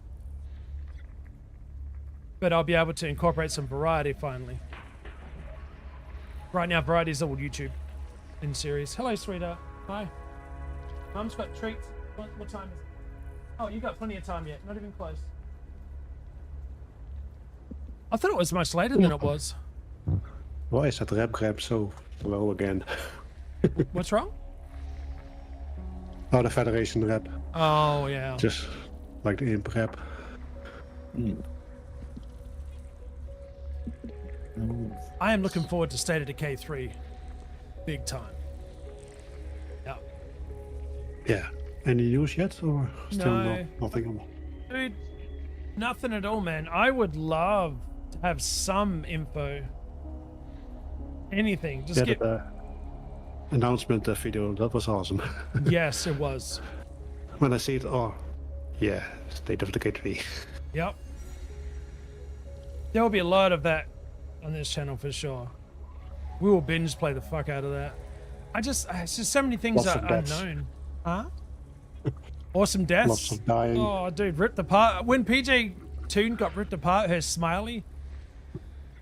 But I'll be able to incorporate some variety finally. Right now, variety is all YouTube in series. Hello, sweetheart. Hi. Mum's got treats. What time is it? Oh, you got plenty of time yet. Not even close. I thought it was much later than it was. Why is that rep grab so low again? What's wrong? Oh, the Federation rep. Oh, yeah. Just like the imp rep. I am looking forward to State of Decay 3. Big time. Yeah. Yeah. Any news yet, or still No. nothing? Dude, nothing at all, man. I would love to have some info. Anything. Just Yeah, get... the announcement video, that was awesome. Yes, it was. When I see it, oh, yeah, State of Decay 3. Yep. There will be a lot of that on this channel for sure. We will binge play the fuck out of that. It's just so many things Lots are of deaths. unknown. Huh? Awesome deaths. Lots of dying. Oh, dude, ripped apart. When PJ Toon got ripped apart, her smiley.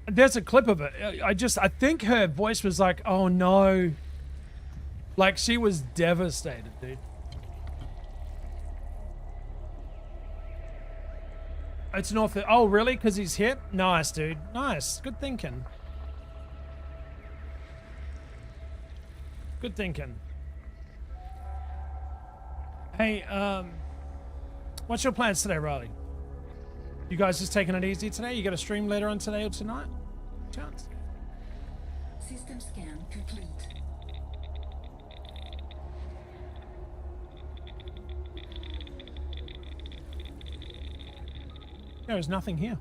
There's a clip of it. I think her voice was like, oh no. Like she was devastated, dude. It's north. Oh, really? Because he's hit? Nice, dude. Nice. Good thinking. Good thinking. Hey, what's your plans today, Riley? You guys just taking it easy today? You got a stream later on today or tonight? Chance? System scan complete. There is nothing here.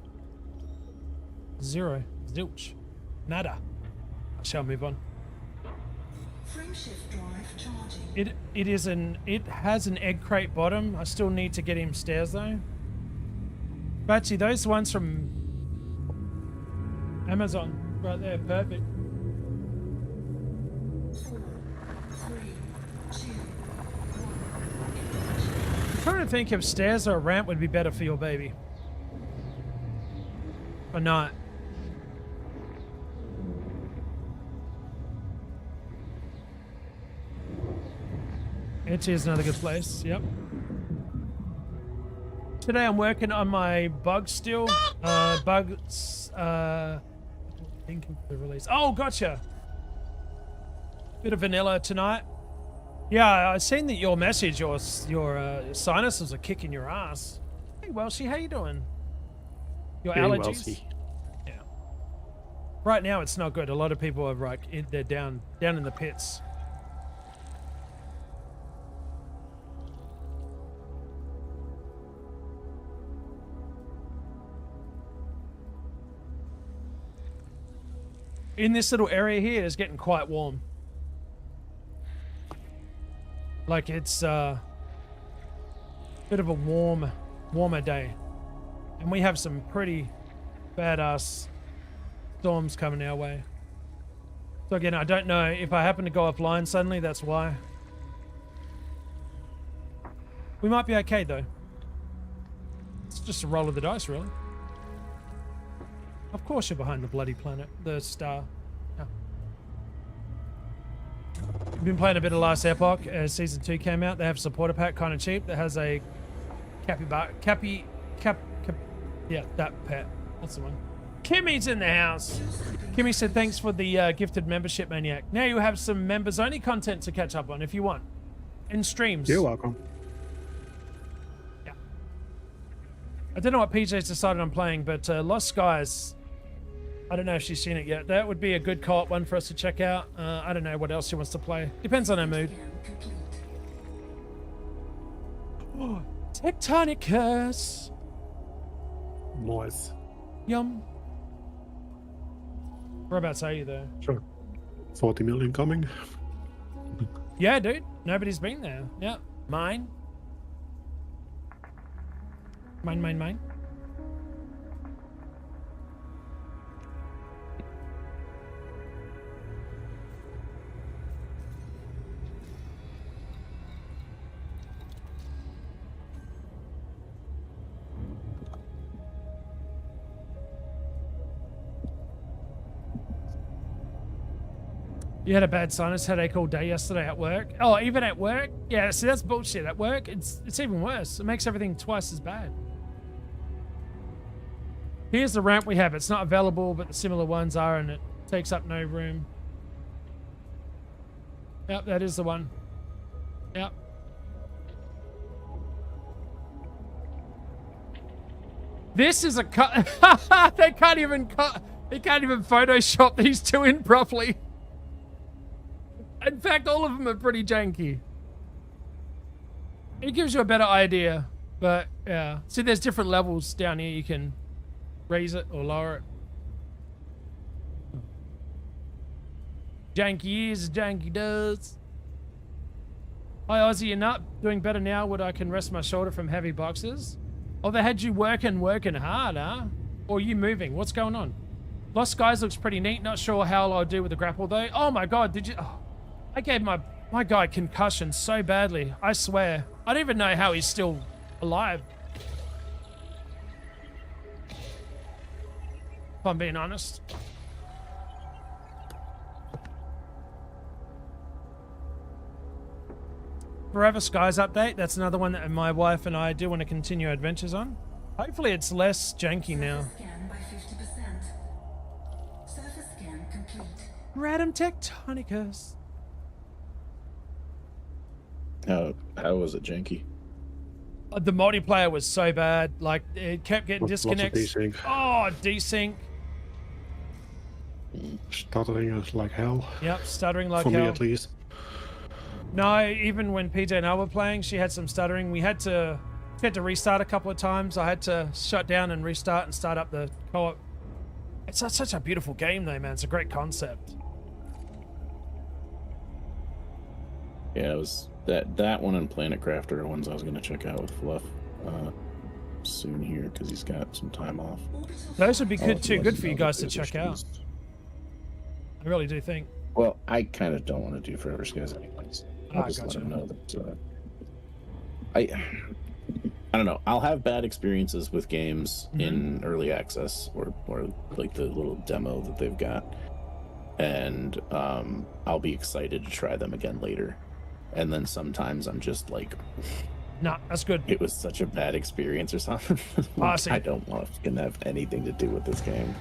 Zero. Zilch. Nada. I shall move on. Frameshift drive charging. It has an egg crate bottom. I still need to get him stairs though. Batsy, those ones from Amazon right there, perfect. 4, 3, 2, 1. I'm trying to think if stairs or a ramp would be better for your baby. Or not. It is another good place, yep. Today I'm working on my bug still. Bugs, thinking for the release. Oh, gotcha. Bit of vanilla tonight. Yeah, I seen that your message, your sinuses are kicking your ass. Hey, Welshie, how you doing? Your Doing allergies? Welshie. Yeah. Right now it's not good. A lot of people are like, they're down in the pits. In this little area here, it's getting quite warm. Like it's a bit of a warmer day. And we have some pretty badass storms coming our way. So again, I don't know if I happen to go offline suddenly, that's why. We might be okay though. It's just a roll of the dice, really. Of course you're behind the bloody planet, the star. Yeah. I've been playing a bit of Last Epoch as Season 2 came out. They have a supporter pack, kind of cheap, that has a yeah, that pet. That's the one. Kimmy's in the house. Kimmy said, thanks for the gifted membership, Maniac. Now you have some members-only content to catch up on if you want. In streams. You're welcome. Yeah. I don't know what PJ's decided on playing, but Lost Skies, I don't know if she's seen it yet. That would be a good co-op one for us to check out. I don't know what else she wants to play. Depends on her mood. Scan complete. Oh, Tectonicus. Nice. Yum. Whereabouts are you though? Sure. 40 million coming. Yeah, dude. Nobody's been there. Yeah. Mine. Mine. You had a bad sinus headache all day yesterday at work? Oh, even at work? Yeah, see, that's bullshit. At work, it's even worse. It makes everything twice as bad. Here's the ramp we have. It's not available, but the similar ones are, and it takes up no room. Yep, that is the one. Yep. This is a cut. They can't even cut. They can't even Photoshop these two in properly. In fact, all of them are pretty janky. It gives you a better idea, but yeah. See, there's different levels down here. You can raise it or lower it. Janky is, janky does. Hi, Aussie, you're not doing better now. What I can rest my shoulder from heavy boxes? Oh, they had you working hard, huh? Or you moving? What's going on? Lost Skies looks pretty neat. Not sure how I'll do with the grapple though. Oh my god, did you? Oh, I gave my guy concussion so badly. I swear. I don't even know how he's still alive. If I'm being honest. Forever Skies update. That's another one that my wife and I do want to continue our adventures on. Hopefully it's less janky now. Scan by 50%. Surface scan complete. Radom Tectonicus. How was it janky? The multiplayer was so bad. Like, it kept getting disconnects. Lots of desync. Oh, desync. Stuttering is like hell. Yep, stuttering like For hell. me at least. No, even when PJ and I were playing, she had some stuttering. She had to restart a couple of times. I had to shut down and restart and start up the co-op. It's such a beautiful game though, man. It's a great concept. Yeah, it was that one and Planet Crafter are ones I was going to check out with Fluff soon here because he's got some time off. Those would be good Oh, too. he Good for you wasn't guys to out check there, out. I really do think. Well, I kind of don't want to do Forever Skies anyways. I'll just gotcha. let him know that. I don't know. I'll have bad experiences with games in early access or like the little demo that they've got, and I'll be excited to try them again later. And then sometimes I'm just like, Nah, that's good. it was such a bad experience or something. I see. I don't want to have anything to do with this game.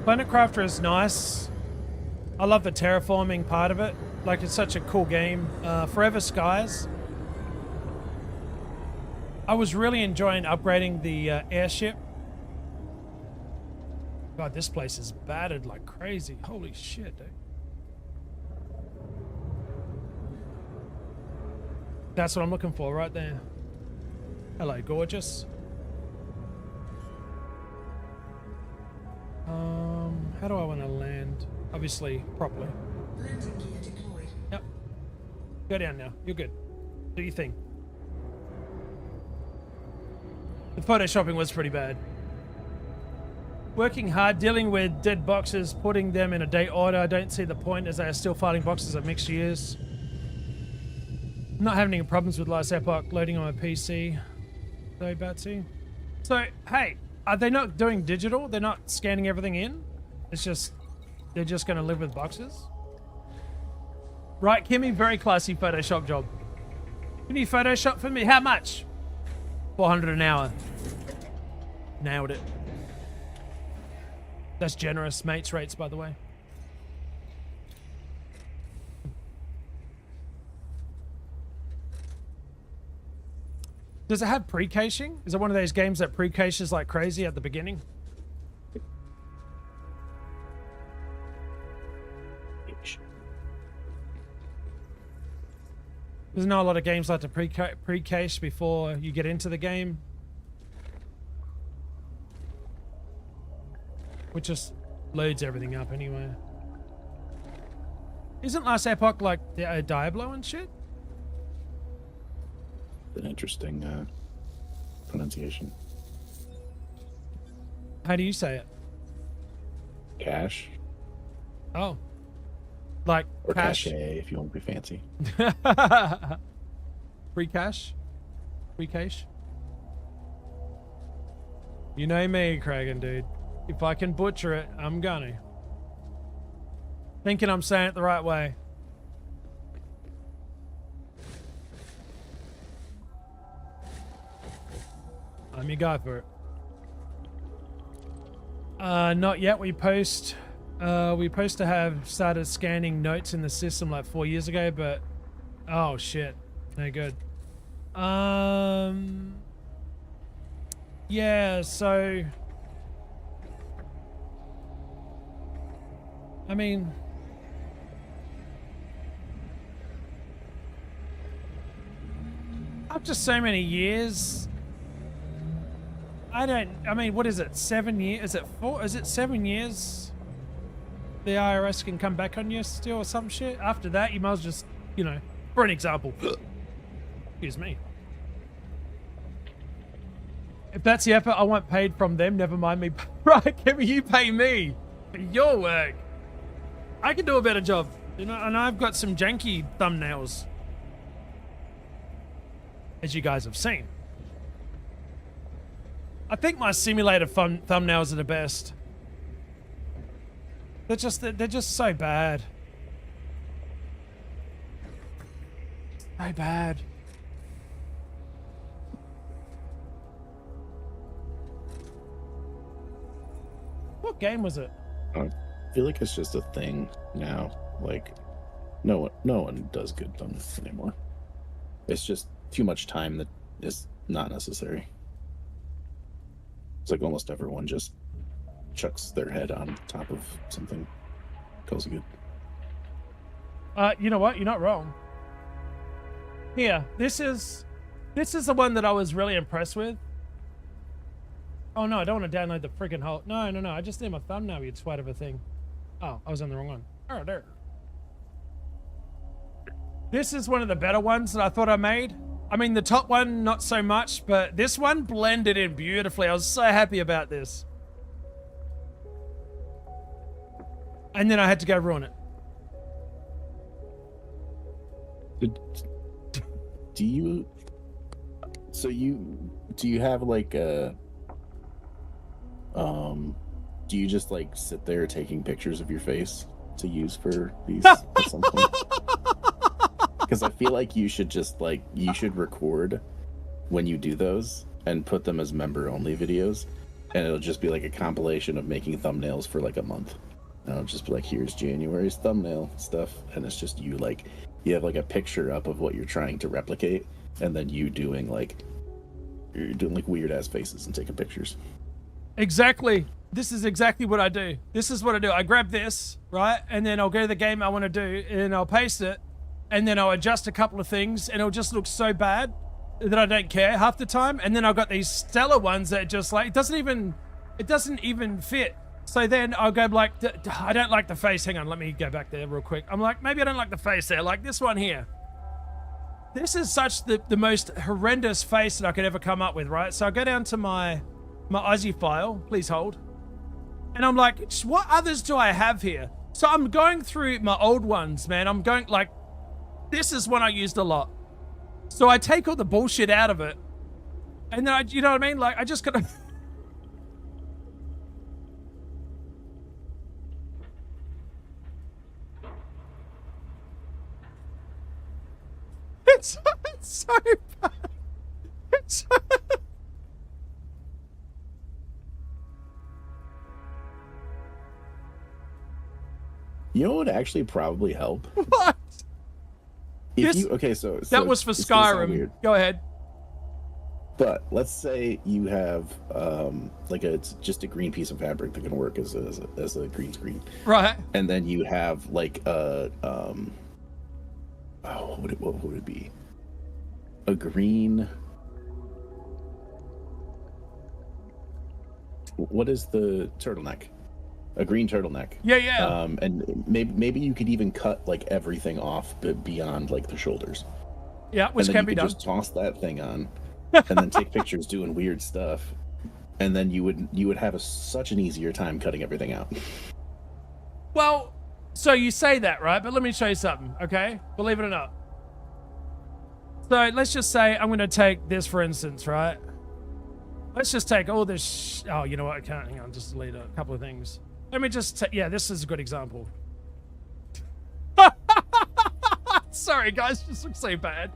Planet Crafter is nice. I love the terraforming part of it. Like, it's such a cool game. Forever Skies. I was really enjoying upgrading the airship. God, this place is battered like crazy. Holy shit, dude. That's what I'm looking for right there. Hello, gorgeous. How do I want to land? Obviously, properly. Landing gear deployed. Yep. Go down now. You're good. Do your thing. The photoshopping was pretty bad. Working hard, dealing with dead boxes, putting them in a date order. I don't see the point as they are still filing boxes of mixed years. Not having any problems with last epoch loading on my PC. So, Batsy. So, hey, are they not doing digital? They're not scanning everything in? It's just, they're just going to live with boxes? Right, Kimmy, very classy Photoshop job. Can you Photoshop for me? How much? 400 an hour. Nailed it. That's generous mates rates, by the way. Does it have pre-caching? Is it one of those games that pre-caches like crazy at the beginning? There's not a lot of games like to pre-cache before you get into the game. Which just loads everything up anyway. Isn't Last Epoch like Diablo and shit? An interesting pronunciation. How do you say it? Cache Oh. Like or cache. cache if you want to be fancy. Free cache? Free cache? You know me, Kragan, dude. If I can butcher it, I'm gonna. Thinking I'm saying it the right way. I'm your guy for it. Not yet. We post We supposed to have started scanning notes in the system like 4 years ago, but oh shit, no good. Yeah, so I mean, after so many years, I mean, what is it? 7 years? Is it 4? Is it 7 years? The IRS can come back on you still or some shit. After that, you might as well just, you know, for an example. Excuse me. If that's the effort I want paid from them, never mind me. Right, Kimmy, you pay me for your work. I can do a better job. You know, and I've got some janky thumbnails, as you guys have seen. I think my simulator thumbnails are the best. They're just so bad. So bad. What game was it? I feel like it's just a thing now. Like, no one does good thumbnails anymore. It's just too much time that is not necessary. It's like almost everyone just chucks their head on top of something. Calls it good. You know what? You're not wrong. Here, this is the one that I was really impressed with. Oh no, I don't want to download the friggin' whole. No, I just did my thumbnail, you twat of a thing. Oh, I was on the wrong one. Oh, there. This is one of the better ones that I thought I made. I mean, the top one, not so much, but this one blended in beautifully. I was so happy about this. And then I had to go ruin it. Do you have like a do you just like sit there taking pictures of your face to use for these at some point? Because I feel like you should record when you do those and put them as member only videos, and it'll just be like a compilation of making thumbnails for like a month. And it'll just be like, here's January's thumbnail stuff, and it's just you like you have like a picture up of what you're trying to replicate, and then you're doing like weird ass faces and taking pictures. Exactly. This is exactly what I do. This is what I do. I grab this, right? And then I'll go to the game I want to do, and I'll paste it, and then I'll adjust a couple of things, and it'll just look so bad that I don't care half the time. And then I've got these stellar ones that just like, it doesn't even fit. So then I'll go like, I don't like the face. Hang on, let me go back there real quick. I'm like, maybe I don't like the face there. Like this one here. This is such the most horrendous face that I could ever come up with, right? So I go down to my Aussie file, please hold. And I'm like, what others do I have here? So I'm going through my old ones, man. I'm going like, this is one I used a lot. So I take all the bullshit out of it. And then you know what I mean? Like I just gotta... It's so bad. It's so... You know what would actually probably help? What? So that was for Skyrim. Go ahead. But let's say you have it's just a green piece of fabric that can work as a green screen, right? And then you have like what would it be? A green. What is the turtleneck? A green turtleneck. Yeah. And maybe you could even cut like everything off beyond like the shoulders. Yeah, which can be done. Just toss that thing on, and then take pictures doing weird stuff, and then you would have such an easier time cutting everything out. Well, so you say that, right? But let me show you something, okay? Believe it or not. So let's just say I'm going to take this, for instance, right? Let's just take all this. Oh, you know what? I can't. Hang on. Just delete a couple of things. Let me just yeah, this is a good example. Sorry, guys. This looks so bad.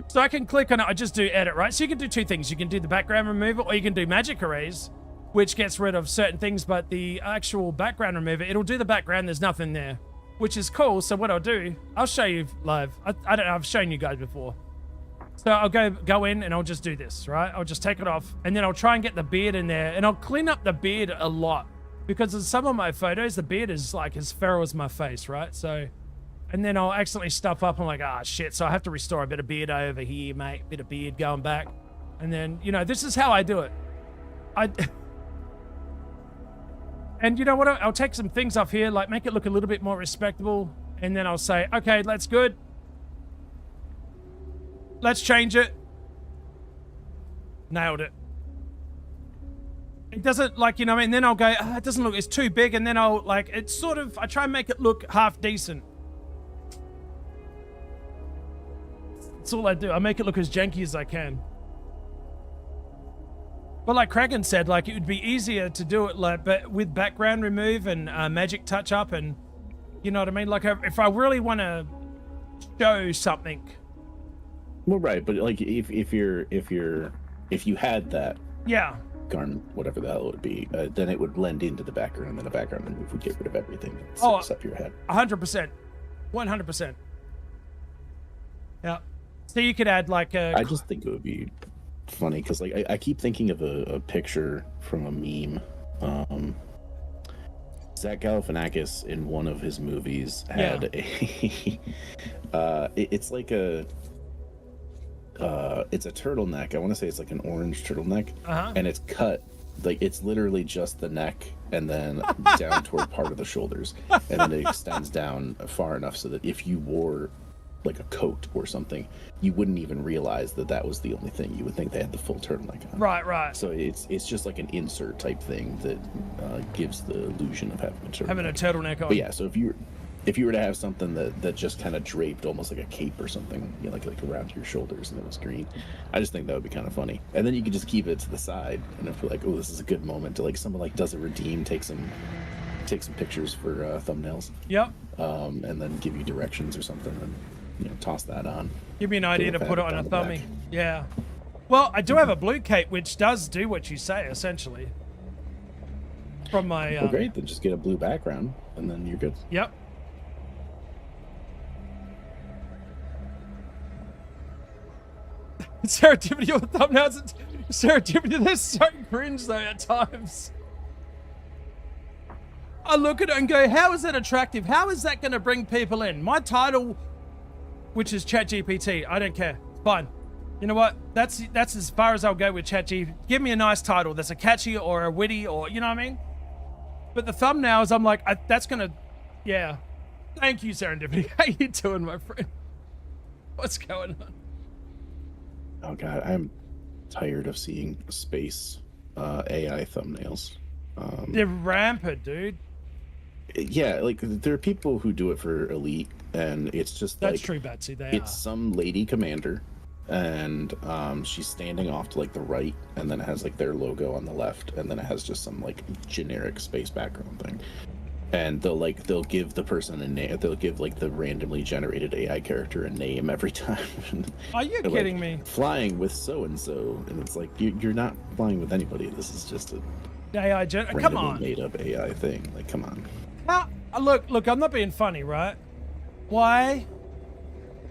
So I can click on it. I just do edit, right? So you can do two things. You can do the background removal, or you can do magic erase, which gets rid of certain things, but the actual background remover, it'll do the background, there's nothing there, which is cool. So what I'll do, I'll show you live. I don't know, I've shown you guys before. So I'll go in and I'll just do this, right? I'll just take it off and then I'll try and get the beard in there, and I'll clean up the beard a lot because in some of my photos, the beard is like as feral as my face, right? So, and then I'll accidentally stuff up. I'm like, ah, shit. So I have to restore a bit of beard over here, mate. Bit of beard going back. And then, you know, this is how I do it. And you know what? I'll take some things off here, like make it look a little bit more respectable. And then I'll say, okay, that's good. Let's change it. Nailed it. It doesn't, like, you know, and then I'll go, it doesn't look, it's too big. And then I'll, like, it's sort of, I try and make it look half decent. That's all I do. I make it look as janky as I can. But like Kraken said, like, it would be easier to do it, like, but with background remove and magic touch up, and you know what I mean? Like, if I really want to show something. Well, right, but like if you had that, yeah, garment, whatever the hell it would be, then it would blend into the background, and then the background remove would get rid of everything that's up your head. 100%, 100%. Yeah. So you could add like a. I just think it would be funny because like I keep thinking of a picture from a meme. Zach Galifianakis in one of his movies had it's like a it's a turtleneck. I want to say it's like an orange turtleneck, and it's cut like it's literally just the neck and then down toward part of the shoulders, and then it extends down far enough so that if you wore like a coat or something, you wouldn't even realize that that was the only thing. You would think they had the full turtleneck on. Right. So it's just like an insert type thing that gives the illusion of having a turtleneck. Having a turtleneck on. But yeah, so if you were to have something that just kind of draped almost like a cape or something, you know, like around your shoulders and it was green, I just think that would be kind of funny. And then you could just keep it to the side, and if you're like, oh, this is a good moment to like someone like does a redeem, take some pictures for thumbnails. Yep. And then give you directions or something, and you know, toss that on. Give me an idea to put it on a thumbie. Yeah. Well, I do have a blue cape which does do what you say essentially. From my. Well, great. Then just get a blue background, and then you're good. Yep. Serendipity with thumbnails. Serendipity, they're so cringe though at times. I look at it and go, how is that attractive? How is that going to bring people in? My title, which is ChatGPT, I don't care. It's fine. You know what? That's as far as I'll go with ChatGPT. Give me a nice title that's a catchy or a witty or, you know what I mean? But the thumbnails, I'm like, that's going to, yeah. Thank you, Serendipity. How you doing, my friend? What's going on? Oh god, I'm tired of seeing space AI thumbnails. They're rampant, dude. Yeah, like there are people who do it for Elite, and it's just that's like, true, Betsy. It's some lady commander, and she's standing off to like the right, and then it has like their logo on the left, and then it has just some like generic space background thing. And they'll give the person a name. They'll give like the randomly generated AI character a name every time. Are you kidding me? Flying with so and so, and it's like you're not flying with anybody. This is just a AI come on, made up AI thing. Like, come on. How, look, I'm not being funny, right? Why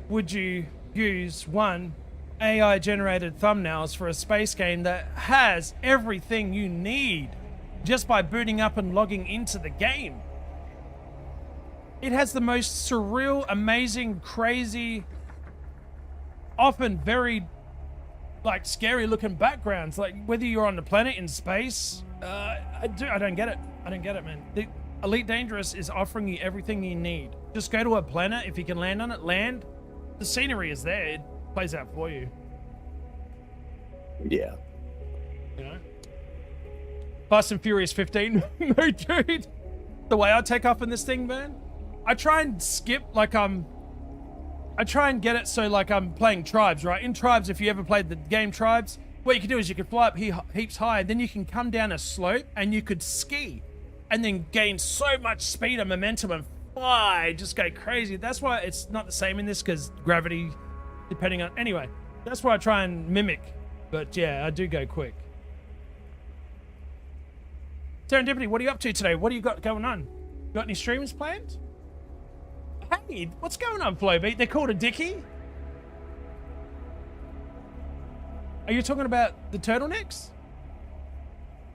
would you use one AI generated thumbnails for a space game that has everything you need just by booting up and logging into the game? It has the most surreal, amazing, crazy, often very like scary looking backgrounds, like whether you're on the planet in space. I don't get it. I don't get it, man. The Elite Dangerous is offering you everything you need. Just go to a planet. If you can land on it, land. The scenery is there. It plays out for you. Yeah. You know? Fast and Furious 15. No, dude. The way I take off in this thing, man. I try and skip like I try and get it so like I'm playing Tribes, right? In Tribes, if you ever played the game Tribes, what you can do is you can fly up heaps high, then you can come down a slope and you could ski and then gain so much speed and momentum and fly, just go crazy. That's why it's not the same in this, because gravity, depending on... Anyway, that's why I try and mimic. But yeah, I do go quick. Serendipity, what are you up to today? What do you got going on? Got any streams planned? Hey, what's going on, Flowbeat? They're called a Dickie? Are you talking about the turtlenecks?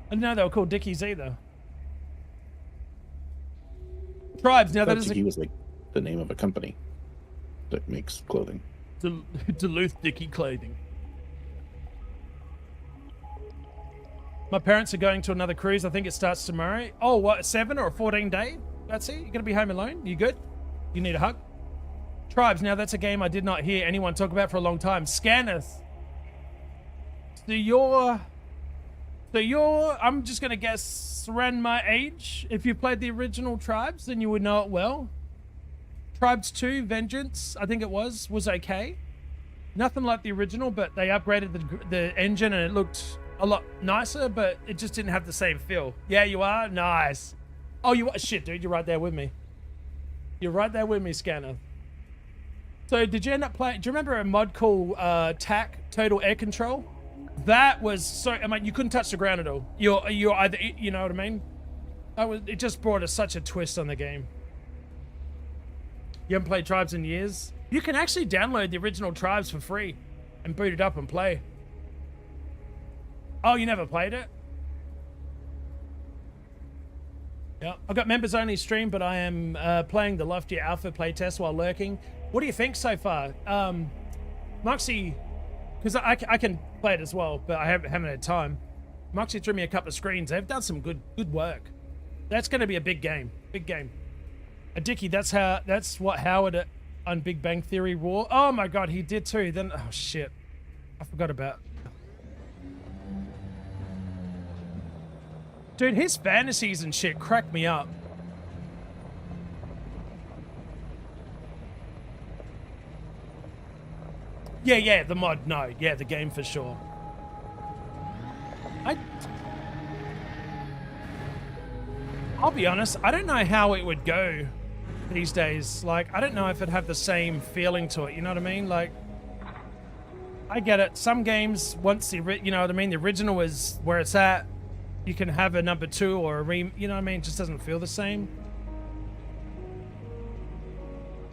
I didn't know they were called Dickies either. Tribes, now that is Dickie was like the name of a company that makes clothing. Duluth Dickie Clothing. My parents are going to another cruise. I think it starts tomorrow. Oh, what, a 7 or a 14 day? That's it? You're going to be home alone? You good? You need a hug? Tribes, now that's a game I did not hear anyone talk about for a long time. Scanneth. So you're, I'm just going to guess around my age. If you played the original Tribes, then you would know it well. Tribes 2, Vengeance, I think it was okay. Nothing like the original, but they upgraded the engine and it looked a lot nicer, but it just didn't have the same feel. Yeah, you are? Nice. Oh, you are? Shit, dude, you're right there with me. You're right there with me, Scanner. So did you end up playing, do you remember a mod called TAC, Total Air Control? That was so, I mean, you couldn't touch the ground at all. You're either, you know what I mean? It just brought such a twist on the game. You haven't played Tribes in years? You can actually download the original Tribes for free and boot it up and play. Oh, you never played it? Yeah, I've got members only stream, but I am playing the Lofty Alpha playtest while lurking. What do you think so far? Moxie, because I can play it as well, but I haven't had time. Moxie threw me a couple of screens. They've done some good work. That's going to be a big game. Big game. A Dickie, that's what Howard on Big Bang Theory wore. Oh my god, he did too. Then, oh shit. I forgot about. Dude, his fantasies and shit crack me up. Yeah, the mod, no. Yeah, the game for sure. I'll be honest, I don't know how it would go these days. Like, I don't know if it'd have the same feeling to it, you know what I mean? Like, I get it. Some games, once you know what I mean, the original is where it's at. You can have a number 2 or a you know what I mean? It just doesn't feel the same.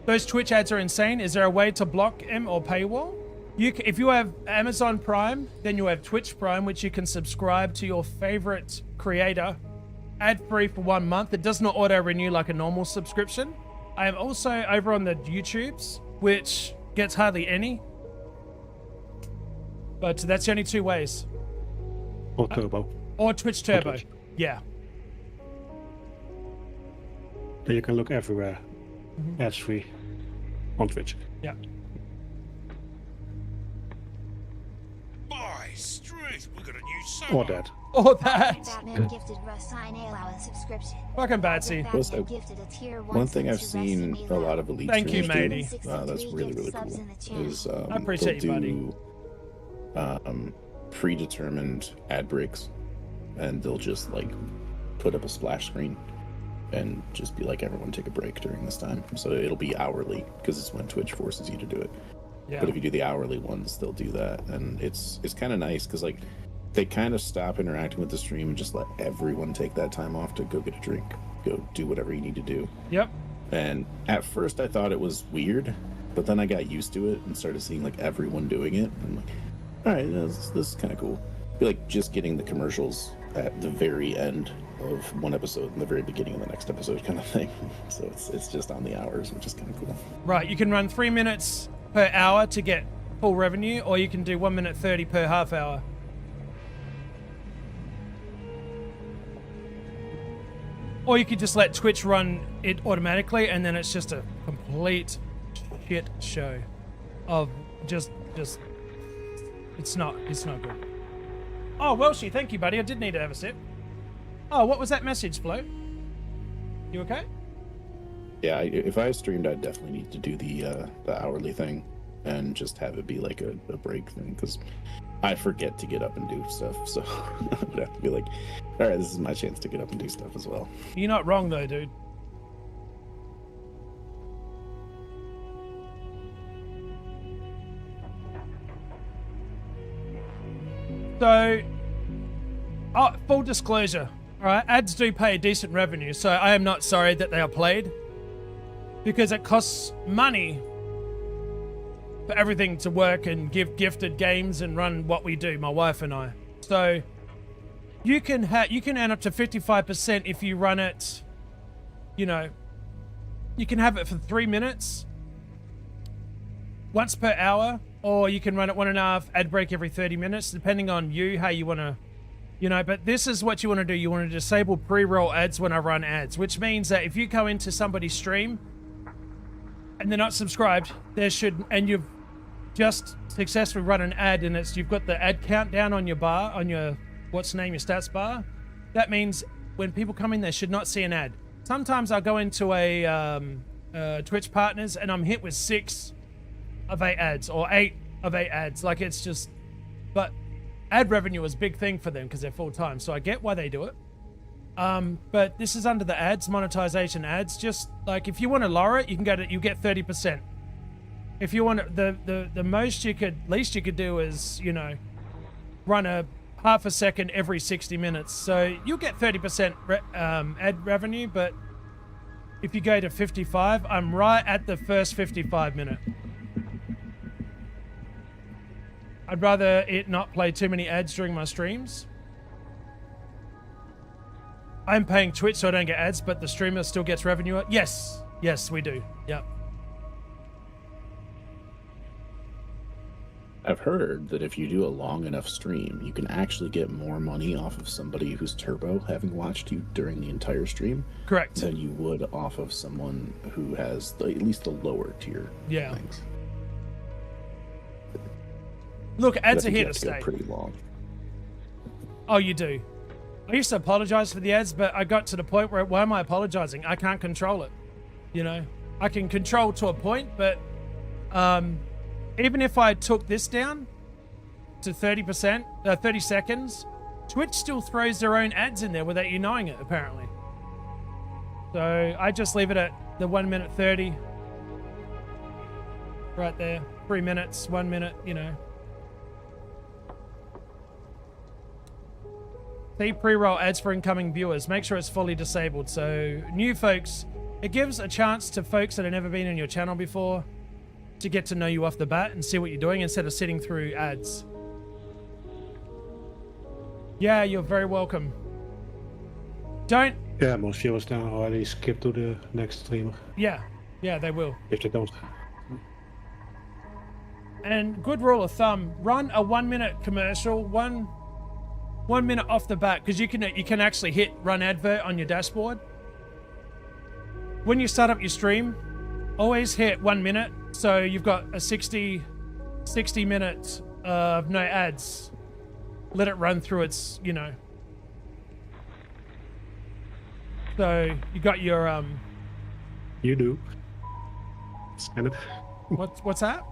Those Twitch ads are insane. Is there a way to block them or paywall? If you have Amazon Prime, then you have Twitch Prime, which you can subscribe to your favorite creator ad-free for 1 month. It does not auto-renew like a normal subscription. I am also over on the YouTubes, which gets hardly any. But that's the only 2 ways. Or Turbo. Or Twitch Turbo. Twitch. Yeah. Then you can look everywhere. Ads free on Twitch. Yeah. My strength, we got a new sub. Or that. Or that. Batman gifted Russ an ale-hour subscription. Fucking Batsy. Batman gifted a tier One thing I've to seen Rusty a lot of Milo. elite Thank you, streamers do, matey. that's really cool. Is I appreciate they'll you, do predetermined ad breaks, and they'll just like put up a splash screen and just be like, everyone take a break during this time. So it'll be hourly because it's when Twitch forces you to do it. Yeah. But if you do the hourly ones, they'll do that, and it's kind of nice because like they kind of stop interacting with the stream and just let everyone take that time off to go get a drink, go do whatever you need to do. Yep. And at first I thought it was weird, but then I got used to it and started seeing like everyone doing it. I'm like, all right, this is kind of cool. I feel like just getting the commercials at the very end of one episode and the very beginning of the next episode kind of thing. So it's just on the hours, which is kind of cool. Right, you can run 3 minutes per hour to get full revenue, or you can do 1 minute 30 per half hour. Or you could just let Twitch run it automatically, and then it's just a complete shit show of just it's not good. Oh, Welshie, thank you, buddy. I did need to have a sip. Oh, what was that message, Flo? You okay? Yeah, if I streamed, I'd definitely need to do the hourly thing and just have it be like a break thing, because I forget to get up and do stuff. So I would have to be like, all right, this is my chance to get up and do stuff as well. You're not wrong, though, dude. So, full disclosure, All right, ads do pay a decent revenue, so I am not sorry that they are played, because it costs money for everything to work and give gifted games and run what we do, my wife and I. So you can earn up to 55% if you run it, you know, you can have it for 3 minutes once per hour, or you can run it 1.5 ad break every 30 minutes, depending on you, how you want to, you know. But this is what you want to do. You want to disable pre-roll ads when I run ads, which means that if you go into somebody's stream and they're not subscribed, and you've just successfully run an ad, and you've got the ad countdown on your bar, on your your stats bar, that means when people come in, they should not see an ad. Sometimes I'll go into a Twitch partners and I'm hit with 6 of 8 ads or 8 of 8 ads. Like, it's just, but ad revenue is a big thing for them because they're full time. So I get why they do it. But this is under the ads, monetization ads. Just like, if you want to lower it, you get 30%. If you want the least you could do is, you know, run a half a second every 60 minutes. So you'll get 30% ad revenue, but if you go to 55, I'm right at the first 55 minute. I'd rather it not play too many ads during my streams. I'm paying Twitch so I don't get ads, but the streamer still gets revenue. Yes, we do. Yep. I've heard that if you do a long enough stream, you can actually get more money off of somebody who's turbo, having watched you during the entire stream. Correct. Than you would off of someone who has at least the lower tier things. Look, ads are here to stay. Pretty long. Oh, you do. I used to apologize for the ads, but I got to the point where, why am I apologizing? I can't control it. You know, I can control to a point, but even if I took this down to 30%, 30 seconds, Twitch still throws their own ads in there without you knowing it, apparently. So I just leave it at the 1 minute 30. Right there. 3 minutes, 1 minute, you know. See pre-roll ads for incoming viewers. Make sure it's fully disabled. So new folks, it gives a chance to folks that have never been on your channel before to get to know you off the bat and see what you're doing instead of sitting through ads. Yeah, you're very welcome. Don't... Yeah, most viewers now already skip to the next streamer. Yeah, they will. If they don't. And good rule of thumb, run a 1 minute commercial, one minute off the bat, because you can actually hit run advert on your dashboard. When you start up your stream, always hit 1 minute, so you've got a 60 minutes of no ads. Let it run through its, you know. So you got your You do. Scan it. What's that?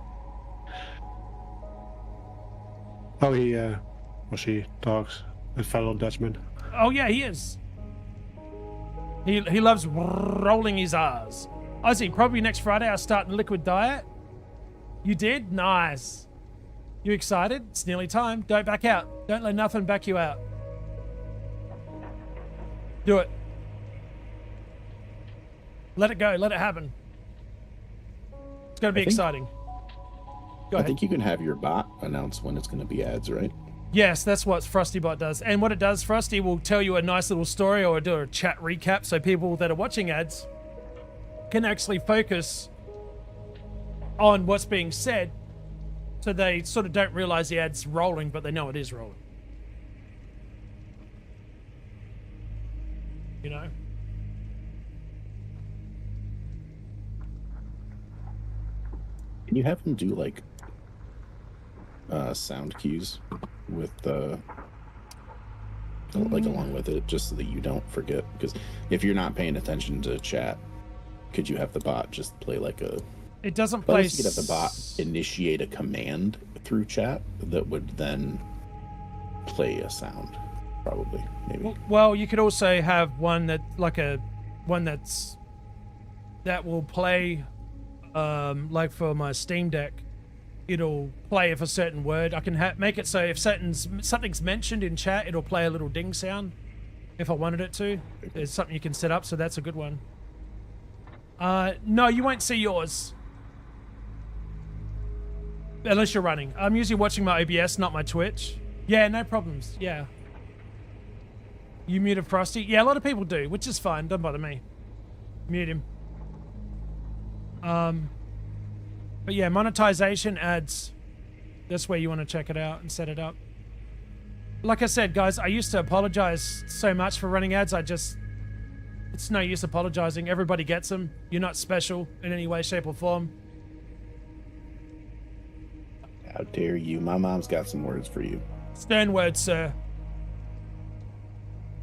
Oh, he talks a fellow Dutchman. Oh yeah, he is. He loves rolling his R's. Ozzy, probably next Friday I'll start the liquid diet. You did? Nice. You excited? It's nearly time. Don't back out. Don't let nothing back you out. Do it. Let it go. Let it happen. It's going to be exciting. Go ahead. I think you can have your bot announce when it's going to be ads, right? Yes, that's what FrostyBot does. And what it does, Frosty will tell you a nice little story or do a chat recap so people that are watching ads can actually focus on what's being said, so they sort of don't realize the ad's rolling, but they know it is rolling. You know? Can you have them do like sound cues with like along with it, just so that you don't forget? Because if you're not paying attention to chat, could you have the bot just play like a... It doesn't play... You could have the bot initiate a command through chat that would then play a sound, probably, maybe. Well, you could also have one that, like that will play, like for my Steam Deck, it'll play if a certain word. I can make it so if something's mentioned in chat, it'll play a little ding sound. if I wanted it to. There's something you can set up, so that's a good one. No, you won't see yours. Unless you're running. I'm usually watching my OBS, not my Twitch. Yeah, no problems. Yeah. You muted Frosty? Yeah, a lot of people do, which is fine. Don't bother me. Mute him. But yeah, monetization ads. That's where you want to check it out and set it up. Like I said, guys, I used to apologize so much for running ads. It's no use apologizing. Everybody gets them. You're not special in any way, shape, or form. How dare you? My mom's got some words for you. Stern words, sir.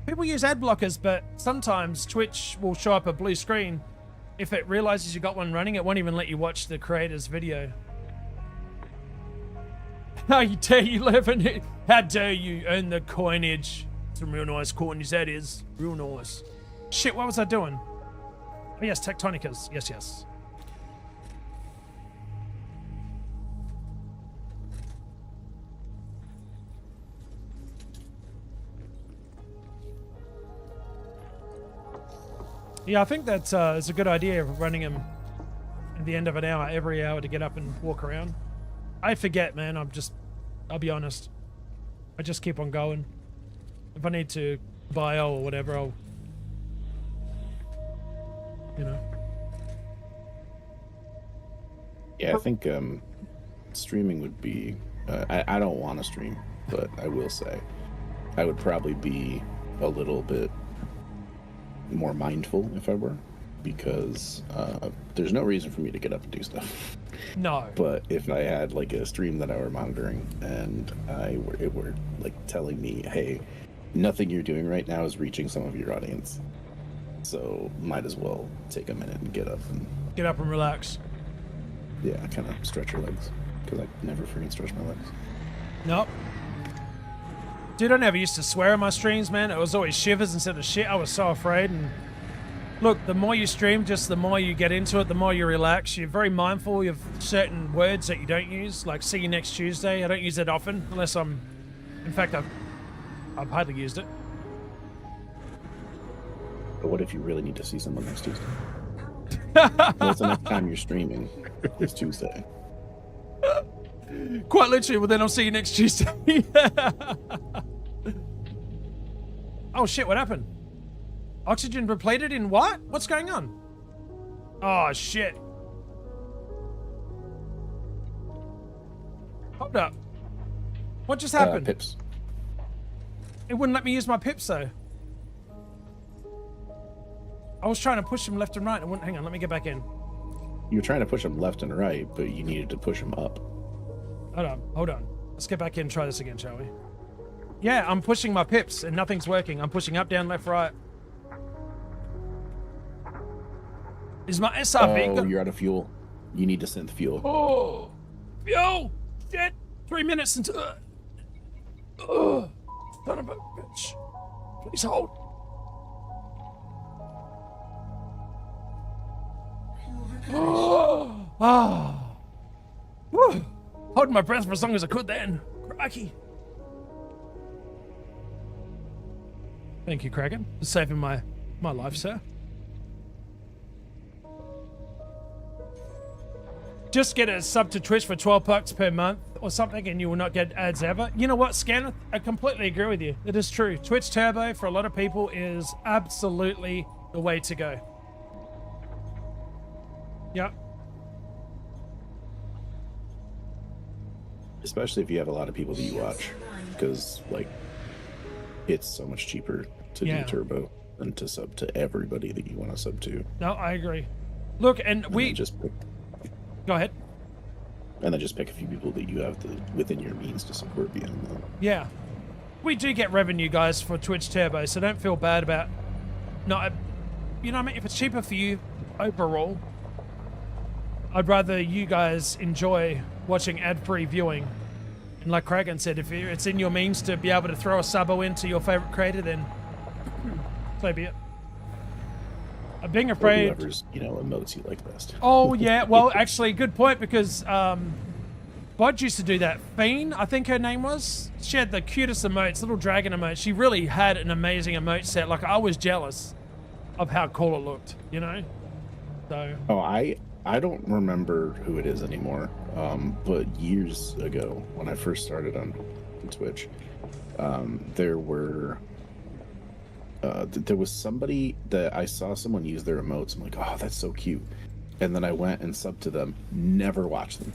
People use ad blockers, but sometimes Twitch will show up a blue screen. If it realizes you got one running, it won't even let you watch the creator's video. How dare you live in it? How dare you earn the coinage? Some real nice coinage, that is. Real nice. Shit, what was I doing? Oh yes, Tectonicas. Yes, yes. Yeah, I think that's it's a good idea of running him at the end of an hour, every hour, to get up and walk around. I forget, man. I'll be honest. I just keep on going. If I need to bio or whatever, I'll, you know. Yeah, I think streaming would be... I don't want to stream, but I will say I would probably be a little bit more mindful if I were, because there's no reason for me to get up and do stuff. No. But if I had like a stream that I were monitoring and it were like telling me, hey, nothing you're doing right now is reaching some of your audience, so might as well take a minute and get up and relax. Yeah, kind of stretch your legs, because I never freaking stretch my legs. Nope. Dude, I never used to swear in my streams, man. It was always shivers instead of shit. I was so afraid. And look, the more you stream, just the more you get into it, the more you relax. You're very mindful of certain words that you don't use, like see you next Tuesday. I don't use it often, unless in fact, I've hardly used it. But what if you really need to see someone next Tuesday? What's the next time you're streaming? It's Tuesday. Quite literally, well then I'll see you next Tuesday. Oh shit, what happened? Oxygen depleted in what? What's going on? Oh shit. Hold up. What just happened? Pips. It wouldn't let me use my pips though. I was trying to push them left and right. It wouldn't. Hang on, let me get back in. You were trying to push them left and right, but you needed to push them up. Hold on. Let's get back in and try this again, shall we? Yeah, I'm pushing my pips and nothing's working. I'm pushing up, down, left, right. Is my SRV... Oh, you're out of fuel. You need to synth fuel. Oh! Yo! Shit! 3 minutes into... son of a bitch. Please hold. Oh! Woo! Holding my breath for as long as I could then. Crikey. Thank you, Kraken, for saving my life, sir. Just get a sub to Twitch for $12 per month or something and you will not get ads ever. You know what, Scanner? I completely agree with you. It is true. Twitch Turbo for a lot of people is absolutely the way to go. Yep. Especially if you have a lot of people that you watch, because like it's so much cheaper to do turbo than to sub to everybody that you want to sub to. No, I agree. Look, and we just pick, go ahead. And then just pick a few people that you have within your means to support beyond that. Yeah, we do get revenue, guys, for Twitch Turbo, so don't feel bad about not. You know what I mean? If it's cheaper for you overall, I'd rather you guys enjoy watching ad-free viewing. And like Kraken said, if it's in your means to be able to throw a sabo into your favorite creator, then so be it. Being afraid... Or whoever's, emotes you like best. Oh, yeah. Well, actually, good point, because by Bod used to do that. Fiend, I think her name was. She had the cutest emotes, little dragon emote. She really had an amazing emote set. Like, I was jealous of how cool it looked, you know? So. Oh, I don't remember who it is anymore. But years ago, when I first started on Twitch, there was somebody that I saw someone use their emotes. I'm like, oh, that's so cute. And then I went and subbed to them, never watched them.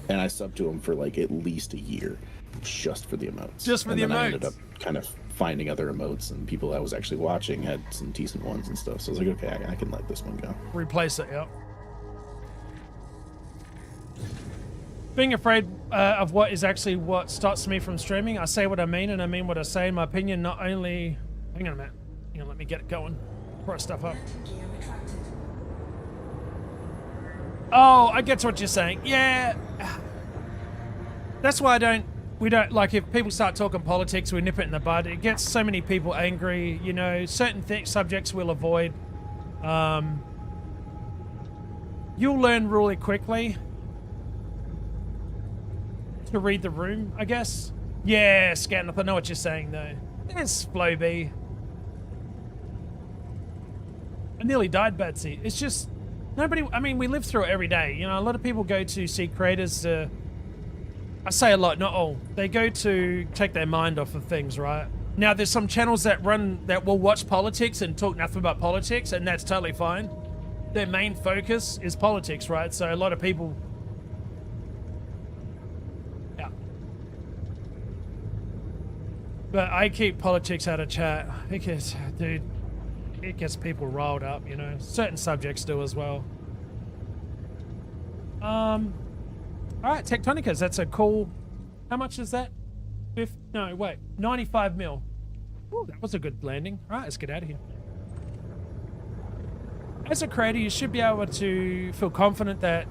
And I subbed to them for like at least a year just for the emotes. Just for the emotes. I ended up kind of finding other emotes, and people I was actually watching had some decent ones and stuff. So I was like, okay, I can let this one go. Replace it, yep. Being afraid of what is actually what stops me from streaming. I say what I mean, and I mean what I say. In my opinion, not only... Hang on a minute. Hang on, let me get it going. Before I stuff up. Oh, I get what you're saying. Yeah. That's why we don't, like, if people start talking politics, we nip it in the bud. It gets so many people angry, you know, certain subjects we'll avoid. You'll learn really quickly to read the room, I guess. Yeah, Scatnup, I know what you're saying, though. There's Flowbee. I nearly died, Batsy. It's just... Nobody, I mean, we live through it every day. You know, a lot of people go to see creators to, I say a lot, not all. They go to take their mind off of things, right? Now, there's some channels that will watch politics and talk nothing about politics, and that's totally fine. Their main focus is politics, right? So a lot of people, yeah. But I keep politics out of chat because, dude, it gets people riled up, you know. Certain subjects do as well. All right, Tectonicas, that's a cool... How much is that? 95 mil. Ooh, that was a good landing. All right, let's get out of here. As a creator, you should be able to feel confident that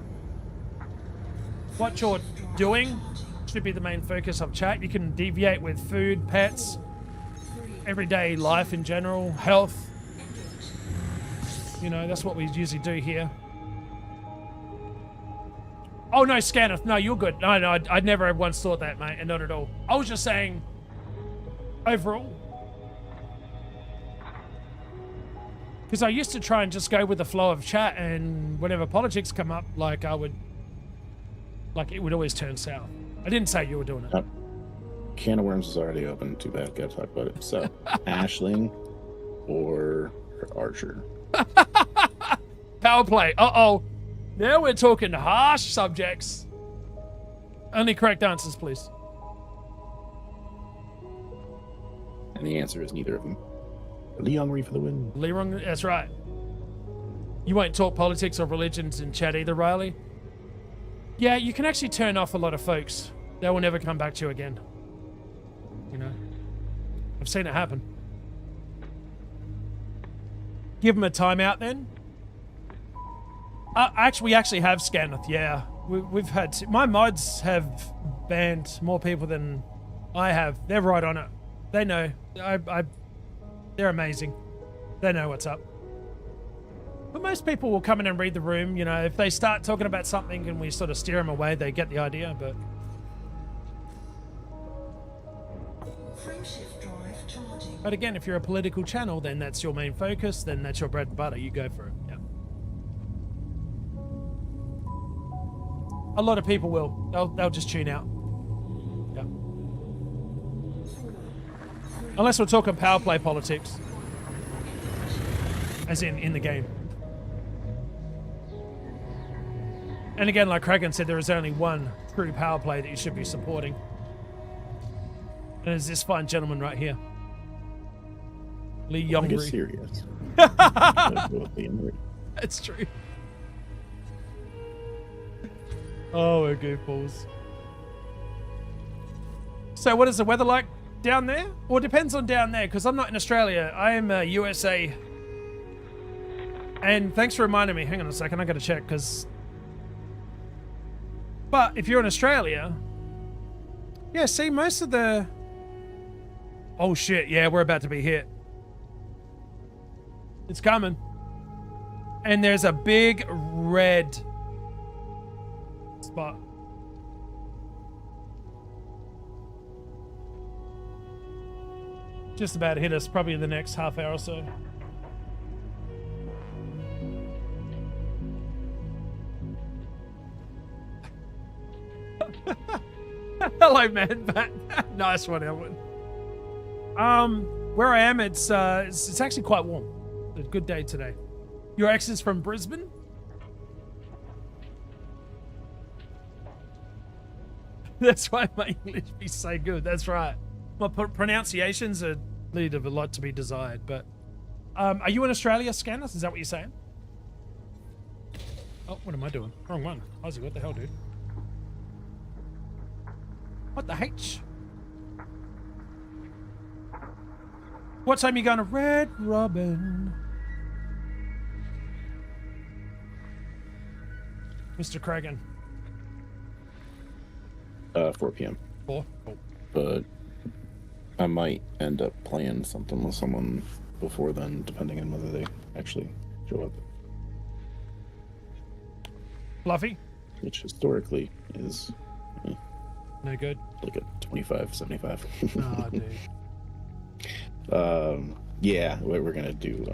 what you're doing should be the main focus of chat. You can deviate with food, pets, everyday life in general, health. You know, that's what we usually do here. Oh, no, Scanneth. No, you're good. No, I'd never once thought that, mate, and not at all. I was just saying, overall. Because I used to try and just go with the flow of chat, and whenever politics come up, like, it would always turn south. I didn't say you were doing it. Can of worms is already open. Too bad. Gotta talk about it. So, Ashling or Archer? Power play. Uh-oh. Now we're talking harsh subjects. Only correct answers, please. And the answer is neither of them. Leongri for the win. Leong, that's right. You won't talk politics or religions in chat either, Riley. Yeah, you can actually turn off a lot of folks. They will never come back to you again. You know? I've seen it happen. Give them a timeout then. We actually have Scanneth, yeah. We've had... My mods have banned more people than I have. They're right on it. They know. They're amazing. They know what's up. But most people will come in and read the room. You know, if they start talking about something and we sort of steer them away, they get the idea, but... But again, if you're a political channel, then that's your main focus, then that's your bread and butter. You go for it. Yeah. A lot of people will. They'll just tune out. Yeah. Unless we're talking power play politics. As in the game. And again, like Kraken said, there is only one true power play that you should be supporting. And it's this fine gentleman right here. Lee Youngry. I get serious. That's true. Oh, we're goofballs. So what is the weather like down there? Well, it depends on down there, because I'm not in Australia. I am USA. And thanks for reminding me. Hang on a second, I gotta check, because... But if you're in Australia... Yeah, see, most of the... Oh shit, yeah, we're about to be hit. It's coming. And there's a big red spot. Just about hit us probably in the next half hour or so. Hello, man. Nice one, Elwin. Where I am, it's actually quite warm. It's a good day today. Your ex is from Brisbane? That's why my English is so good. That's right. My pronunciations are lead of a lot to be desired. But are you in Australia, Scanners? Is that what you're saying? Oh, what am I doing? Wrong one. Ozzy, what the hell, dude? What the H? What time you going to Red Robin? Mr. Kragan. 4 p.m. 4? Oh. But I might end up playing something with someone before then, depending on whether they actually show up. Fluffy? Which historically is No good. like a 25-75. Oh, dude. Yeah, we're gonna do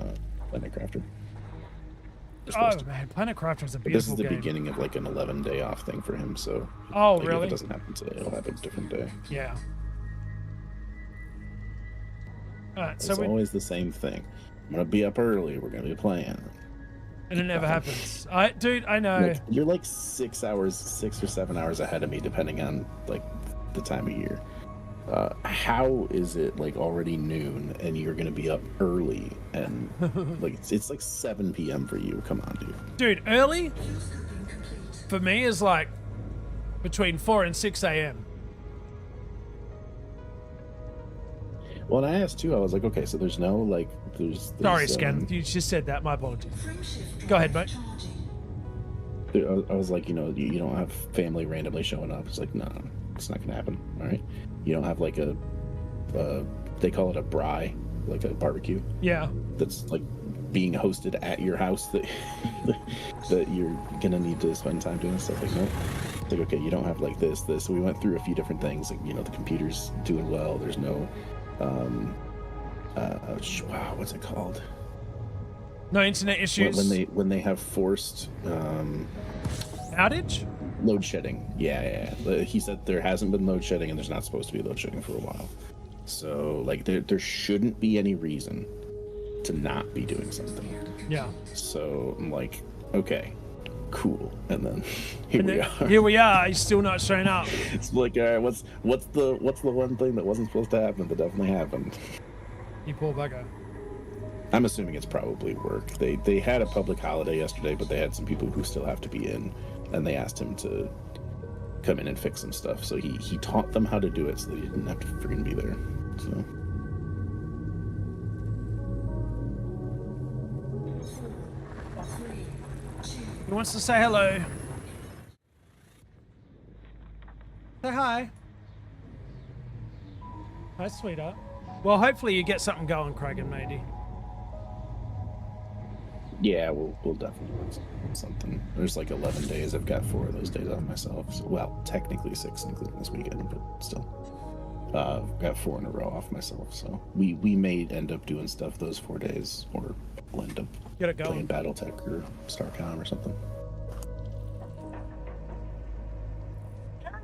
Planet Crafter. Oh man, Planet Crafter is a But this beautiful is the game. beginning of like an 11-day off thing for him, so Oh, like, if really? it doesn't happen today, it'll happen a different day. Yeah. Alright, It's so always the same thing. I'm gonna be up early, we're gonna be playing. and it never happens. Dude, I know. Like, you're like 6 or 7 hours ahead of me, depending on like the time of year. How is it like already noon and you're gonna be up early and like it's like 7 p.m. for you? Come on, dude. Dude, early for me is like between 4 and 6 a.m. Well, and I asked too. I was like, okay, so there's no like, there's Sorry, Scan. You just said that. My apologies. Go ahead, mate. I was like, you know, you don't have family randomly showing up. It's like, no, it's not gonna happen. All right, you don't have like a, they call it a braai, like a barbecue. Yeah. That's like being hosted at your house that that you're gonna need to spend time doing stuff. Like, no, it's like, okay, you don't have like this. So we went through a few different things. Like, you know, the computer's doing well. There's no, wow, what's it called? No internet issues. When they have forced outage? load shedding. Yeah. He said there hasn't been load shedding and there's not supposed to be load shedding for a while. So like there shouldn't be any reason to not be doing something. Yeah. So I'm like, okay, cool. And then we are. Here we are. He's still not showing up. It's like, all right, what's the one thing that wasn't supposed to happen that definitely happened? You poor bugger. I'm assuming it's probably work. They had a public holiday yesterday, but they had some people who still have to be in, and they asked him to come in and fix some stuff. So he taught them how to do it so they didn't have to freaking be there. So. He wants to say hello. Say hi. Hi, sweetheart. Well, hopefully you get something going, Kragan, matey. Yeah, we'll definitely do something. There's like 11 days. I've got 4 of those days off myself. So, well, technically 6, including this weekend, but still. I've got 4 in a row off myself. So we may end up doing stuff those 4 days, or we'll end up Get it playing going. BattleTech or StarCom or something.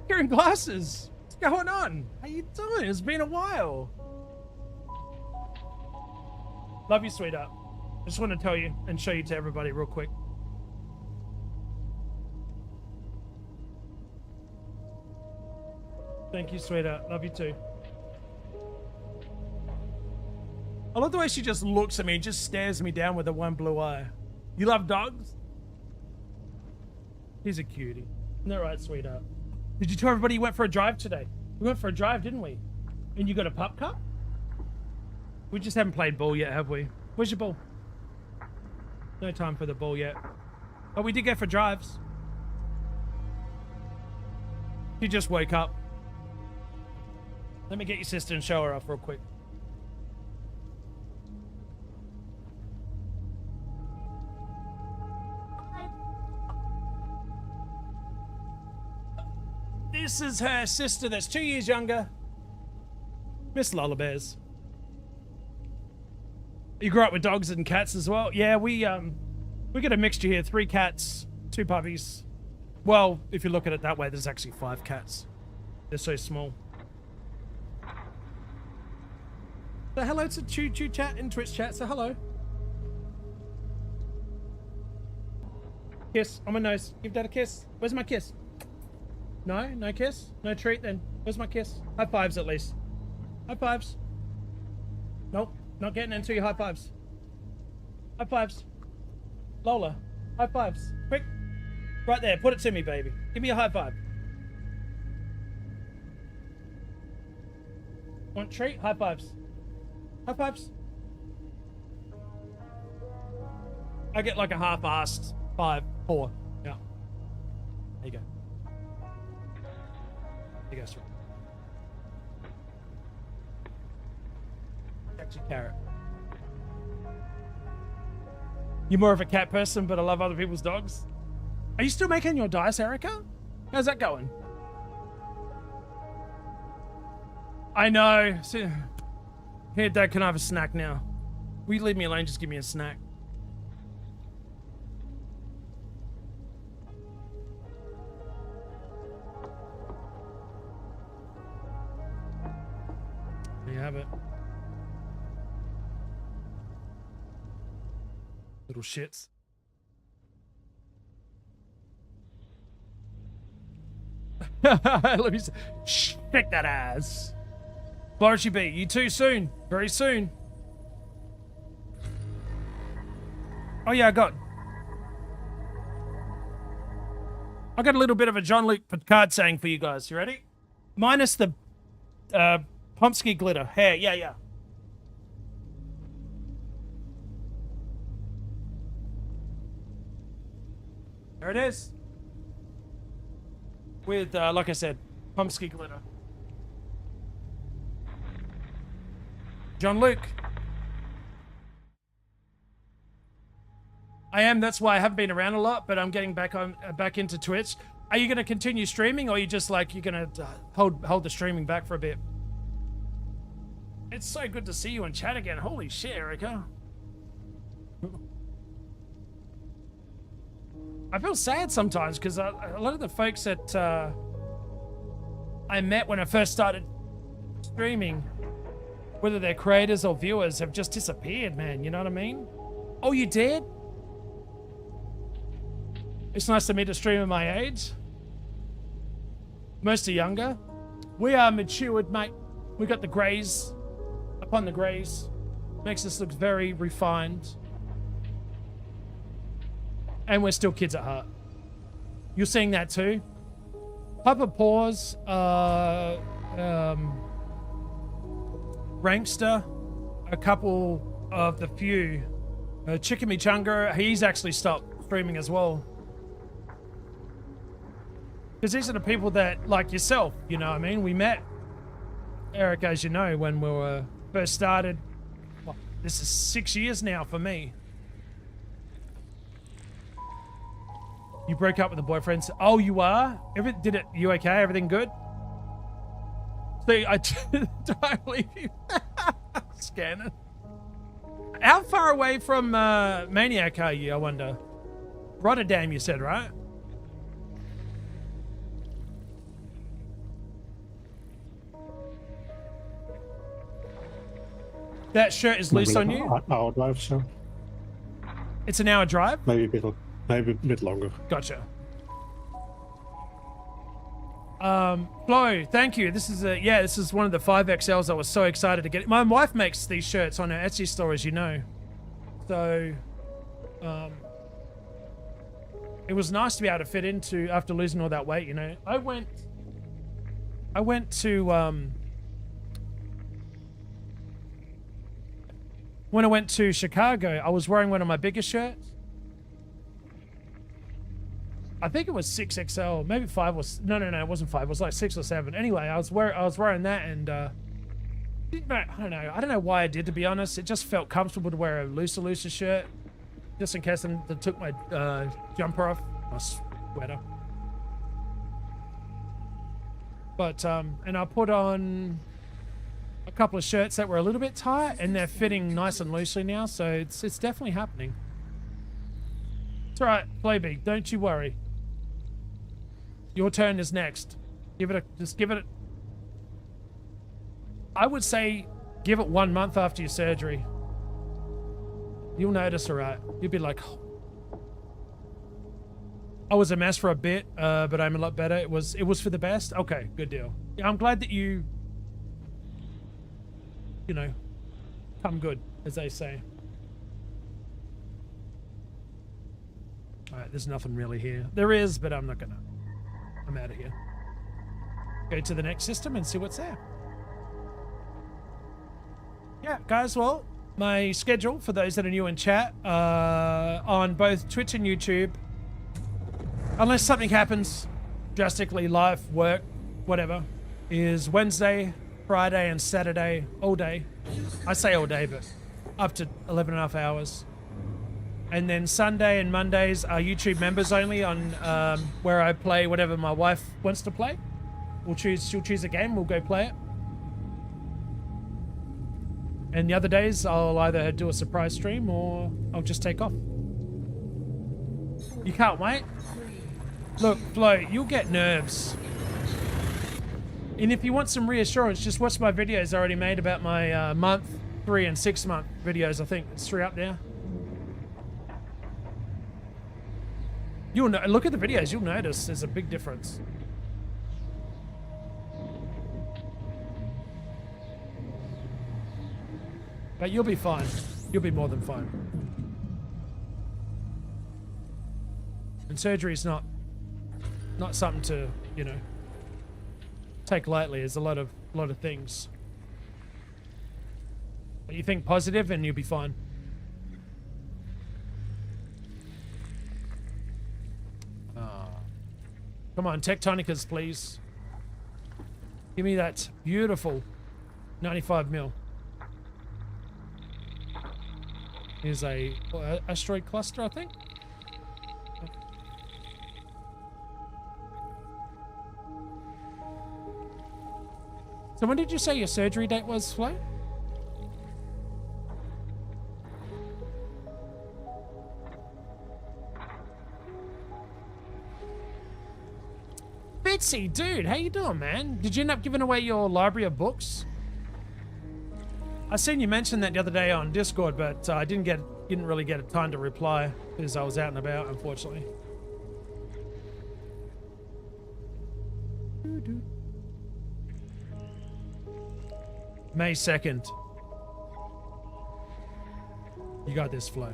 You're in glasses. What's going on? How you doing? It's been a while. Love you, sweetheart. I just want to tell you and show you to everybody real quick. Thank you, sweetheart. Love you too. I love the way she just looks at me and just stares me down with her one blue eye. You love dogs? He's a cutie. Isn't that right, sweetheart? Did you tell everybody you went for a drive today? We went for a drive, didn't we? And you got a pup cup? We just haven't played ball yet, have we? Where's your ball? No time for the ball yet. But we did go for drives. She just woke up. Let me get your sister and show her off real quick. This is her sister that's 2 years younger. Miss Lullabears. You grew up with dogs and cats as well? Yeah, we got a mixture here. 3 cats, 2 puppies. Well, if you look at it that way, there's actually 5 cats. They're so small. So hello to Jude chat and Twitch chat. So hello. Kiss on my nose. Give Dad a kiss. Where's my kiss? No? No kiss? No treat then. Where's my kiss? High fives at least. High fives. Nope. Not getting into your high fives. High fives. Lola. High fives. Quick. Right there. Put it to me, baby. Give me a high five. Want a treat? High fives. High fives. I get like a half-assed 5, 4. Yeah. There you go. There you go, sir. Actually, carrot. You're more of a cat person, but I love other people's dogs. Are you still making your dice, Erica? How's that going? I know. See, here, Dad, can I have a snack now? Will you leave me alone? Just give me a snack. There you have it. Little shits. Let me shake that ass. Flourish B, you too soon. Very soon. Oh yeah, I got a little bit of a John Luke Picard saying for you guys. You ready? Minus the Pomsky glitter hair. Yeah. There it is. With, like I said, Pomsky glitter. John Luke. I am. That's why I haven't been around a lot, but I'm getting back into Twitch. Are you going to continue streaming, or are you just like, you're going to hold the streaming back for a bit? It's so good to see you in chat again. Holy shit, Erica. I feel sad sometimes because a lot of the folks that I met when I first started streaming, whether they're creators or viewers, have just disappeared, man. You know what I mean? Oh, you did? It's nice to meet a streamer my age. Most are younger. We are matured, mate. We got the greys upon the greys. Makes us look very refined. And we're still kids at heart. You're seeing that too? Papa Paws, Rankster, a couple of the few. Chickamechunga, he's actually stopped streaming as well. Because these are the people that, like yourself, you know what I mean? We met Eric, as you know, when we were first started. Well, this is 6 years now for me. You broke up with a boyfriend. Oh, you are? You okay? Everything good? See, don't leave you. Scanning. How far away from Maniac are you, I wonder? Rotterdam, you said, right? That shirt is loose on you? Hour drive, so. It's an hour drive? Maybe a bit longer. Gotcha. Flo, thank you. This is one of the 5XLs I was so excited to get. My wife makes these shirts on her Etsy store, as you know. So, it was nice to be able to fit into after losing all that weight, you know. I went to, when I went to Chicago, I was wearing one of my biggest shirts. I think it was 6XL, maybe 5 was, no, it wasn't 5, it was like 6 or 7. Anyway, I was wearing that, and I don't know why I did, to be honest. It just felt comfortable to wear a looser shirt, just in case I took my jumper off, my sweater. But, and I put on a couple of shirts that were a little bit tight, and they're fitting nice and loosely now, so it's definitely happening. It's all right, Playbeak, don't you worry. Your turn is next. Just give it a... I would say give it 1 month after your surgery. You'll notice, all right. You'll be like, oh. I was a mess for a bit, but I'm a lot better. It was for the best. Okay, good deal. Yeah, I'm glad that you know, come good, as they say. All right, there's nothing really here. There is, but I'm not gonna. I'm out of here. Go to the next system and see what's there. Yeah, guys, well, my schedule, for those that are new in chat, on both Twitch and YouTube, unless something happens drastically, life, work, whatever, is Wednesday, Friday, and Saturday, all day. I say all day, but up to 11.5 hours. And then Sunday and Mondays are YouTube members only, on where I play whatever my wife wants to play. She'll choose a game, we'll go play it. And the other days, I'll either do a surprise stream or I'll just take off. You can't wait? Look, Flo, you'll get nerves. And if you want some reassurance, just watch my videos I already made about my month, 3 and 6 month videos. I think it's 3 up there. You'll know, look at the videos, you'll notice there's a big difference. But you'll be fine. You'll be more than fine. And surgery is not something to, you know, take lightly. There's a lot of things. But you think positive and you'll be fine. Come on, Tectonicas, please. Give me that beautiful 95 mil. Here's a asteroid cluster, I think. So when did you say your surgery date was, Flo? Bitsy, dude, how you doing, man? Did you end up giving away your library of books? I seen you mention that the other day on Discord, but I didn't really get time to reply because I was out and about, unfortunately. May 2nd. You got this, Flo.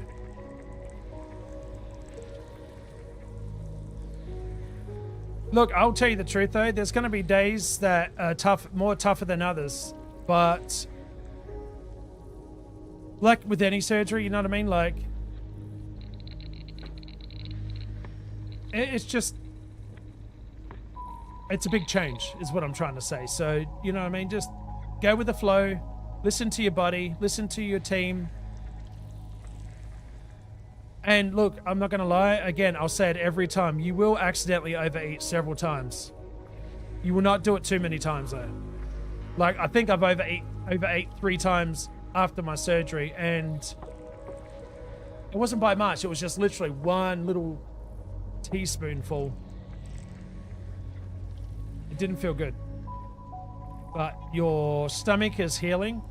Look, I'll tell you the truth though. There's going to be days that are tougher than others, but like with any surgery, you know what I mean? Like, it's a big change is what I'm trying to say. So, you know what I mean? Just go with the flow, listen to your body, listen to your team. And look, I'm not going to lie. Again, I'll say it every time. You will accidentally overeat several times. You will not do it too many times though. Like, I think I've overate 3 times after my surgery, and it wasn't by much. It was just literally 1 little teaspoonful. It didn't feel good. But your stomach is healing.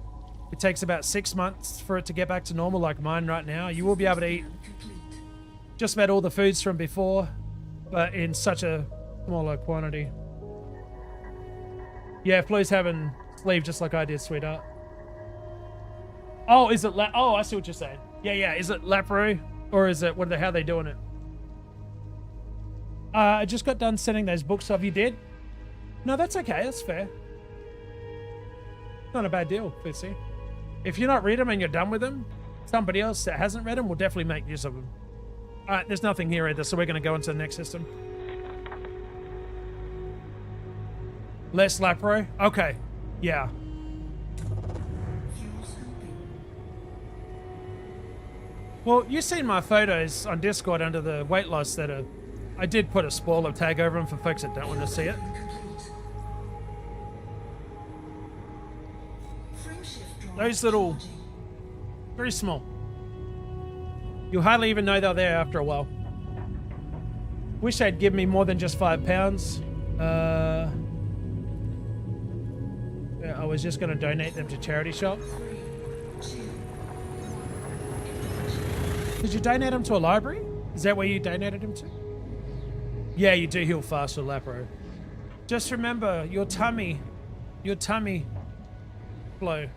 It takes about 6 months for it to get back to normal, like mine right now. You will be able to eat just about all the foods from before, but in such a smaller quantity. Yeah, Flo's having sleeve just like I did, sweetheart. Oh, is it oh, I see what you're saying. Yeah. Is it Lapro? Or is it, how are they doing it? I just got done sending those books off. You did? No, that's okay. That's fair. Not a bad deal, Fitzy. If you're not reading them and you're done with them, somebody else that hasn't read them will definitely make use of them. All right, there's nothing here either, so we're going to go into the next system. Less Lapro? Okay. Yeah. Well, you've seen my photos on Discord under the weight loss that are... I did put a spoiler tag over them for folks that don't want to see it. Those little, very small. You'll hardly even know they're there after a while. Wish they'd give me more than just £5. I was just going to donate them to charity shop. Did you donate them to a library? Is that where you donated them to? Yeah, you do heal faster, Lapro. Just remember, your tummy flow.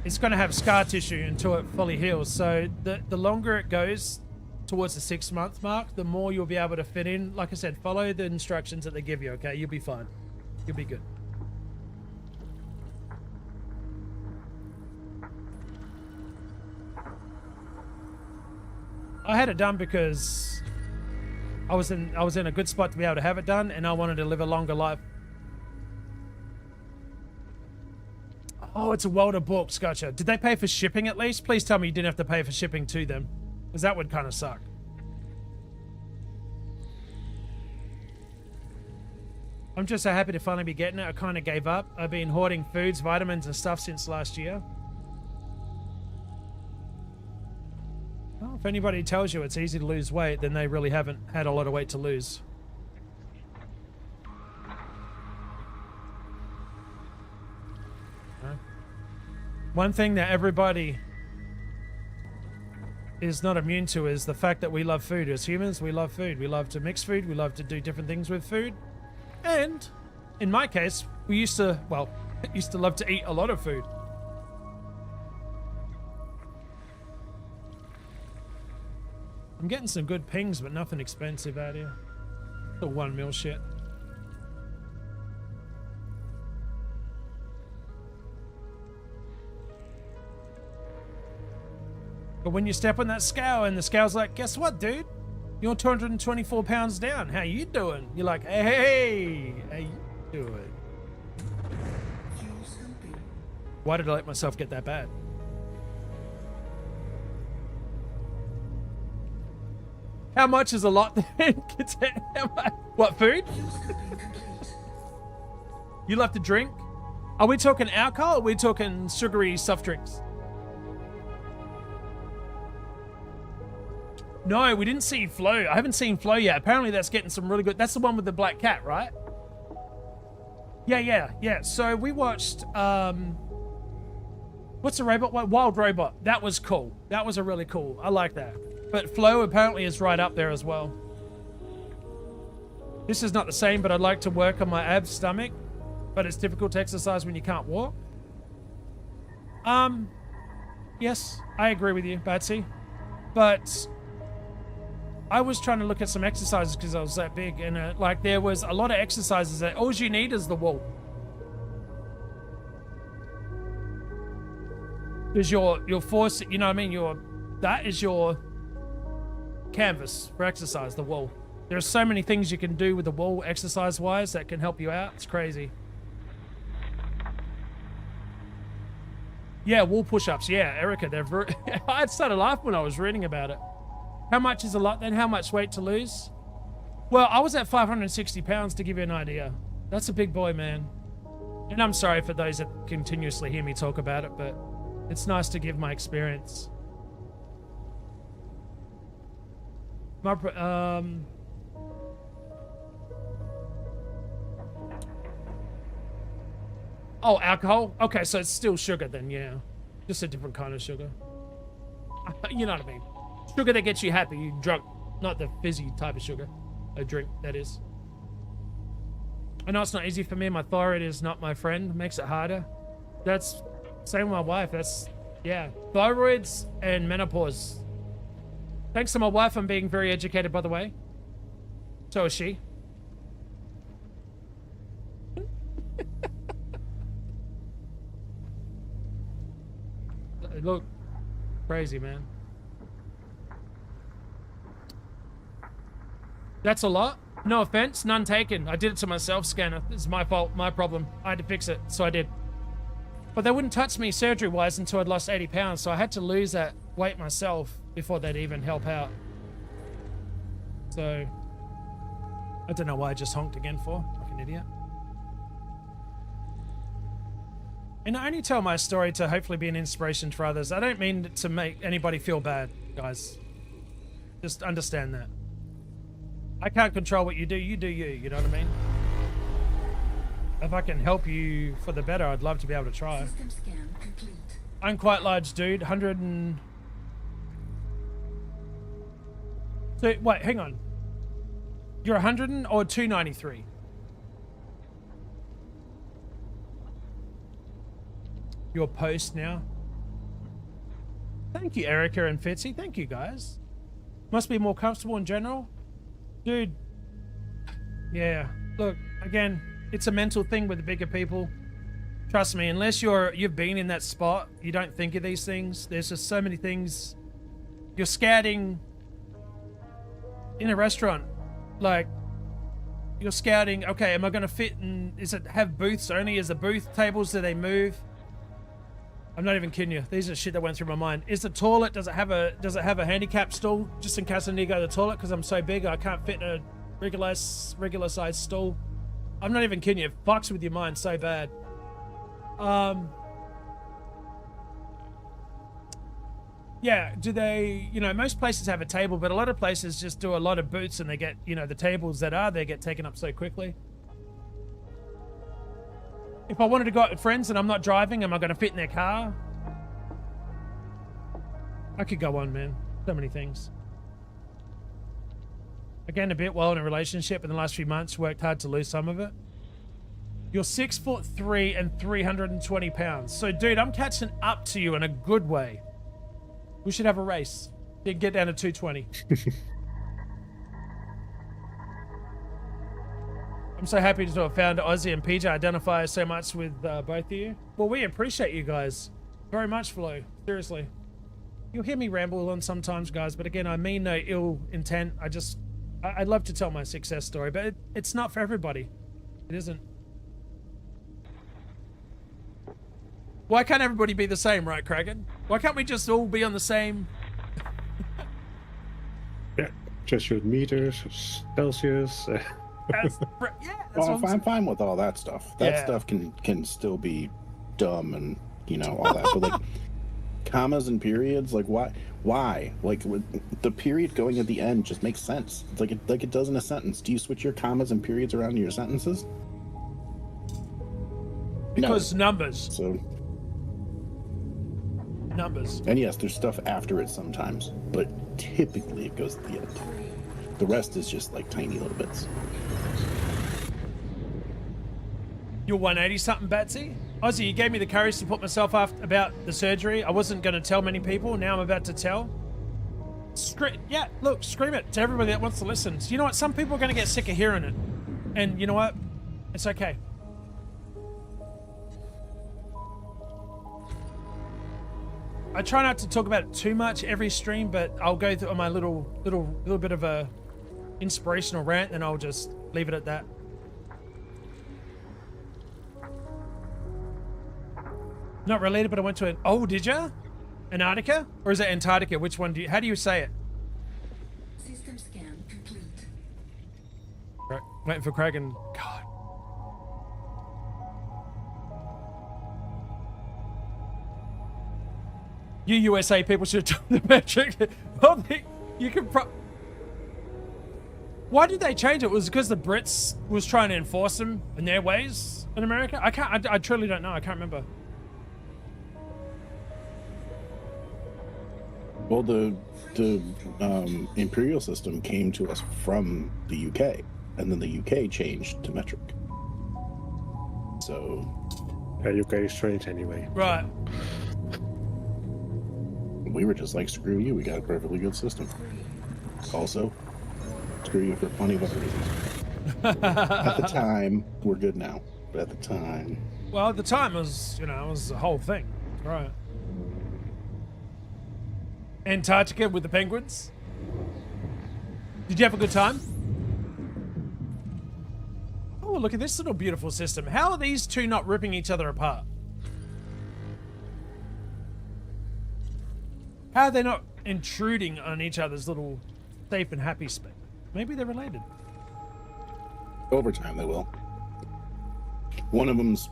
It's going to have scar tissue until it fully heals. So the longer it goes towards the 6-month mark, the more you'll be able to fit in. Like I said, follow the instructions that they give you, okay? You'll be fine. You'll be good. I had it done because I was in a good spot to be able to have it done, and I wanted to live a longer life. Oh, it's a world of books. Gotcha. Did they pay for shipping at least? Please tell me you didn't have to pay for shipping to them, because that would kind of suck. I'm just so happy to finally be getting it. I kind of gave up. I've been hoarding foods, vitamins, and stuff since last year. Well, if anybody tells you it's easy to lose weight, then they really haven't had a lot of weight to lose. One thing that everybody is not immune to is the fact that we love food. As humans, we love food. We love to mix food. We love to do different things with food. And in my case, we used to love to eat a lot of food. I'm getting some good pings, but nothing expensive out here. The 1 mil shit. But when you step on that scale and the scale's like, guess what, dude? You're 224 pounds down. How you doing? You're like, hey, how you doing? Why did I let myself get that bad? How much is a lot then? What, food? You love to drink? Are we talking alcohol or are we talking sugary soft drinks? No, we didn't see Flo. I haven't seen Flo yet. Apparently that's getting some really good... That's the one with the black cat, right? Yeah. So we watched... What's the robot one? Wild Robot. That was cool. That was a really cool. I like that. But Flo apparently is right up there as well. This is not the same, but I'd like to work on my abs stomach. But it's difficult to exercise when you can't walk. Yes, I agree with you, Batsy. But I was trying to look at some exercises because I was that big. And like there was a lot of exercises that all you need is the wall. Because your force, you know what I mean? That is your canvas for exercise, the wall. There's so many things you can do with the wall exercise-wise that can help you out. It's crazy. Yeah, wall push-ups. Yeah, Erica, I started laughing when I was reading about it. How much is a lot then? How much weight to lose? Well, I was at 560 pounds to give you an idea. That's a big boy, man. And I'm sorry for those that continuously hear me talk about it, but it's nice to give my experience. Oh, alcohol? Okay, so it's still sugar then, yeah. Just a different kind of sugar. You know what I mean. Sugar that gets you happy, you drunk. Not the fizzy type of sugar. A drink, that is. I know it's not easy for me. My thyroid is not my friend. Makes it harder. That's... Same with my wife. That's... Yeah. Thyroids and menopause. Thanks to my wife, I'm being very educated, by the way. So is she. Look. Crazy, man. That's a lot. No offense, none taken. I did it to myself, Scanner. It's my fault, my problem. I had to fix it, so I did. But they wouldn't touch me surgery-wise until I'd lost 80 pounds, so I had to lose that weight myself before they'd even help out. So, I don't know why I just honked again for, like an idiot. And I only tell my story to hopefully be an inspiration for others. I don't mean to make anybody feel bad, guys. Just understand that. I can't control what you do. You do you. You know what I mean? If I can help you for the better, I'd love to be able to try. System scan complete. I'm quite large, dude. 100 and... So, wait, hang on. You're 100 or 293? Your post now. Thank you, Erica and Fitzy. Thank you, guys. Must be more comfortable in general. Dude. Yeah. Look, again, it's a mental thing with the bigger people. Trust me, unless you've been in that spot, you don't think of these things. There's just so many things. You're scouting in a restaurant. Like, you're scouting, okay, am I going to fit in, is it have booths only? Is the booth tables, do they move? I'm not even kidding you. These are shit that went through my mind. Is the toilet, does it have a handicap stool? Just in case I need to go to the toilet because I'm so big I can't fit in a regular sized stool. I'm not even kidding you. It fucks with your mind so bad. Yeah, do they, you know, most places have a table, but a lot of places just do a lot of booths and they get, you know, the tables that are there get taken up so quickly. If I wanted to go out with friends and I'm not driving, am I going to fit in their car? I could go on, man. So many things. Again, a bit while in a relationship in the last few months, worked hard to lose some of it. You're 6'3" and 320 pounds. So, dude, I'm catching up to you in a good way. We should have a race. You can get down to 220. I'm so happy to have found Aussie and PJ identify so much with both of you. Well, we appreciate you guys very much, Flo. Seriously. You'll hear me ramble on sometimes, guys, but again, I mean no ill intent. I'd love to tell my success story, but it's not for everybody. It isn't. Why can't everybody be the same, right, Kraken? Why can't we just all be on the same... Yeah, just shoot meters, Celsius. That's Well, I'm fine with all that stuff. That stuff can still be dumb and, you know, all that. But, like, commas and periods, like, why? Like, the period going at the end just makes sense. It's like it does in a sentence. Do you switch your commas and periods around in your sentences? Because No. numbers. So, Numbers. and yes, there's stuff after it sometimes, but typically it goes at the end. The rest is just, like, tiny little bits. You're 180 something, Batsy? Ozzy, you gave me the courage to put myself up about the surgery. I wasn't going to tell many people. Now I'm about to tell. Yeah, look, scream it to everybody that wants to listen. So you know what? Some people are going to get sick of hearing it. And you know what? It's okay. I try not to talk about it too much every stream, but I'll go through my little bit of a inspirational rant, and I'll just leave it at that. Not related, but I went to an... Oh, did you? Antarctica? Or is it Antarctica? Which one do you... How do you say it? System scan complete. Right, waiting for Kraken. God. You USA people should have done the metric. Well, you can Why did they change it? Was it because the Brits was trying to enforce them in their ways in America? I truly don't know. I can't remember. Well, the imperial system came to us from the UK, and then the UK changed to metric. So, UK is strange anyway. Right. we were just like, screw you, we got a perfectly good system. Also, screw you for plenty of other reasons. At the time, we're good now, but at the time... Well, at the time, it was, you know, it was the whole thing. Right. Antarctica with the penguins? Did you have a good time? Oh, look at this little beautiful system. How are these two not ripping each other apart? How are they not intruding on each other's little safe and happy space? Maybe they're related. Over time, they will. One of them's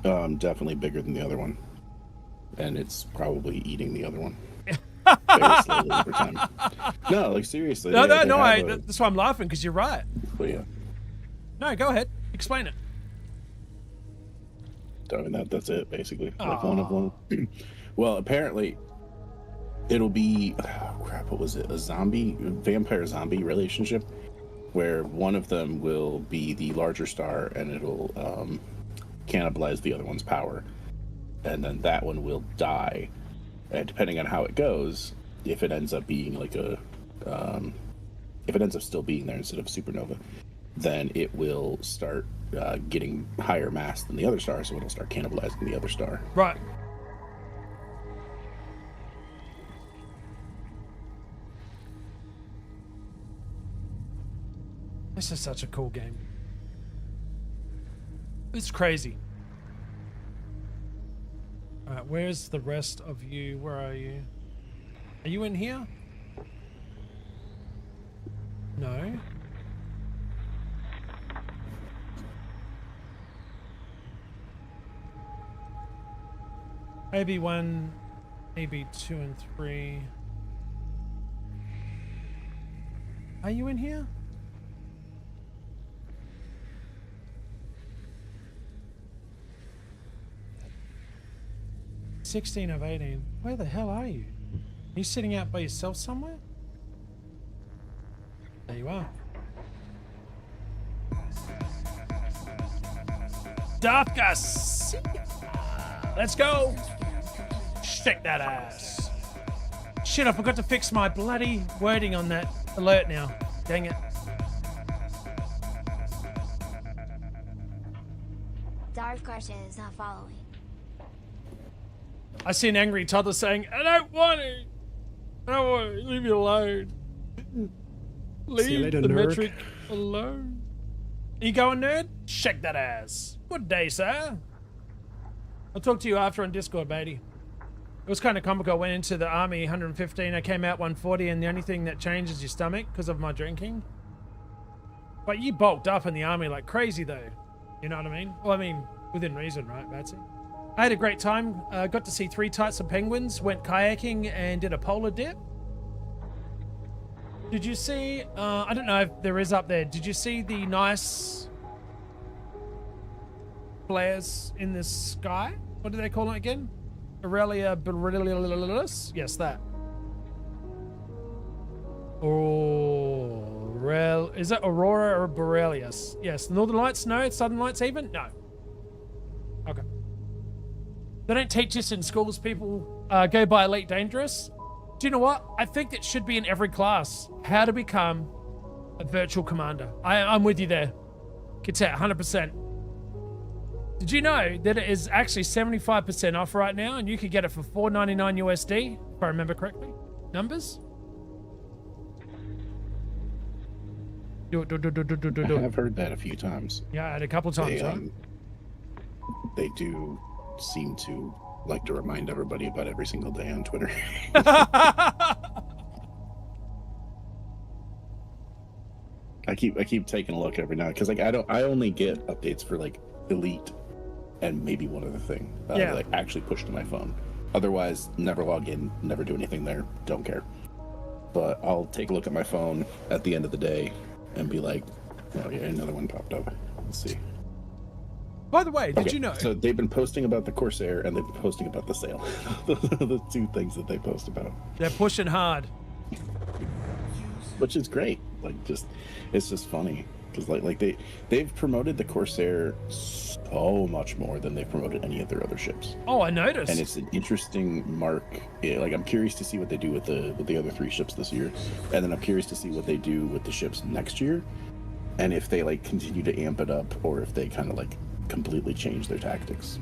Definitely bigger than the other one, and it's probably eating the other one very slowly over time. No, like seriously. No, they no, have that's why I'm laughing, because you're right. But yeah, No, go ahead. Explain it. I mean, that's it basically. Like one of them. Well, apparently, it'll be crap. What was it? A vampire zombie relationship, where one of them will be the larger star, and it'll cannibalize the other one's power, and then that one will die. And depending on how it goes, if it ends up being like if it ends up still being there instead of supernova, then it will start getting higher mass than the other star, so it'll start cannibalizing the other star. Right. This is such a cool game. It's crazy. Alright, where's the rest of you? Where are you? Are you in here? No. Maybe 1, maybe 2 and 3. Are you in here? "16 of 18. Where the hell are you? Are you sitting out by yourself somewhere?" There you are. Darkus! Let's go! Shake that ass. Shit, I forgot to fix my bloody wording on that alert now. Dang it. Dark Carson is not following. I see an angry toddler saying, "I don't want it. I don't want it. Leave me alone. See you Leave later, the nerd." metric alone." You going, nerd? Shake that ass. Good day, sir. I'll talk to you after on Discord, matey. It was kind of comical. I went into the army 115. I came out 140, and the only thing that changed is your stomach because of my drinking. But you bulked up in the army like crazy, though. You know what I mean? Well, I mean, within reason, right, Batsy? I had a great time. Got to see 3 types of penguins, went kayaking, and did a polar dip. Did you see, I don't know if there is up there, did you see the nice flares in the sky? What do they call it again? Aurelia Borealis? Yes, that. Is it Aurora or Borealis? Yes. Northern Lights? No. Southern Lights even? No. Okay. They don't teach us in schools, people. Go by Elite Dangerous. Do you know what? I think it should be in every class. How to become a virtual commander. I'm with you there. Kitet, 100%. Did you know that it is actually 75% off right now, and you could get it for $4.99 USD, if I remember correctly? Numbers? Do it. I've heard that a few times. Yeah, a couple of times, right? They do seem to like to remind everybody about every single day on Twitter. I keep taking a look every now because like I only get updates for like Elite and maybe one other thing like actually push to my phone. Otherwise, never log in, never do anything there, don't care. But I'll take a look at my phone at the end of the day and be like, oh yeah, another one popped up. Let's see. By the way, did you know? So they've been posting about the Corsair and they've been posting about the sale. Those are the 2 things that they post about. They're pushing hard. Which is great. Like, it's just funny because like they've promoted the Corsair so much more than they've promoted any of their other ships. Oh, I noticed. And it's an interesting mark. Yeah, like I'm curious to see what they do with the other 3 ships this year, and then I'm curious to see what they do with the ships next year, and if they like continue to amp it up or if they kind of like completely change their tactics.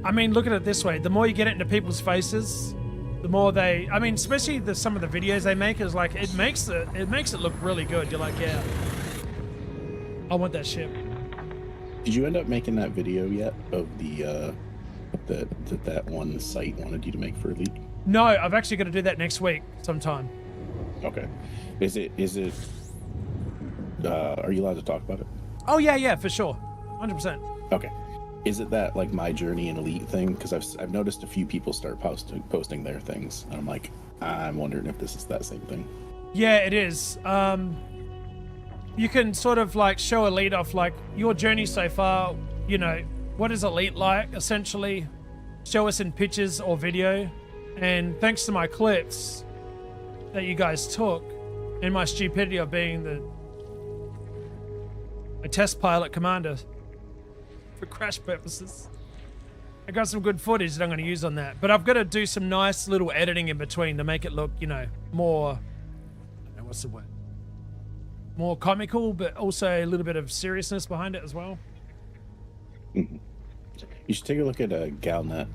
I mean, look at it this way: the more you get it into people's faces, the more they. I mean, especially some of the videos they make is like it makes it look really good. You're like, yeah, I want that ship. Did you end up making that video yet of the that one site wanted you to make for Elite? No, I've actually got to do that next week sometime. Okay. Is it? Are you allowed to talk about it? Oh yeah, for sure, 100%. Okay. Is it that like my journey in Elite thing? Because I've noticed a few people start posting their things, and I'm like, I'm wondering if this is that same thing. Yeah, it is. You can sort of like show Elite off like your journey so far, you know, what is Elite like, essentially. Show us in pictures or video. And thanks to my clips that you guys took and my stupidity of being a test pilot commander for crash purposes, I got some good footage that I'm going to use on that. But I've got to do some nice little editing in between to make it look, you know, more, I don't know, what's the word? More comical, but also a little bit of seriousness behind it as well. Mm-hmm. You should take a look at Galnet,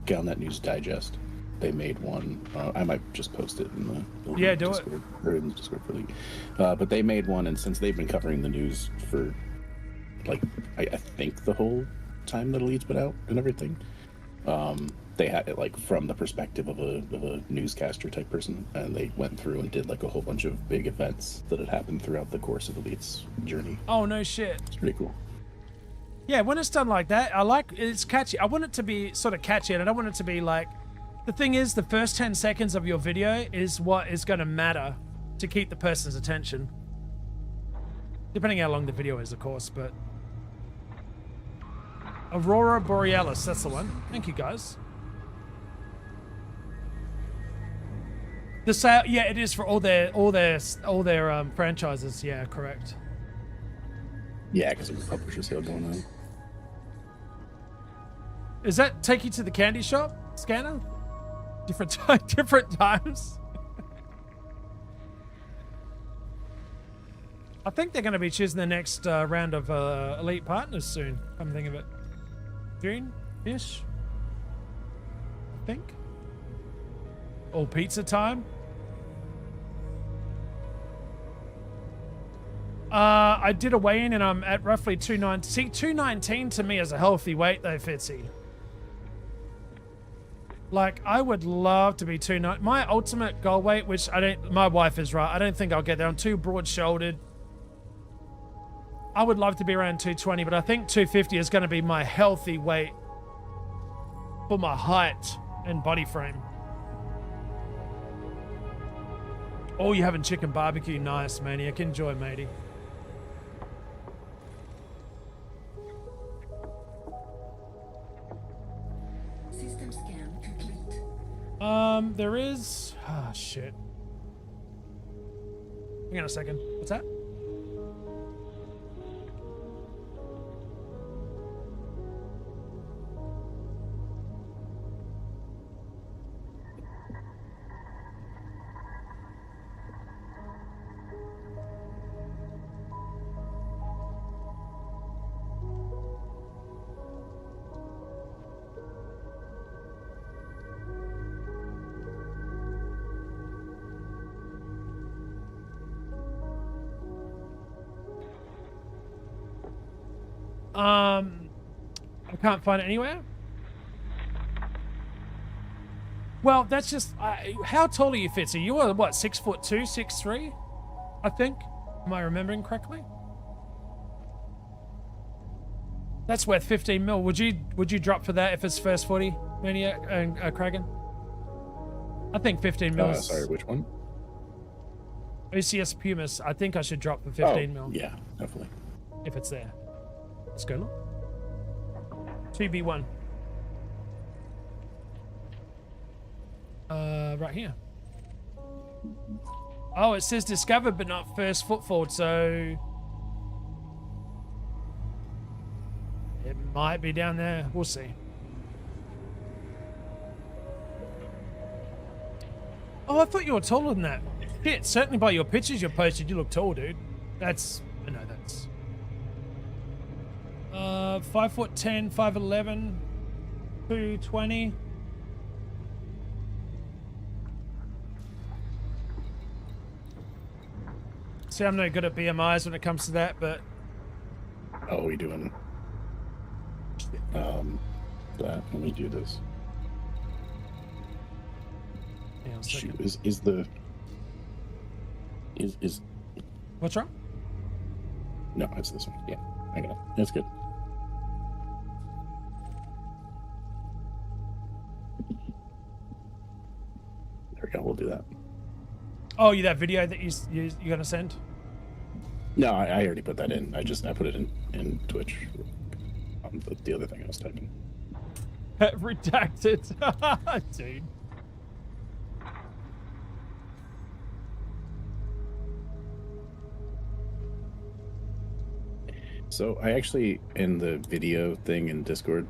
Galnet News Digest. They made one. I might just post it in the yeah, do Discord, it. or in the Discord for League. But they made one, and since they've been covering the news for, like, I think the whole time that Elite's been out and everything, they had it like from the perspective of a newscaster type person, and they went through and did like a whole bunch of big events that had happened throughout the course of Elite's journey. Oh, no shit. It's pretty cool. Yeah, when it's done like that, I like it's catchy. I want it to be sort of catchy, and I don't want it to be like. The thing is, the first 10 seconds of your video is what is going to matter to keep the person's attention. Depending how long the video is, of course, but. Aurora Borealis, that's the one. Thank you, guys. The sale, yeah, it is for all their franchises. Yeah, correct. Yeah, because there's a publisher sale going on. Does that take you to the candy shop, Scanner? Different times. I think they're going to be choosing the next round of Elite Partners soon. Come to think of it, June-ish, I think. All pizza time. I did a weigh-in and I'm at roughly 219. See, 219 to me is a healthy weight though, Fitzy. Like, I would love to be 290. My ultimate goal weight, which my wife is right, I don't think I'll get there. I'm too broad-shouldered. I would love to be around 220, but I think 250 is going to be my healthy weight for my height and body frame. Oh, you're having chicken barbecue. Nice, Maniac. Enjoy, matey. System scan complete. There is... Ah, shit. Hang on a second. What's that? I can't find it anywhere. Well, that's just... how tall are you, Fitzy? You are, what, 6'2", 6'3", I think? Am I remembering correctly? That's worth 15 mil. Would you drop for that if it's first 40, Maniac and Kraken? I think 15 mil is... Sorry, which one? OCS Pumas. I think I should drop for 15 mil. Yeah, definitely. If it's there. Let's go look. 2B1. Right here. Oh, it says discovered but not first footfall, so it might be down there. We'll see. Oh, I thought you were taller than that. Shit, certainly by your pictures you posted, you look tall, dude. That's... I know that's... 5'10", 5'11", 220. See, I'm no good at BMIs when it comes to that, but... Oh, we doing... that. Let me do this. Yeah, Shoot, is the... Is... What's wrong? No, it's this one. Yeah, I got it. That's good. we go. We'll do that. Oh, that video that you're gonna send? No, I already put that in. I put it in Twitch. The other thing I was typing. Redacted. Dude. So I actually, in the video thing in Discord,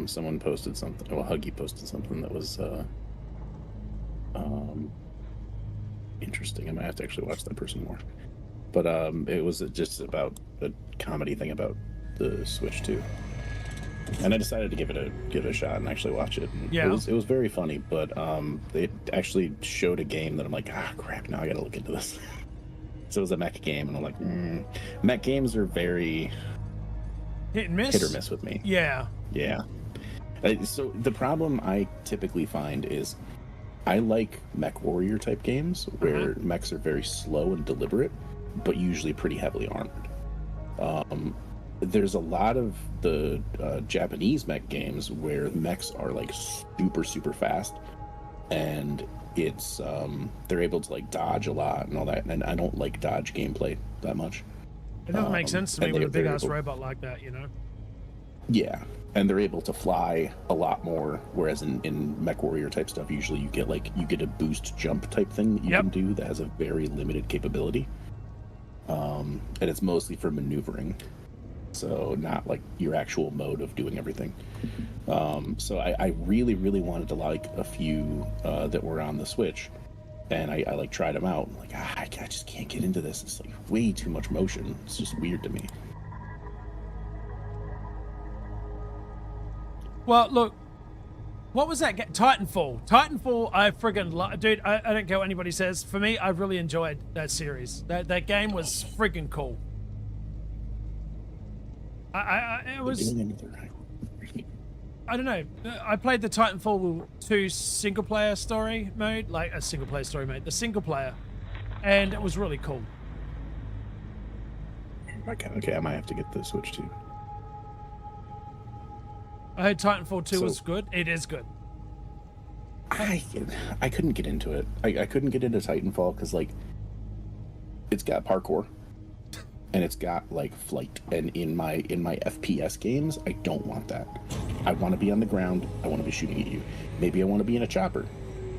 someone posted something. Well, Huggy posted something that was interesting. I might have to actually watch that person more. But it was just about a comedy thing about the Switch 2. And I decided to give it a shot and actually watch it. And yeah. It was very funny, but it actually showed a game that I'm like, crap, now I gotta look into this. So it was a mech game, and I'm like, mech games are very hit and miss. Hit or miss with me. Yeah. Yeah. So the problem I typically find is I like mech warrior type games where mechs are very slow and deliberate, but usually pretty heavily armored. There's a lot of the Japanese mech games where mechs are like super fast, and it's they're able to like dodge a lot and all that, and I don't like dodge gameplay that much. It doesn't make sense to me with a big ass robot like that, you know. Yeah, and they're able to fly a lot more, whereas in mech warrior type stuff, usually you get a boost jump type thing that you can do that has a very limited capability, and it's mostly for maneuvering. So not like your actual mode of doing everything. So I really wanted to like a few that were on the Switch, and I like tried them out. I'm like, I just can't get into this. It's like way too much motion. It's just weird to me. Well, look, what was that? Titanfall. Titanfall, I friggin' love. Dude, I don't care what anybody says. For me, I really enjoyed that series. That game was friggin' cool. It was. I don't know. I played the Titanfall 2 single player story mode, like a single player story mode, the single player, and it was really cool. Okay, I might have to get the Switch too. I heard Titanfall 2 was good. It is good. I couldn't get into it. I couldn't get into Titanfall because like it's got parkour. And it's got like flight, and in my FPS games, I don't want that. I want to be on the ground. I want to be shooting at you. Maybe I want to be in a chopper,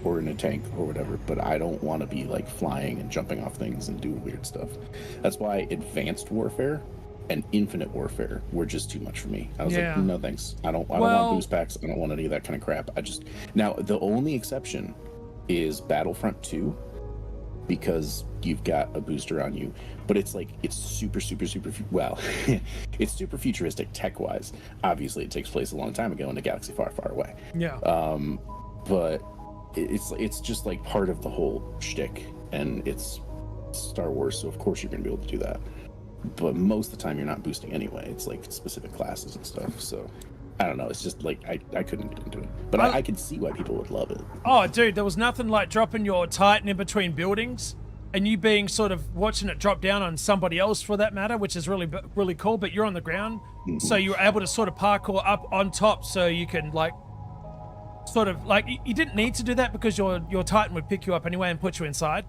or in a tank, or whatever. But I don't want to be like flying and jumping off things and doing weird stuff. That's why Advanced Warfare and Infinite Warfare were just too much for me. I was like, no thanks. I don't want boost packs. I don't want any of that kind of crap. Now the only exception is Battlefront 2. Because you've got a booster on you, but it's like it's super well it's super futuristic tech wise. Obviously it takes place a long time ago in a galaxy far away, but it's just like part of the whole shtick, and it's Star Wars, so of course you're gonna be able to do that, but most of the time you're not boosting anyway. It's like specific classes and stuff, so I don't know. It's just like I couldn't get into it, but I could see why people would love it. Oh, dude, there was nothing like dropping your Titan in between buildings, and you being sort of watching it drop down on somebody else, for that matter, which is really cool. But you're on the ground, so you're able to sort of parkour up on top, so you can like sort of like you didn't need to do that because your Titan would pick you up anyway and put you inside.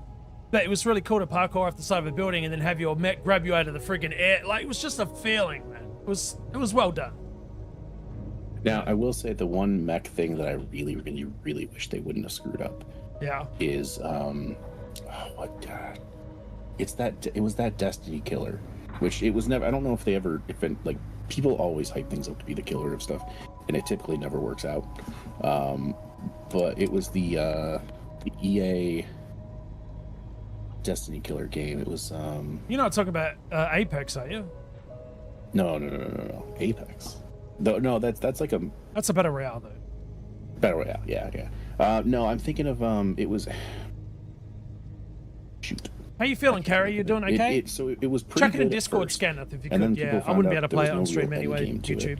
But it was really cool to parkour off the side of a building and then have your mech grab you out of the friggin' air. Like it was just a feeling, man. It was well done. Now, I will say the one mech thing that I really wish they wouldn't have screwed up. Yeah. Is it was that Destiny killer, which it was never. I don't know if like people always hype things up to be the killer of stuff, and it typically never works out. But it was the EA Destiny killer game. It was. You're not talking about Apex, are you? No. Apex. No, that's like that's a battle royale though. Battle royale, yeah. No, I'm thinking of it was. Shoot. How you feeling, Carrie? You doing okay? It was pretty. Chuck it in Discord, Scaneth, if you could. Yeah, I wouldn't be able to play it on stream anyway. YouTube.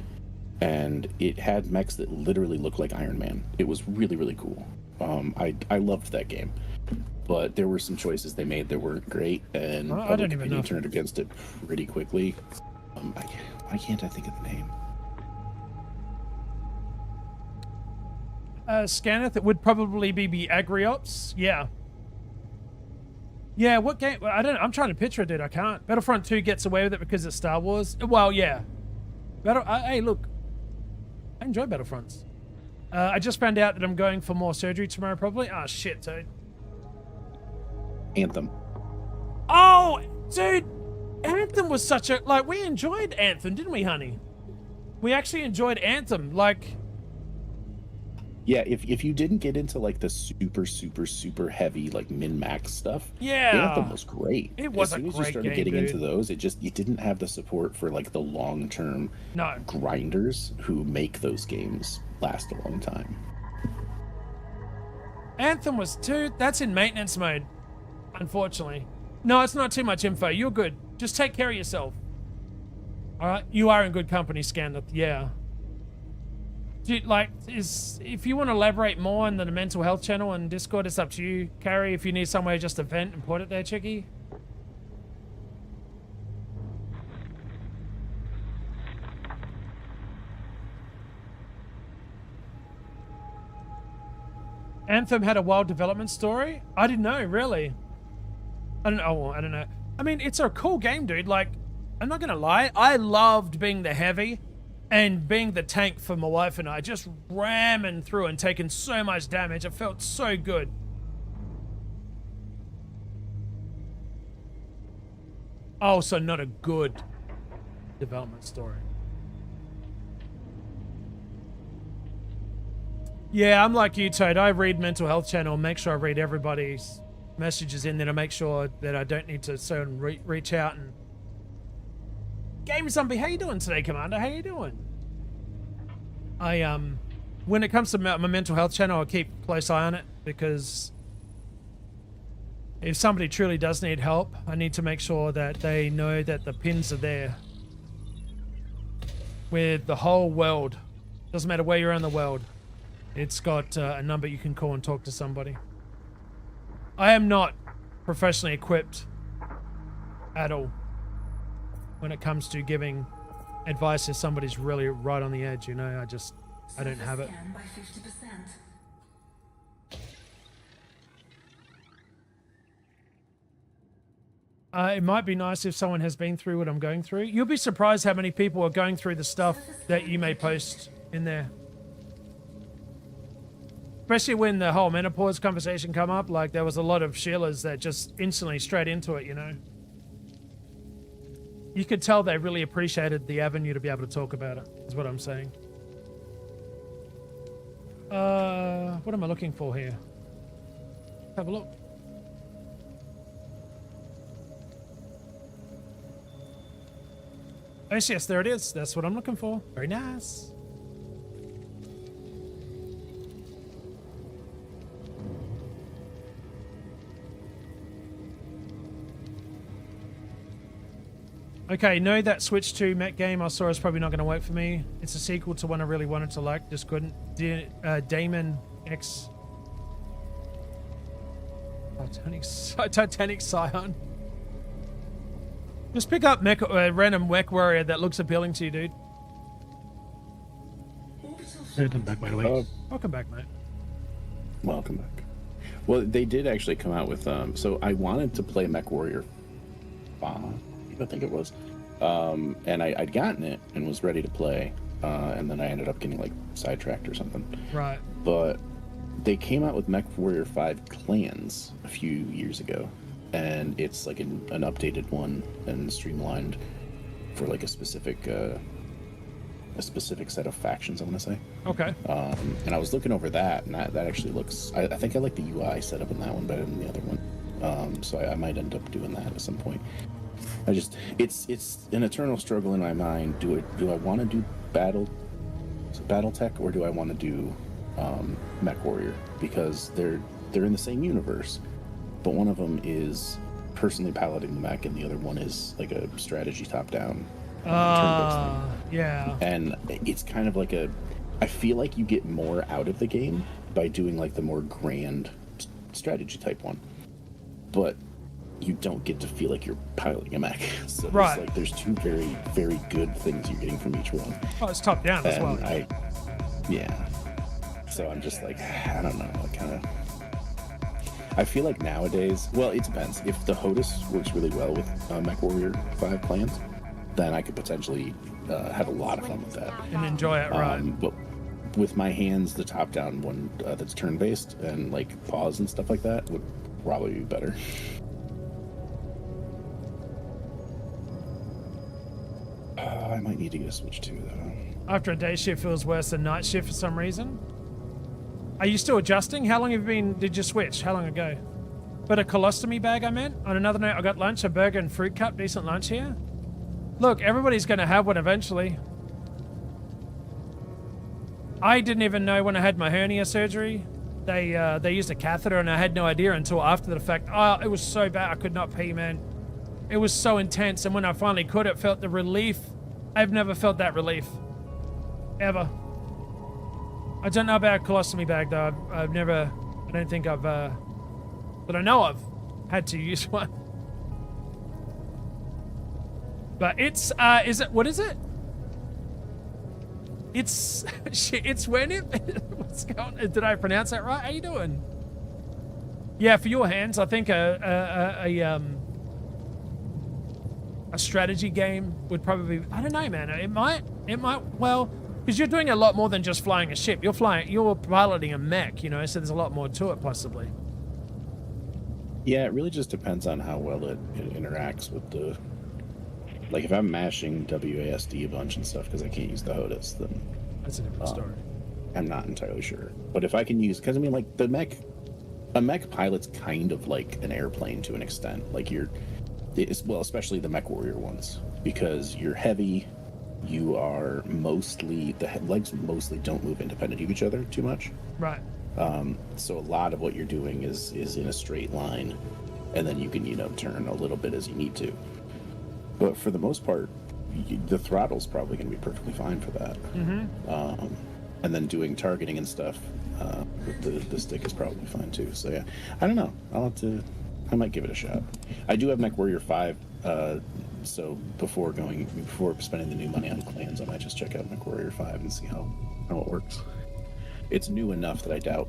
And it had mechs that literally looked like Iron Man. It was really cool. I loved that game, but there were some choices they made that weren't great, and I don't even know. Turned against it pretty quickly. Why can't I think of the name? Scanneth, it would probably be Agriops. Yeah. Yeah, what game? I don't know. I'm trying to picture it, dude. I can't. Battlefront 2 gets away with it because it's Star Wars. Well, yeah. Hey, look. I enjoy Battlefronts. I just found out that I'm going for more surgery tomorrow, probably. Oh, shit, dude. Anthem. Oh, dude. Anthem was such a... Like, we enjoyed Anthem, didn't we, honey? We actually enjoyed Anthem. Like... Yeah, if you didn't get into like the super heavy like min-max stuff, yeah, Anthem was great. It was as soon a as great you started game, getting dude. into those, it didn't have the support for like the long-term grinders who make those games last a long time. Anthem was that's in maintenance mode, unfortunately. No, it's not too much info. You're good. Just take care of yourself. All right, you are in good company, Scandal. Yeah. Dude, like, if you want to elaborate more on the mental health channel on Discord, it's up to you, Carrie. If you need somewhere just to vent and put it there, Chicky. Anthem had a wild development story? I didn't know, really. I don't know. I don't know. I mean, it's a cool game, dude. Like, I'm not gonna lie. I loved being the heavy and being the tank for my wife and I, just ramming through and taking so much damage. It felt so good. Oh, so not a good development story. Yeah, I'm like you, Toad. I read mental health channel, make sure I read everybody's messages in there to make sure that I don't need to reach out and... Game Zombie, how you doing today, Commander? How you doing? When it comes to my mental health channel, I keep a close eye on it because if somebody truly does need help, I need to make sure that they know that the pins are there with the whole world. Doesn't matter where you're in the world. It's got a number you can call and talk to somebody. I am not professionally equipped at all when it comes to giving advice if somebody's really right on the edge, you know. I don't have it. Scan by 50%. It might be nice if someone has been through what I'm going through. You'll be surprised how many people are going through the stuff that you may post in there. Especially when the whole menopause conversation come up, like there was a lot of Sheilas that just instantly straight into it, you know. You could tell they really appreciated the avenue to be able to talk about it, is what I'm saying. What am I looking for here? Have a look. Oh, yes, there it is. That's what I'm looking for. Very nice. Okay, no, that Switch 2 mech game I saw is probably not going to work for me. It's a sequel to one I really wanted to like, just couldn't. Damon X. Titanic Scion. Just pick up random mech warrior that looks appealing to you, dude. Hey, I'm back, by the way. Welcome back, mate. Welcome back. Well, they did actually come out with so I wanted to play Mech Warrior 5, I think it was, and I'd gotten it and was ready to play, and then I ended up getting like sidetracked or something. Right. But they came out with Mech Warrior 5 Clans a few years ago, and it's like an updated one and streamlined for like a specific set of factions, I want to say. Okay. And I was looking over that, and that actually looks... I think I like the UI setup in that one better than the other one. So I might end up doing that at some point. It's an eternal struggle in my mind. Do I want to do battle tech, or do I want to do Mech Warrior? Because they're in the same universe, but one of them is personally piloting the mech, and the other one is like a strategy top-down. Yeah. And it's kind of like I feel like you get more out of the game by doing like the more grand strategy type one, but you don't get to feel like you're piloting a mech. So right. there's two very, very good things you're getting from each one. Oh, it's top down as well. Yeah. So I'm just like, I don't know, I feel like nowadays, well, it depends. If the HOTUS works really well with MechWarrior 5 plans, then I could potentially have a lot of fun with that. And enjoy it, right? But with my hands, the top-down one that's turn-based and like paws and stuff like that would probably be better. I might need to get a Switch too, though. After a day shift feels worse than night shift for some reason. Are you still adjusting? How long have you been, did you switch? How long ago? But a colostomy bag, I meant. On another note, I got lunch, a burger and fruit cup. Decent lunch here. Look, everybody's going to have one eventually. I didn't even know when I had my hernia surgery. They used a catheter and I had no idea until after the fact. Oh, it was so bad. I could not pee, man. It was so intense. And when I finally could, it felt the relief. I've never felt that relief. Ever. I don't know about a colostomy bag though. I've never, I don't think I've, but I know I've had to use one. But it's, what is it? It's, it's when it, what's going, did I pronounce that right? How you doing? Yeah, for your hands, I think a strategy game would probably, I don't know, man. It might, well, because you're doing a lot more than just flying a ship. You're piloting a mech, you know, so there's a lot more to it, possibly. Yeah, it really just depends on how well it interacts with the... Like, if I'm mashing WASD a bunch and stuff because I can't use the HOTUS, then... That's a different story. I'm not entirely sure. But if I can use... Because, I mean, like, a mech pilot's kind of like an airplane to an extent. Like, well, especially the MechWarrior ones. Because you're heavy... You are mostly, the legs mostly don't move independent of each other too much. Right. So a lot of what you're doing is in a straight line, and then you can, turn a little bit as you need to. But for the most part, the throttle's probably going to be perfectly fine for that. Mm-hmm. And then doing targeting and stuff with the stick is probably fine too. So yeah, I don't know. I might give it a shot. I do have MechWarrior 5. So before spending the new money on clans, I might just check out MechWarrior 5 and see how it works. It's new enough that I doubt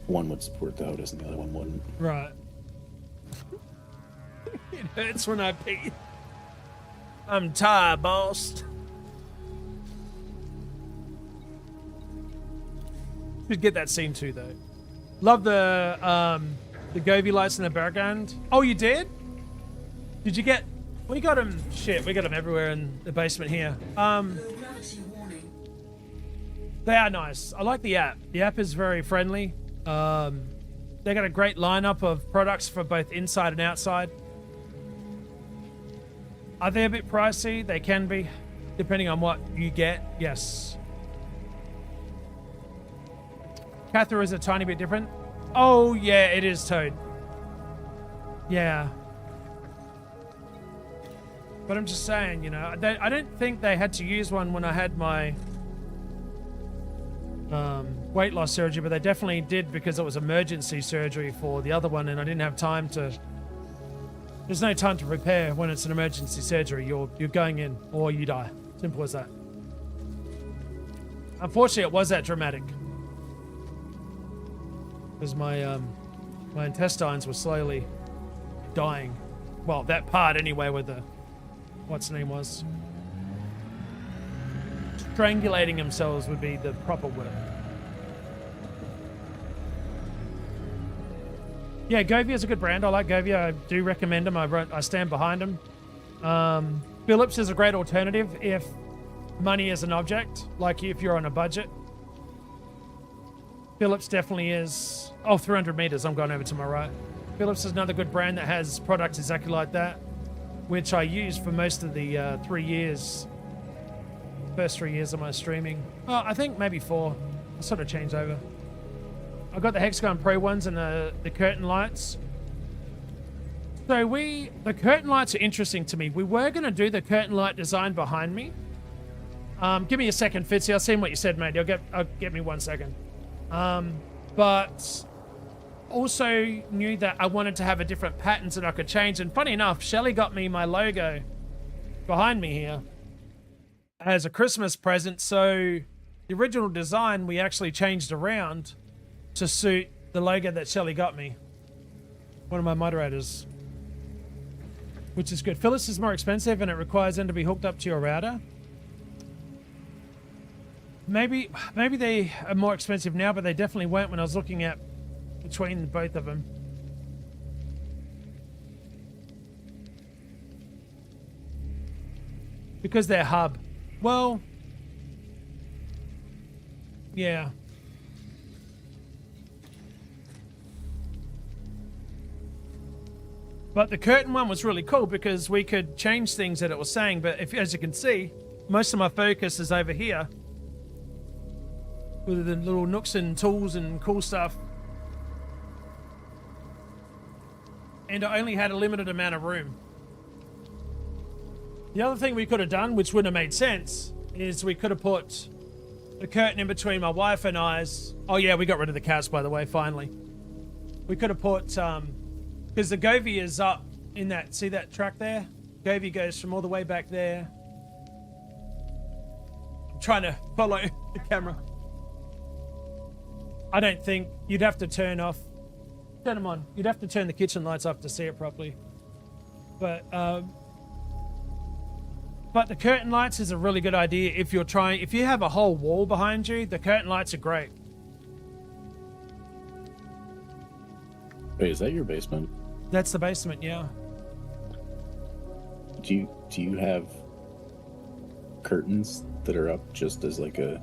one would support the HOTUS and the other one wouldn't. Right. It hurts when I pee. I'm tired, boss. Should get that scene too, though. Love the Govy lights in the background. Oh, you did? Did you get... We got them, shit, we got them everywhere in the basement here. They are nice. I like the app. The app is very friendly. They got a great lineup of products for both inside and outside. Are they a bit pricey? They can be, depending on what you get, yes. Catheter is a tiny bit different. Oh, yeah, it is, Toad. Yeah. But I'm just saying, I don't think they had to use one when I had my weight loss surgery, but they definitely did because it was emergency surgery for the other one, and I didn't have time to... There's no time to prepare when it's an emergency surgery. You're going in or you die. Simple as that. Unfortunately, it was that dramatic. Because my intestines were slowly dying. Well, that part anyway with the... What's the name was? Strangulating themselves would be the proper word. Yeah, Govia is a good brand. I like Govia. I do recommend them. I stand behind them. Philips is a great alternative if money is an object, like if you're on a budget. Philips definitely is. Oh, 300 meters. I'm going over to my right. Philips is another good brand that has products exactly like that, which I used for most of the 3 years, first 3 years of my streaming. Oh, I think maybe 4. I sort of changed over. I got the Hexagon Pro ones and the curtain lights. So the curtain lights are interesting to me. We were going to do the curtain light design behind me. Give me a second, Fitzy. I've seen what you said, mate. I'll get me 1 second. But also knew that I wanted to have a different patterns that I could change. And funny enough, Shelly got me my logo behind me here as a Christmas present. So The original design we actually changed around to suit the logo that Shelly got me. One of my moderators. Which is good. Philips is more expensive and it requires them to be hooked up to your router. Maybe they are more expensive now, but they definitely weren't when I was looking at between both of them. Because they're hub. Well, yeah. But the curtain one was really cool because we could change things that it was saying. But if, as you can see, most of my focus is over here with the little nooks and tools and cool stuff. And I only had a limited amount of room. The other thing we could have done, which wouldn't have made sense, is we could have put the curtain in between my wife and I's. Oh yeah, we got rid of the cats, by the way, finally. We could have put, because the Govy is up in that, see that track there? Govy goes from all the way back there. I'm trying to follow the camera. I don't think you'd have to turn them on. You'd have to turn the kitchen lights off to see it properly. But the curtain lights is a really good idea if you have a whole wall behind you, the curtain lights are great. Wait, is that your basement? That's the basement, yeah. Do you have curtains that are up just as like a...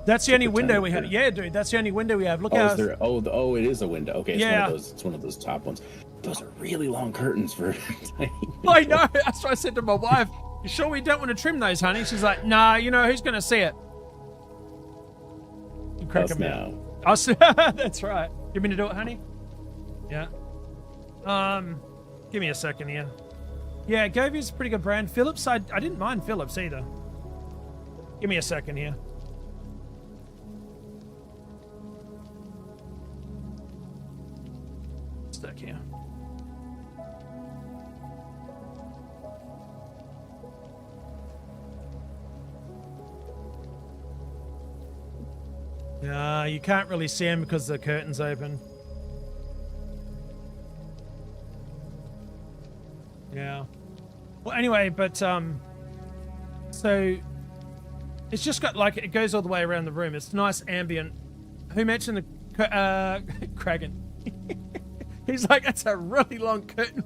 That's the only window we have. Yeah, dude, that's the only window we have. Look how... it is a window. Okay, yeah. It's one of those top ones. Those are really long curtains for tiny window. I know. That's what I said to my wife. You sure we don't want to trim those, honey? She's like, nah, you know, who's going to see it? You crack them now. Us. That's right. You mean to do it, honey? Yeah. Give me a second here. Yeah, Govy's a pretty good brand. Philips, I didn't mind Philips either. Give me a second here. Stuck here. You can't really see him because the curtain's open. Yeah. Well, anyway, but so it's just got like it goes all the way around the room. It's nice ambient. Who mentioned the Kragan? He's like, that's a really long curtain.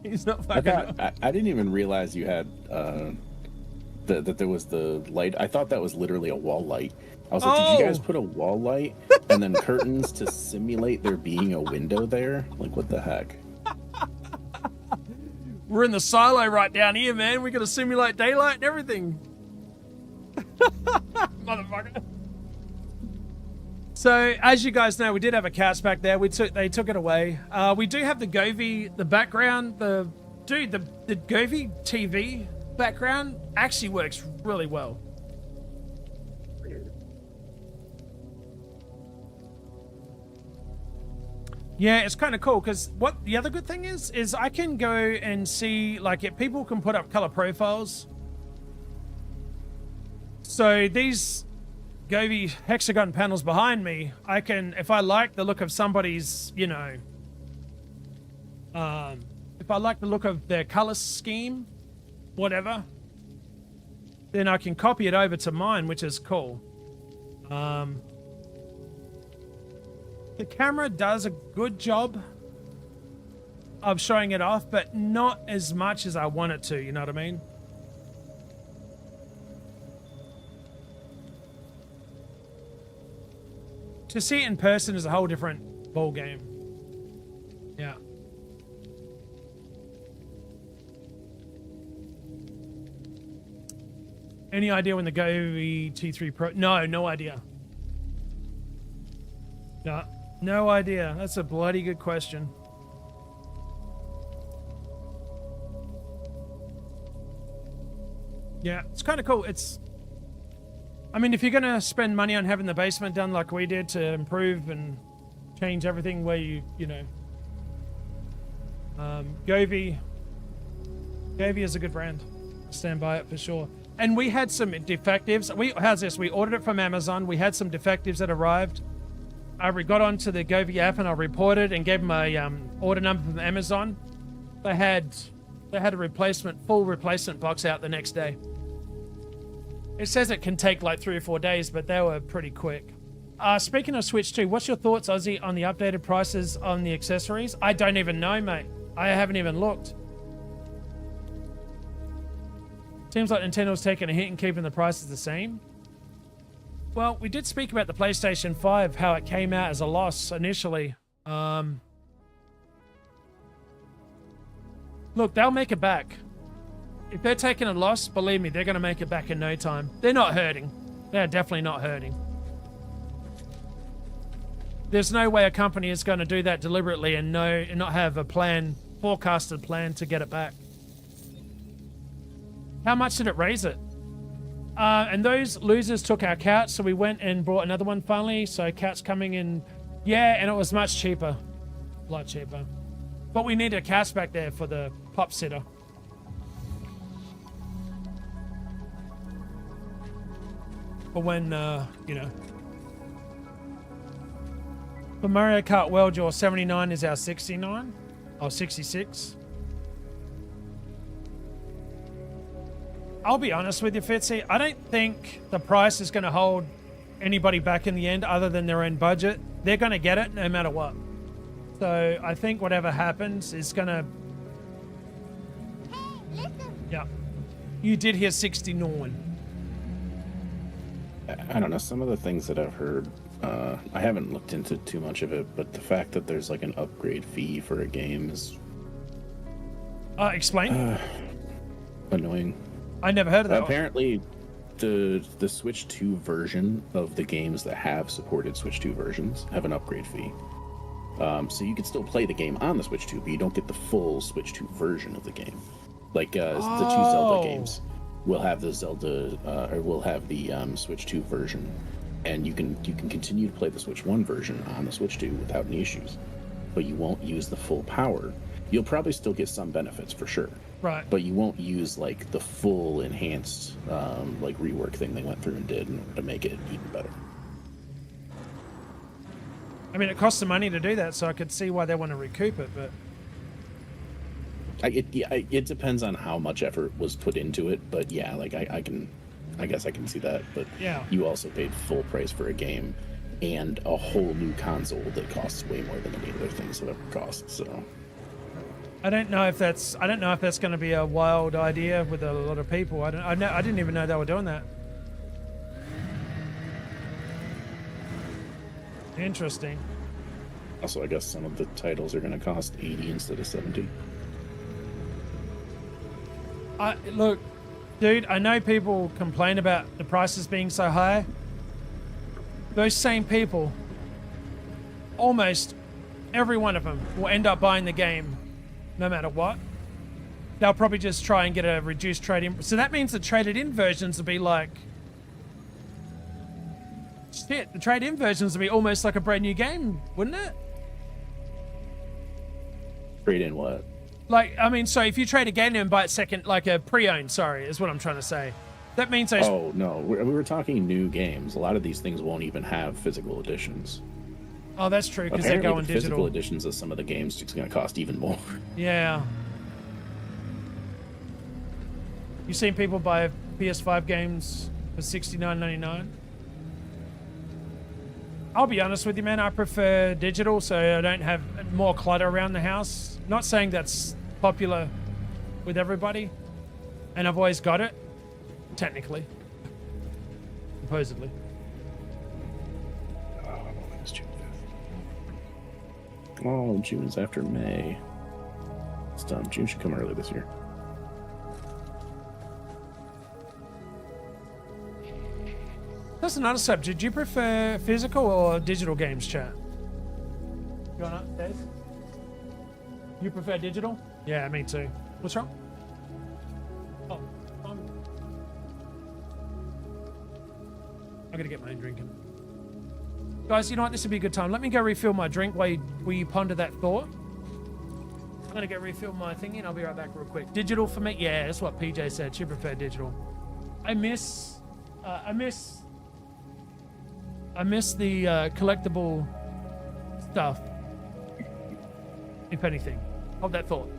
He's not fucking. I didn't even realize you had that there was the light. I thought that was literally a wall light. I was like, did you guys put a wall light and then curtains to simulate there being a window there? Like, what the heck? We're in the silo right down here, man. We got to simulate daylight and everything. Motherfucker. So, as you guys know, we did have a couch back there. They took it away. We do have the Govy, the background. The Govy TV background actually works really well. Yeah, it's kind of cool because what the other good thing is I can go and see, like, if people can put up color profiles. So these Govy hexagon panels behind me, I can, if I like the look of somebody's, you know, if I like the look of their color scheme, whatever, then I can copy it over to mine, which is cool. The camera does a good job of showing it off, but not as much as I want it to, you know what I mean? To see it in person is a whole different ball game. Yeah. Any idea when the Govy T3 Pro? No idea. No idea. That's a bloody good question. Yeah, it's kind of cool. I mean, if you're going to spend money on having the basement done like we did to improve and change everything where you know. Govy is a good brand. Stand by it for sure. And we had some defectives. How's this? We ordered it from Amazon. We had some defectives that arrived. I got onto the Govie app and I reported and gave them a order number from Amazon. They had a full replacement box out the next day. It says it can take like 3 or 4 days, but they were pretty quick. Speaking of Switch 2, what's your thoughts, Ozzy, on the updated prices on the accessories? I don't even know, mate. I haven't even looked. Seems like Nintendo's taking a hit and keeping the prices the same. Well, we did speak about the PlayStation 5, how it came out as a loss initially. Look, they'll make it back. If they're taking a loss, believe me, they're going to make it back in no time. They're not hurting. They're definitely not hurting. There's no way a company is going to do that deliberately and not have a forecasted plan to get it back. How much did it raise it? And those losers took our couch, so we went and brought another one finally. So couch coming in, yeah, and it was much cheaper, a lot cheaper. But we needed a couch back there for the pop sitter. For when, you know. For Mario Kart World, your 79 is our 69 or 66. I'll be honest with you, Fitzy. I don't think the price is going to hold anybody back in the end other than their own budget. They're going to get it no matter what. So I think whatever happens is going to... Yeah. You did hear 69. I don't know, some of the things that I've heard, I haven't looked into too much of it, but the fact that there's like an upgrade fee for a game is... Explain. Annoying. I never heard of that. Apparently, the Switch 2 version of the games that have supported Switch 2 versions have an upgrade fee. So you can still play the game on the Switch 2, but you don't get the full Switch 2 version of the game. Like the 2 Zelda games will have the Switch 2 version, and you can continue to play the Switch 1 version on the Switch 2 without any issues, but you won't use the full power. You'll probably still get some benefits for sure. Right. But you won't use like the full enhanced like rework thing they went through and did in order to make it even better. I mean, it costs some money to do that, so I could see why they want to recoup it, but... It depends on how much effort was put into it, but yeah, like I guess I can see that. But yeah, you also paid full price for a game and a whole new console that costs way more than any other things have ever cost. So I don't know if that's going to be a wild idea with a lot of people. I didn't even know they were doing that. Interesting. Also, I guess some of the titles are going to cost 80 instead of 70. Look, dude, I know people complain about the prices being so high. Those same people, almost every one of them, will end up buying the game no matter what. They'll probably just try and get a reduced trade-in. So that means the traded-in versions will be like... Shit, the trade-in versions will be almost like a brand new game, wouldn't it? Trade-in what? Like, I mean, so if you trade a game in and buy it second, like a pre-owned, sorry, is what I'm trying to say. That means those... Oh, no, we were talking new games. A lot of these things won't even have physical editions. Oh, that's true, because they're going digital. Physical editions of some of the games is going to cost even more. Yeah. You seen people buy PS5 games for $69.99? I'll be honest with you, man. I prefer digital, so I don't have more clutter around the house. Not saying that's popular with everybody, and I've always got it, technically, supposedly. Oh, it's June 5th. Oh, June's after May. It's dumb. June should come early this year. That's another subject. Do you prefer physical or digital games, chat? You want up, Dave? You prefer digital? Yeah, me too. What's wrong? Oh, I gotta get my own drinking. Guys, you know what? This would be a good time. Let me go refill my drink while you ponder that thought. I'm gonna go refill my thingy and I'll be right back real quick. Digital for me? Yeah, that's what PJ said. She preferred digital. I miss the collectible stuff. If anything, hold that thought.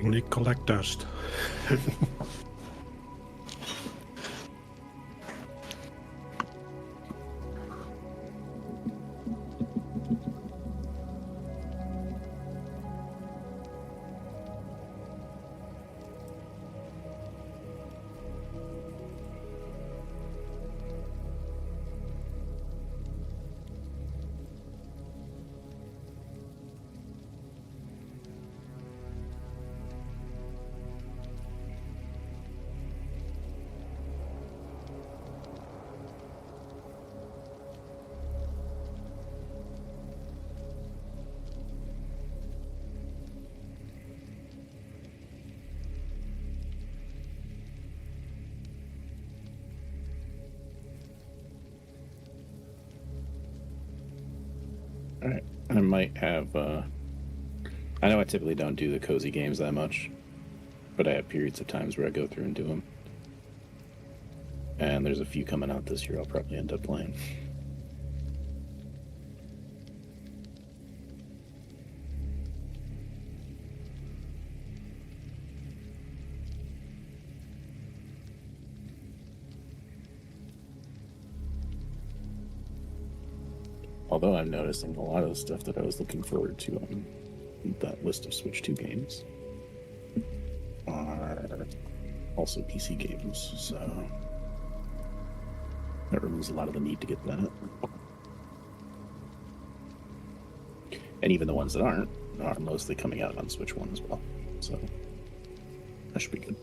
Only collect dust. Alright, I might have, I know I typically don't do the cozy games that much, but I have periods of times where I go through and do them. And there's a few coming out this year I'll probably end up playing. Although I'm noticing a lot of the stuff that I was looking forward to on that list of Switch 2 games are also PC games, so that removes a lot of the need to get that. And even the ones that aren't are mostly coming out on Switch 1 as well, so that should be good.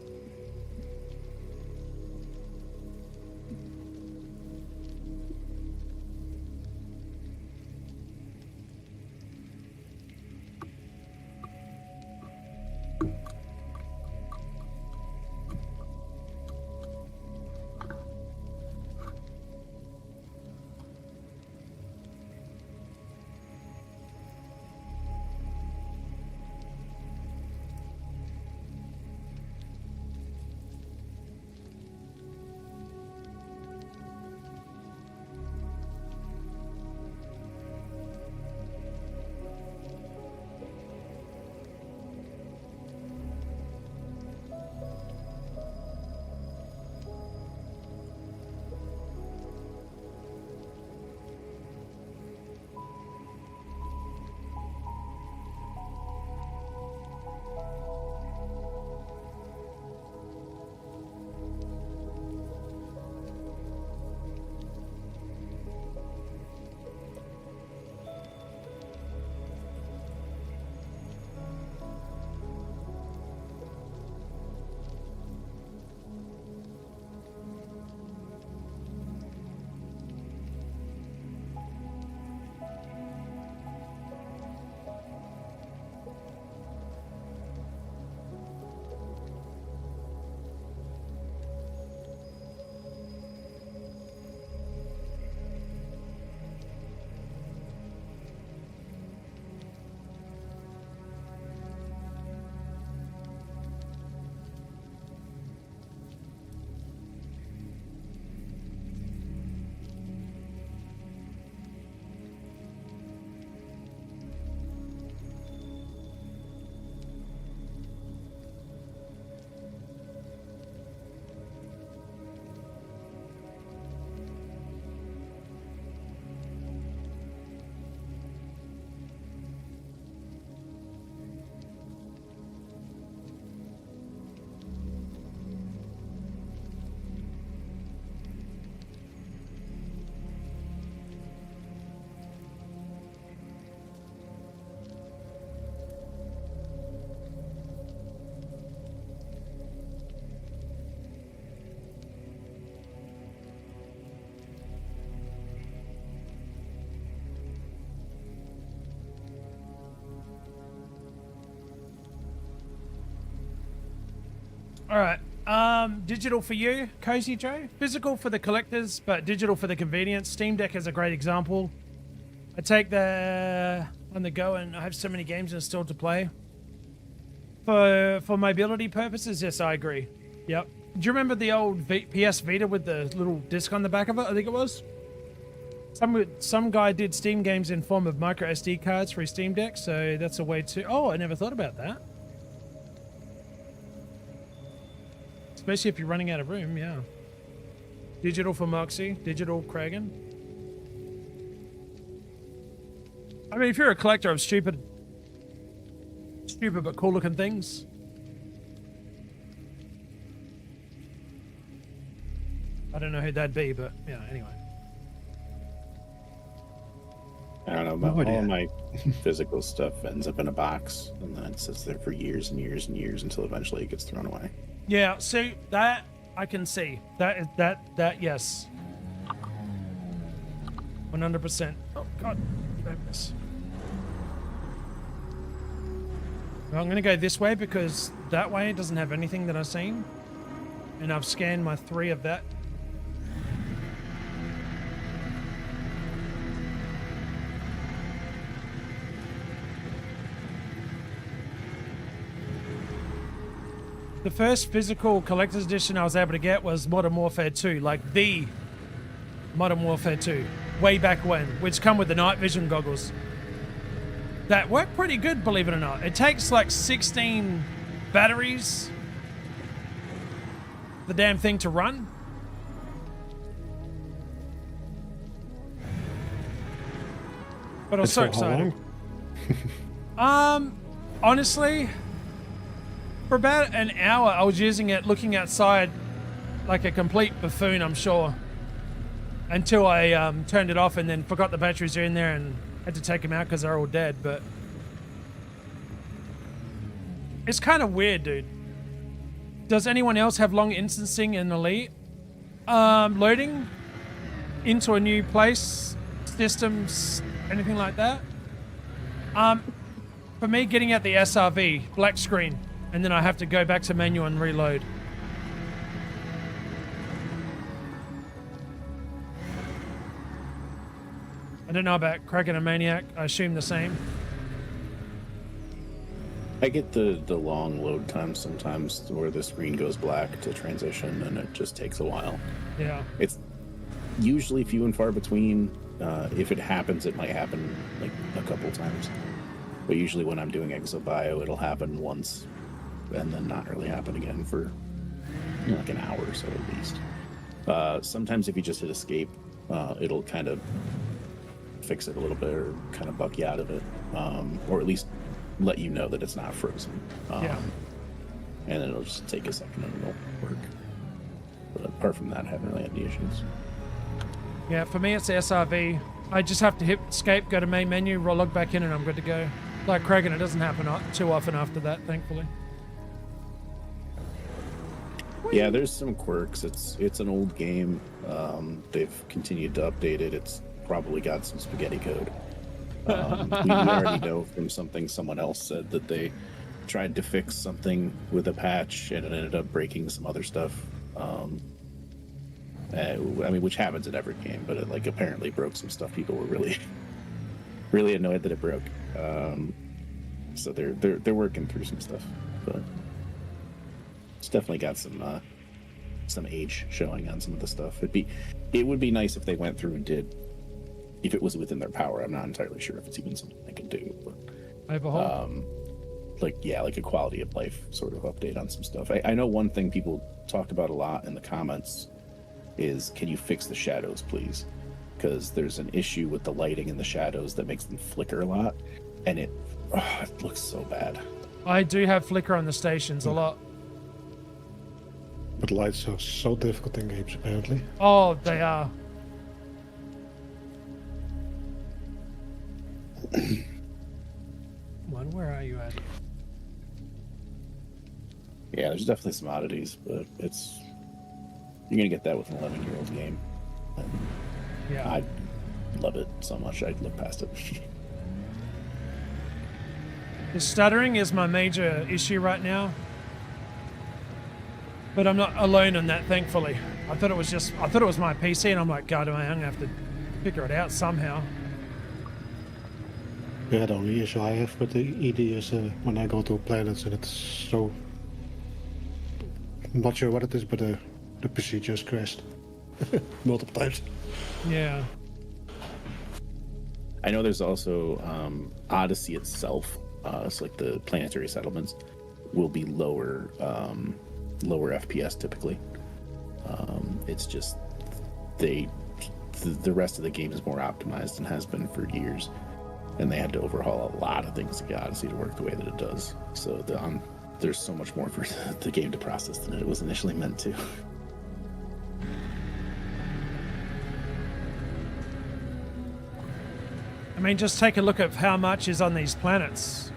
All right. Digital for you, Cozy Joe. Physical for the collectors, but digital for the convenience. Steam Deck is a great example. I take the on the go, and I have so many games installed to play. For mobility purposes, yes, I agree. Yep. Do you remember the old PS Vita with the little disc on the back of it? I think it was. Some guy did Steam games in form of micro SD cards for his Steam Deck, so that's a way to... Oh, I never thought about that. Especially if you're running out of room, yeah. Digital for Moxie, digital Kragan. I mean, if you're a collector of stupid but cool looking things. I don't know who that'd be, but yeah, anyway. I don't know, all my physical stuff ends up in a box, and then it sits there for years and years and years until eventually it gets thrown away. Yeah, see, that I can see. That yes. 100%. Oh, God. Don't miss. Well, I'm going to go this way because that way it doesn't have anything that I've seen. And I've scanned my 3 of that. The first physical collector's edition I was able to get was Modern Warfare 2, like the Modern Warfare 2, way back when, which come with the night vision goggles. That work pretty good, believe it or not. It takes like 16 batteries, the damn thing to run. But I was so excited. Honestly, for about an hour I was using it looking outside like a complete buffoon, I'm sure. Until I turned it off and then forgot the batteries are in there and had to take them out because they're all dead, but it's kind of weird, dude. Does anyone else have long instancing in Elite? Loading into a new place, systems, anything like that? For me, getting out the SRV, black screen, and then I have to go back to menu and reload. I don't know about Kraken and Maniac. I assume the same. I get the long load time sometimes where the screen goes black to transition and it just takes a while. Yeah. It's usually few and far between. If it happens, it might happen like a couple times. But usually when I'm doing Exobio, it'll happen once and then not really happen again for like an hour or so at least. Sometimes if you just hit escape, it'll kind of fix it a little bit or kind of buck you out of it, or at least let you know that it's not frozen. Yeah. And then it'll just take a second and it'll work. But apart from that, I haven't really had any issues. Yeah, for me it's the SRV. I just have to hit escape, go to main menu, log back in, and I'm good to go. Like Kraken, it doesn't happen too often after that, thankfully. Yeah, there's some quirks. It's an old game. They've continued to update it. It's probably got some spaghetti code. We already know from something someone else said that they tried to fix something with a patch and it ended up breaking some other stuff. I mean, which happens in every game, but it like apparently broke some stuff. People were really, really annoyed that it broke. So they're working through some stuff, but it's definitely got some age showing on some of the stuff. It would be nice if they went through and did, if it was within their power. I'm not entirely sure if it's even something they can do, but Overhaul? like a quality of life sort of update on some stuff. I know one thing people talked about a lot in the comments is, can you fix the shadows, please? Because there's an issue with the lighting in the shadows that makes them flicker a lot, and it looks so bad. I do have flicker on the stations a lot. But lights are so difficult in games, apparently. Oh, they are. Come on, where are you at? Yeah, there's definitely some oddities, but you're gonna get that with an 11-year-old game. And Yeah. I love it so much, I'd look past it. The stuttering is my major issue right now. But I'm not alone in that, thankfully. I thought it was my PC, and I'm like, God, I'm gonna have to figure it out somehow. Yeah, the only issue I have with the ED is when I go to planets and it's so... I'm not sure what it is, but the PC just crashed multiple times. Yeah. I know there's also Odyssey itself. It's like the planetary settlements will be lower FPS typically. It's just the rest of the game is more optimized and has been for years, and they had to overhaul a lot of things to get Odyssey to work the way that it does. So there's so much more for the game to process than it was initially meant to. I mean, just take a look at how much is on these planets.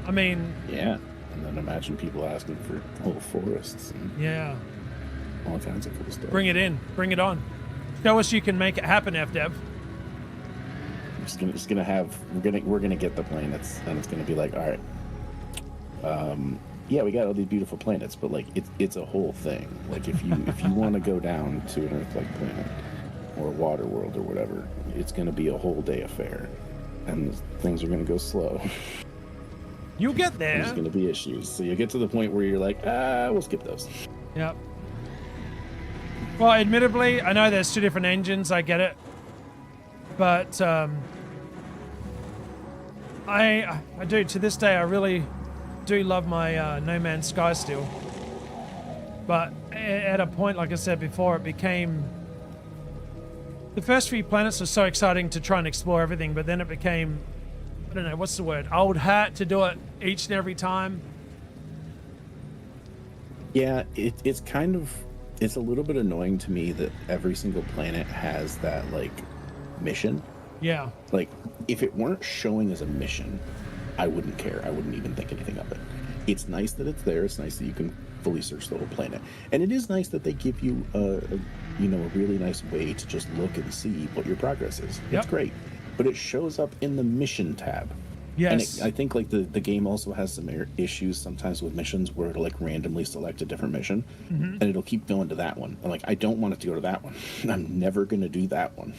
I mean... Yeah, and then imagine people asking for whole forests and Yeah. all kinds of cool stuff. Bring it in. Bring it on. Show us you can make it happen, FDev. We're gonna get the planets, and it's gonna be like, all right, yeah, we got all these beautiful planets, but like it's a whole thing. Like if you want to go down to an Earth-like planet or a water world or whatever, it's gonna be a whole day affair, and things are gonna go slow. You'll get there. There's gonna be issues, so you get to the point where you're like, we'll skip those. Yep. Well, admittedly, I know there's two different engines. I get it, but I do, to this day, I really do love my No Man's Sky still. But at a point, like I said before, it became... The first few planets were so exciting to try and explore everything, but then it became, I don't know, what's the word? Old hat to do it each and every time. Yeah, it's kind of... It's a little bit annoying to me that every single planet has that, like, mission. Yeah. Like, if it weren't showing as a mission, I wouldn't care. I wouldn't even think anything of it. It's nice that it's there. It's nice that you can fully search the whole planet. And it is nice that they give you a really nice way to just look and see what your progress is. Yep. It's great. But it shows up in the mission tab. Yes. And I think like the game also has some issues sometimes with missions where it'll like randomly select a different mission, and it'll keep going to that one. I'm like, I don't want it to go to that one. I'm never going to do that one.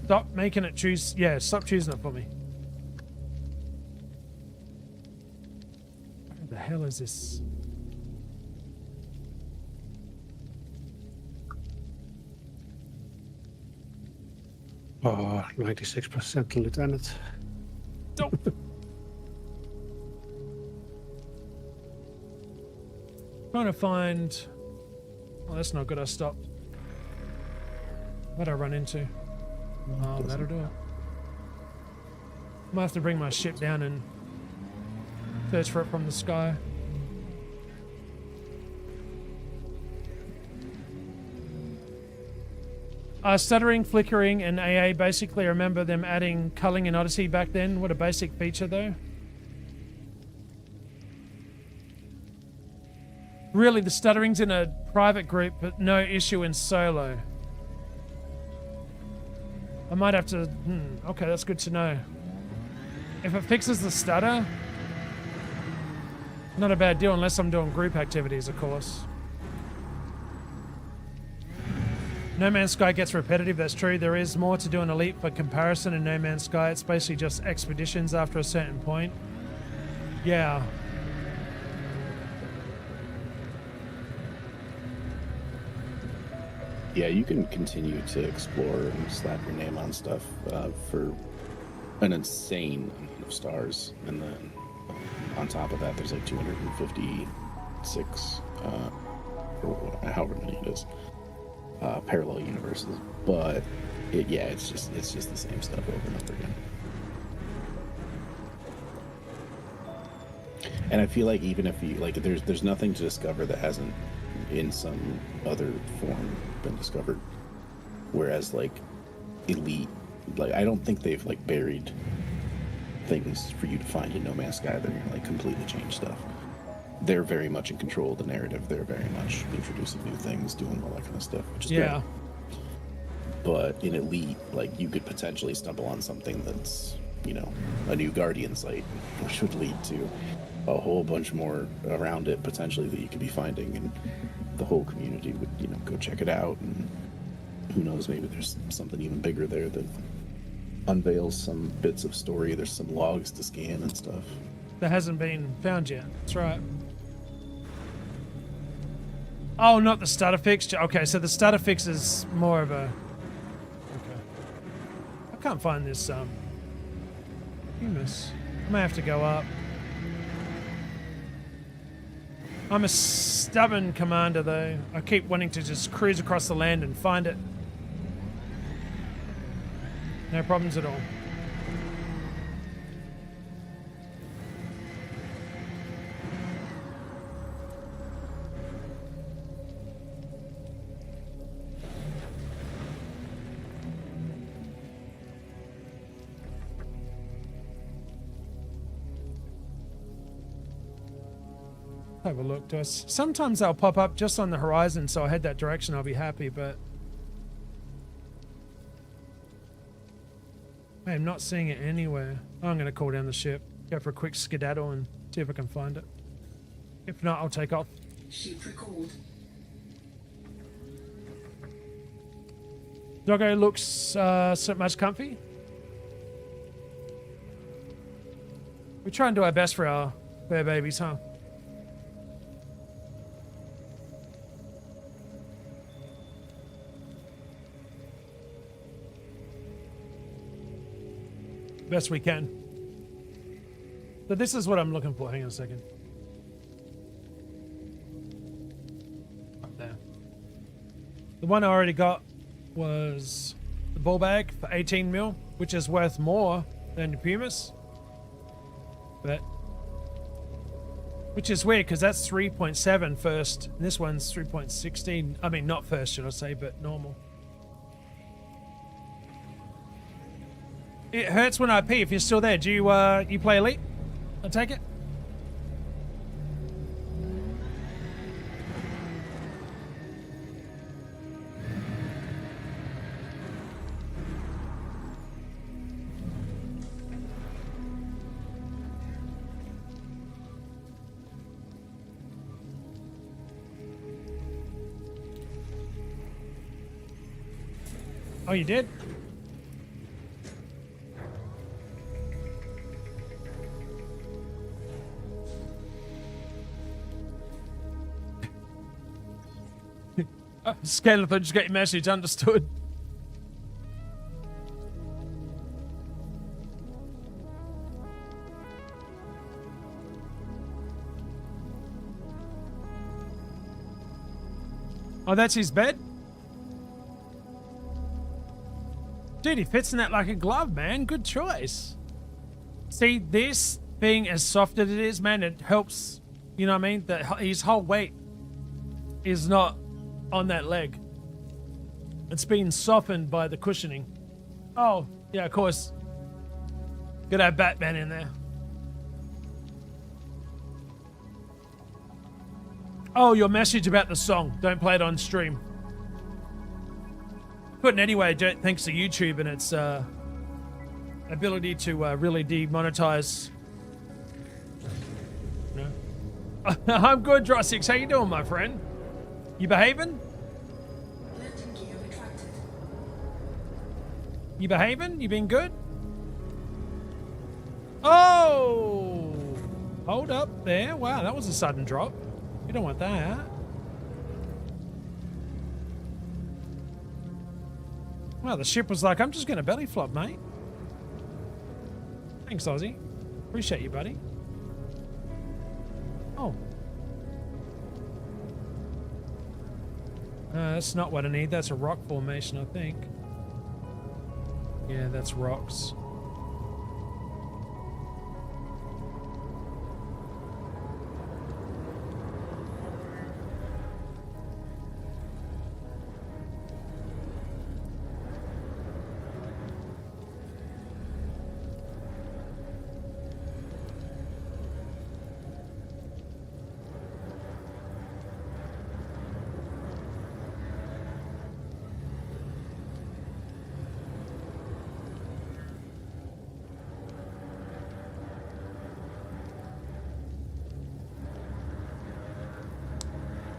Stop making it choose. Yeah, stop choosing it for me. What the hell is this? Oh, 96% lieutenant. Nope. Trying to find... Oh, that's not good. I stopped. What did I run into? Oh, that'll do it. Might have to bring my ship down and search for it from the sky. Stuttering, flickering, and AA, basically, I remember them adding culling in Odyssey back then. What a basic feature, though. Really, the stuttering's in a private group, but no issue in solo. I might have to... okay, that's good to know. If it fixes the stutter, not a bad deal, unless I'm doing group activities, of course. No Man's Sky gets repetitive, that's true. There is more to do in Elite for comparison in No Man's Sky. It's basically just expeditions after a certain point. Yeah. Yeah, you can continue to explore and slap your name on stuff for an insane amount of stars. And then on top of that, there's like 256, or however many it is, parallel universes. But it's just the same stuff over and over again. And I feel like even if you like, there's nothing to discover that hasn't in some other form been discovered, whereas like Elite, like I don't think they've like buried things for you to find in No Man's Sky. They're gonna like completely change stuff. They're very much in control of the narrative. They're very much introducing new things, doing all that kind of stuff, which is great. But in Elite, like you could potentially stumble on something that's, you know, a new Guardian site, which would lead to a whole bunch more around it potentially that you could be finding, and the whole community would, you know, go check it out, and who knows, maybe there's something even bigger there that unveils some bits of story. There's some logs to scan and stuff. That hasn't been found yet. That's right. Oh, not the starter fix. Okay, so the starter fix is more of a... Okay. I can't find this, humus. I may have to go up. I'm a stubborn commander, though. I keep wanting to just cruise across the land and find it. No problems at all. Have a look to us. Sometimes they'll pop up just on the horizon, so I head that direction, I'll be happy, but I am not seeing it anywhere. Oh, I'm going to call down the ship, go for a quick skedaddle and see if I can find it. If not, I'll take off. Ship recalled. Doggo looks so much comfy. We try and do our best for our fur babies, huh? Best we can. So this is what I'm looking for. Hang on a second. Up there. The one I already got was the ball bag for 18 mil, which is worth more than the Pumas. But which is weird because that's 3.7 first. And this one's 3.16. I mean, not first, should I say, but normal. It hurts when I pee. If you're still there, do you play Elite? I take it. Oh, you did? Skeleton, just get your message understood. Oh, that's his bed? Dude, he fits in that like a glove, man. Good choice. See, this being as soft as it is, man, it helps, you know what I mean? That his whole weight is not on that leg. It's been softened by the cushioning. Oh, yeah, of course. Gotta have Batman in there. Oh, your message about the song. Don't play it on stream. But anyway, thanks to YouTube and its ability to really demonetize. No. I'm good, Draw6. How you doing, my friend? You behaving? Landing gear retracted. You behaving? You been good? Oh! Hold up there. Wow, that was a sudden drop. You don't want that. Well, the ship was like, I'm just going to belly flop, mate. Thanks, Aussie. Appreciate you, buddy. Oh. That's not what I need. That's a rock formation, I think. Yeah, that's rocks.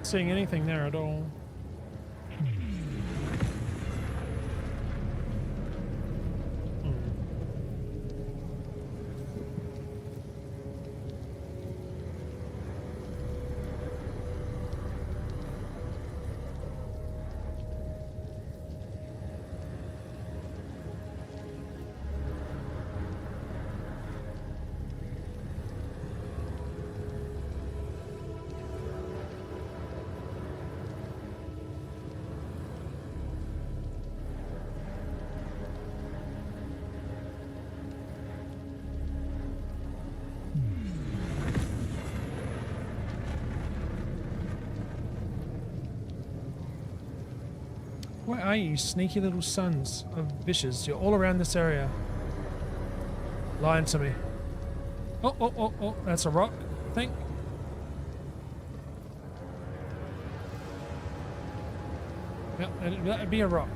Seeing anything there at all. Where are you, sneaky little sons of bitches? You're all around this area. Lying to me. Oh, oh, oh, oh, that's a rock, I think. Yep, that'd be a rock.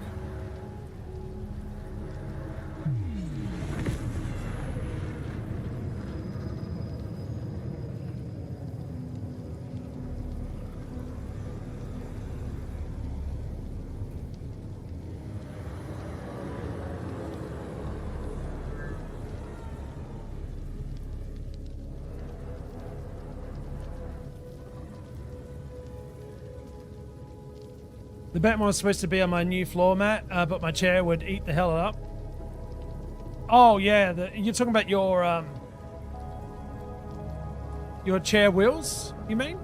The Batman was supposed to be on my new floor mat, but my chair would eat the hell up. Oh yeah, you're talking about your chair wheels, you mean?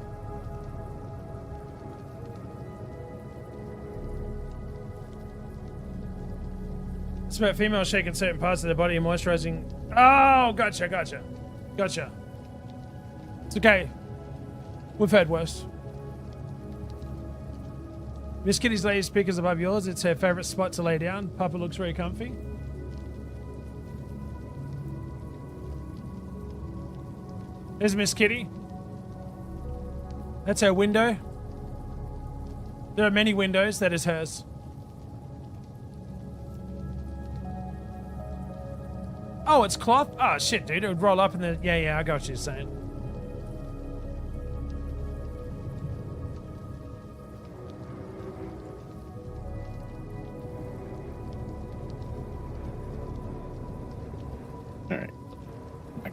It's about females shaking certain parts of their body and moisturizing. Oh, gotcha. It's okay. We've had worse. Miss Kitty's lady speakers above yours. It's her favorite spot to lay down. Papa looks very comfy. There's Miss Kitty. That's her window. There are many windows. That is hers. Oh, it's cloth? Oh, shit, dude. It would roll up in the... Yeah, I got what you're saying.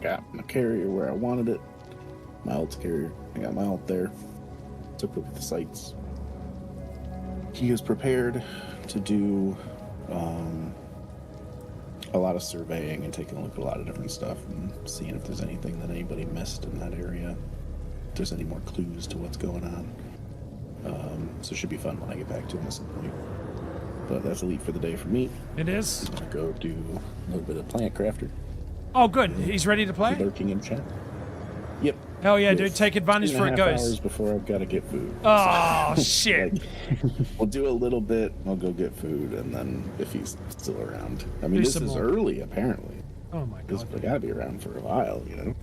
Got my carrier where I wanted it. My alt's carrier. I got my alt there. Took a look at the sites. He was prepared to do a lot of surveying and taking a look at a lot of different stuff and seeing if there's anything that anybody missed in that area. If there's any more clues to what's going on. So it should be fun when I get back to him at some point. But that's a leap for the day for me. It is. I'm gonna go do a little bit of Plant Crafter. Oh, good. He's ready to play? Lurking in chat. Yep. Hell yeah, dude. Take advantage before it goes. Hours before I've got to get food. Oh, shit. Like, we'll do a little bit. I'll go get food, and then if he's still around. I mean, this is early, apparently. Oh my god. I got to be around for a while, you know.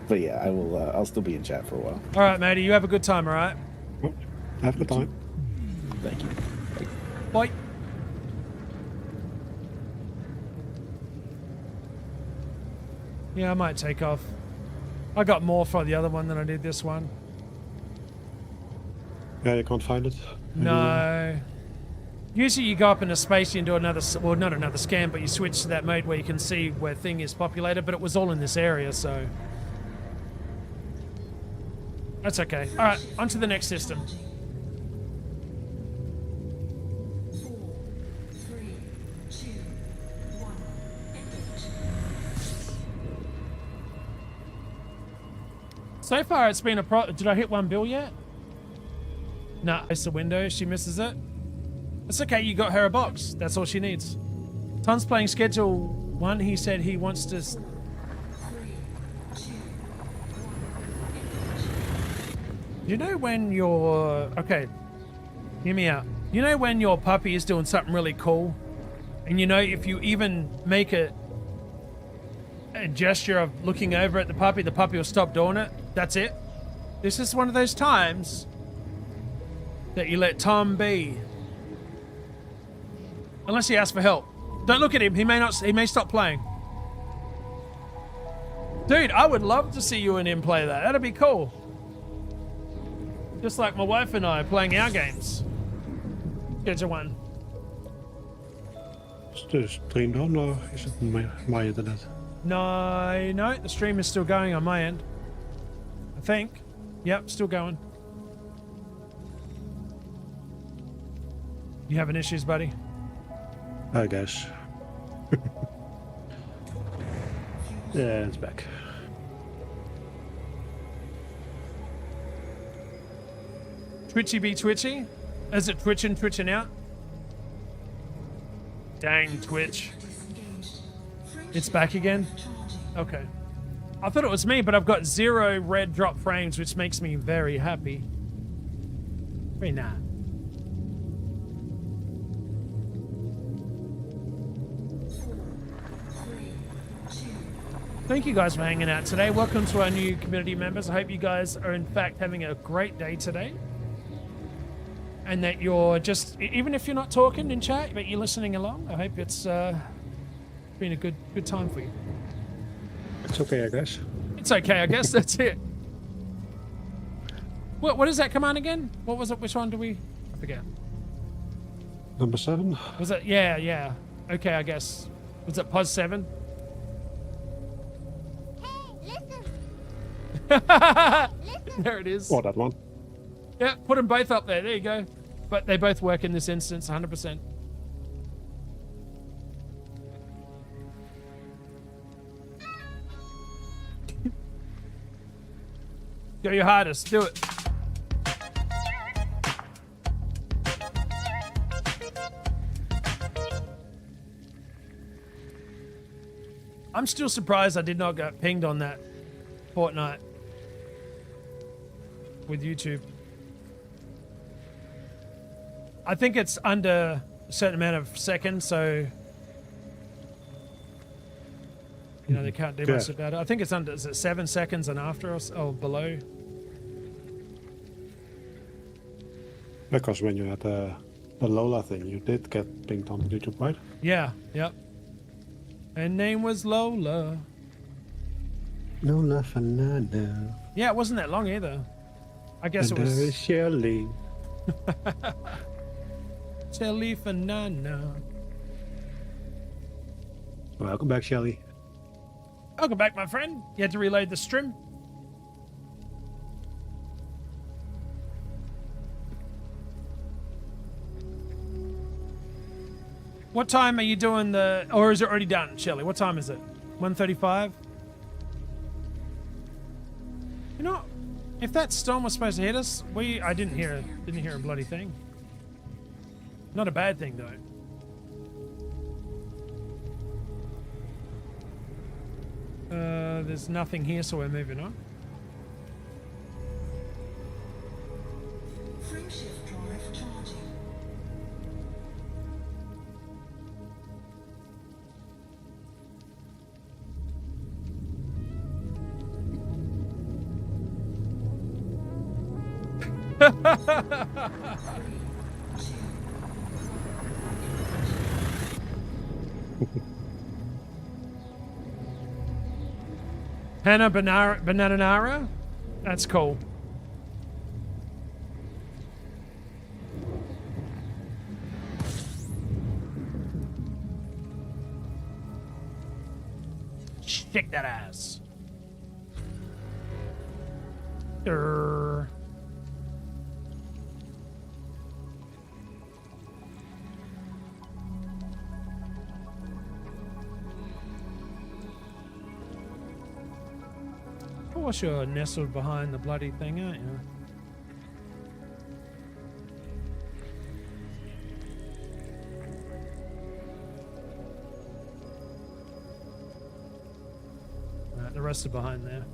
But yeah, I will. I'll still be in chat for a while. All right, matey. You have a good time. All right. Have a good time. Thank you. Bye. Yeah, I might take off. I got more for the other one than I did this one. Yeah, you can't find it. No. Usually you go up into space and do another, well, not another scan, but you switch to that mode where you can see where thing is populated, but it was all in this area, so... That's okay. Alright, on to the next system. 4, 3, 2, 1, engage. So far it's been a Did I hit 1 bill yet? Nah, it's the window. She misses it. It's okay, you got her a box. That's all she needs. Ton's playing Schedule 1. He said he wants to... 3, 2, 1, engage. You know when your... Okay, hear me out. You know when your puppy is doing something really cool, and you know if you even make a gesture of looking over at the puppy will stop doing it? That's it. This is one of those times that you let Tom be. Unless he asks for help. Don't look at him. He may stop playing. Dude, I would love to see you and him play that. That'd be cool. Just like my wife and I playing our games. Schedule 1. Is the stream on or is it my internet? No, the stream is still going on my end. I think. Yep, still going. You having issues, buddy? I guess. Yeah, it's back. Twitchy be twitchy? Is it twitching out? Dang, Twitch. It's back again? Okay. I thought it was me, but I've got 0 red drop frames, which makes me very happy. Very nice. Thank you guys for hanging out today. Welcome to our new community members. I hope you guys are in fact having a great day today. And that you're just, even if you're not talking in chat, but you're listening along, I hope it's been a good time for you. It's okay, I guess. It's okay, I guess. That's it. What is that command again? What was it? Which one do we? I forget. Number 7. Was it? Yeah. Okay, I guess. Was it pos 7? There it is. Oh, that one. Yeah, put them both up there. There you go. But they both work in this instance, 100%. Go your hardest. Do it. I'm still surprised I did not get pinged on that Fortnite with YouTube. I think it's under a certain amount of seconds, so you know they can't do much about it. I think it's under, is it 7 seconds and after or below? Because when you had the Lola thing, you did get pinged on YouTube, right? Yeah, yep. Her name was Lola. Lola Fernando. Yeah, it wasn't that long either. I guess And it there is was Shirley. Shelly Fernando. Welcome back, Shelley. Welcome back, my friend. You had to reload the stream. What time are you doing the... Or is it already done, Shelley? What time is it? 1:35? You know, if that storm was supposed to hit us, I didn't hear a bloody thing. Not a bad thing, though. There's nothing here, so we're moving on. Frameshift drive charging. Hannah Bananara? That's cool. Shake that ass. Durr. Of course you're nestled behind the bloody thing, aren't you? Right, the rest are behind there.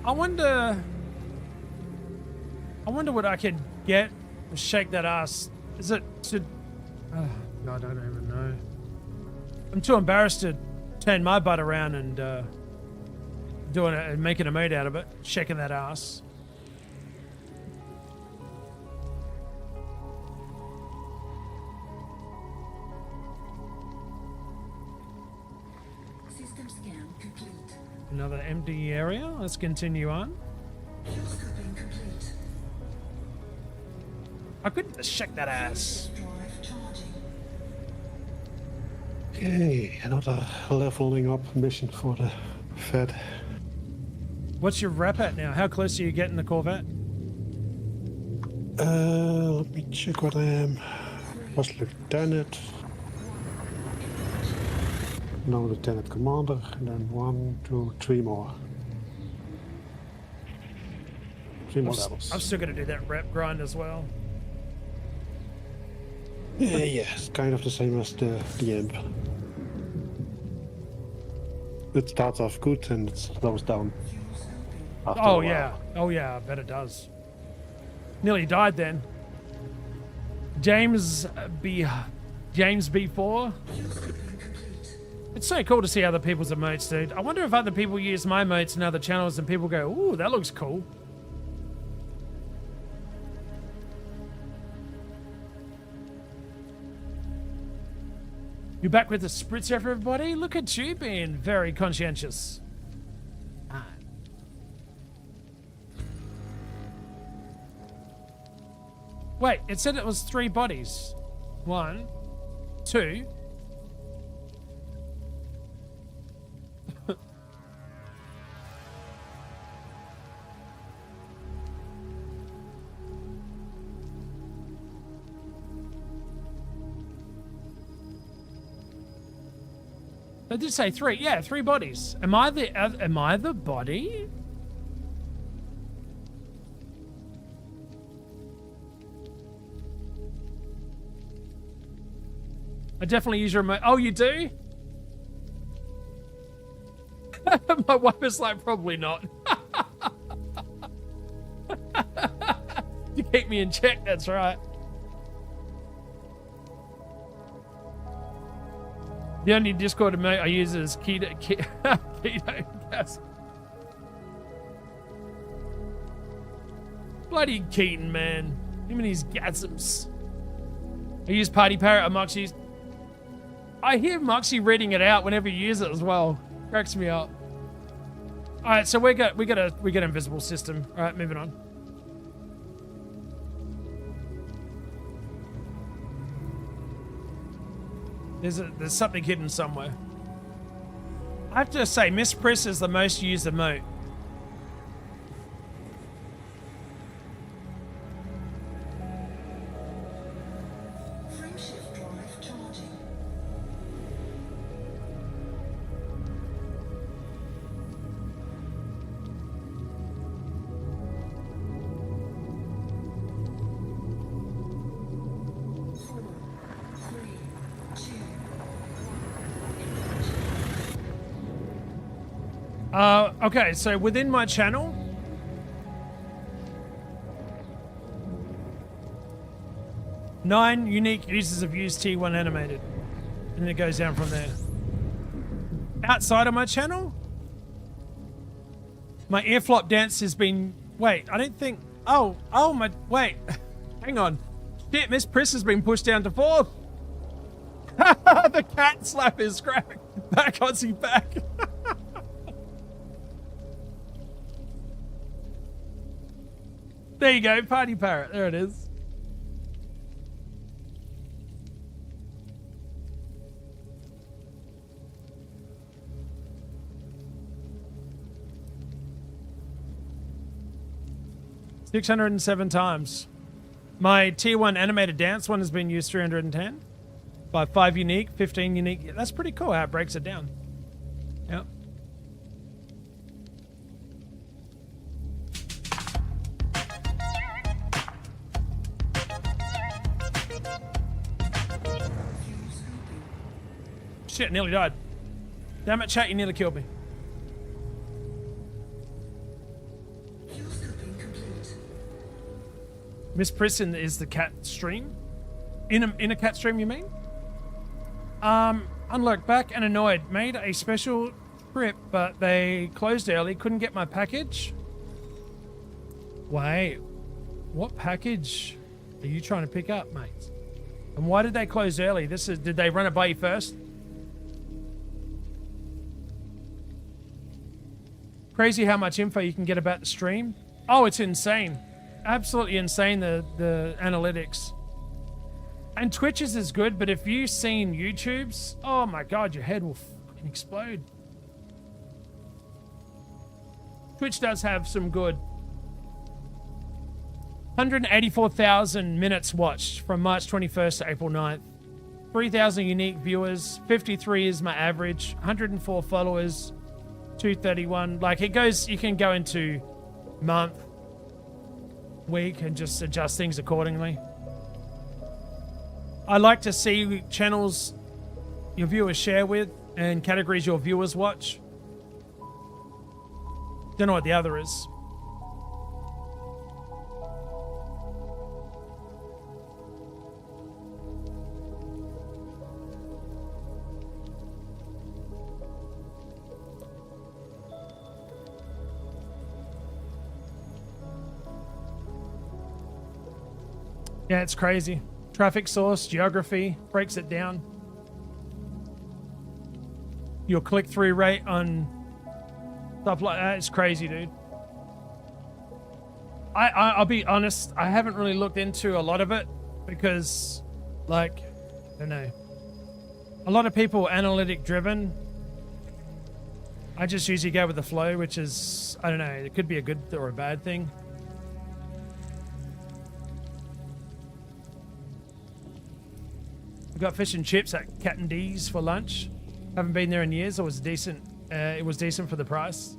I wonder what I could get to shake that ass. Is it to... Oh, God, I don't even know. I'm too embarrassed to turn my butt around and doing it and making a mood out of it. Shaking that ass. System scan complete. Another empty area. Let's continue on. Fuel scooping complete. I couldn't just shake that ass. Drive charging. Okay, another leveling up mission for the Fed. What's your rep at now? How close are you getting the Corvette? Let me check what I am. Was Lieutenant. No, Lieutenant Commander, and then 1, 2, 3 more. 3 more levels. I'm still gonna do that rep grind as well. Yeah, it's kind of the same as the Imp. It starts off good and it slows down. After a Oh while. yeah. Oh yeah, I bet it does. Nearly died then. James B4. It's so cool to see other people's emotes, dude. I wonder if other people use my emotes in other channels and people go, ooh, that looks cool. You're back with the spritzer for everybody? Look at you being very conscientious. Ah. Wait, it said it was 3 bodies. 1, 2. I did say 3. Yeah, 3 bodies. Am I the body? I definitely use your remote. Oh, you do? My wife is like, probably not. You keep me in check, that's right. The only Discord emote I use is keto gas. Bloody Keaton, man. Him and his gasms. I use Party Parrot on Moxie's. I hear Moxie reading it out whenever you use it as well. Cracks me up. Alright, so we got invisible system. Alright, moving on. There's something hidden somewhere. I have to say, Miss Press is the most used emote. Frameshift drive charging. Okay, so within my channel, nine unique users have used T1 animated, and it goes down from there. Outside of my channel, my earflop dance has been, wait, I don't think, wait, hang on. Shit, Miss Priss has been pushed down to 4th. The cat slap is cracked. Back, Aussie, back. There you go, Party Parrot. There it is. $607 times. My tier 1 animated dance one has been used 310 by 5 unique, 15 unique. That's pretty cool how it breaks it down. Yep. Shit, nearly died. Damn it, chat, you nearly killed me. Miss Prisson is the cat stream? In a cat stream, you mean? Unlocked back and annoyed. Made a special trip, but they closed early. Couldn't get my package. Wait. What package are you trying to pick up, mate? And why did they close early? Did they run it by you first? Crazy how much info you can get about the stream. Oh, it's insane. Absolutely insane, the analytics. And Twitch's is good, but if you've seen YouTube's, oh my god, your head will fucking explode. Twitch does have some good. 184,000 minutes watched from March 21st to April 9th. 3,000 unique viewers. 53 is my average. 104 followers. 231. Like, it goes, you can go into month, week, and just adjust things accordingly. I like to see channels your viewers share with and categories your viewers watch. Don't know what the other is. Yeah, it's crazy. Traffic source, geography, breaks it down. Your click-through rate on stuff like that is crazy, dude. I'll be honest, I haven't really looked into a lot of it because, like, I don't know. A lot of people are analytic driven. I just usually go with the flow, which is, I don't know, it could be a good or a bad thing. We got fish and chips at Cmdrs for lunch. Haven't been there in years. It was decent. It was decent for the price.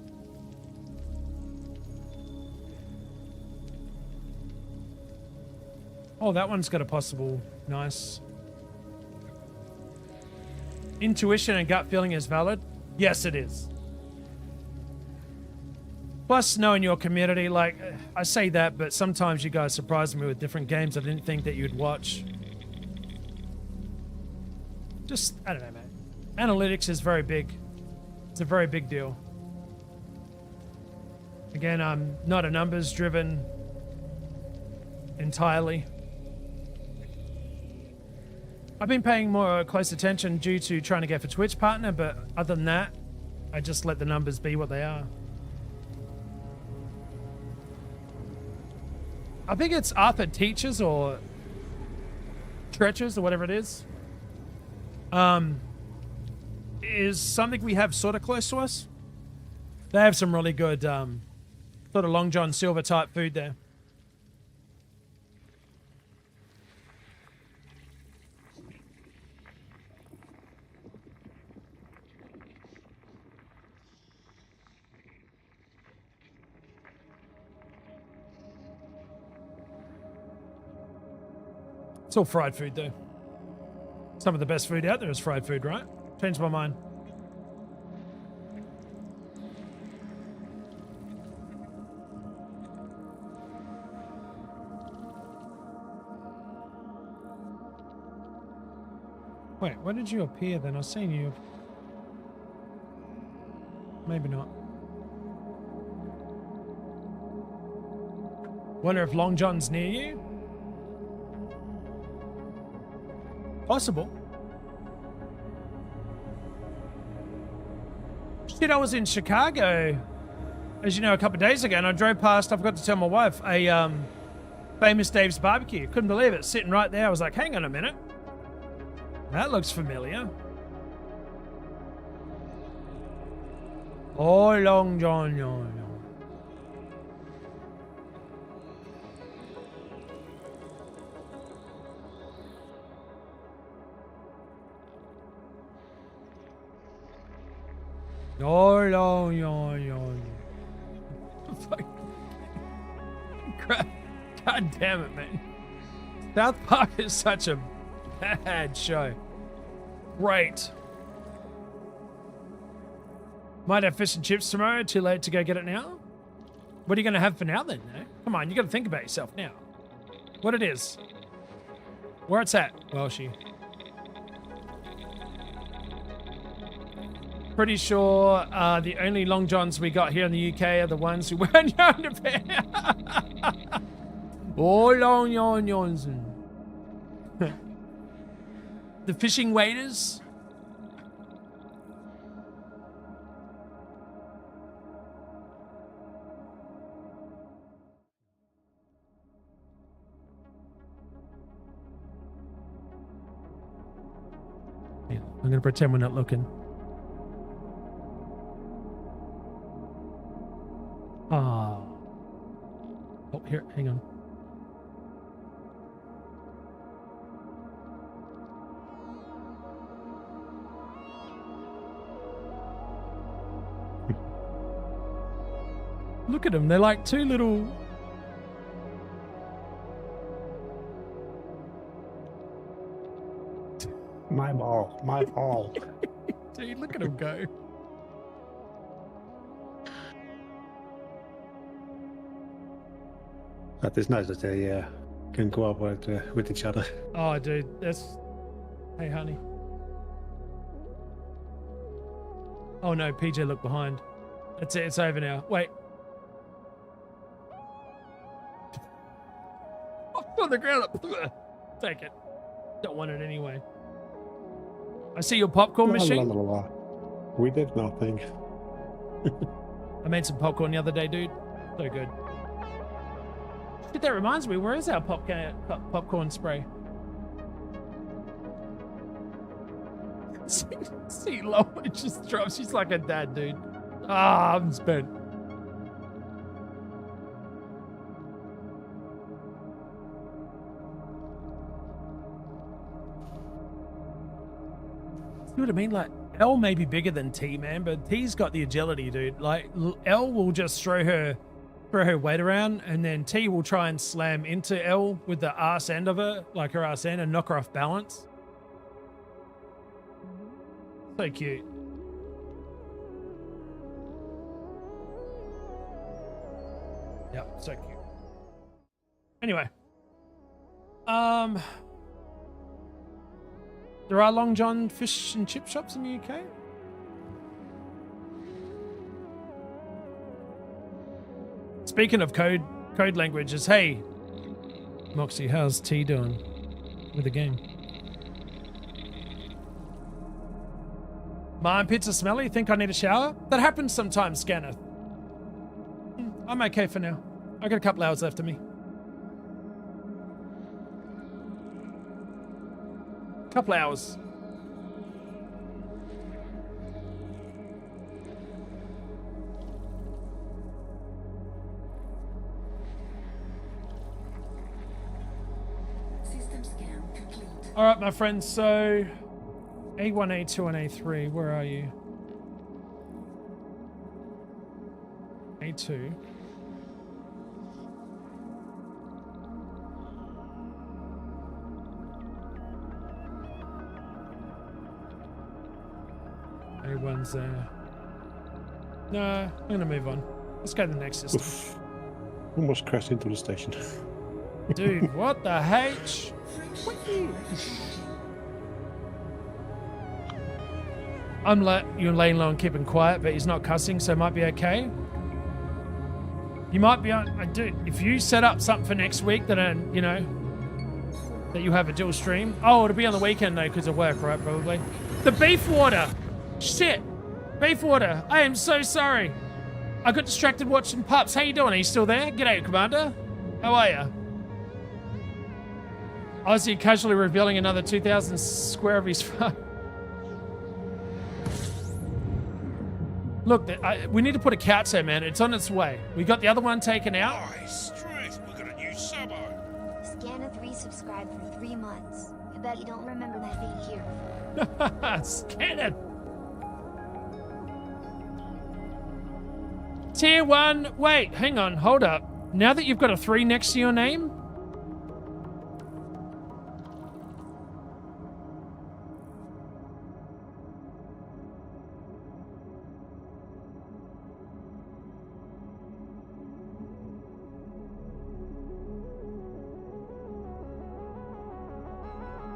Oh, that one's got a possible nice. Intuition and gut feeling is valid. Yes, it is. Plus, knowing your community, like, I say that, but sometimes you guys surprise me with different games I didn't think that you'd watch. Just, I don't know, man. Analytics is very big. It's a very big deal. Again, I'm not a numbers driven entirely. I've been paying more close attention due to trying to get for Twitch partner, but other than that, I just let the numbers be what they are. I think it's Arthur Teachers or Treacher's or whatever it is something we have sort of close to us. They have some really good sort of Long John Silver type food there. It's all fried food though. Some of the best food out there is fried food, right? Changed my mind. Wait, when did you appear then? I've seen you. Maybe not. Wonder if Long John's near you? Possible. Shit, I was in Chicago, as you know, a couple of days ago, and I drove past, I forgot to tell my wife, a Famous Dave's Barbecue. Couldn't believe it. Sitting right there, I was like, hang on a minute. That looks familiar. Oh, Long John, no. No. Crap. God damn it, man. South Park is such a bad show. Great. Might have fish and chips tomorrow. Too late to go get it now? What are you going to have for now then? Eh? Come on, you got to think about yourself now. What it is. Where it's at. Well, pretty sure the only Long Johns we got here in the UK are the ones who weren't young to pay. Oh, Long Johns. The fishing waders. Yeah, I'm going to pretend we're not looking. Oh, here, hang on. Look at them, they're like two little... My ball. Dude, look at them go. That is nice that they can cooperate with each other. Oh, dude, that's... Hey, honey. Oh, no, PJ, look behind. That's it, it's over now. Wait. on the ground. Take it. Don't want it anyway. I see your popcorn La, la, machine. la, la, la. We did nothing. I made some popcorn the other day, dude. So good. Shit, that reminds me, where is our popcorn spray? See Lola just drops. She's like a dad, dude. Ah, I'm spent. See what I mean? Like, L may be bigger than T, man, but T's got the agility, dude. Like, L will just throw her weight around, and then T will try and slam into L with the arse end of her, like her arse end, and knock her off balance. So cute. Yeah, so cute. Anyway. There are Long John fish and chip shops in the UK? Speaking of code languages, hey, Moxie, how's T doing with the game? My armpits are smelly. Think I need a shower? That happens sometimes, Scanner. I'm okay for now. I got a couple hours left of me. Couple hours. System scan complete. All right, my friends. So, A1, A2, and A3. Where are you? A2. A1's there. No, I'm gonna move on. Let's go to the next system. Oof. Almost crashed into the station. Dude, what the H? You're laying low and keeping quiet, but he's not cussing, so it might be okay. You might be on. Dude, if you set up something for next week that that you have a dual stream. Oh, it'll be on the weekend though, because of work, right? Probably. The beef water. Shit. Beef water. I am so sorry. I got distracted watching pups. How you doing? Are you still there? G'day, Commander. How are you? Aussie casually revealing another 2,000 square of his phone. Look, we need to put a couch there, man. It's on its way. We got the other one taken out. Nice, Struth, we got a new summer. Scanner3 subscribed for 3 months. I bet you don't remember that being here. Scan it. Tier 1. Wait, hang on. Hold up. Now that you've got a 3 next to your name,